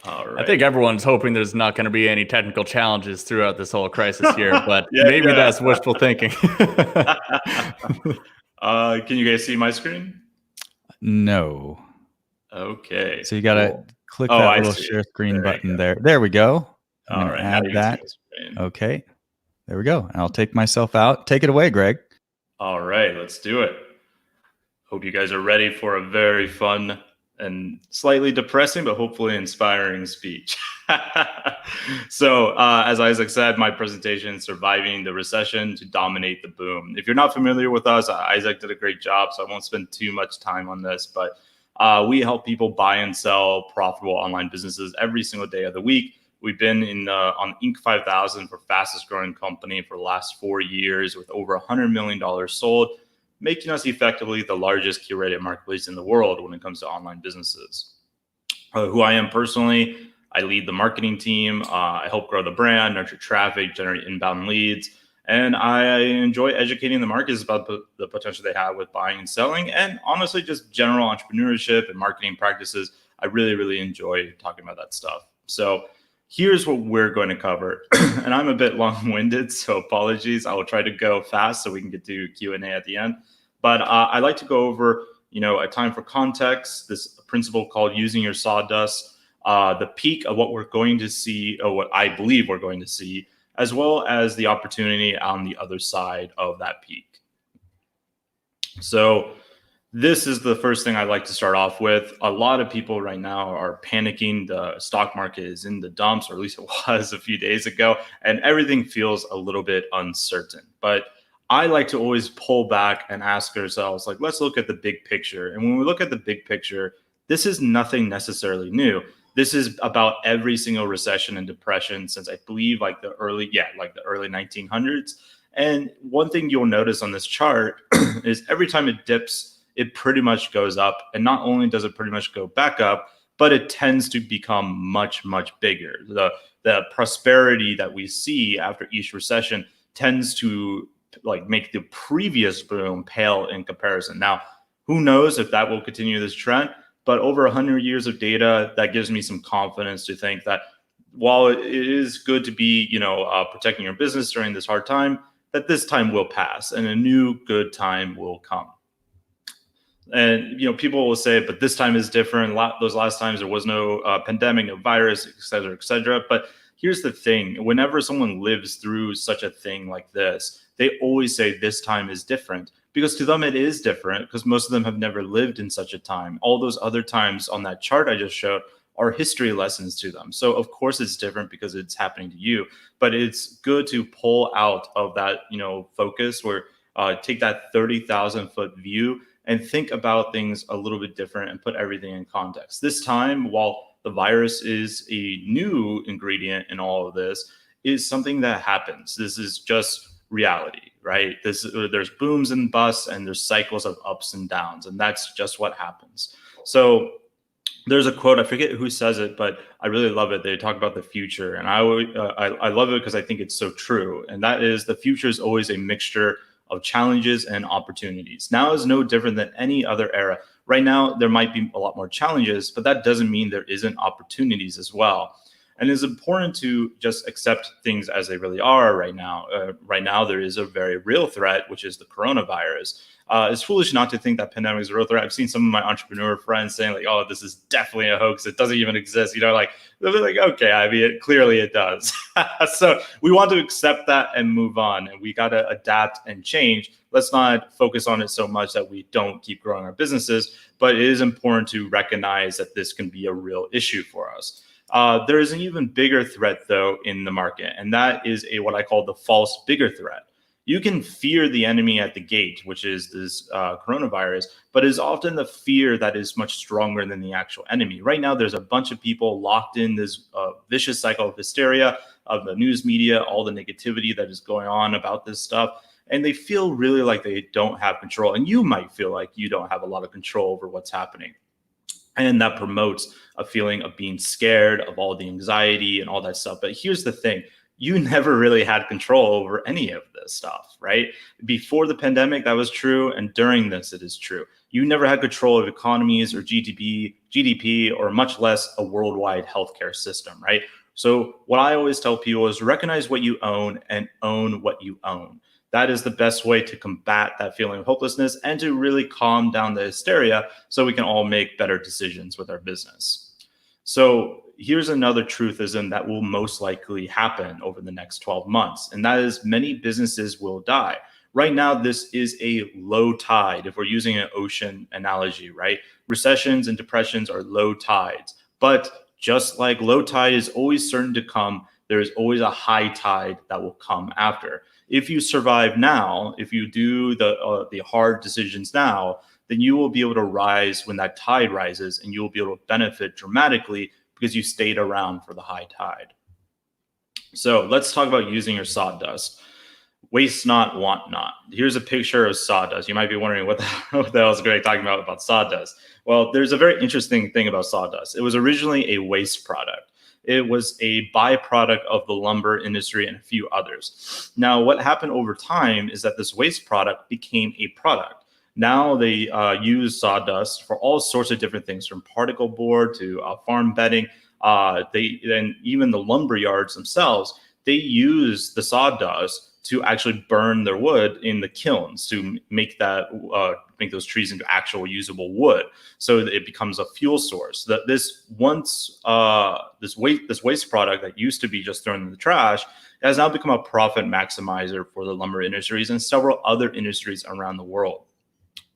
All right. I think everyone's hoping there's not going to be any technical challenges throughout this whole crisis here, but maybe that's wishful thinking. Can you guys see my screen? No. Okay. So you got to click that little share screen button there. There we go. All right. Add that. Okay. There we go. I'll take myself out. Take it away, Greg. All right, let's do it. Hope you guys are ready for a very fun and slightly depressing, but hopefully inspiring speech. So, as Isaac said, my presentation is Surviving the Recession to Dominate the Boom. If you're not familiar with us, Isaac did a great job, so I won't spend too much time on this, but we help people buy and sell profitable online businesses every single day of the week. We've been on Inc. 5000 for fastest growing company for the last 4 years with over $100 million sold, making us effectively the largest curated marketplace in the world when it comes to online businesses. Who I am personally, I lead the marketing team. I help grow the brand, nurture traffic, generate inbound leads, and I enjoy educating the markets about the potential they have with buying and selling, and honestly, just general entrepreneurship and marketing practices. I really, really enjoy talking about that stuff. So here's what we're going to cover. And I'm a bit long-winded, so apologies. I will try to go fast so we can get to Q&A at the end. But I like to go over, a time for context, this principle called using your sawdust, the peak of what we're going to see, or what I believe we're going to see, as well as the opportunity on the other side of that peak. So this is the first thing I'd like to start off with. A lot of people right now are panicking. The stock market is in the dumps, or at least it was a few days ago, and everything feels a little bit uncertain. But I like to always pull back and ask ourselves, like, let's look at the big picture. And when we look at the big picture, this is nothing necessarily new. This is about every single recession and depression since I believe like the early 1900s. And one thing you'll notice on this chart is every time it dips, it pretty much goes up. And not only does it pretty much go back up, but it tends to become much, much bigger. The prosperity that we see after each recession tends to like make the previous boom pale in comparison. Now, who knows if that will continue this trend? But over 100 years of data, that gives me some confidence to think that while it is good to be, protecting your business during this hard time, that this time will pass and a new good time will come. And, people will say, but this time is different. Those last times there was no pandemic, no virus, et cetera, et cetera. But here's the thing. Whenever someone lives through such a thing like this, they always say this time is different, because to them it is different, because most of them have never lived in such a time. All those other times on that chart I just showed are history lessons to them. So of course it's different because it's happening to you, but it's good to pull out of that, focus, where take that 30,000 foot view and think about things a little bit different and put everything in context. This time, while the virus is a new ingredient in all of this, is something that happens. This is just reality, right? There's booms and busts, and there's cycles of ups and downs, and that's just what happens. So there's a quote, I forget who says it, but I really love it. They talk about the future, and I love it because I think it's so true. And that is, the future is always a mixture of challenges and opportunities. Now is no different than any other era. Right now, there might be a lot more challenges, but that doesn't mean there isn't opportunities as well. And it's important to just accept things as they really are right now. Right now, there is a very real threat, which is the coronavirus. It's foolish not to think that pandemic is a real threat. I've seen some of my entrepreneur friends saying like, oh, this is definitely a hoax. It doesn't even exist. They're like, okay, I mean, clearly it does. So we want to accept that and move on. And we got to adapt and change. Let's not focus on it so much that we don't keep growing our businesses. But it is important to recognize that this can be a real issue for us. There is an even bigger threat, though, in the market, and that is what I call the false bigger threat. You can fear the enemy at the gate, which is this coronavirus, but it's often the fear that is much stronger than the actual enemy. Right now, there's a bunch of people locked in this vicious cycle of hysteria of the news media, all the negativity that is going on about this stuff, and they feel really like they don't have control. And you might feel like you don't have a lot of control over what's happening. And that promotes a feeling of being scared, of all the anxiety and all that stuff. But here's the thing. You never really had control over any of this stuff, right? Before the pandemic, that was true. And during this, it is true. You never had control of economies or GDP, or much less a worldwide healthcare system, right? So what I always tell people is recognize what you own and own what you own. That is the best way to combat that feeling of hopelessness and to really calm down the hysteria so we can all make better decisions with our business. So here's another truthism that will most likely happen over the next 12 months, and that is many businesses will die. Right now, this is a low tide, if we're using an ocean analogy, right? Recessions and depressions are low tides, but just like low tide is always certain to come, there is always a high tide that will come after. If you survive now, if you do the hard decisions now, then you will be able to rise when that tide rises, and you will be able to benefit dramatically because you stayed around for the high tide. So let's talk about using your sawdust. Waste not, want not. Here's a picture of sawdust. You might be wondering what the hell is Greg talking about sawdust? Well, there's a very interesting thing about sawdust. It was originally a waste product. It was a byproduct of the lumber industry and a few others. Now, what happened over time is that this waste product became a product. Now they use sawdust for all sorts of different things, from particle board to farm bedding. And even the lumber yards themselves, they use the sawdust to actually burn their wood in the kilns to make those trees into actual usable wood. So it becomes a fuel source. That this waste product that used to be just thrown in the trash has now become a profit maximizer for the lumber industries and several other industries around the world.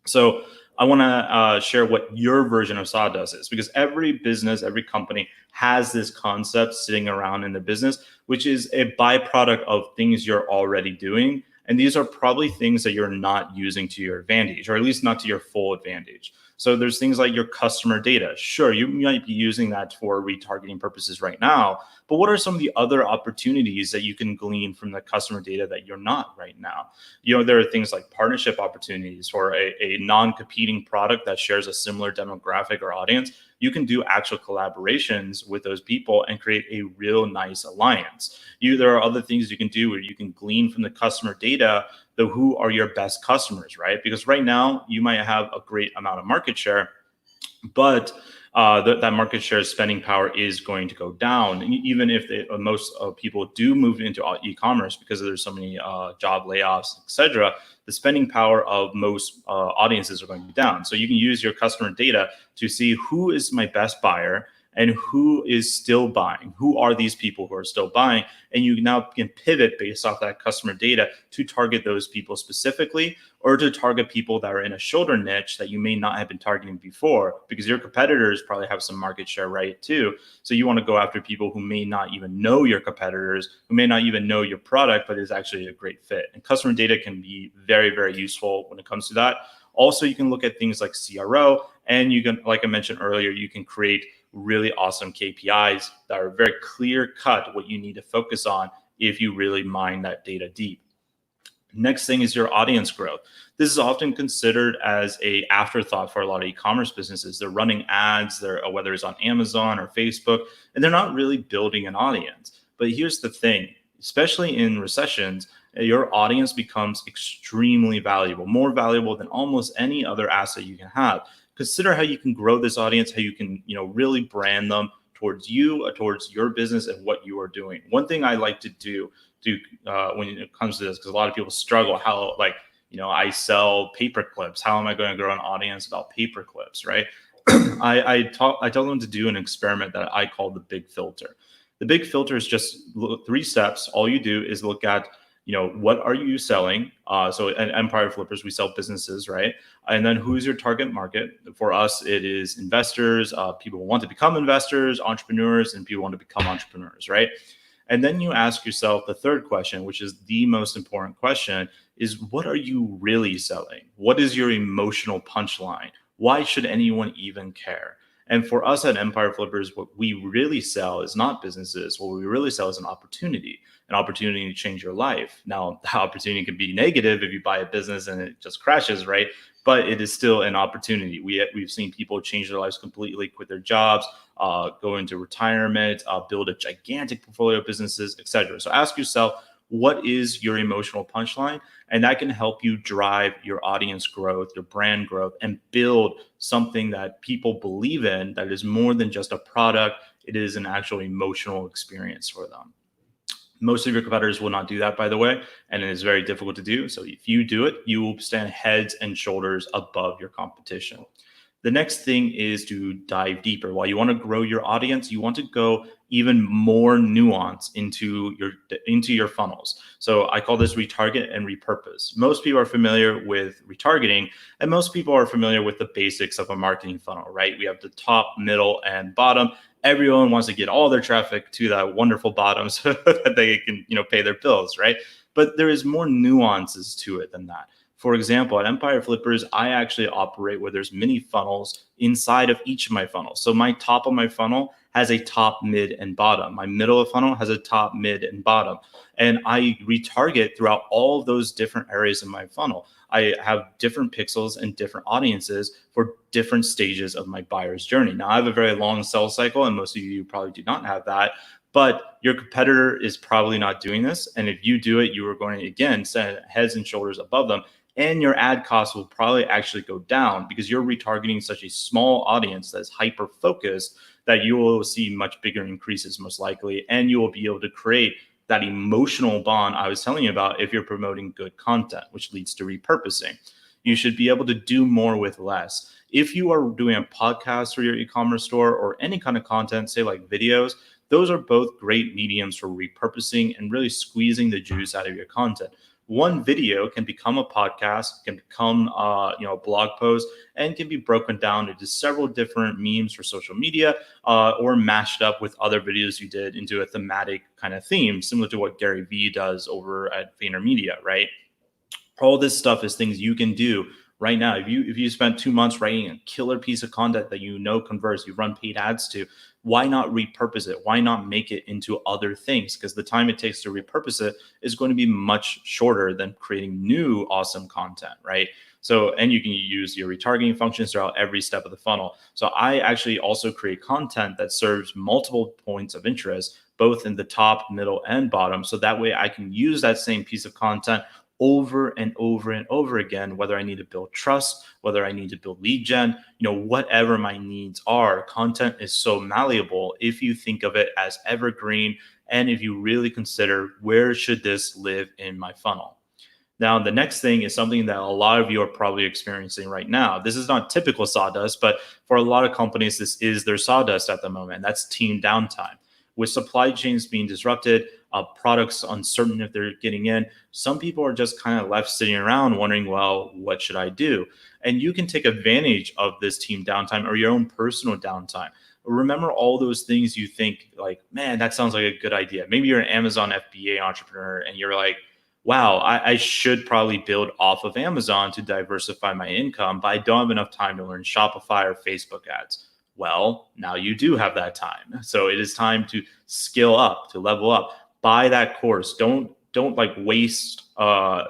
So I want to share what your version of sawdust is, because every business, every company has this concept sitting around in the business, which is a byproduct of things you're already doing. And these are probably things that you're not using to your advantage, or at least not to your full advantage. So there's things like your customer data. Sure, you might be using that for retargeting purposes right now, but what are some of the other opportunities that you can glean from the customer data that you're not right now? There are things like partnership opportunities for a non-competing product that shares a similar demographic or audience. You can do actual collaborations with those people and create a real nice alliance. There are other things you can do where you can glean from the customer data who are your best customers, right? Because right now you might have a great amount of market share, but that market share spending power is going to go down. And even if most people do move into e-commerce because there's so many job layoffs, etc., the spending power of most audiences are going to be down. So you can use your customer data to see who is my best buyer and who is still buying. Who are these people who are still buying? And you now can pivot based off that customer data to target those people specifically, or to target people that are in a shoulder niche that you may not have been targeting before, because your competitors probably have some market share, right, too. So you want to go after people who may not even know your competitors, who may not even know your product, but is actually a great fit. And customer data can be very, very useful when it comes to that. Also, you can look at things like CRO, and you can, like I mentioned earlier, you can create really awesome KPIs that are very clear cut what you need to focus on if you really mine that data deep. Next thing is your audience growth. This is often considered as an afterthought for a lot of e-commerce businesses. They're running ads, whether it's on Amazon or Facebook, and they're not really building an audience. But here's the thing, especially in recessions, your audience becomes extremely valuable, more valuable than almost any other asset you can have. Consider how you can grow this audience, how you can, really brand them towards you, towards your business and what you are doing. One thing I like to do when it comes to this, because a lot of people struggle, how I sell paper clips. How am I going to grow an audience about paper clips, right? I tell them to do an experiment that I call the big filter. The big filter is just 3 steps. All you do is look at what are you selling? So at Empire Flippers, we sell businesses, right? And then who's your target market? For us, it is investors, people who want to become investors, entrepreneurs, and people who want to become entrepreneurs, right? And then you ask yourself the third question, which is the most important question, is what are you really selling? What is your emotional punchline? Why should anyone even care? And for us at Empire Flippers, what we really sell is not businesses. What we really sell is an opportunity to change your life. Now, the opportunity can be negative if you buy a business and it just crashes, right? But it is still an opportunity. We've seen people change their lives completely, quit their jobs, go into retirement, build a gigantic portfolio of businesses, etc. So ask yourself, what is your emotional punchline? And that can help you drive your audience growth, your brand growth, and build something that people believe in that is more than just a product. It is an actual emotional experience for them. Most of your competitors will not do that, by the way, and it is very difficult to do. So if you do it, you will stand heads and shoulders above your competition. The next thing is to dive deeper. While you want to grow your audience, you want to go even more nuance into your funnels. So I call this retarget and repurpose. Most people are familiar with retargeting, and most people are familiar with the basics of a marketing funnel, right? We have the top, middle, and bottom. Everyone wants to get all their traffic to that wonderful bottom so that they can, pay their bills, right? But there is more nuances to it than that. For example, at Empire Flippers, I actually operate where there's mini funnels inside of each of my funnels. So my top of my funnel has a top, mid, and bottom. My middle of funnel has a top, mid, and bottom. And I retarget throughout all of those different areas in my funnel. I have different pixels and different audiences for different stages of my buyer's journey. Now, I have a very long sales cycle, and most of you probably do not have that. But your competitor is probably not doing this. And if you do it, you are going to, again, stand heads and shoulders above them. and your ad costs will probably actually go down because you're retargeting such a small audience that's hyper focused that you will see much bigger increases most likely, and you will be able to create that emotional bond I was telling you about if you're promoting good content, which leads to repurposing. You should be able to do more with less. If you are doing a podcast for your e-commerce store or any kind of content, say like videos, those are both great mediums for repurposing and really squeezing the juice out of your content. One video can become a podcast, can become a blog post, and can be broken down into several different memes for social media, or mashed up with other videos you did into a thematic kind of theme, similar to what Gary Vee does over at VaynerMedia, right? All this stuff is things you can do right now. If you spent 2 months writing a killer piece of content that you know converts, you run paid ads to, why not repurpose it? Why not make it into other things? Because the time it takes to repurpose it is going to be much shorter than creating new awesome content, right? So, and you can use your retargeting functions throughout every step of the funnel. So I actually also create content that serves multiple points of interest, both in the top, middle, and bottom. So that way I can use that same piece of content over and over and over again, whether I need to build trust, whether I need to build lead gen, whatever my needs are. Content is so malleable if you think of it as evergreen, and if you really consider where should this live in my funnel. Now, the next thing is something that a lot of you are probably experiencing right now. This is not typical sawdust, but for a lot of companies, this is their sawdust at the moment. That's team downtime. With supply chains being disrupted, products uncertain if they're getting in, some people are just kind of left sitting around wondering, well, what should I do? And you can take advantage of this team downtime or your own personal downtime. Remember all those things you think like, man, that sounds like a good idea. Maybe you're an Amazon FBA entrepreneur and you're like, wow, I should probably build off of Amazon to diversify my income, but I don't have enough time to learn Shopify or Facebook ads. Well, now you do have that time. So it is time to skill up, to level up. Buy that course. Don't like waste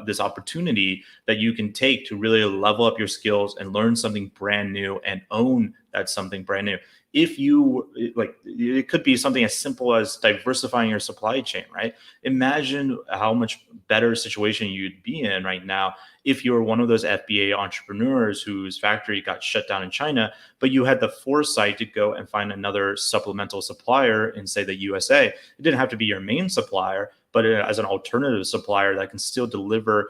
this opportunity that you can take to really level up your skills and learn something brand new and own that something brand new. If you like, it could be something as simple as diversifying your supply chain, right? Imagine how much better situation you'd be in right now if you were one of those FBA entrepreneurs whose factory got shut down in China, but you had the foresight to go and find another supplemental supplier in, say, the USA. It didn't have to be your main supplier, but as an alternative supplier that can still deliver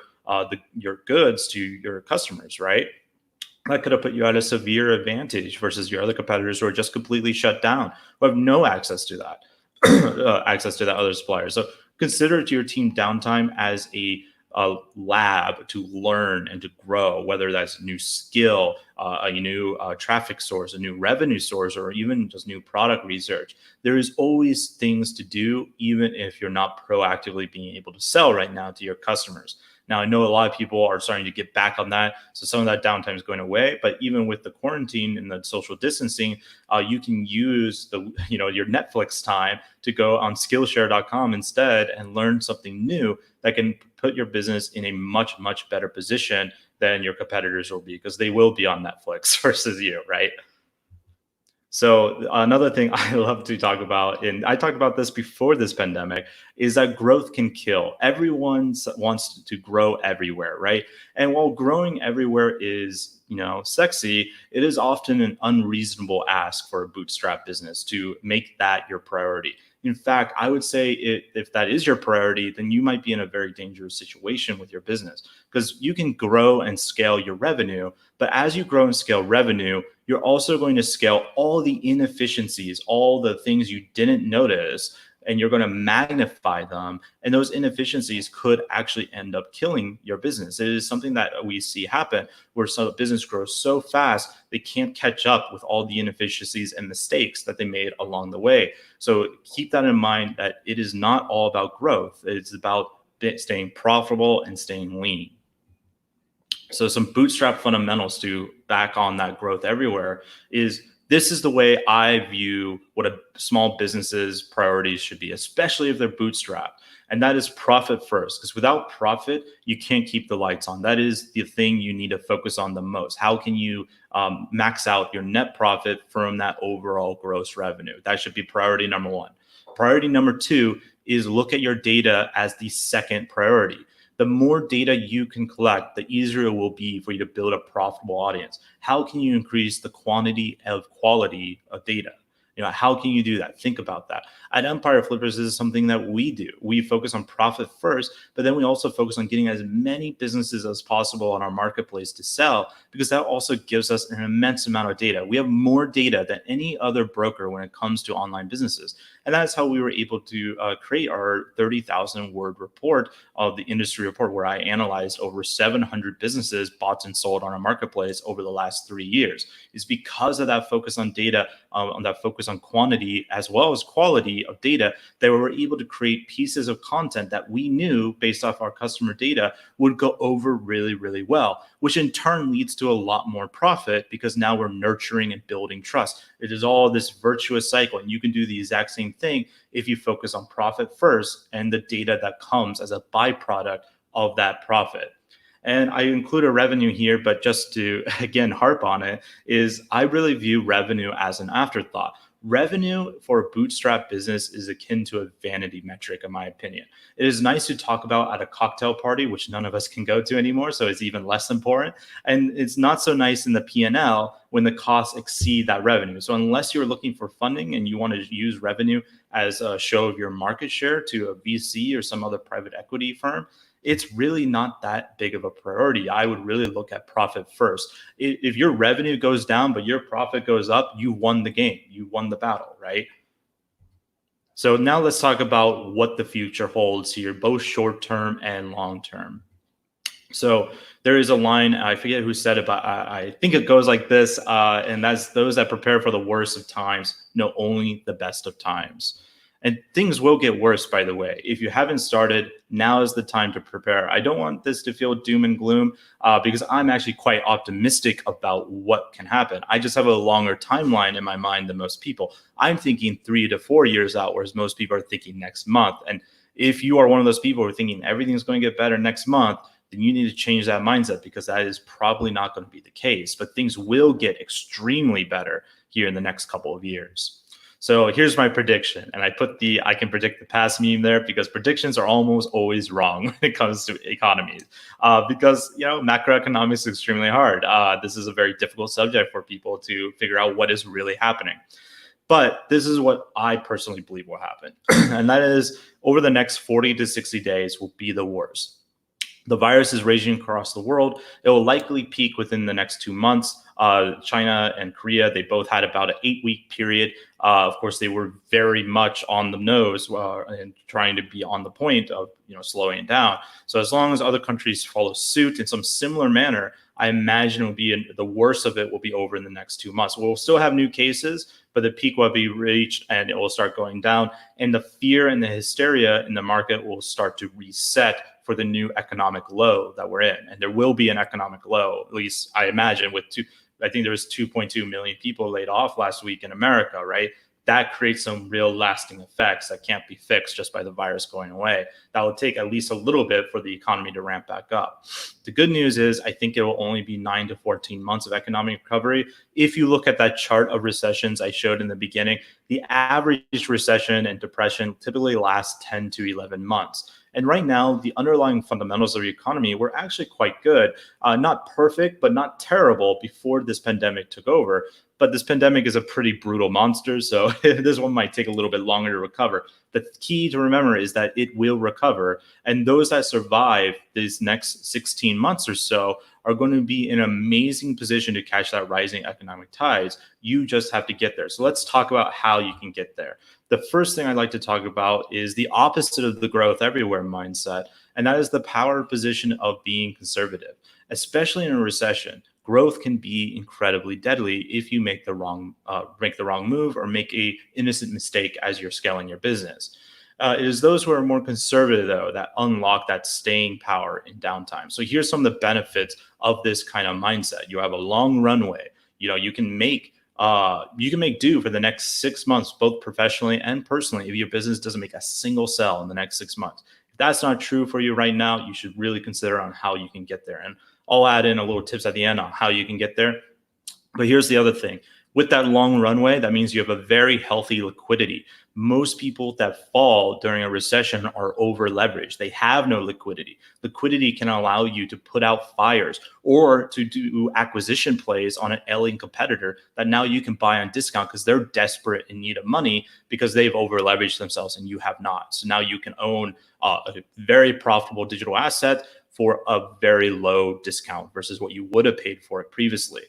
your goods to your customers, right? That could have put you at a severe advantage versus your other competitors who are just completely shut down, who have no access to that, access to that other supplier. So consider to your team downtime as a lab to learn and to grow, whether that's a new skill, a new traffic source, a new revenue source, or even just new product research. There is always things to do, even if you're not proactively being able to sell right now to your customers. Now, I know a lot of people are starting to get back on that. So some of that downtime is going away. But even with the quarantine and the social distancing, you can use your Netflix time to go on Skillshare.com instead and learn something new that can put your business in a much, much better position than your competitors will be, because they will be on Netflix versus you, right? So another thing I love to talk about, and I talked about this before this pandemic, is that growth can kill. Everyone wants to grow everywhere, right? And while growing everywhere is, sexy, it is often an unreasonable ask for a bootstrap business to make that your priority. In fact, I would say if that is your priority, then you might be in a very dangerous situation with your business, because you can grow and scale your revenue. But as you grow and scale revenue, you're also going to scale all the inefficiencies, all the things you didn't notice, and you're going to magnify them. And those inefficiencies could actually end up killing your business. It is something that we see happen where some business grows so fast, they can't catch up with all the inefficiencies and mistakes that they made along the way. So keep that in mind, that it is not all about growth. It's about staying profitable and staying lean. So some bootstrap fundamentals to back on that growth everywhere is, this is the way I view what a small business's priorities should be, especially if they're bootstrapped. And that is profit first, because without profit, you can't keep the lights on. That is the thing you need to focus on the most. How can you max out your net profit from that overall gross revenue? That should be priority number one. Priority number two is look at your data as the second priority. The more data you can collect, the easier it will be for you to build a profitable audience. How can you increase the quantity of quality of data? How can you do that? Think about that. At Empire Flippers, this is something that we do. We focus on profit first, but then we also focus on getting as many businesses as possible on our marketplace to sell, because that also gives us an immense amount of data. We have more data than any other broker when it comes to online businesses. And that's how we were able to create our 30,000 word report of the industry report, where I analyzed over 700 businesses bought and sold on our marketplace over the last 3 years. It's because of that focus on data, on that focus on quantity as well as quality of data, that we were able to create pieces of content that we knew based off our customer data would go over really, really well, which in turn leads to a lot more profit, because now we're nurturing and building trust. It is all this virtuous cycle, and you can do the exact same thing if you focus on profit first and the data that comes as a byproduct of that profit. And I include a revenue here, but just to, again, harp on it, is I really view revenue as an afterthought. Revenue for a bootstrap business is akin to a vanity metric, in my opinion. It is nice to talk about at a cocktail party, which none of us can go to anymore, so it's even less important. And it's not so nice in the P&L when the costs exceed that revenue. So unless you're looking for funding and you want to use revenue as a show of your market share to a VC or some other private equity firm, it's really not that big of a priority. I would really look at profit first. If your revenue goes down, but your profit goes up, you won the game. You won the battle, right? So now let's talk about what the future holds here, both short-term and long-term. So there is a line, I forget who said it, but I think it goes like this, and that's those that prepare for the worst of times know only the best of times. And things will get worse, by the way. If you haven't started, now is the time to prepare. I don't want this to feel doom and gloom, because I'm actually quite optimistic about what can happen. I just have a longer timeline in my mind than most people. I'm thinking 3 to 4 years out, whereas most people are thinking next month. And if you are one of those people who are thinking everything's going to get better next month, then you need to change that mindset, because that is probably not going to be the case. But things will get extremely better here in the next couple of years. So here's my prediction, and I put the I can predict the past meme there, because predictions are almost always wrong when it comes to economies, because macroeconomics is extremely hard. This is a very difficult subject for people to figure out what is really happening. But this is what I personally believe will happen, and that is over the next 40 to 60 days will be the worst. The virus is raging across the world. It will likely peak within the next 2 months. China and Korea, they both had about an 8-week period. Of course, they were very much on the nose and trying to be on the point of slowing it down. So as long as other countries follow suit in some similar manner, I imagine it will be the worst of it will be over in the next 2 months. We'll still have new cases, but the peak will be reached and it will start going down. And the fear and the hysteria in the market will start to reset for the new economic low that we're in. And there will be an economic low, at least I imagine, I think there was 2.2 million people laid off last week in America, right? That creates some real lasting effects that can't be fixed just by the virus going away. That will take at least a little bit for the economy to ramp back up. The good news is I think it will only be 9 to 14 months of economic recovery. If you look at that chart of recessions I showed in the beginning, the average recession and depression typically lasts 10 to 11 months. And right now, the underlying fundamentals of the economy were actually quite good. Not perfect, but not terrible before this pandemic took over. But this pandemic is a pretty brutal monster, so this one might take a little bit longer to recover. The key to remember is that it will recover, and those that survive these next 16 months or so are going to be in an amazing position to catch that rising economic tides. You just have to get there. So let's talk about how you can get there. The first thing I'd like to talk about is the opposite of the growth everywhere mindset, and that is the power position of being conservative. Especially in a recession, growth can be incredibly deadly if you make the wrong move or make a innocent mistake as you're scaling your business. It is those who are more conservative, though, that unlock that staying power in downtime. So here's some of the benefits of this kind of mindset. You have a long runway. You can make do for the next 6 months, both professionally and personally, if your business doesn't make a single sale in the next 6 months. If that's not true for you right now, you should really consider on how you can get there. And I'll add in a little tips at the end on how you can get there. But here's the other thing. With that long runway, that means you have a very healthy liquidity. Most people that fall during a recession are over leveraged. They have no liquidity. Liquidity can allow you to put out fires or to do acquisition plays on an ailing competitor that now you can buy on discount because they're desperate in need of money because they've over leveraged themselves and you have not. So now you can own a very profitable digital asset for a very low discount versus what you would have paid for it previously.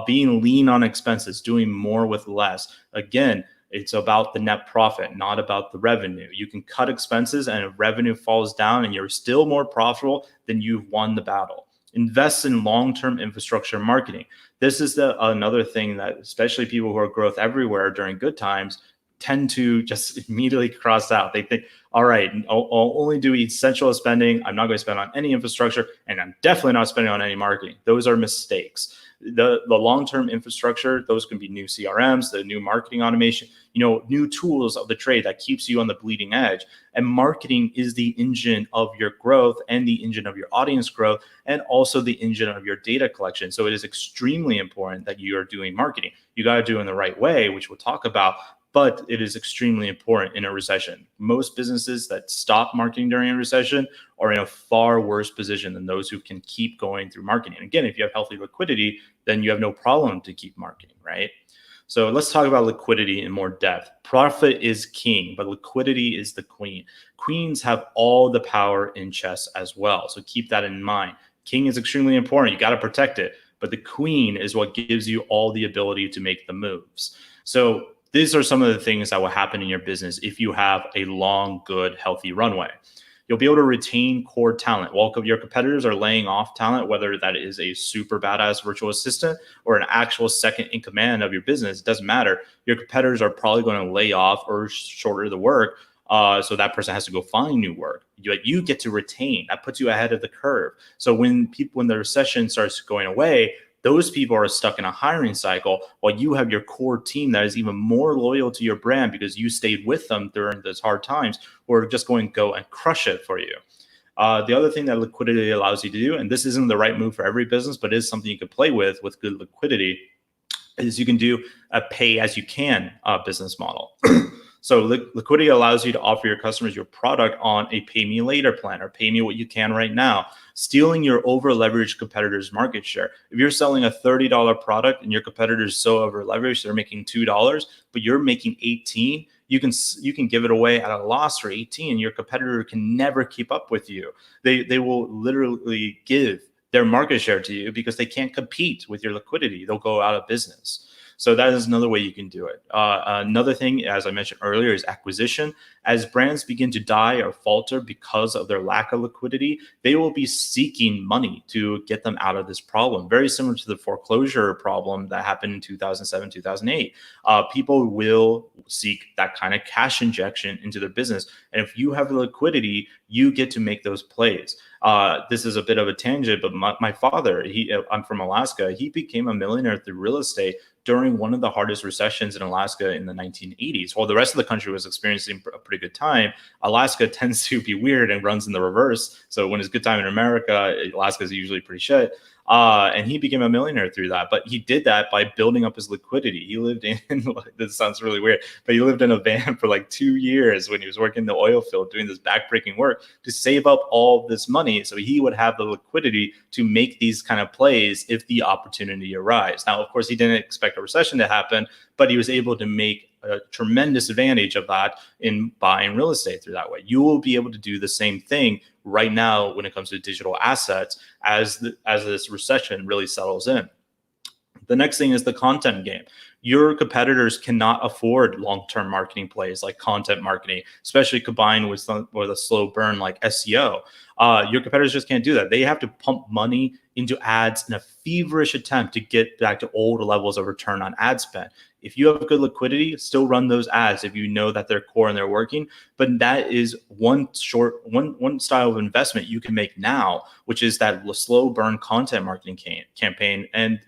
Being lean on expenses, doing more with less. Again, it's about the net profit, not about the revenue. You can cut expenses and if revenue falls down and you're still more profitable, then you've won the battle. Invest in long-term infrastructure marketing. This is another thing that especially people who are growth everywhere during good times tend to just immediately cross out. They think, all right, I'll only do essential spending. I'm not going to spend on any infrastructure and I'm definitely not spending on any marketing. Those are mistakes. The long-term infrastructure, those can be new CRMs, the new marketing automation, new tools of the trade that keeps you on the bleeding edge. And marketing is the engine of your growth and the engine of your audience growth and also the engine of your data collection. So it is extremely important that you are doing marketing. You got to do it in the right way, which we'll talk about, but it is extremely important in a recession. Most businesses that stop marketing during a recession are in a far worse position than those who can keep going through marketing. And again, if you have healthy liquidity, then you have no problem to keep marketing, right? So let's talk about liquidity in more depth. Profit is king, but liquidity is the queen. Queens have all the power in chess as well. So keep that in mind. King is extremely important. You got to protect it. But the queen is what gives you all the ability to make the moves. So these are some of the things that will happen in your business if you have a long, good, healthy runway. You'll be able to retain core talent. While your competitors are laying off talent, whether that is a super badass virtual assistant or an actual second in command of your business, it doesn't matter. Your competitors are probably going to lay off or shorter the work. So that person has to go find new work. You get to retain. That puts you ahead of the curve. So when the recession starts going away, those people are stuck in a hiring cycle while you have your core team that is even more loyal to your brand because you stayed with them during those hard times, who are just going to go and crush it for you. The other thing that liquidity allows you to do, and this isn't the right move for every business, but is something you could play with good liquidity, is you can do a pay as you can business model. So liquidity allows you to offer your customers your product on a pay me later plan or pay me what you can right now, stealing your over leveraged competitors' market share. If you're selling a $30 product and your competitor is so over leveraged, they're making $2, but you're making 18, you can give it away at a loss for 18. Your competitor can never keep up with you. They will literally give their market share to you because they can't compete with your liquidity. They'll go out of business. So that is another way you can do it. Another thing, as I mentioned earlier, is acquisition. As brands begin to die or falter because of their lack of liquidity, they will be seeking money to get them out of this problem. Very similar to the foreclosure problem that happened in 2007, 2008. People will seek that kind of cash injection into their business. And if you have the liquidity, you get to make those plays. This is a bit of a tangent, but my father, I'm from Alaska. He became a millionaire through real estate during one of the hardest recessions in Alaska in the 1980s. While the rest of the country was experiencing a pretty good time, Alaska tends to be weird and runs in the reverse. So when it's good time in America, Alaska is usually pretty shit. And he became a millionaire through that. But he did that by building up his liquidity. He lived in, this sounds really weird, but he lived in a van for like 2 years when he was working in the oil field, doing this backbreaking work to save up all this money so he would have the liquidity to make these kind of plays if the opportunity arises. Now, of course, he didn't expect a recession to happen, but he was able to make a tremendous advantage of that in buying real estate through that way. You will be able to do the same thing right now when it comes to digital assets as this recession really settles in. The next thing is the content game. Your competitors cannot afford long-term marketing plays like content marketing, especially combined with a slow burn like SEO. Your competitors just can't do that. They have to pump money into ads in a feverish attempt to get back to old levels of return on ad spend. If you have good liquidity, still run those ads if you know that they're core and they're working. But that is one style of investment you can make now, which is that slow burn content marketing campaign and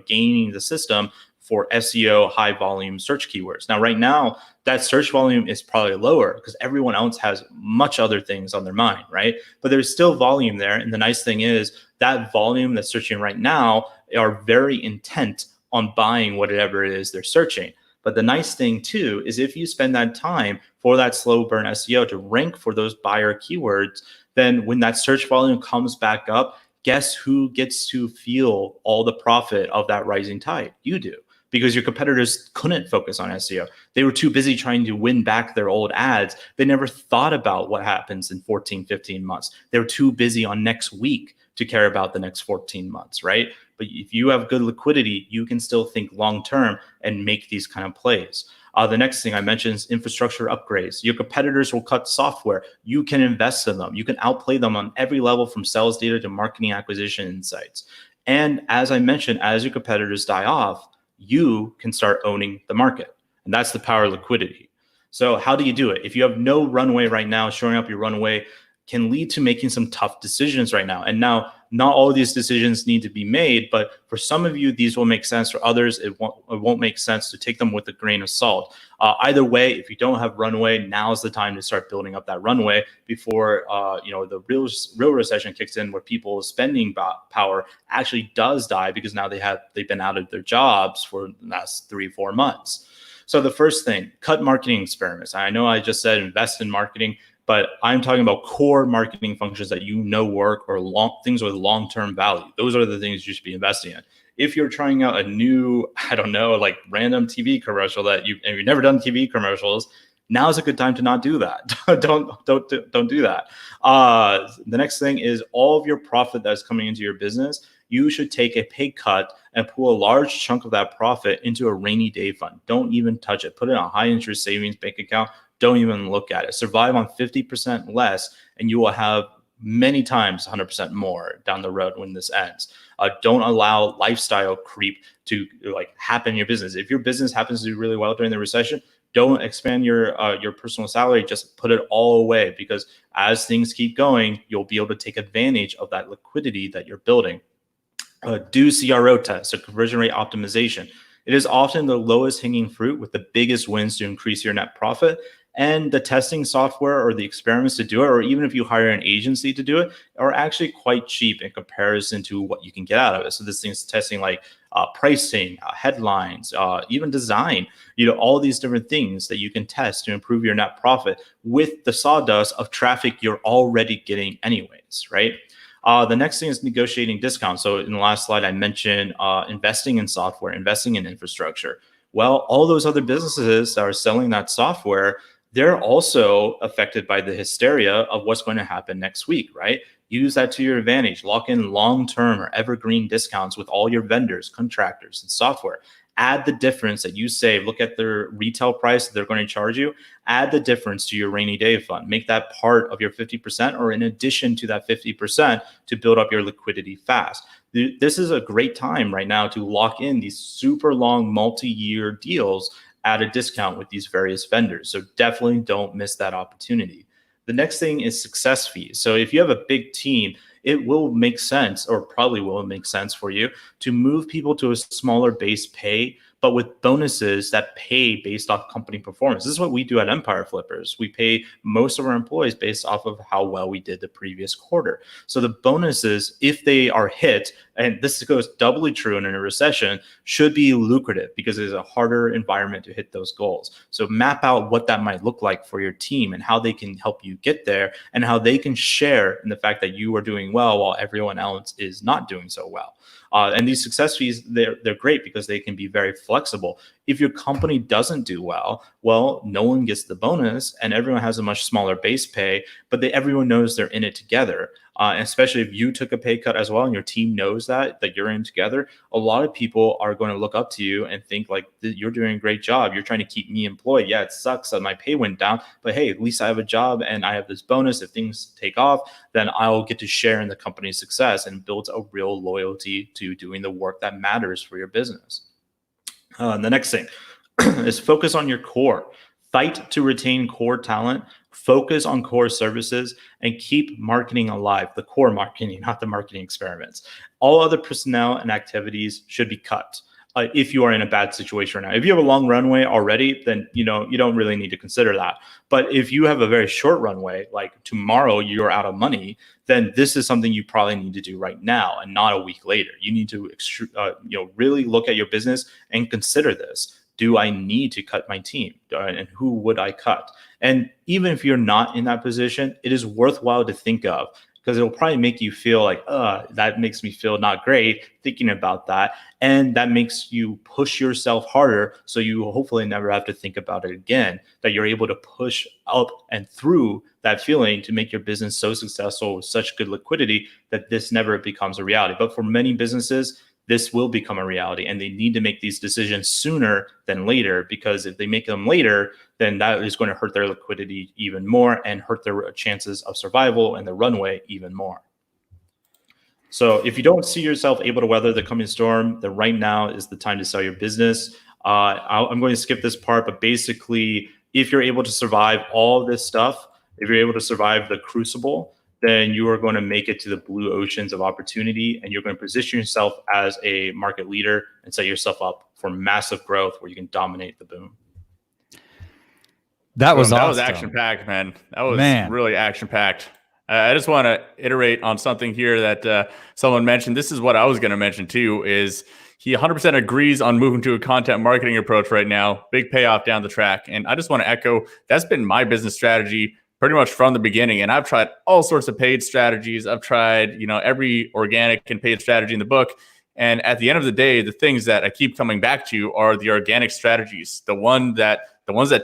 gaining the system for SEO high volume search keywords. Now, right now, that search volume is probably lower because everyone else has much other things on their mind, right? But there's still volume there. And the nice thing is that volume that's searching right now are very intent on buying whatever it is they're searching. But the nice thing too is if you spend that time for that slow burn SEO to rank for those buyer keywords, then when that search volume comes back up, guess who gets to feel all the profit of that rising tide? You do, because your competitors couldn't focus on SEO. They were too busy trying to win back their old ads. They never thought about what happens in 14, 15 months. They were too busy on next week to care about the next 14 months, right? But if you have good liquidity, you can still think long-term and make these kind of plays. The next thing I mentioned is infrastructure upgrades. Your competitors will cut software. You can invest in them. You can outplay them on every level, from sales data to marketing acquisition insights. And as I mentioned, as your competitors die off, you can start owning the market. And that's the power of liquidity. So how do you do it? If you have no runway right now, shoring up your runway can lead to making some tough decisions right now. And now, not all of these decisions need to be made, but for some of you, these will make sense. For others, it won't make sense to take them with a grain of salt. Either way, if you don't have runway, now's the time to start building up that runway before the real recession kicks in, where people's spending power actually does die, because now they've been out of their jobs for the last 3-4 months. So the first thing, cut marketing experiments. I know I just said invest in marketing, but I'm talking about core marketing functions that work, or things with long-term value. Those are the things you should be investing in. If you're trying out a new, like random TV commercial and you've never done TV commercials, now's a good time to not do that. don't do that. The next thing is, all of your profit that's coming into your business, you should take a pay cut and pull a large chunk of that profit into a rainy day fund. Don't even touch it. Put it in a high interest savings bank account. Don't even look at it. Survive on 50% less, and you will have many times 100% more down the road when this ends. Don't allow lifestyle creep to happen in your business. If your business happens to do really well during the recession, don't expand your personal salary. Just put it all away, because as things keep going, you'll be able to take advantage of that liquidity that you're building. Do CRO tests, or conversion rate optimization. It is often the lowest hanging fruit with the biggest wins to increase your net profit. And the testing software or the experiments to do it, or even if you hire an agency to do it, are actually quite cheap in comparison to what you can get out of it. So this thing's testing like pricing, headlines, even design, all these different things that you can test to improve your net profit with the sawdust of traffic you're already getting anyways, right? The next thing is negotiating discounts. So in the last slide, I mentioned investing in software, investing in infrastructure. Well, all those other businesses that are selling that software, they're also affected by the hysteria of what's going to happen next week, right? Use that to your advantage. Lock in long-term or evergreen discounts with all your vendors, contractors, and software. Add the difference that you save. Look at their retail price that they're going to charge you. Add the difference to your rainy day fund. Make that part of your 50%, or in addition to that 50%, to build up your liquidity fast. This is a great time right now to lock in these super long multi-year deals at a discount with these various vendors. So definitely don't miss that opportunity. The next thing is success fees. So if you have a big team, it will make sense, or probably will make sense for you, to move people to a smaller base pay, but with bonuses that pay based off company performance. This is what we do at Empire Flippers. We pay most of our employees based off of how well we did the previous quarter. So the bonuses, if they are hit, and this goes doubly true in a recession, should be lucrative, because it's a harder environment to hit those goals. So map out what that might look like for your team, and how they can help you get there, and how they can share in the fact that you are doing well while everyone else is not doing so well. And these success fees, they're great because they can be very flexible. If your company doesn't do well, no one gets the bonus, and everyone has a much smaller base pay, but everyone knows they're in it together. And especially if you took a pay cut as well, and your team knows that you're in together, a lot of people are going to look up to you and think like, you're doing a great job. You're trying to keep me employed. Yeah, it sucks that my pay went down, but hey, at least I have a job and I have this bonus. If things take off, then I'll get to share in the company's success, and build a real loyalty to doing the work that matters for your business. The next thing is focus on your core. Fight to retain core talent, focus on core services, and keep marketing alive. The core marketing, not the marketing experiments. All other personnel and activities should be cut. if you are in a bad situation right now. If you have a long runway already, then you don't really need to consider that. But if you have a very short runway, like tomorrow you're out of money, then this is something you probably need to do right now and not a week later. You need to really look at your business and consider this. Do I need to cut my team? And who would I cut? And even if you're not in that position, it is worthwhile to think of, because it'll probably make you feel like, that makes me feel not great thinking about that. And that makes you push yourself harder. So you hopefully never have to think about it again, that you're able to push up and through that feeling to make your business so successful with such good liquidity that this never becomes a reality. But for many businesses, this will become a reality, and they need to make these decisions sooner than later, because if they make them later, then that is going to hurt their liquidity even more and hurt their chances of survival and the runway even more. So if you don't see yourself able to weather the coming storm, then right now is the time to sell your business. I'm going to skip this part, but basically, if you're able to survive all this stuff, if you're able to survive the crucible, then you are going to make it to the blue oceans of opportunity, and you're going to position yourself as a market leader and set yourself up for massive growth where you can dominate the boom. That was awesome. That was action-packed, man. That was really action-packed. I just want to iterate on something here that someone mentioned. This is what I was going to mention too, is he 100% agrees on moving to a content marketing approach right now. Big payoff down the track. And I just want to echo, that's been my business strategy pretty much from the beginning. And I've tried all sorts of paid strategies. I've tried, every organic and paid strategy in the book. And at the end of the day, the things that I keep coming back to are the organic strategies, the ones that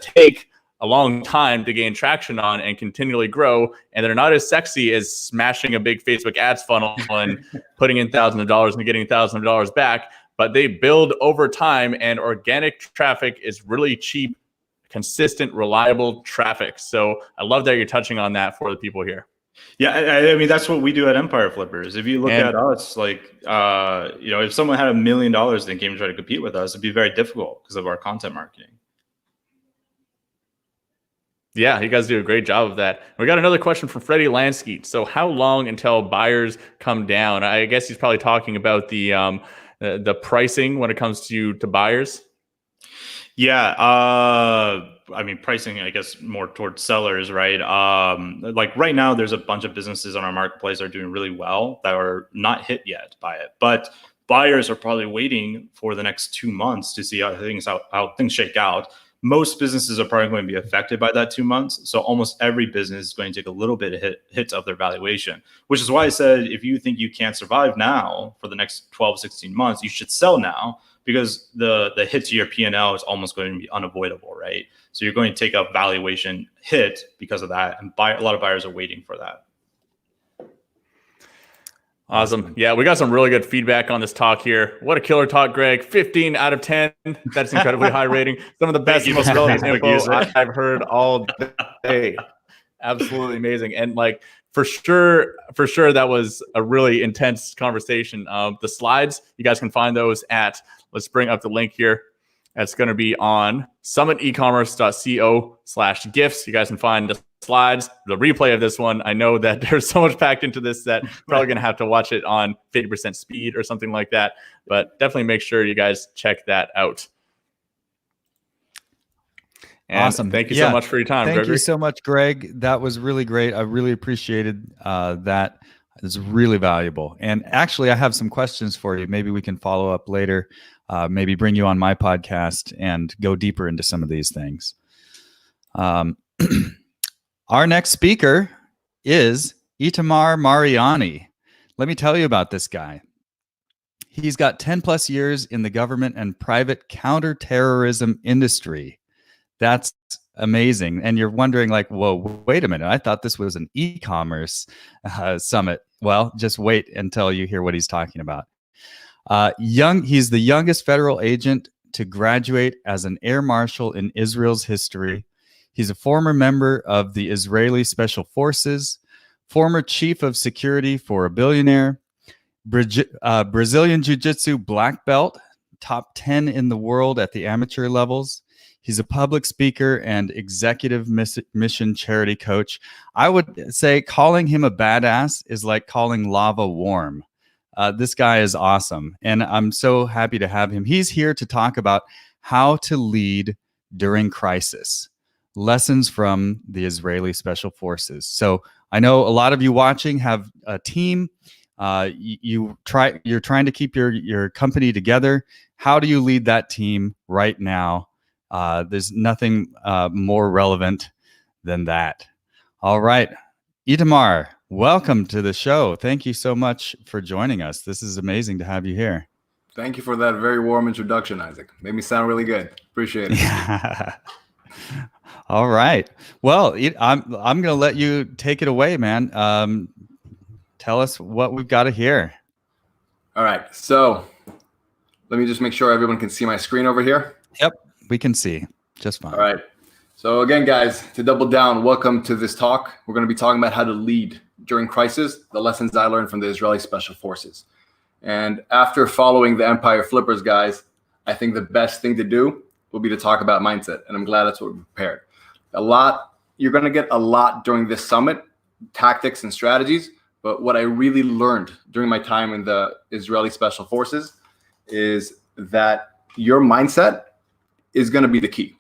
take a long time to gain traction on and continually grow. And they're not as sexy as smashing a big Facebook ads funnel and putting in thousands of dollars and getting thousands of dollars back. But they build over time, and organic traffic is really cheap, consistent, reliable traffic. So I love that you're touching on that for the people here. Yeah, I mean, that's what we do at Empire Flippers. If you look at us, like, if someone had $1 million and came to try to compete with us, it'd be very difficult because of our content marketing. Yeah, you guys do a great job of that. We got another question from Freddie Lansky. So how long until buyers come down? I guess he's probably talking about the pricing when it comes to buyers. Yeah, I mean, pricing, I guess, more towards sellers, right? Like right now, there's a bunch of businesses on our marketplace that are doing really well that are not hit yet by it. But buyers are probably waiting for the next 2 months to see how things shake out. Most businesses are probably going to be affected by that 2 months. So almost every business is going to take a little bit of hits of their valuation, which is why I said, if you think you can't survive now for the next 12, 16 months, you should sell now, because the hit to your P&L is almost going to be unavoidable, right? So you're going to take a valuation hit because of that, and a lot of buyers are waiting for that. Awesome. Yeah, we got some really good feedback on this talk here. What a killer talk, Greg. 15 out of 10. That's incredibly high rating. Some of the best, most relevant info I've heard all day. Absolutely amazing. And like, for sure, that was a really intense conversation. The slides, you guys can find those at, let's bring up the link here. That's going to be on summitecommerce.co/gifts. You guys can find the slides, the replay of this one. I know that there's so much packed into this that probably going to have to watch it on 50% speed or something like that. But definitely make sure you guys check that out. And awesome. Thank you so much for your time, Thank Gregory. you so much, Greg. That was really great. I really appreciated that. It's really valuable. And actually, I have some questions for you. Maybe we can follow up later. Maybe bring you on my podcast and go deeper into some of these things. Our next speaker is Itamar Mariani. Let me tell you about this guy. He's got 10 plus years in the government and private counterterrorism industry. That's amazing. And you're wondering, like, whoa, wait a minute. I thought this was an e-commerce summit. Well, just wait until you hear what he's talking about. He's the youngest federal agent to graduate as an air marshal in Israel's history. He's a former member of the Israeli Special Forces, former chief of security for a billionaire, Brazilian Jiu-Jitsu black belt, top 10 in the world at the amateur levels. He's a public speaker and executive mission charity coach. I would say calling him a badass is like calling lava warm. This guy is awesome, and I'm so happy to have him. He's here to talk about how to lead during crisis, lessons from the Israeli Special Forces. So I know a lot of you watching have a team. You're trying to keep your company together. How do you lead that team right now? There's nothing more relevant than that. All right, Itamar, welcome to the show. Thank you so much for joining us. This is amazing to have you here. Thank you for that very warm introduction, Isaac. Made me sound really good. Appreciate it. All right. Well, I'm going to let you take it away, man. Tell us what we've got to hear. All right. So let me just make sure everyone can see my screen over here. Yep, we can see just fine. All right. So again, guys, to double down, welcome to this talk. We're going to be talking about how to lead during crisis, the lessons I learned from the Israeli Special Forces. And after following the Empire Flippers, guys, I think the best thing to do will be to talk about mindset. And I'm glad that's what we prepared. You're going to get a lot during this summit, tactics and strategies. But what I really learned during my time in the Israeli Special Forces is that your mindset is going to be the key.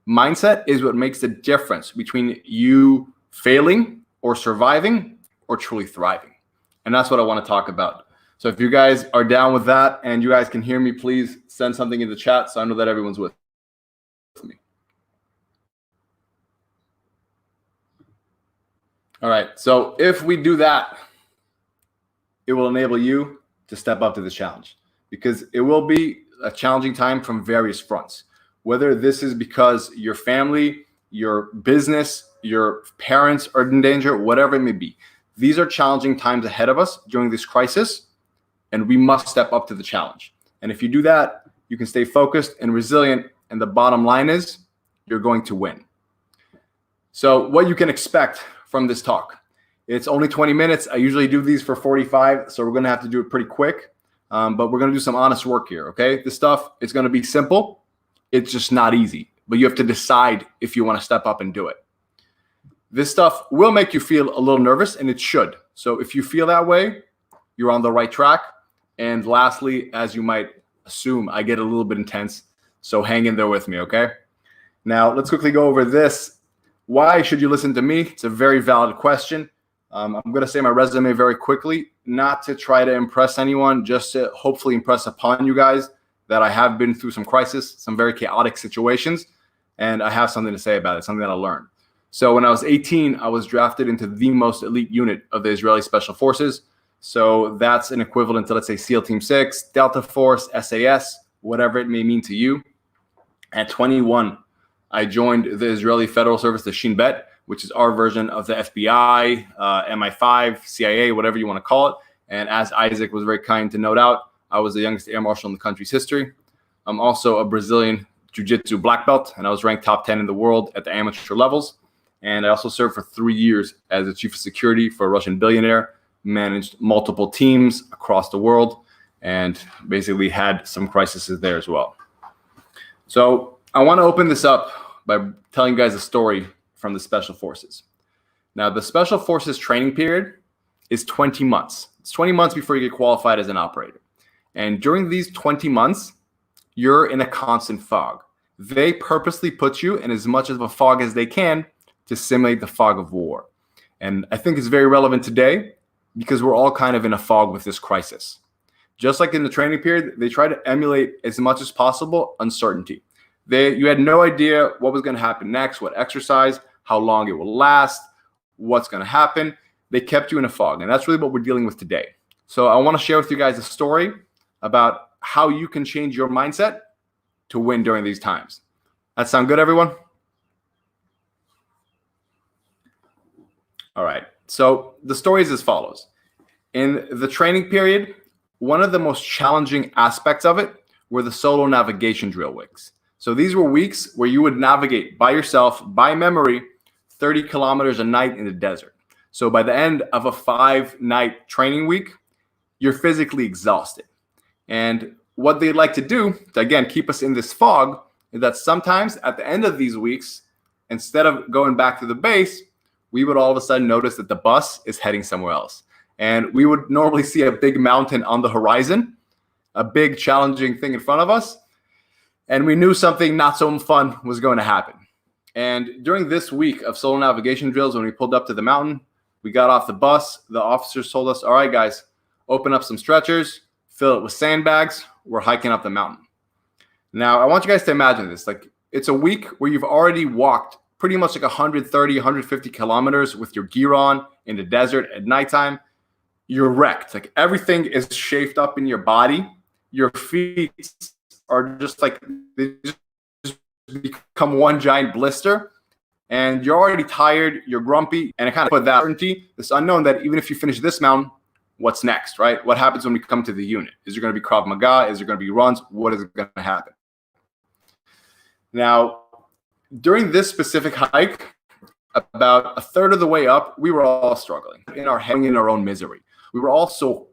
Mindset is what makes the difference between you failing or surviving or truly thriving. And that's what I want to talk about. So if you guys are down with that and you guys can hear me, please send something in the chat so I know that everyone's with me. All right. So if we do that, it will enable you to step up to the challenge, because it will be a challenging time from various fronts. Whether this is because your family, your business, your parents are in danger, whatever it may be. These are challenging times ahead of us during this crisis, and we must step up to the challenge. And if you do that, you can stay focused and resilient. And the bottom line is you're going to win. So what you can expect from this talk. It's only 20 minutes. I usually do these for 45, so we're going to have to do it pretty quick. But we're going to do some honest work here, okay? This stuff is going to be simple. It's just not easy. But you have to decide if you want to step up and do it. This stuff will make you feel a little nervous, and it should. So if you feel that way, you're on the right track. And lastly, as you might assume, I get a little bit intense. So hang in there with me, okay? Now, let's quickly go over this. Why should you listen to me? It's a very valid question. I'm going to say my resume very quickly, not to try to impress anyone, just to hopefully impress upon you guys that I have been through some crisis, some very chaotic situations, and I have something to say about it, something that I learned. So when I was 18, I was drafted into the most elite unit of the Israeli Special Forces. So that's an equivalent to, let's say, SEAL Team 6, Delta Force, SAS, whatever it may mean to you. At 21, I joined the Israeli Federal Service, the Shin Bet, which is our version of the FBI, MI5, CIA, whatever you want to call it. And as Isaac was very kind to note out, I was the youngest air marshal in the country's history. I'm also a Brazilian jiu-jitsu black belt, and I was ranked top 10 in the world at the amateur levels. And I also served for 3 years as the chief of security for a Russian billionaire, managed multiple teams across the world, and basically had some crises there as well. So I want to open this up by telling you guys a story from the Special Forces. Now, the Special Forces training period is 20 months. It's 20 months before you get qualified as an operator. And during these 20 months, you're in a constant fog. They purposely put you in as much of a fog as they can to simulate the fog of war. And I think it's very relevant today because we're all kind of in a fog with this crisis. Just like in the training period, they try to emulate as much as possible uncertainty. You had no idea what was going to happen next, what exercise, how long it will last, what's going to happen. They kept you in a fog, and that's really what we're dealing with today. So I want to share with you guys a story about how you can change your mindset to win during these times. That sound good, everyone? All right. So the story is as follows. In the training period, one of the most challenging aspects of it were the solo navigation drill weeks. So these were weeks where you would navigate by yourself, by memory, 30 kilometers a night in the desert. So by the end of a 5-night training week, you're physically exhausted. And what they'd like to do to, again, keep us in this fog is that sometimes at the end of these weeks, instead of going back to the base, we would all of a sudden notice that the bus is heading somewhere else. And we would normally see a big mountain on the horizon, a big challenging thing in front of us. And we knew something not so fun was going to happen. And during this week of solo navigation drills, when we pulled up to the mountain, we got off the bus. The officers told us, all right, guys, open up some stretchers, fill it with sandbags. We're hiking up the mountain. Now, I want you guys to imagine this. Like, it's a week where you've already walked pretty much like 130, 150 kilometers with your gear on in the desert at nighttime. You're wrecked. Like, everything is chafed up in your body. Your feet are just like, they just become one giant blister. And you're already tired, you're grumpy, and it kind of put that uncertainty, this unknown that even if you finish this mountain, what's next, right? What happens when we come to the unit? Is there going to be Krav Maga? Is there going to be runs? What is going to happen? Now, during this specific hike, about a third of the way up, we were all struggling in our own misery. We were all sore,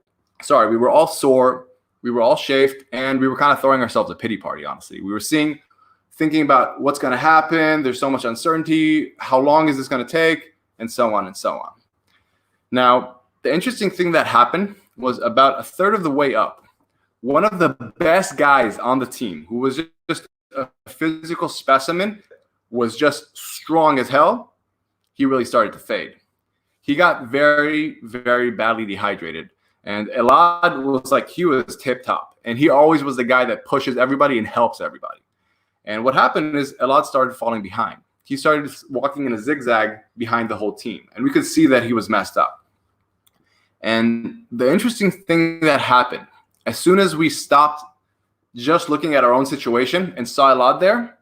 we were all chafed, and we were kind of throwing ourselves a pity party, honestly. We were thinking about what's going to happen. There's so much uncertainty. How long is this going to take? And so on and so on. Now, the interesting thing that happened was about a third of the way up, one of the best guys on the team, who was just a physical specimen, was just strong as hell. He really started to fade. He got very, very badly dehydrated. And Elad was like, he was tip top. And he always was the guy that pushes everybody and helps everybody. And what happened is Elad started falling behind. He started walking in a zigzag behind the whole team. And we could see that he was messed up. And the interesting thing that happened, as soon as we stopped just looking at our own situation and saw Elad there,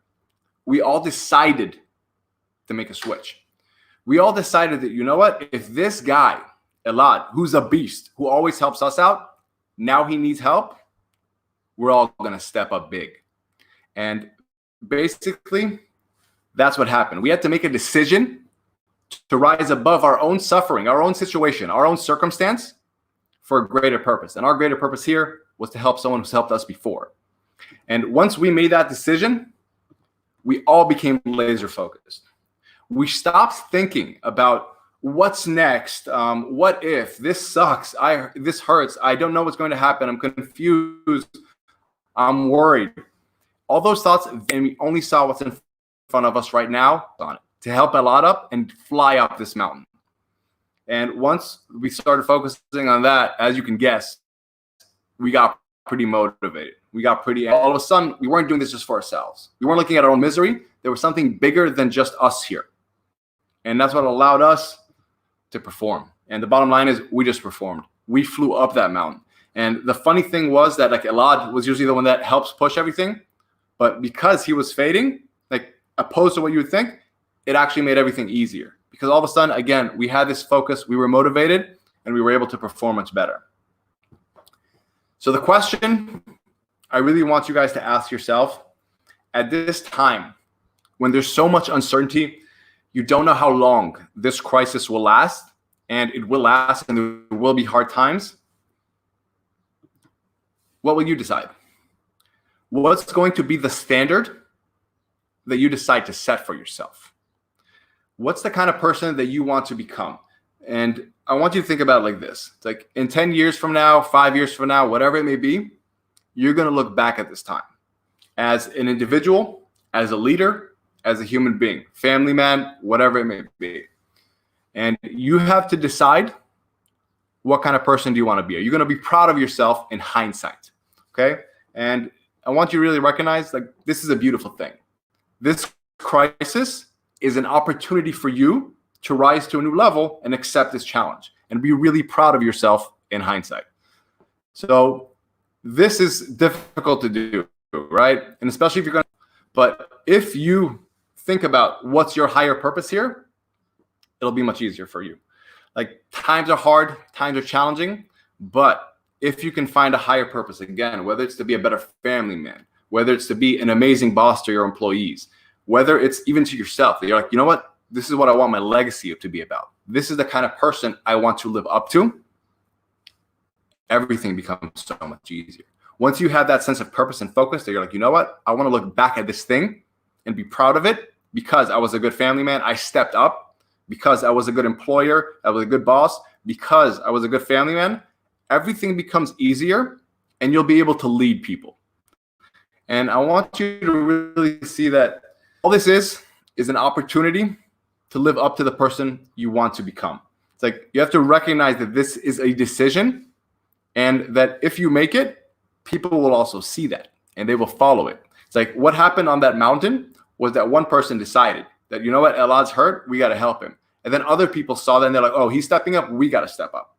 we all decided to make a switch. We all decided that, you know what, if this guy, Elad, who's a beast, who always helps us out, now he needs help, we're all going to step up big. And basically, that's what happened. We had to make a decision to rise above our own suffering, our own situation, our own circumstance for a greater purpose. And our greater purpose here was to help someone who's helped us before. And once we made that decision, we all became laser focused. We stopped thinking about what's next, what if, this sucks, this hurts, I don't know what's going to happen, I'm confused, I'm worried. All those thoughts, and we only saw what's in front of us right now on it to help Elad up and fly up this mountain. And once we started focusing on that, as you can guess, we got pretty motivated. All of a sudden, we weren't doing this just for ourselves. We weren't looking at our own misery. There was something bigger than just us here. And that's what allowed us to perform. And the bottom line is we just performed. We flew up that mountain. And the funny thing was that, like, Elad was usually the one that helps push everything. But because he was fading, like, opposed to what you would think, it actually made everything easier. Because all of a sudden, again, we had this focus, we were motivated, and we were able to perform much better. So the question I really want you guys to ask yourself, at this time, when there's so much uncertainty, you don't know how long this crisis will last, and it will last, and there will be hard times. What will you decide? What's going to be the standard that you decide to set for yourself? What's the kind of person that you want to become? And I want you to think about it like this. It's like in 10 years from now, 5 years from now, whatever it may be, you're going to look back at this time as an individual, as a leader, as a human being, family man, whatever it may be. And you have to decide, what kind of person do you want to be? Are you going to be proud of yourself in hindsight? Okay? And I want you to really recognize, like, this is a beautiful thing. This crisis is an opportunity for you to rise to a new level and accept this challenge and be really proud of yourself in hindsight. So this is difficult to do, right? And especially if you're going to, but if you think about what's your higher purpose here, it'll be much easier for you. Like, times are hard, times are challenging, but if you can find a higher purpose, again, whether it's to be a better family man, whether it's to be an amazing boss to your employees, whether it's even to yourself, that you're like, you know what, this is what I want my legacy to be about. This is the kind of person I want to live up to. Everything becomes so much easier. Once you have that sense of purpose and focus, that you're like, you know what, I want to look back at this thing and be proud of it because I was a good family man. I stepped up because I was a good employer. I was a good boss, because I was a good family man, everything becomes easier and you'll be able to lead people. And I want you to really see that all this is an opportunity to live up to the person you want to become. It's like you have to recognize that this is a decision, and that if you make it, people will also see that and they will follow it. It's like what happened on that mountain was that one person decided that, you know what, Elad's hurt, we got to help him. And then other people saw that and they're like, oh, he's stepping up, we got to step up.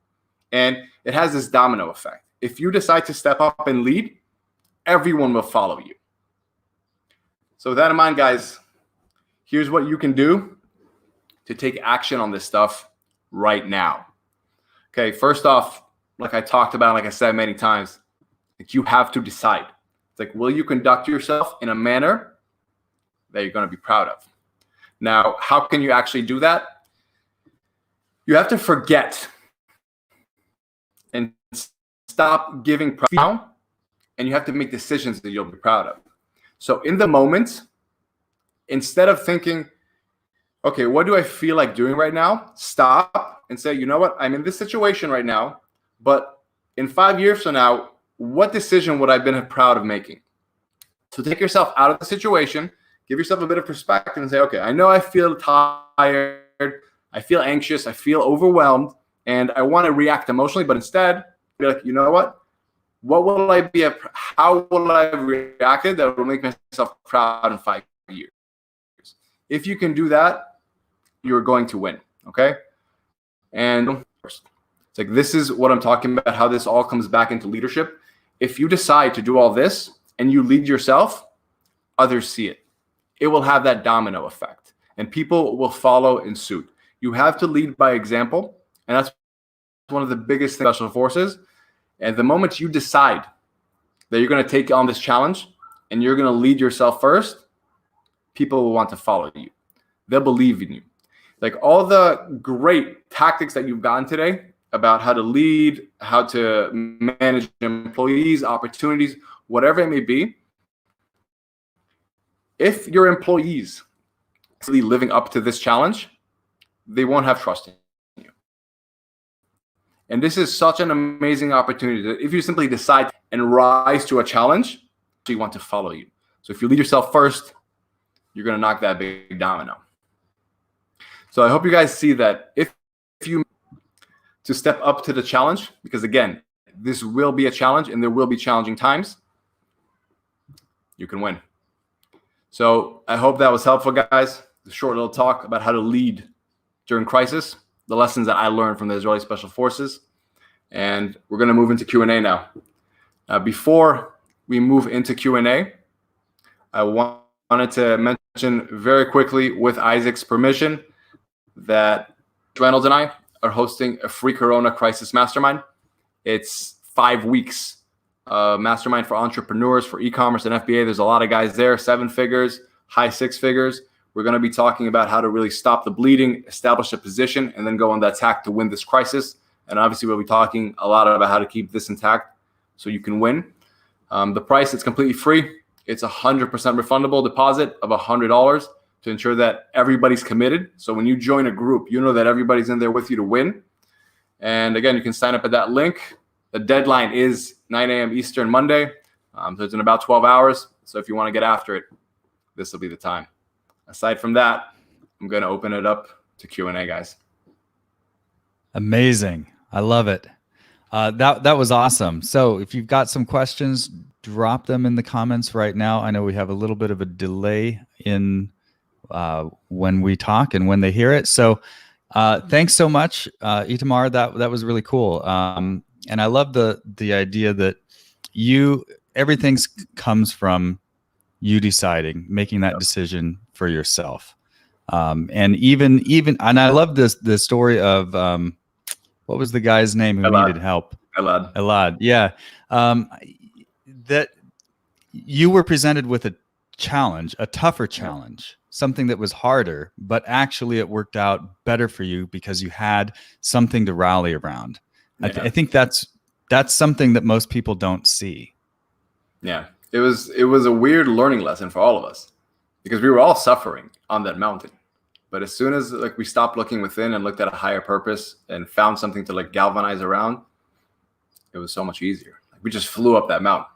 And it has this domino effect. If you decide to step up and lead, everyone will follow you. So with that in mind, guys, here's what you can do to take action on this stuff right now. Okay, first off, like I talked about, like I said many times, like you have to decide. It's like, will you conduct yourself in a manner that you're going to be proud of? Now, how can you actually do that? You have to forget and stop giving pride now, and you have to make decisions that you'll be proud of. So in the moment, instead of thinking, okay, what do I feel like doing right now? Stop and say, you know what? I'm in this situation right now, but in 5 years from now, what decision would I have been proud of making? So take yourself out of the situation, give yourself a bit of perspective and say, okay, I know I feel tired, I feel anxious, I feel overwhelmed, and I want to react emotionally, but instead be like, you know what? What will I be? How will I have reacted that will make myself proud in 5 years? If you can do that, you're going to win. Okay. And it's like, this is what I'm talking about, how this all comes back into leadership. If you decide to do all this and you lead yourself, others see it. It will have that domino effect and people will follow in suit. You have to lead by example. And that's one of the biggest things special forces. And the moment you decide that you're going to take on this challenge and you're going to lead yourself first, people will want to follow you. They'll believe in you. Like all the great tactics that you've gotten today about how to lead, how to manage employees, opportunities, whatever it may be. If your employees are really living up to this challenge, they won't have trust in you. And this is such an amazing opportunity that if you simply decide and rise to a challenge, they want to follow you. So if you lead yourself first, you're going to knock that big domino. So I hope you guys see that if you to step up to the challenge, because again, this will be a challenge and there will be challenging times, you can win. So I hope that was helpful, guys. A short little talk about how to lead during crisis, the lessons that I learned from the Israeli Special Forces. And we're going to move into Q&A now. Before we move into Q&A, I wanted to mention very quickly, with Isaac's permission, that Reynolds and I are hosting a free Corona Crisis Mastermind. It's 5 weeks mastermind for entrepreneurs, for e-commerce and FBA. There's a lot of guys there, 7 figures, high 6 figures. We're going to be talking about how to really stop the bleeding, establish a position, and then go on the attack to win this crisis. And obviously, we'll be talking a lot about how to keep this intact so you can win. The price is completely free. It's 100% refundable deposit of $100 to ensure that everybody's committed. So when you join a group, you know that everybody's in there with you to win. And again, you can sign up at that link. The deadline is 9 a.m. Eastern Monday. So it's in about 12 hours. So if you want to get after it, this will be the time. Aside from that, I'm going to open it up to Q&A, guys. Amazing. I love it. That was awesome. So if you've got some questions, drop them in the comments right now. I know we have a little bit of a delay in when we talk and when they hear it. So thanks so much, Itamar. That was really cool. And I love the idea that everything comes from you deciding, making that decision for yourself. And even and I love the story of what was the guy's name who needed help? Elad. Yeah. That you were presented with a challenge, a tougher challenge, something that was harder, but actually it worked out better for you because you had something to rally around. Yeah. I think that's something that most people don't see. Yeah, it was a weird learning lesson for all of us because we were all suffering on that mountain. But as soon as like we stopped looking within and looked at a higher purpose and found something to like galvanize around, it was so much easier. Like, we just flew up that mountain.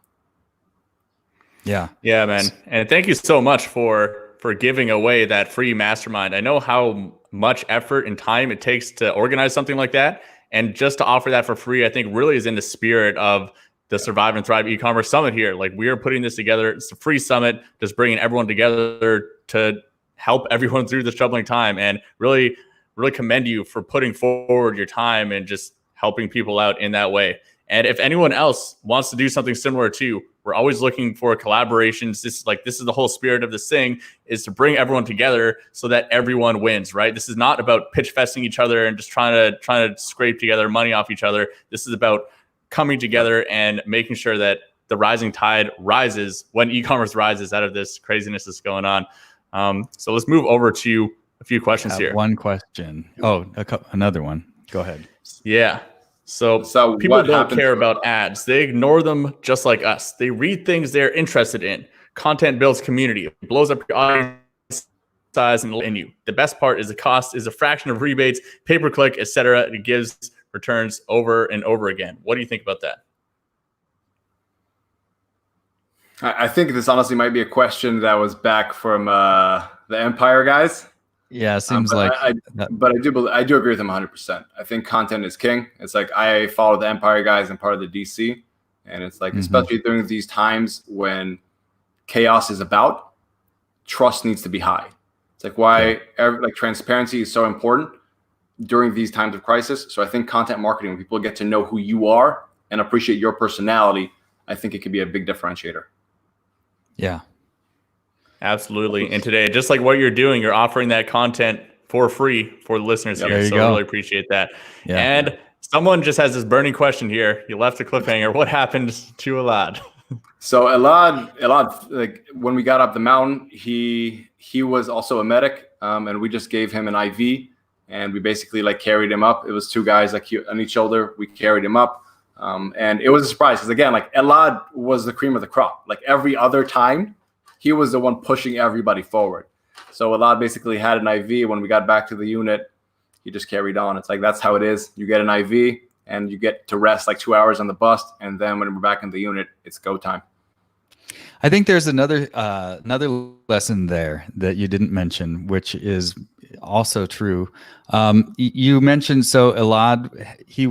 Yeah. Yeah, man. And thank you so much for giving away that free mastermind. I know how much effort and time it takes to organize something like that. And just to offer that for free, I think really is in the spirit of the Survive and Thrive e-commerce summit here. Like, we are putting this together. It's a free summit, just bringing everyone together to help everyone through this troubling time, and really, really commend you for putting forward your time and just helping people out in that way. And if anyone else wants to do something similar too, we're always looking for collaborations. This is the whole spirit of this thing, is to bring everyone together so that everyone wins, right? This is not about pitch festing each other and just trying to scrape together money off each other. This is about coming together and making sure that the rising tide rises when e-commerce rises out of this craziness that's going on. So let's move over to a few questions here. One question. Oh, another one. Go ahead. Yeah. So people don't care about ads. They ignore them just like us. They read things they're interested in. Content builds community. It blows up your audience size and in you. The best part is the cost is a fraction of rebates, pay-per-click, etc. It gives returns over and over again. What do you think about that? I think this honestly might be a question that was back from the Empire guys. Yeah, it seems like. But I do agree with him 100%. I think content is king. It's like I follow the Empire guys and part of the DC, and it's like especially during these times when chaos is about, trust needs to be high. It's like why like transparency is so important during these times of crisis. So I think content marketing, when people get to know who you are and appreciate your personality, I think it could be a big differentiator. Yeah. Absolutely. And today, just like what you're doing, you're offering that content for free for the listeners here. So I really appreciate that. Yeah. And someone just has this burning question here. You left a cliffhanger. What happened to Elad? So Elad, like when we got up the mountain, he was also a medic, and we just gave him an IV, and we basically like carried him up. It was two guys like on each shoulder. We carried him up, and it was a surprise because again, like Elad was the cream of the crop. Like every other time, he was the one pushing everybody forward. So Elad basically had an IV. When we got back to the unit, he just carried on. It's like, that's how it is. You get an IV and you get to rest like 2 hours on the bus. And then when we're back in the unit, it's go time. I think there's another lesson there that you didn't mention, which is also true. You mentioned, so Elad, he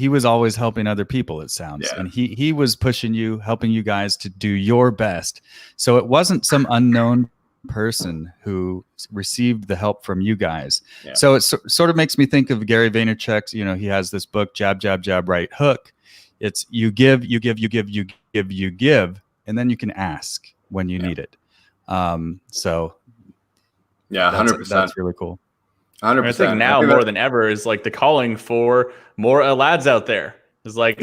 was always helping other people, it sounds. Yeah. And he was pushing you, helping you guys to do your best. So it wasn't some unknown person who received the help from you guys. Yeah. So it sort of makes me think of Gary Vaynerchuk's, he has this book, Jab, Jab, Jab, Right Hook. It's you give, you give, you give, you give, you give, and then you can ask when you need it. So yeah, 100%. That's really cool. 100%. I think now more than ever is like the calling for more Elads out there. It's like,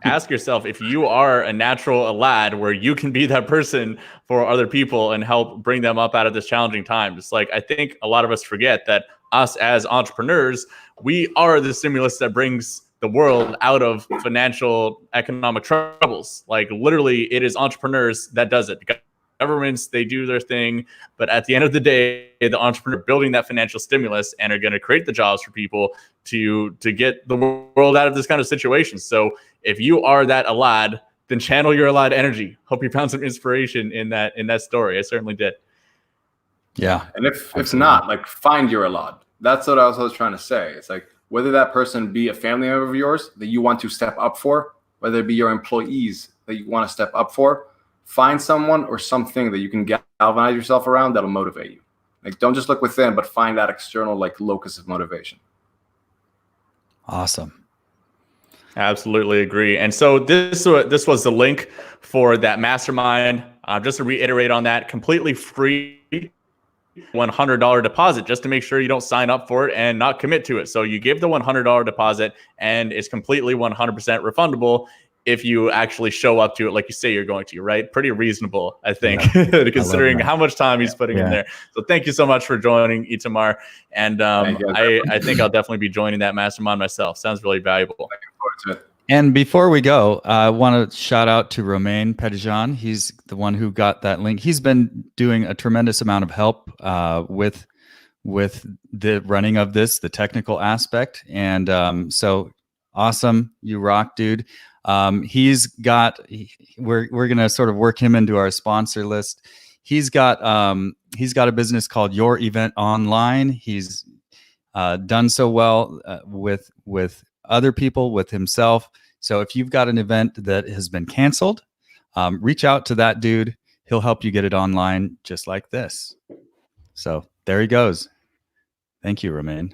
ask yourself if you are a natural Elad where you can be that person for other people and help bring them up out of this challenging time. It's like, I think a lot of us forget that us as entrepreneurs, we are the stimulus that brings the world out of financial economic troubles. Like literally it is entrepreneurs that does it. Governments, they do their thing, but at the end of the day, the entrepreneur building that financial stimulus and are going to create the jobs for people to get the world out of this kind of situation. So if you are that Elad, then channel your Elad energy. Hope you found some inspiration in that story. I certainly did. Yeah, and if it's not, like, find your Elad. That's what I was trying to say. It's like whether that person be a family member of yours that you want to step up for, whether it be your employees that you want to step up for. Find someone or something that you can galvanize yourself around that'll motivate you. Like, don't just look within, but find that external like locus of motivation. Awesome. Absolutely agree. And so this was the link for that mastermind. Just to reiterate on that, completely free $100 deposit just to make sure you don't sign up for it and not commit to it. So you give the $100 deposit and it's completely 100% refundable if you actually show up to it like you say you're going to, right? Pretty reasonable, I think, considering how much time he's putting in there. So thank you so much for joining, Itamar. And I think I'll definitely be joining that mastermind myself. Sounds really valuable. Looking forward to it. And before we go, I want to shout out to Romain Petitjean. He's the one who got that link. He's been doing a tremendous amount of help with with the running of this, the technical aspect. And so awesome. You rock, dude. We're going to sort of work him into our sponsor list. He's got a business called Your Event Online. He's done so well with other people, with himself. So if you've got an event that has been canceled, reach out to that dude. He'll help you get it online just like this. So there he goes. Thank you, Romain.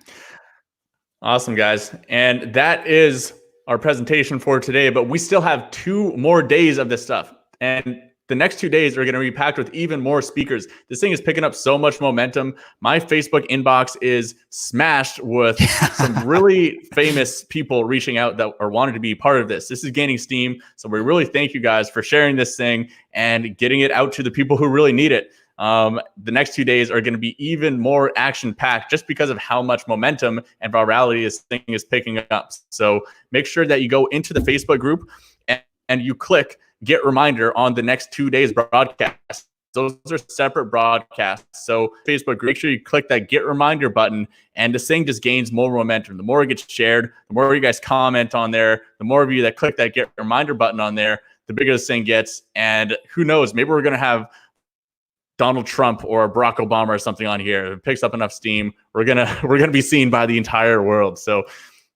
Awesome, guys. And that is our presentation for today, but we still have 2 more days of this stuff. And the next 2 days are going to be packed with even more speakers. This thing is picking up so much momentum. My Facebook inbox is smashed with some really famous people reaching out that are wanting to be part of this. This is gaining steam. So we really thank you guys for sharing this thing and getting it out to the people who really need it. The next 2 days are going to be even more action-packed just because of how much momentum and virality this thing is picking up. So make sure that you go into the Facebook group and you click get reminder on the next 2 days broadcast. Those are separate broadcasts. So Facebook, make sure you click that get reminder button, and this thing just gains more momentum. The more it gets shared, the more you guys comment on there, the more of you that click that get reminder button on there, the bigger this thing gets. And who knows, maybe we're going to have Donald Trump or Barack Obama or something on here. If it picks up enough steam, we're gonna be seen by the entire world. So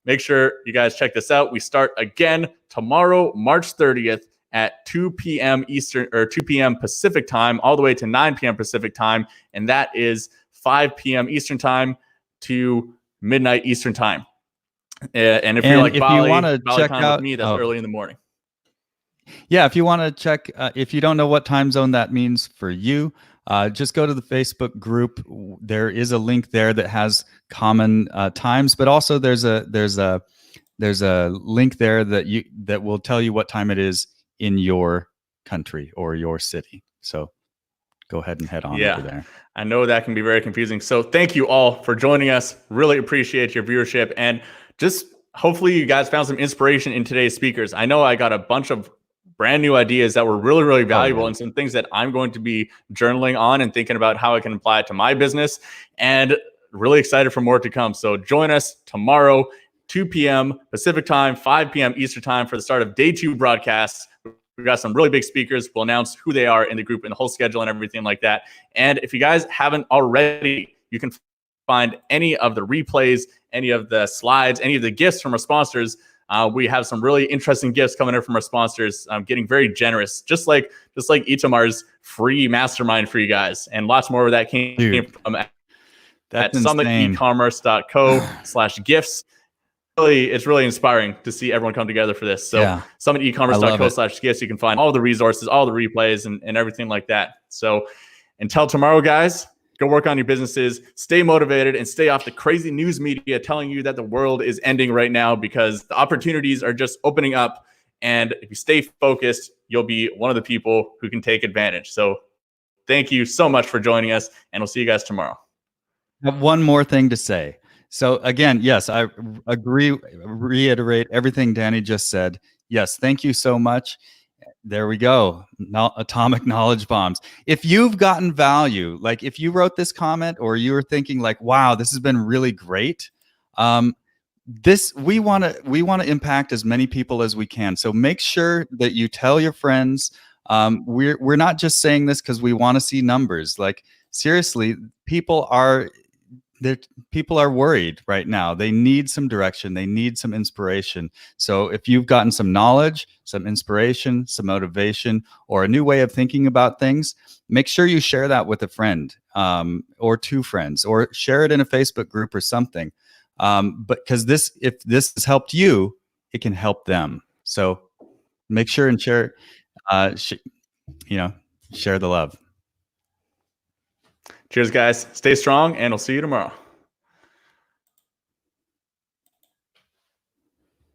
make sure you guys check this out. We start again tomorrow, March 30th at 2 p.m. Eastern or 2 p.m. Pacific time, all the way to 9 p.m. Pacific time, and that is 5 p.m. Eastern time to midnight Eastern time. And if you're like if Bali, you want to check time out with me, that's early in the morning. Yeah, if you want to check, if you don't know what time zone that means for you, just go to the Facebook group. There is a link there that has common times, but also there's a link there that will tell you what time it is in your country or your city. So go ahead and head on over there. I know that can be very confusing. So thank you all for joining us. Really appreciate your viewership, and just hopefully you guys found some inspiration in today's speakers. I know I got a bunch of brand new ideas that were really, really valuable, and some things that I'm going to be journaling on and thinking about how I can apply it to my business, and really excited for more to come. So join us tomorrow, 2 p.m. Pacific time, 5 p.m. Eastern time for the start of day 2 broadcasts. We've got some really big speakers. We'll announce who they are in the group and the whole schedule and everything like that. And if you guys haven't already, you can find any of the replays, any of the slides, any of the gifts from our sponsors. We have some really interesting gifts coming in from our sponsors. I'm getting very generous, just like Itamar's free mastermind for you guys, and lots more of that came from at summitecommerce.co/gifts. It's really inspiring to see everyone come together for this. So summitecommerce.co/gifts, you can find all the resources, all the replays, and everything like that. So until tomorrow, guys, go work on your businesses, stay motivated, and stay off the crazy news media telling you that the world is ending right now, because the opportunities are just opening up. And if you stay focused, you'll be one of the people who can take advantage. So thank you so much for joining us, and we'll see you guys tomorrow. I have one more thing to say. So again, yes, I reiterate everything Danny just said. Yes, thank you so much. There we go. Atomic knowledge bombs. If you've gotten value, like if you wrote this comment or you were thinking like, wow, this has been really great. We want to impact as many people as we can. So make sure that you tell your friends. We're not just saying this because we want to see numbers. Like seriously, people are worried right now. They need some direction. They need some inspiration. So if you've gotten some knowledge, some inspiration, some motivation, or a new way of thinking about things, make sure you share that with a friend or 2 friends, or share it in a Facebook group or something. But because if this has helped you, it can help them. So make sure and share, share the love. Cheers, guys. Stay strong, and we'll see you tomorrow.